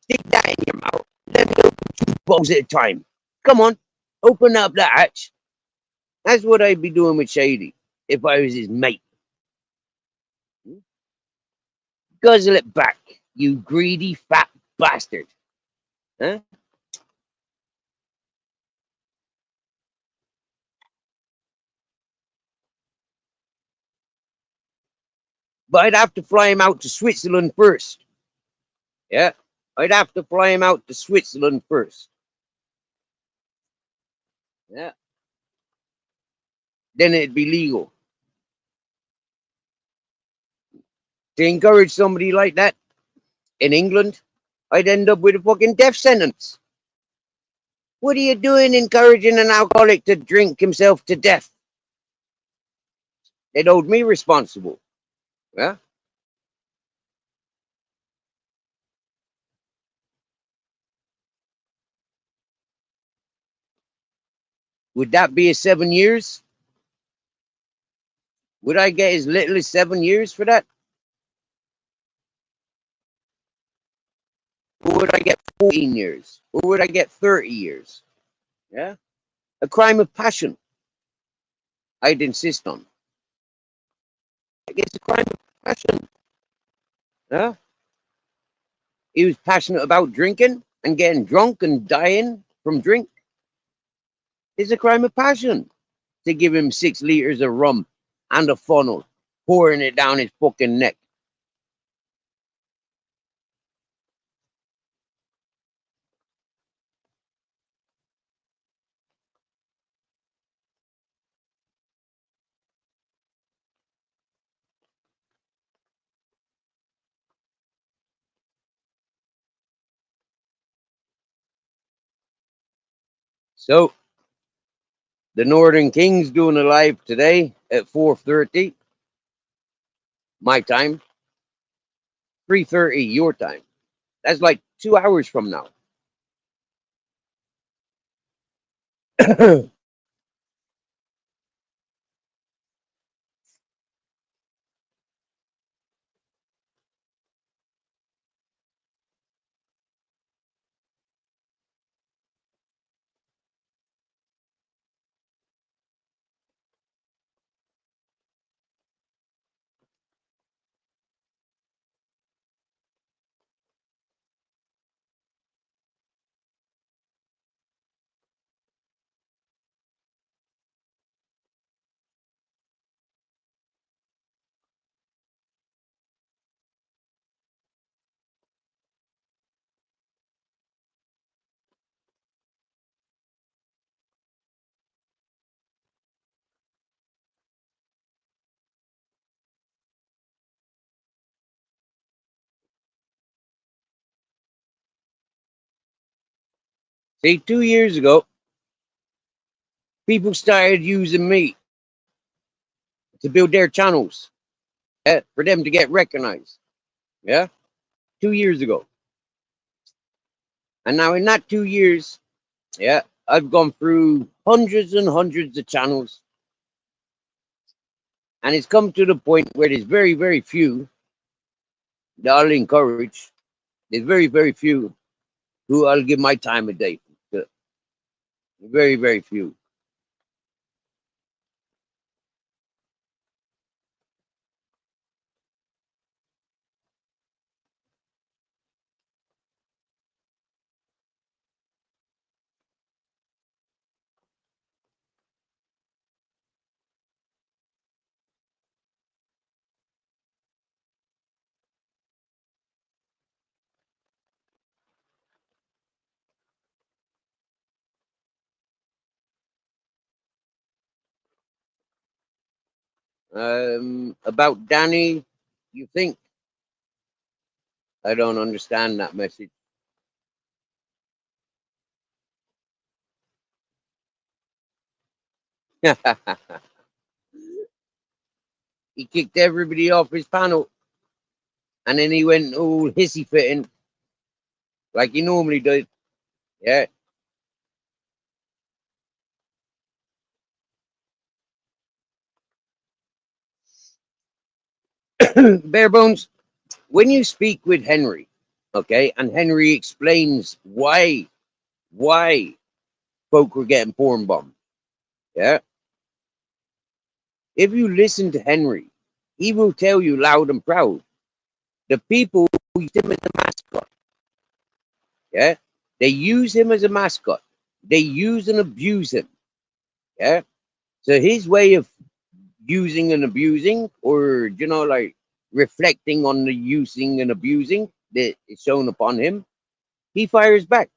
Stick that in your mouth. Let me open 2 bottles at a time. Come on. Open up that hatch. That's what I'd be doing with Shady if I was his mate. Guzzle it back, you greedy fat bastard. Huh? But I'd have to fly him out to Switzerland first. Yeah, I'd have to fly him out to Switzerland first. Yeah. Then it'd be legal. To encourage somebody like that in England, I'd end up with a fucking death sentence. What are you doing encouraging an alcoholic to drink himself to death? They'd hold me responsible. Yeah. Would that be a 7 years? Would I get as little as 7 years for that? Or would I get 14 years? Or would I get 30 years? Yeah. A crime of passion, I'd insist on. I guess a crime of passion. Yeah. He was passionate about drinking and getting drunk and dying from drink. It's a crime of passion to give him 6 liters of rum and a funnel, pouring it down his fucking neck. So the Northern King's doing a live today at 4:30 my time, 3:30 your time. That's like 2 hours from now. See, 2 years ago, people started using me to build their channels, for them to get recognized. Yeah, 2 years ago. And now in that 2 years, yeah, I've gone through hundreds and hundreds of channels. And it's come to the point where there's very, very few that I'll encourage. There's very, very few who I'll give my time of day to. Very, very few. About Danny, you think? I don't understand that message. He kicked everybody off his panel, and then he went all hissy fitting like he normally does. Yeah. Bare bones, when you speak with Henry, okay, and Henry explains why folk were getting porn bombed, yeah. If you listen to Henry, he will tell you loud and proud, the people use him as a mascot, yeah. They use him as a mascot. They use and abuse him, yeah. So his way of using and abusing, or like reflecting on the using and abusing that is shown upon him, he fires back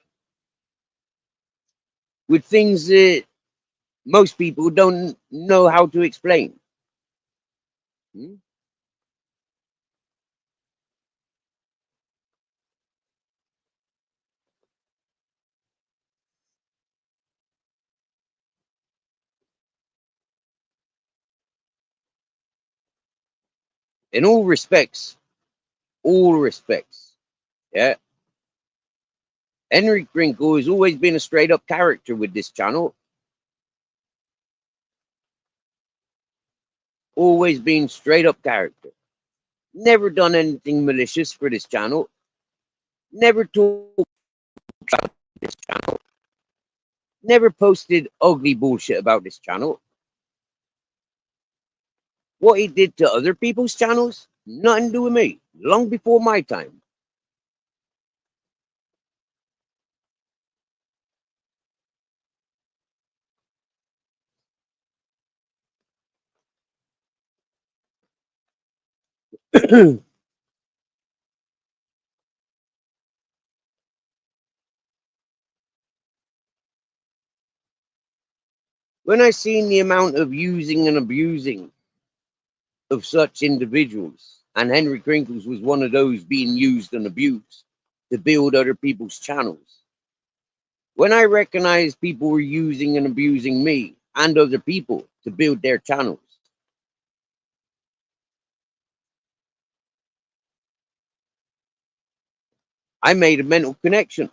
with things that most people don't know how to explain. Hmm? In all respects, yeah. Henry Crinkle has always been a straight up character with this channel. Always been straight up character. Never done anything malicious for this channel. Never talked about this channel. Never posted ugly bullshit about this channel. What he did to other people's channels, nothing to do with me. Long before my time. When I seen the amount of using and abusing of such individuals, and Henry Crinkles was one of those being used and abused to build other people's channels, When I recognized people were using and abusing me and other people to build their channels, I made a mental connection.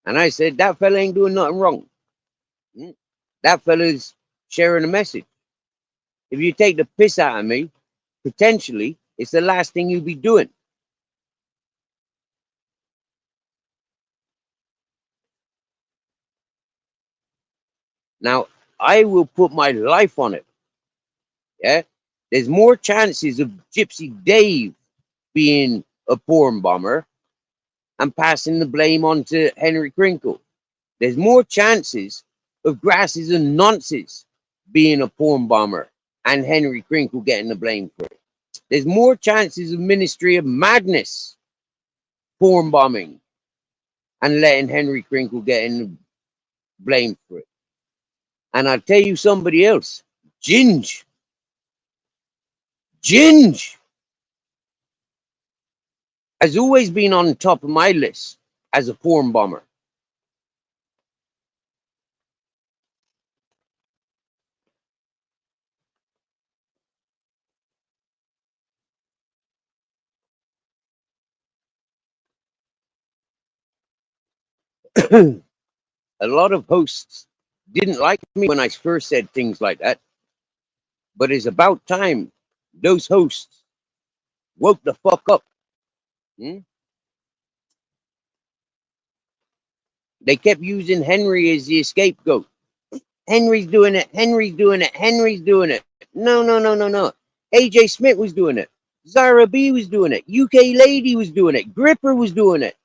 And I said, that fella ain't doing nothing wrong. That fella's sharing a message. If you take the piss out of me, potentially, it's the last thing you'll be doing. Now, I will put my life on it. Yeah? There's more chances of Gypsy Dave being a porn bomber and passing the blame on to Henry Crinkle. There's more chances of Grasses and Nonces being a porn bomber and Henry Crinkle getting the blame for it. There's more chances of Ministry of Madness porn bombing and letting Henry Crinkle getting the blame for it. And I'll tell you somebody else, Ginge. Ginge has always been on top of my list as a porn bomber. A lot of hosts didn't like me when I first said things like that, but it's about time those hosts woke the fuck up. They kept using Henry as the scapegoat. Henry's doing it. Henry's doing it. Henry's doing it. No, no, no, no, no. AJ Smith was doing it. Zara B was doing it. UK Lady was doing it. Gripper was doing it.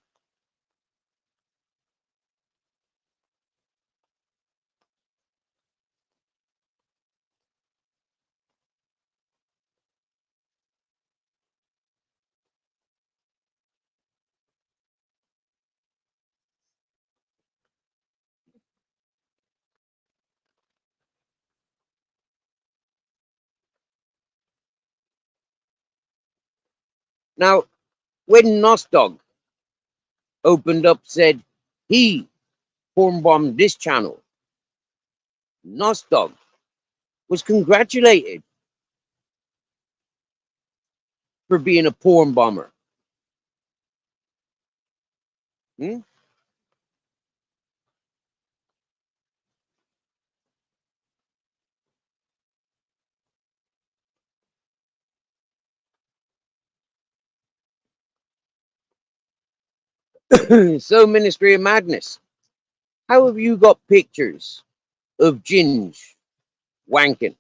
Now, when Nostog opened up, said he porn bombed this channel, Nostog was congratulated for being a porn bomber. So, Ministry of Madness, how have you got pictures of Ginge wanking?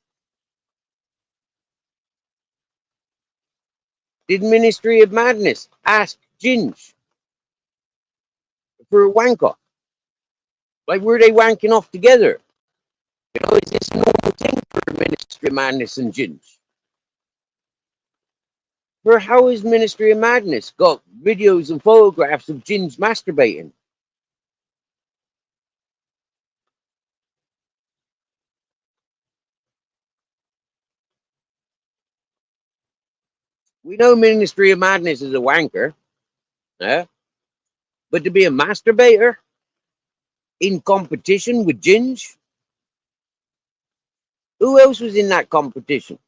Did Ministry of Madness ask Ginge for a wank-off? Like, were they wanking off together? You know, is this a normal thing for Ministry of Madness and Ginge? For how has Ministry of Madness got videos and photographs of Ginge masturbating? We know Ministry of Madness is a wanker, but to be a masturbator in competition with Ginge? Who else was in that competition?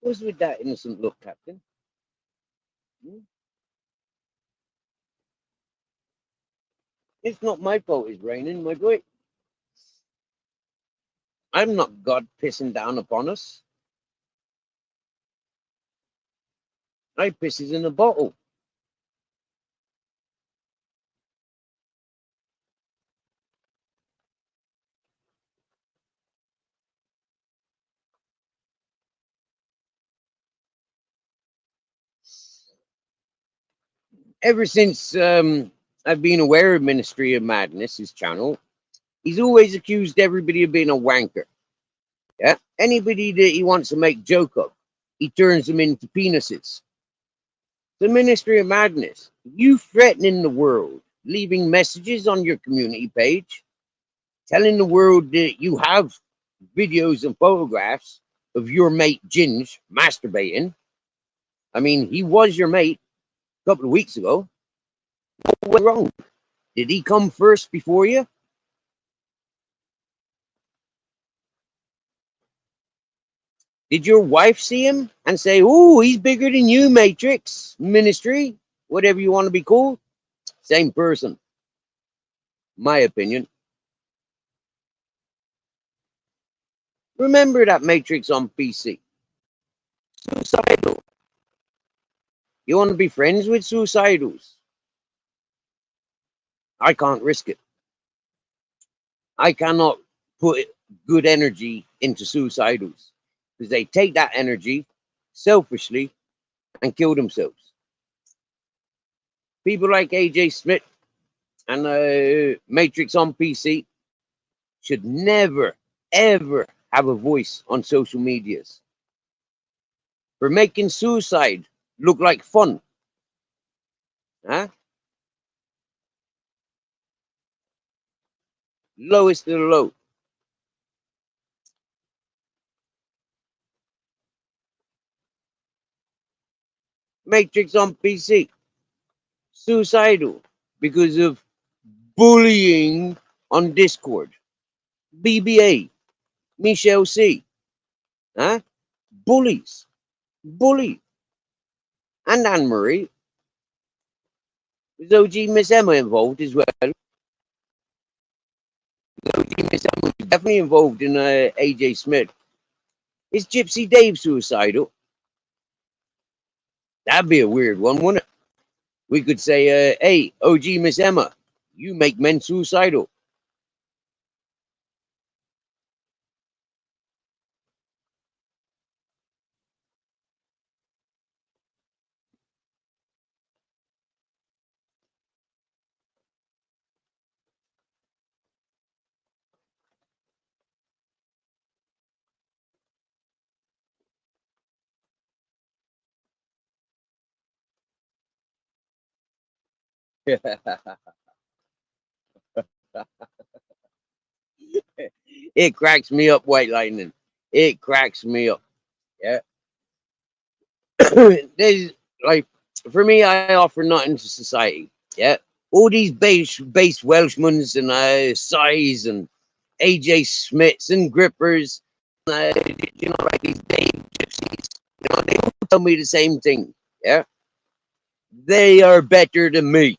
What's with that innocent look, Captain? It's not my fault it's raining, my boy. I'm not God pissing down upon us. I pisses in a bottle. Ever since I've been aware of Ministry of Madness, his channel, he's always accused everybody of being a wanker. Yeah, anybody that he wants to make joke of, he turns them into penises. The Ministry of Madness, you threatening the world leaving messages on your community page, telling the world that you have videos and photographs of your mate Ginge masturbating. I mean, he was your mate a couple of weeks ago. What went wrong? Did he come first before you? Did your wife see him and say, "Oh, he's bigger than you, Matrix, Ministry, whatever you want to be called"? Same person. My opinion. Remember that Matrix on PC. Suicidal. You want to be friends with suicidals? I can't risk it. I cannot put good energy into suicidals because they take that energy selfishly and kill themselves. People like AJ Smith and Matrix on PC should never, ever have a voice on social medias for making suicide look like fun. Huh? Lowest of the low. Matrix on PC. Suicidal because of bullying on Discord. BBA. Michelle C. Huh? Bullies. Bully. And Anne Marie. Is OG Miss Emma involved as well? OG Miss Emma was definitely involved in AJ Smith. Is Gypsy Dave suicidal? That'd be a weird one, wouldn't it? We could say, hey, OG Miss Emma, you make men suicidal. It cracks me up, White Lightning. It cracks me up. Yeah. There's like, for me, I offer nothing to society. Yeah. All these base Welshmans and Size and AJ Smiths and Grippers, you know, like these Dave Gypsies, you know, they all tell me the same thing. Yeah. They are better than me.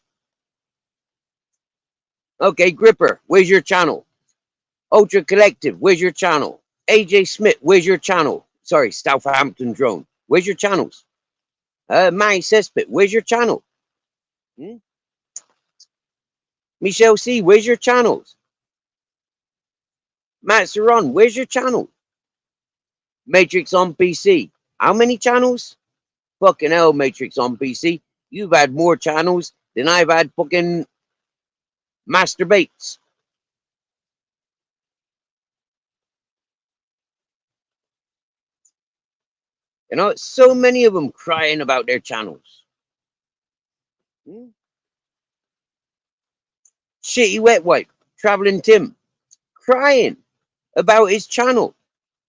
Okay, Gripper, where's your channel? Ultra Collective, where's your channel? AJ Smith, where's your channel? Sorry, Southampton Drone, where's your channels? Manny Cesspit, where's your channel? Michelle C, where's your channels? Matt Saron, where's your channel? Matrix on PC, how many channels? Fucking hell, Matrix on PC, you've had more channels than I've had fucking masturbates. You know, so many of them crying about their channels. Shitty Wet Wipe, Traveling Tim, crying about his channel,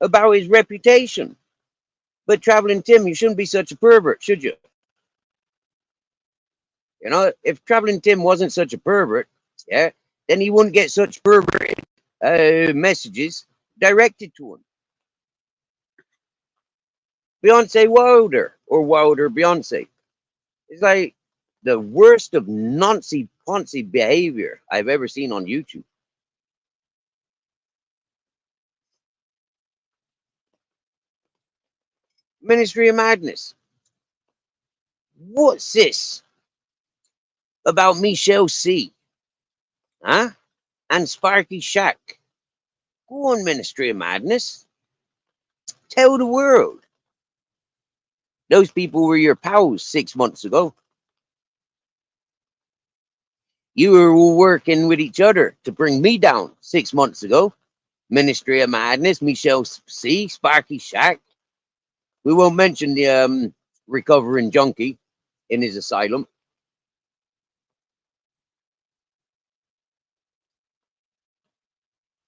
about his reputation. But Traveling Tim, you shouldn't be such a pervert, should you? You know, if Traveling Tim wasn't such a pervert, yeah, then he wouldn't get such perverted messages directed to him. Beyonce Wilder or Wilder Beyonce. It's like the worst of noncy poncy behavior I've ever seen on YouTube. Ministry of Madness. What's this about Michelle C? Huh? And Sparky Shack. Go on, Ministry of Madness. Tell the world. Those people were your pals 6 months ago. You were all working with each other to bring me down 6 months ago. Ministry of Madness, Michelle C, Sparky Shack. We won't mention the recovering junkie in his asylum.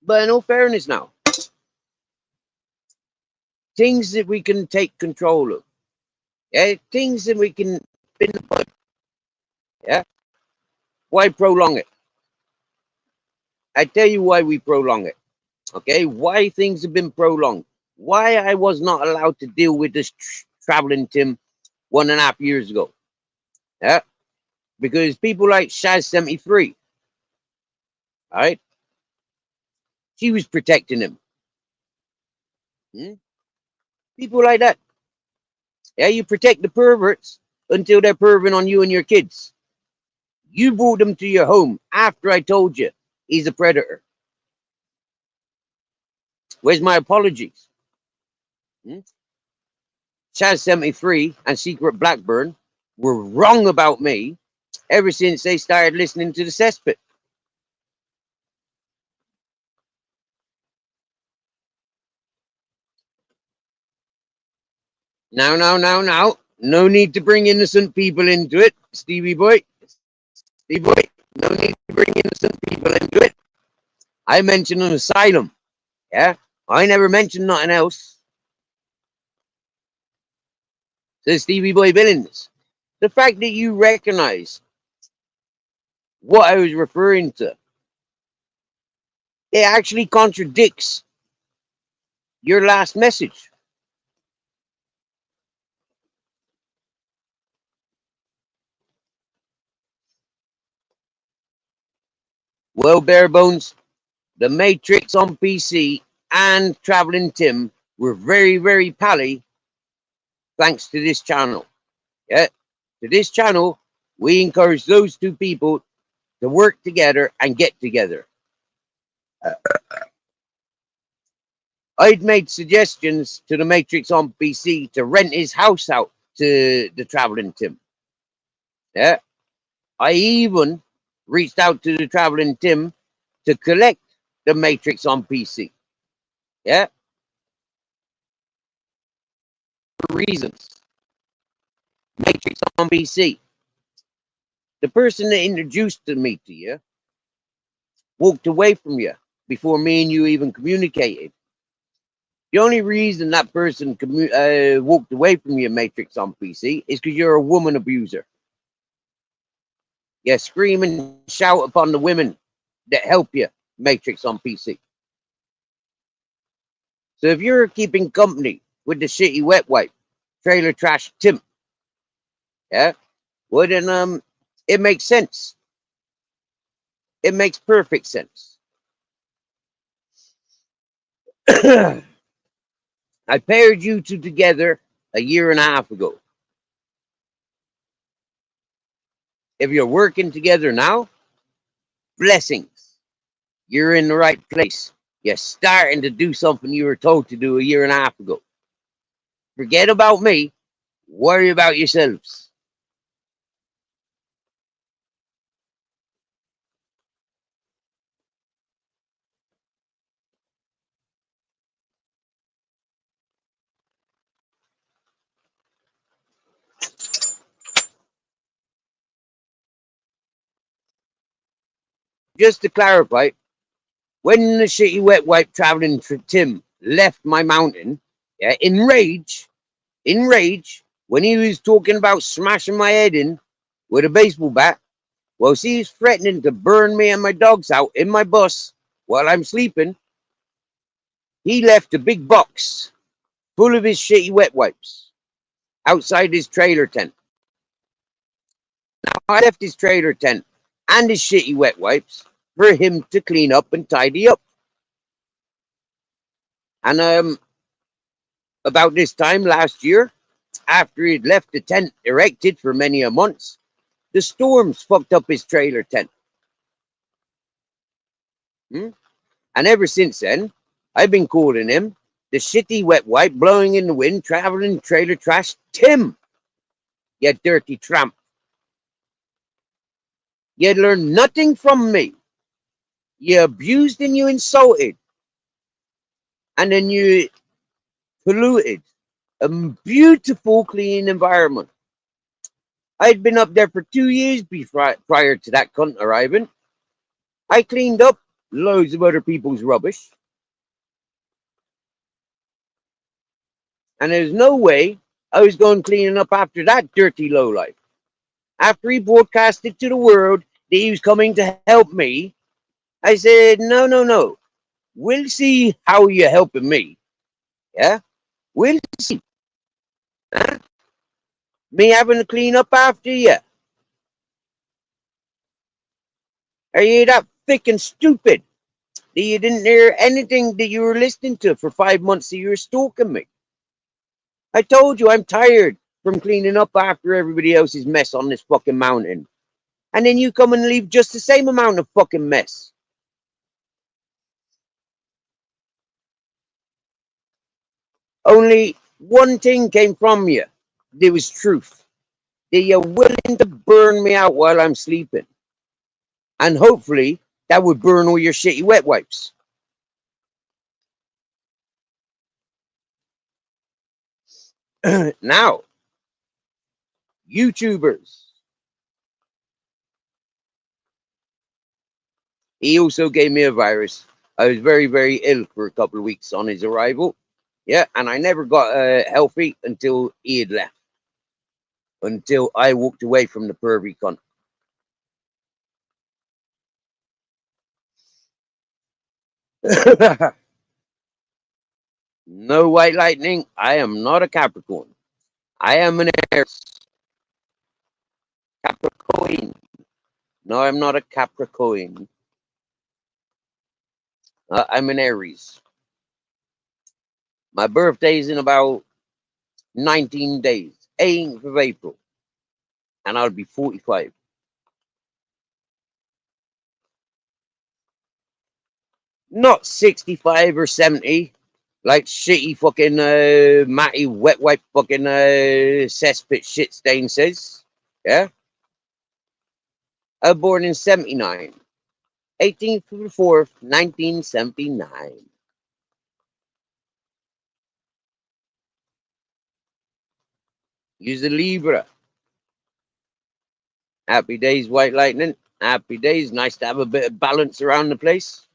But in all fairness now, things that we can take control of, yeah, things that we can pinpoint, yeah. Why prolong it? I tell you why we prolong it. Okay, why things have been prolonged. Why I was not allowed to deal with this traveling Tim 1.5 years ago. Yeah, because people like Shaz73, all right, she was protecting him. People like that. Yeah, you protect the perverts until they're perving on you and your kids. You brought them to your home after I told you he's a predator. Where's my apologies? Chaz73 and Secret Blackburn were wrong about me ever since they started listening to the cesspit. Now. No need to bring innocent people into it, Stevie boy. Stevie boy, no need to bring innocent people into it. I mentioned an asylum. Yeah, I never mentioned nothing else. Says Stevie Boy Billings. The fact that you recognize what I was referring to, it actually contradicts your last message. Well, bare bones, the Matrix on PC and Traveling Tim were very, very pally thanks to this channel. Yeah, to this channel, we encourage those two people to work together and get together. I'd made suggestions to the Matrix on PC to rent his house out to the Traveling Tim. Yeah, I even reached out to the Traveling Tim to collect the Matrix on PC. Yeah, for reasons. Matrix on PC. The person that introduced me to you walked away from you before me and you even communicated. The only reason that person walked away from you, Matrix on PC, is because you're a woman abuser. You scream and shout upon the women that help you, Matrix on PC. So if you're keeping company with the shitty wet wipe, trailer trash Tim, yeah, well then it makes sense. It makes perfect sense. I paired you two together 1.5 years ago. If you're working together now, blessings. You're in the right place. You're starting to do something you were told to do 1.5 years ago. Forget about me. Worry about yourselves. Just to clarify, when the shitty wet wipe traveling Tim left my mountain, yeah, in rage, when he was talking about smashing my head in with a baseball bat, well, see, he's threatening to burn me and my dogs out in my bus while I'm sleeping. He left a big box full of his shitty wet wipes outside his trailer tent. Now, I left his trailer tent and his shitty wet wipes for him to clean up and tidy up. And about this time last year, after he'd left the tent erected for many a months, the storms fucked up his trailer tent. And ever since then, I've been calling him the shitty wet wipe blowing in the wind, traveling trailer trash Tim. You dirty tramp. You learned nothing from me. You abused and you insulted. And then you polluted a beautiful, clean environment. I'd been up there for 2 years prior to that cunt arriving. I cleaned up loads of other people's rubbish. And there's no way I was going cleaning up after that dirty lowlife. After he broadcasted to the world that he was coming to help me, I said, no, no, no. We'll see how you're helping me. Yeah? We'll see. Huh? Me having to clean up after you. Are you that thick and stupid that you didn't hear anything that you were listening to for 5 months that you were stalking me? I told you I'm tired from cleaning up after everybody else's mess on this fucking mountain. And then you come and leave just the same amount of fucking mess. Only one thing came from you. There was truth. That you're willing to burn me out while I'm sleeping. And hopefully that would burn all your shitty wet wipes. Now, YouTubers. He also gave me a virus. I was very, very ill for a couple of weeks on his arrival. Yeah, and I never got healthy until he had left. Until I walked away from the pervy cunt. No white lightning. I am not a Capricorn. I am an Aries. Capricorn. No, I'm not a Capricorn. I'm an Aries. My birthday's in about 19 days, 8th of April. And I'll be 45. Not 65 or 70, like shitty fucking Matty wet wipe fucking cesspit shit stain says. Yeah? I was born in 79. 18th of the 4th, 1979. Use the Libra. Happy days, white lightning. Happy days. Nice to have a bit of balance around the place.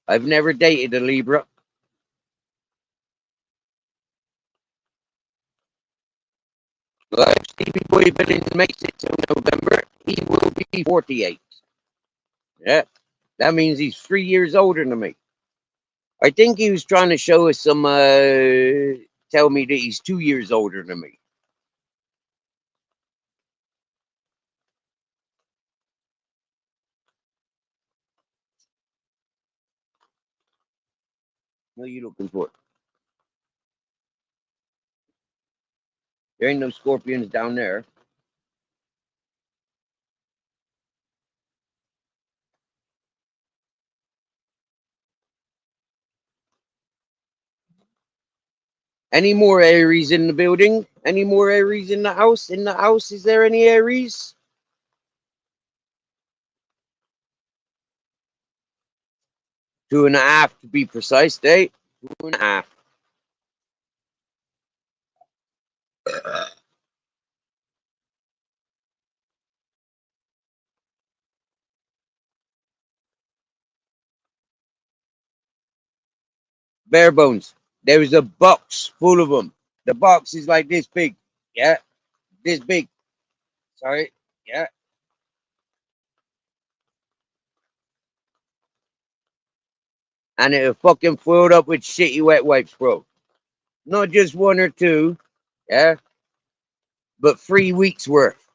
I've never dated a Libra. Well, if Stevie Boy Billings makes it till November, he will be 48. Yeah, that means he's 3 years older than me. I think he was trying to show us some, tell me that he's 2 years older than me. What are you looking for? There ain't no scorpions down there. Any more Aries in the building? Any more Aries in the house? In the house, is there any Aries? Two and a half to be precise, Dave. 2.5. Bare bones. There was a box full of them. The box is like this big. Yeah. This big. Sorry. Yeah. And it was fucking filled up with shitty wet wipes, bro. Not just one or two. Yeah. But 3 weeks worth.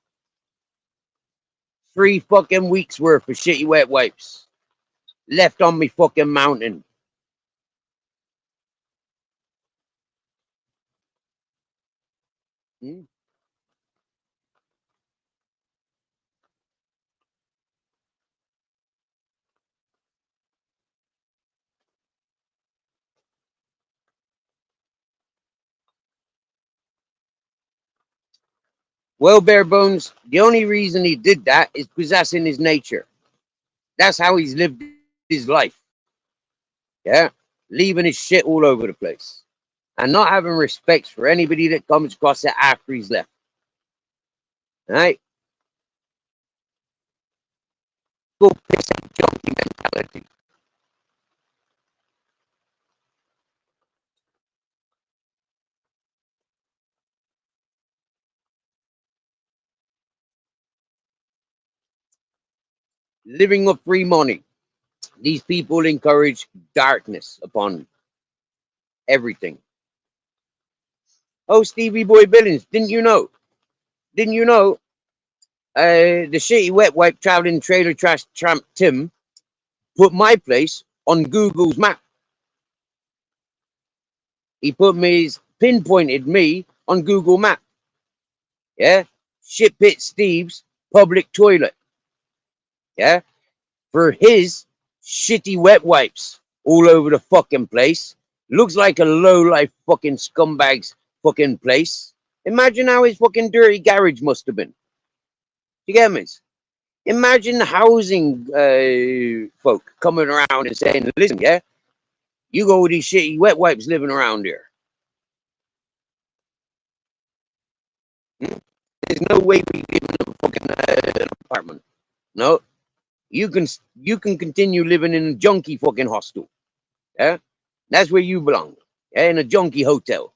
3 fucking weeks worth of shitty wet wipes. Left on me fucking mountain. Hmm? Well, bare bones, the only reason he did that is because that's in his nature. That's how he's lived his life. Yeah? Leaving his shit all over the place. And not having respect for anybody that comes across it after he's left. Right? Go piss and junkie mentality. Living of free money. These people encourage darkness upon everything. Oh, Stevie Boy Billings, didn't you know? Didn't you know? The shitty wet wipe traveling trailer trash tramp Tim put my place on Google's map. He pinpointed me on Google Map. Yeah, shit pit Steve's public toilet. Yeah, for his shitty wet wipes all over the fucking place. Looks like a low life fucking scumbag's fucking place. Imagine how his fucking dirty garage must have been. You get me? Imagine the housing folk coming around and saying, listen, yeah, you go with these shitty wet wipes living around here. There's no way we live in a fucking apartment. No, you can continue living in a junkie fucking hostel. Yeah, that's where you belong. Yeah, in a junkie hotel.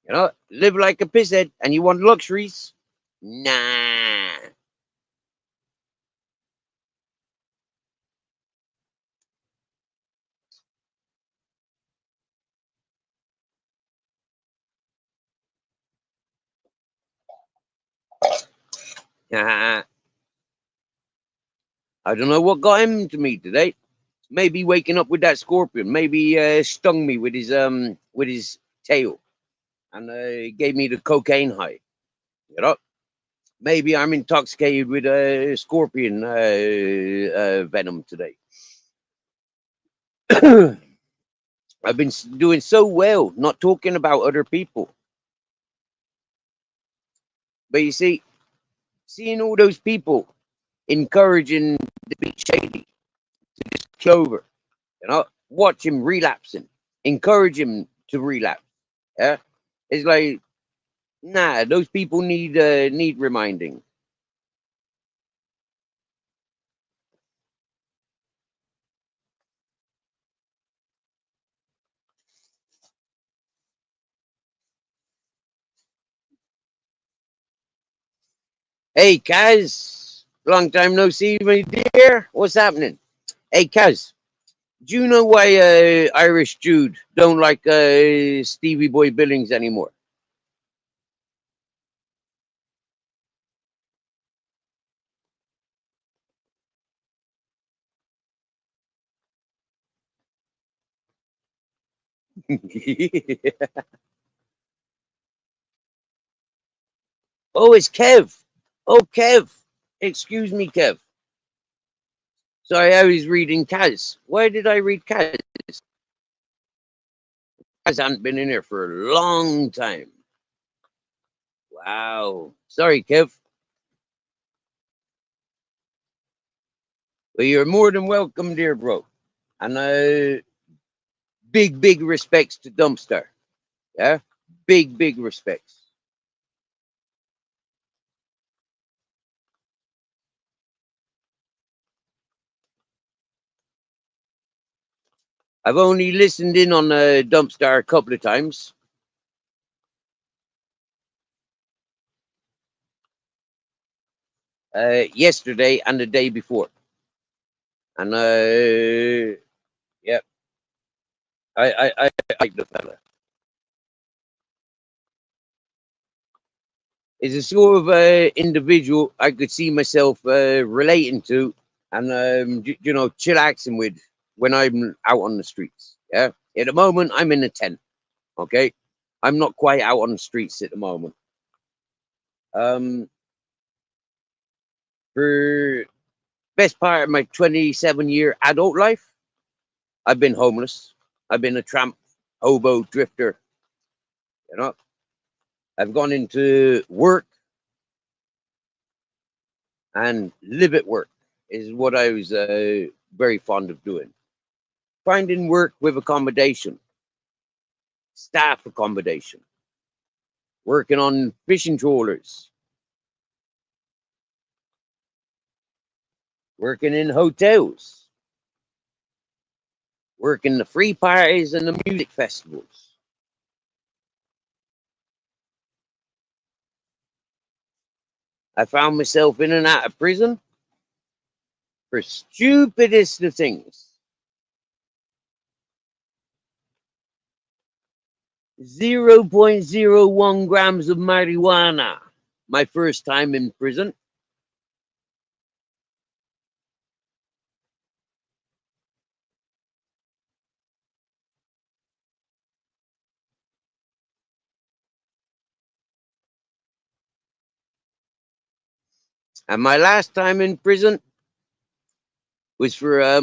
You know, live like a pisshead, and you want luxuries? Nah. I don't know what got him to me today. Maybe waking up with that scorpion. Maybe stung me with his tail, and gave me the cocaine high. You know, maybe I'm intoxicated with scorpion venom today. I've been doing so well, not talking about other people. But you see, seeing all those people encouraging the big shady to just clover, you know, watch him relapsing, encourage him to relapse. Yeah, it's like, nah, those people need reminding. Hey, Kaz, long time no see, my dear. What's happening? Hey, Kaz, do you know why Irish Jude don't like Stevie Boy Billings anymore? Oh, it's Kev. Oh, Kev. Excuse me, Kev. Sorry, I was reading Kaz. Why did I read Kaz? Kaz hasn't been in here for a long time. Wow. Sorry, Kev. Well, you're more than welcome, dear bro. And big respects to Dumpster. Yeah? Big respects. I've only listened in on Dumpster a couple of times. Yesterday and the day before. And yeah, I like the fella. Is a sort of individual I could see myself relating to and you know, chillaxing with when I'm out on the streets. Yeah, at the moment I'm in a tent. Okay, I'm not quite out on the streets at the moment. For best part of my 27-year adult life, I've been homeless. I've been a tramp, hobo, drifter. You know, I've gone into work and live at work is what I was very fond of doing. Finding work with accommodation, staff accommodation, working on fishing trawlers, working in hotels, working the free parties and the music festivals. I found myself in and out of prison for stupidest of things. 0.01 grams of marijuana. My first time in prison. And my last time in prison was for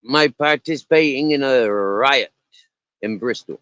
my participating in a riot in Bristol.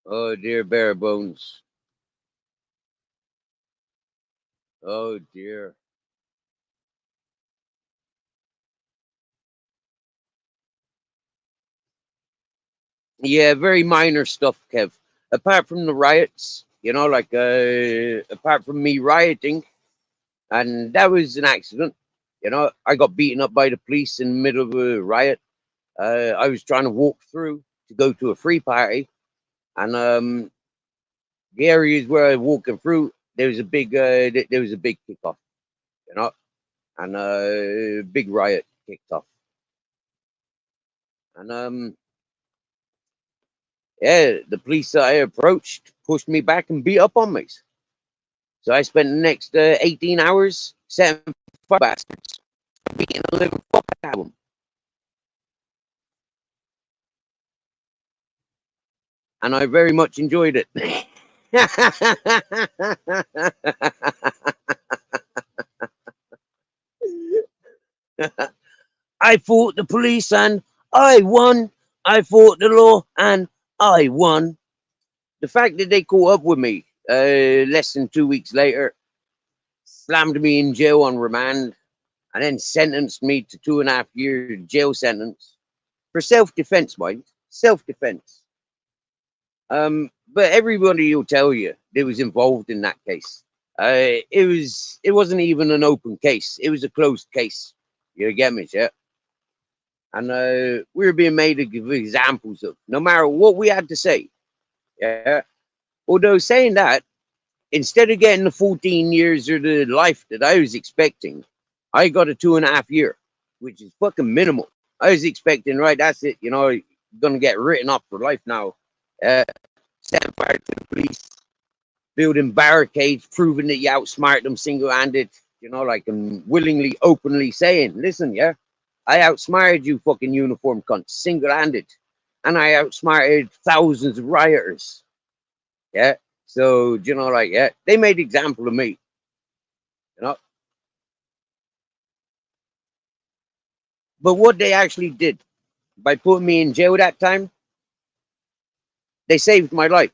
Oh dear, bare bones. Oh dear. Yeah, very minor stuff, Kev. Apart from the riots, you know, like apart from me rioting, and that was an accident. You know, I got beaten up by the police in the middle of a riot. I was trying to walk through to go to a free party, and the areas where I was walking through, there was a big kickoff, you know, and a big riot kicked off, and yeah, the police that I approached pushed me back and beat up on me. So I spent the next 18 hours setting fire bastards, beating a living fuck out of them. And I very much enjoyed it. I fought the police and I won. I fought the law and I won. The fact that they caught up with me less than 2 weeks later, slammed me in jail on remand, and then sentenced me to 2.5 year jail sentence for self-defense, mind. Self-defense. But everybody will tell you they was involved in that case. It wasn't even an open case. It was a closed case. You get me, yeah? And we were being made of examples of no matter what we had to say. Yeah. Although saying that, instead of getting the 14 years or the life that I was expecting, I got a 2.5 year, which is fucking minimal. I was expecting, right, that's it, you know, you're gonna get written up for life now. Setting fire to the police, building barricades, proving that you outsmart them single-handed, you know, like, and willingly, openly saying, listen, yeah, I outsmarted you fucking uniform cunts, single-handed, and I outsmarted thousands of rioters, yeah. So, you know, like, yeah, they made example of me, you know. But what they actually did by putting me in jail that time, they saved my life.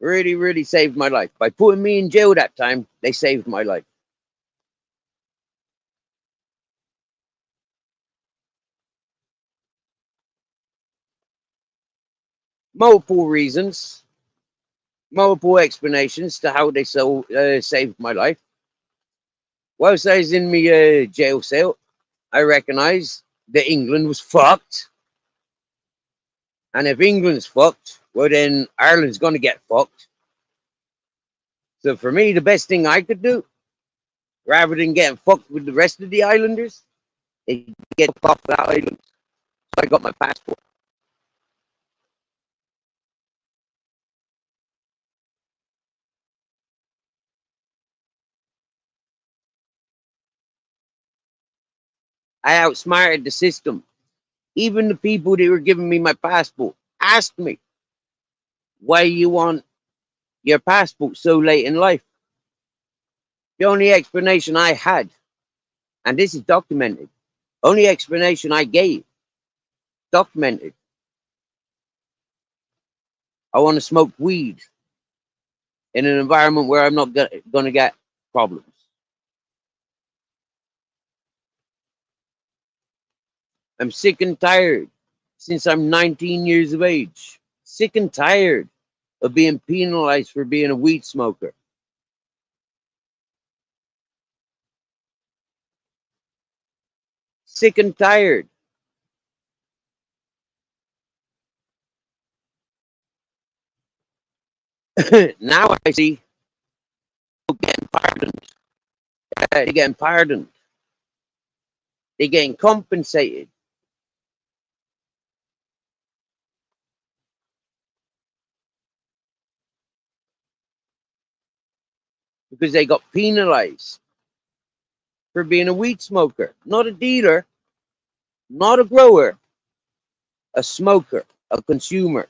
Really, really saved my life. By putting me in jail that time, they saved my life. Multiple reasons, multiple explanations to how they saved my life. Whilst I was in my jail cell, I recognised that England was fucked. And if England's fucked, well then Ireland's going to get fucked. So for me, the best thing I could do, rather than getting fucked with the rest of the islanders, is get off that island. So I got my passport. I outsmarted the system. Even the people that were giving me my passport asked me, why you want your passport so late in life? The only explanation I had, and this is documented, only explanation I gave, documented. I want to smoke weed in an environment where I'm not going to get problems. I'm sick and tired since I'm 19 years of age. Sick and tired of being penalized for being a weed smoker. Sick and tired. Now I see people getting pardoned. They're getting pardoned. They're getting compensated. Because they got penalized for being a weed smoker. Not a dealer, not a grower, a smoker, a consumer.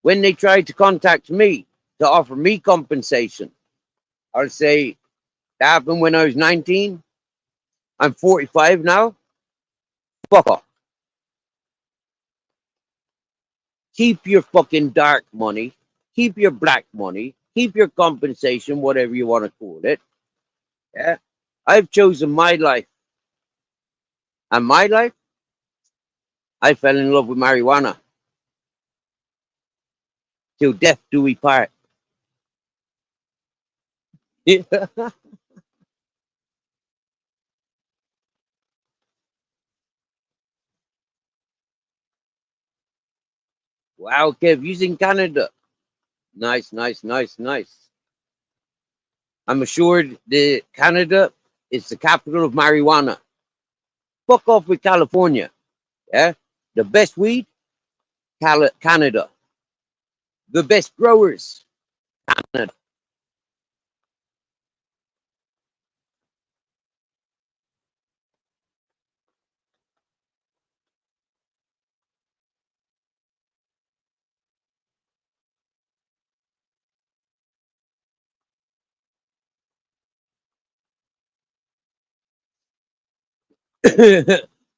When they tried to contact me to offer me compensation, I'll say that happened when I was 19. I'm 45 now. Fuck off. Keep your fucking dark money. Keep your black money. Keep your compensation, whatever you want to call it. Yeah. I've chosen my life. And my life, I fell in love with marijuana. Till death do we part. Wow, Kev, you's in Canada. Nice, nice, nice, nice. I'm assured that Canada is the capital of marijuana. Fuck off with California. Yeah. The best weed, Canada. The best growers, Canada.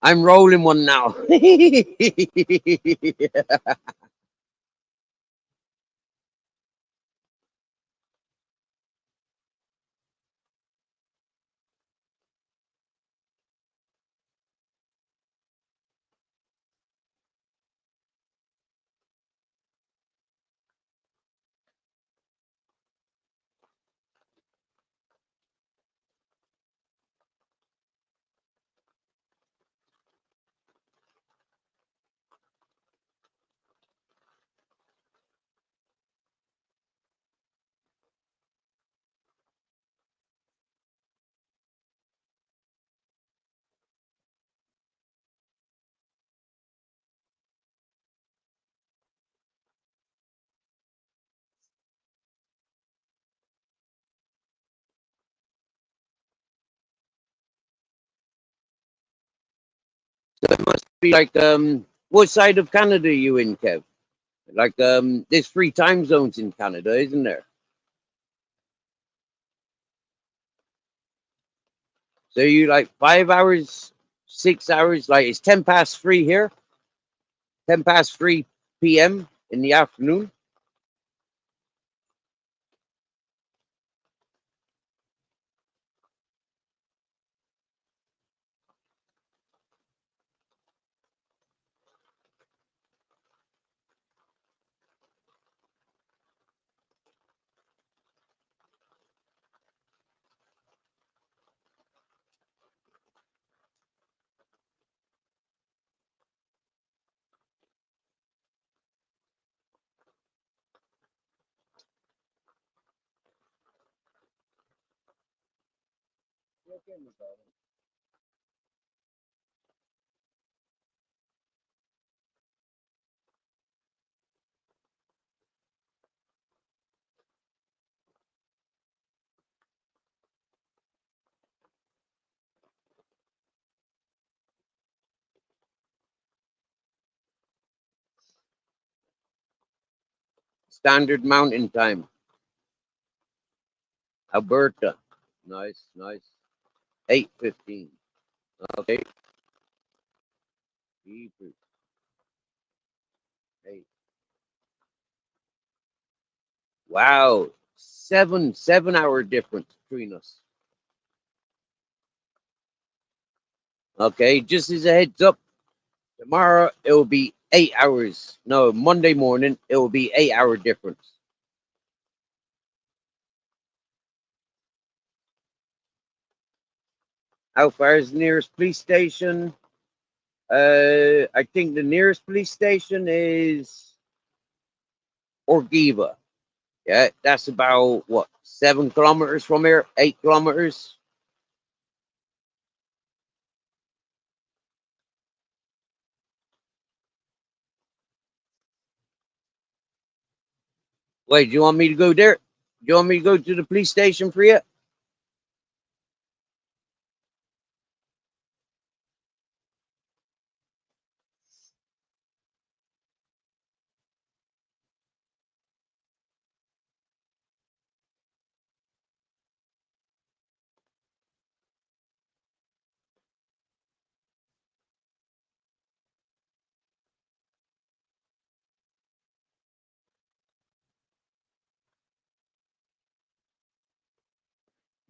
I'm rolling one now. So it must be like what side of Canada are you in, Kev? Like there's 3 time zones in Canada, isn't there? So you like 5 hours, 6 hours, like it's 10 past 3 here, 10 past 3 p.m. in the afternoon. Standard Mountain Time. Alberta. Nice, nice. 8:15. Okay. Hebrew. 8. Wow. 7 hour difference between us. Okay, just as a heads up, tomorrow it will be 8 hours. No, Monday morning it will be 8 hour difference. How far is the nearest police station? I think the nearest police station is Orgiva. Yeah, that's about what, 7 kilometers from here, 8 kilometers. Wait, do you want me to go there? Do you want me to go to the police station for you?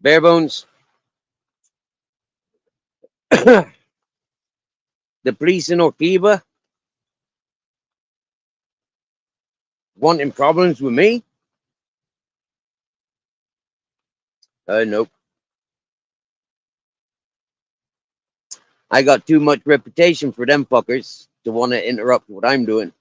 Bare bones. The police in Orgiva wanting problems with me? Nope. I got too much reputation for them fuckers to want to interrupt what I'm doing.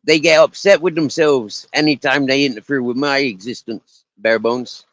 They get upset with themselves anytime they interfere with my existence, bare bones.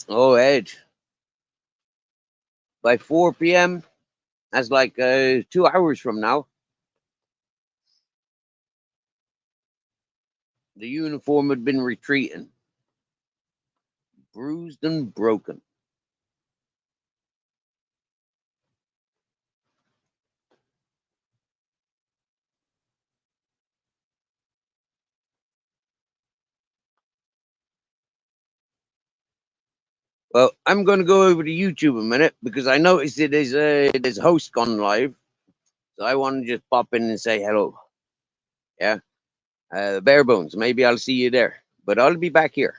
Oh, Ed. By 4 p.m., that's like 2 hours from now. The uniform had been retreating, bruised and broken. Well, I'm going to go over to YouTube a minute because I noticed that there's a host gone live. So I want to just pop in and say hello. Yeah. Bare bones. Maybe I'll see you there. But I'll be back here.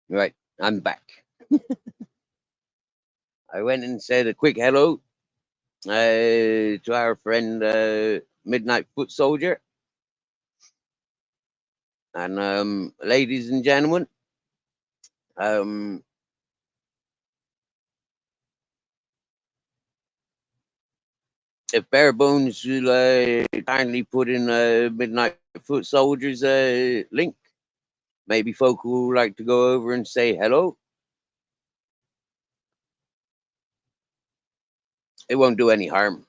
Right. I'm back. I went and said a quick hello to our friend Midnight Foot Soldier. And ladies and gentlemen, if Bare Bones will kindly put in Midnight Foot Soldier's link, maybe folk who would like to go over and say hello. It won't do any harm.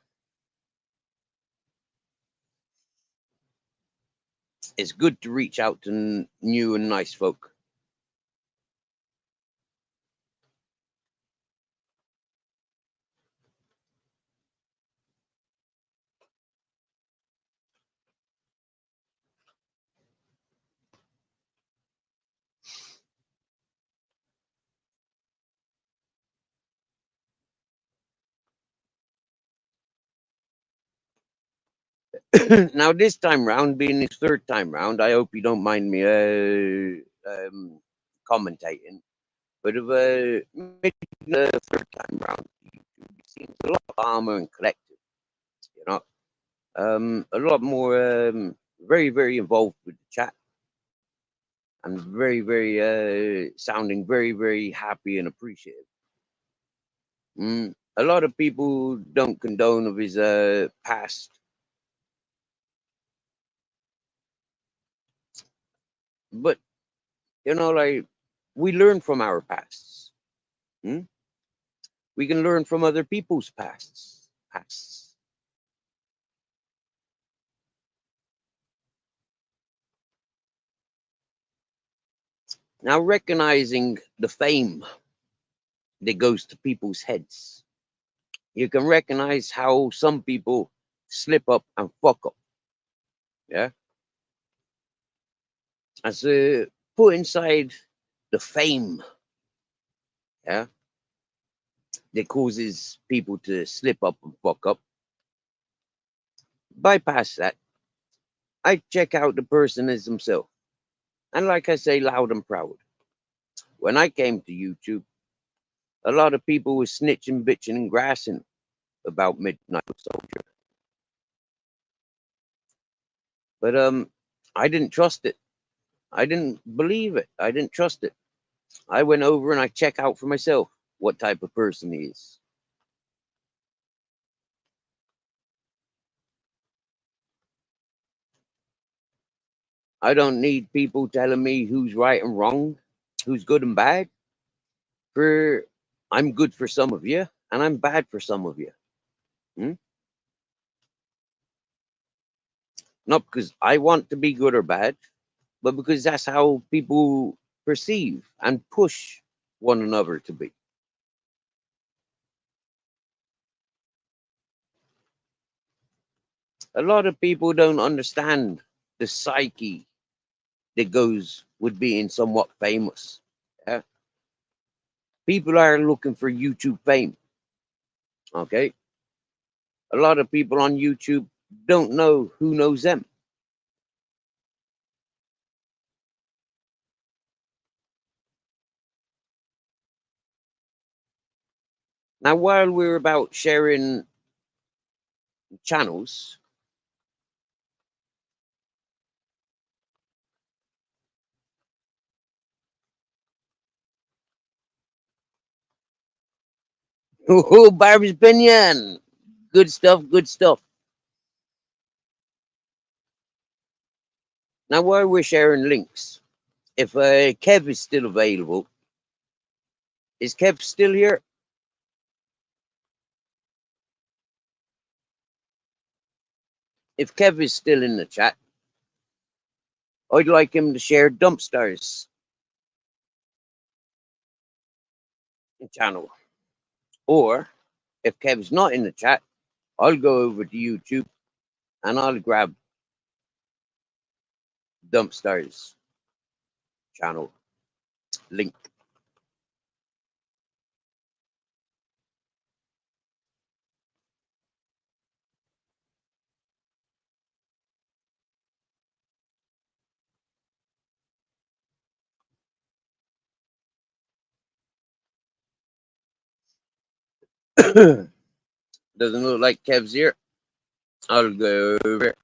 It's good to reach out to new and nice folk. Now, this time round, being his third time round, I hope you don't mind me commentating. But if the third time round, YouTube seems a lot calmer and collected. You know, a lot more, very, very involved with the chat, and very, very sounding very, very happy and appreciative. A lot of people don't condone of his past. But, you know, like, we learn from our pasts. We can learn from other people's pasts. Now, recognizing the fame that goes to people's heads, you can recognize how some people slip up and fuck up. Yeah. As put inside the fame. Yeah. that causes people to slip up and fuck up. Bypass that. I check out the person as himself. And like I say loud and proud, when I came to YouTube, a lot of people were snitching, bitching, and grassing about Midnight Soldier. But I didn't trust it. I didn't believe it. I didn't trust it. I went over and I check out for myself what type of person he is. I don't need people telling me who's right and wrong, who's good and bad. For I'm good for some of you, and I'm bad for some of you. Not because I want to be good or bad, but because that's how people perceive and push one another to be. A lot of people don't understand the psyche that goes with being somewhat famous. Yeah? People are looking for YouTube fame. Okay. A lot of people on YouTube don't know who knows them. Now, while we're about sharing channels, oh, Barb's opinion. Good stuff, good stuff. Now, while we're sharing links, if Kev is still available, is Kev still here? If Kev is still in the chat, I'd like him to share Dumpstars channel. Or if Kev's not in the chat, I'll go over to YouTube and I'll grab Dumpstars channel link. Doesn't look like Kev's here. I'll go over.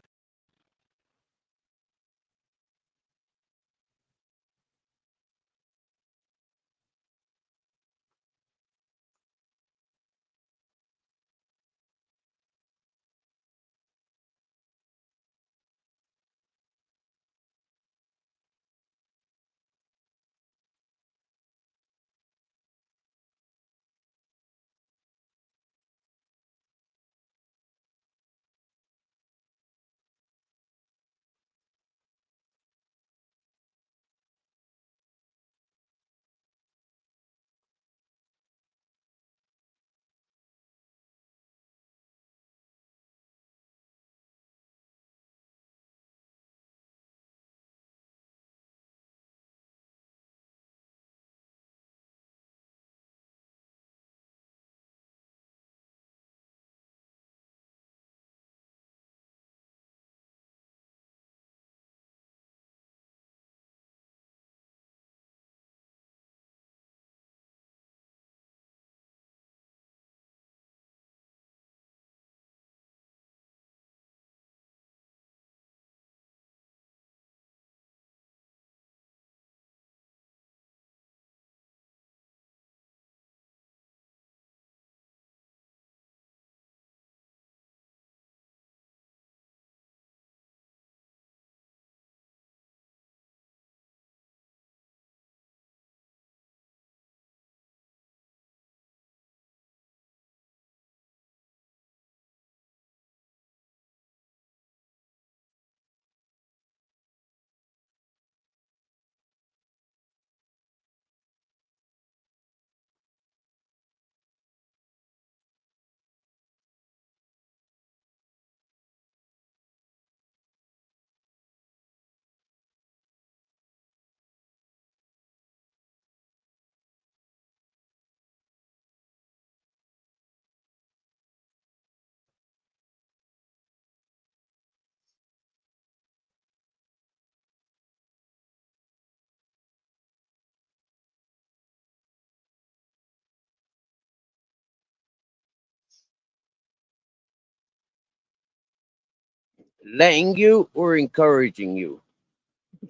letting you or encouraging you?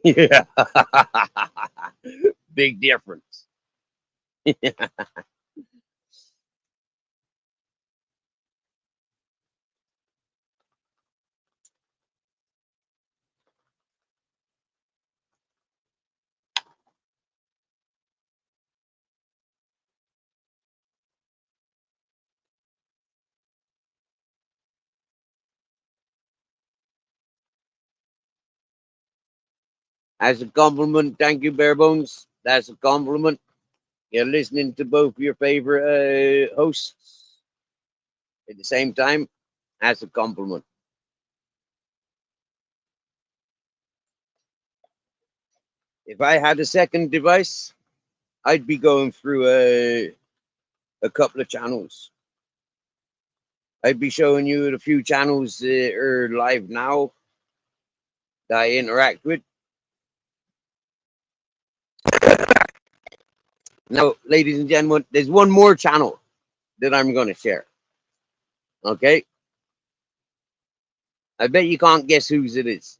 Yeah. Big difference. As a compliment, thank you, Barebones. That's a compliment. You're listening to both your favorite hosts at the same time. That's a compliment. If I had a second device, I'd be going through a couple of channels. I'd be showing you the few channels that are live now that I interact with. Now, ladies and gentlemen, there's one more channel that I'm going to share. Okay? I bet you can't guess whose it is.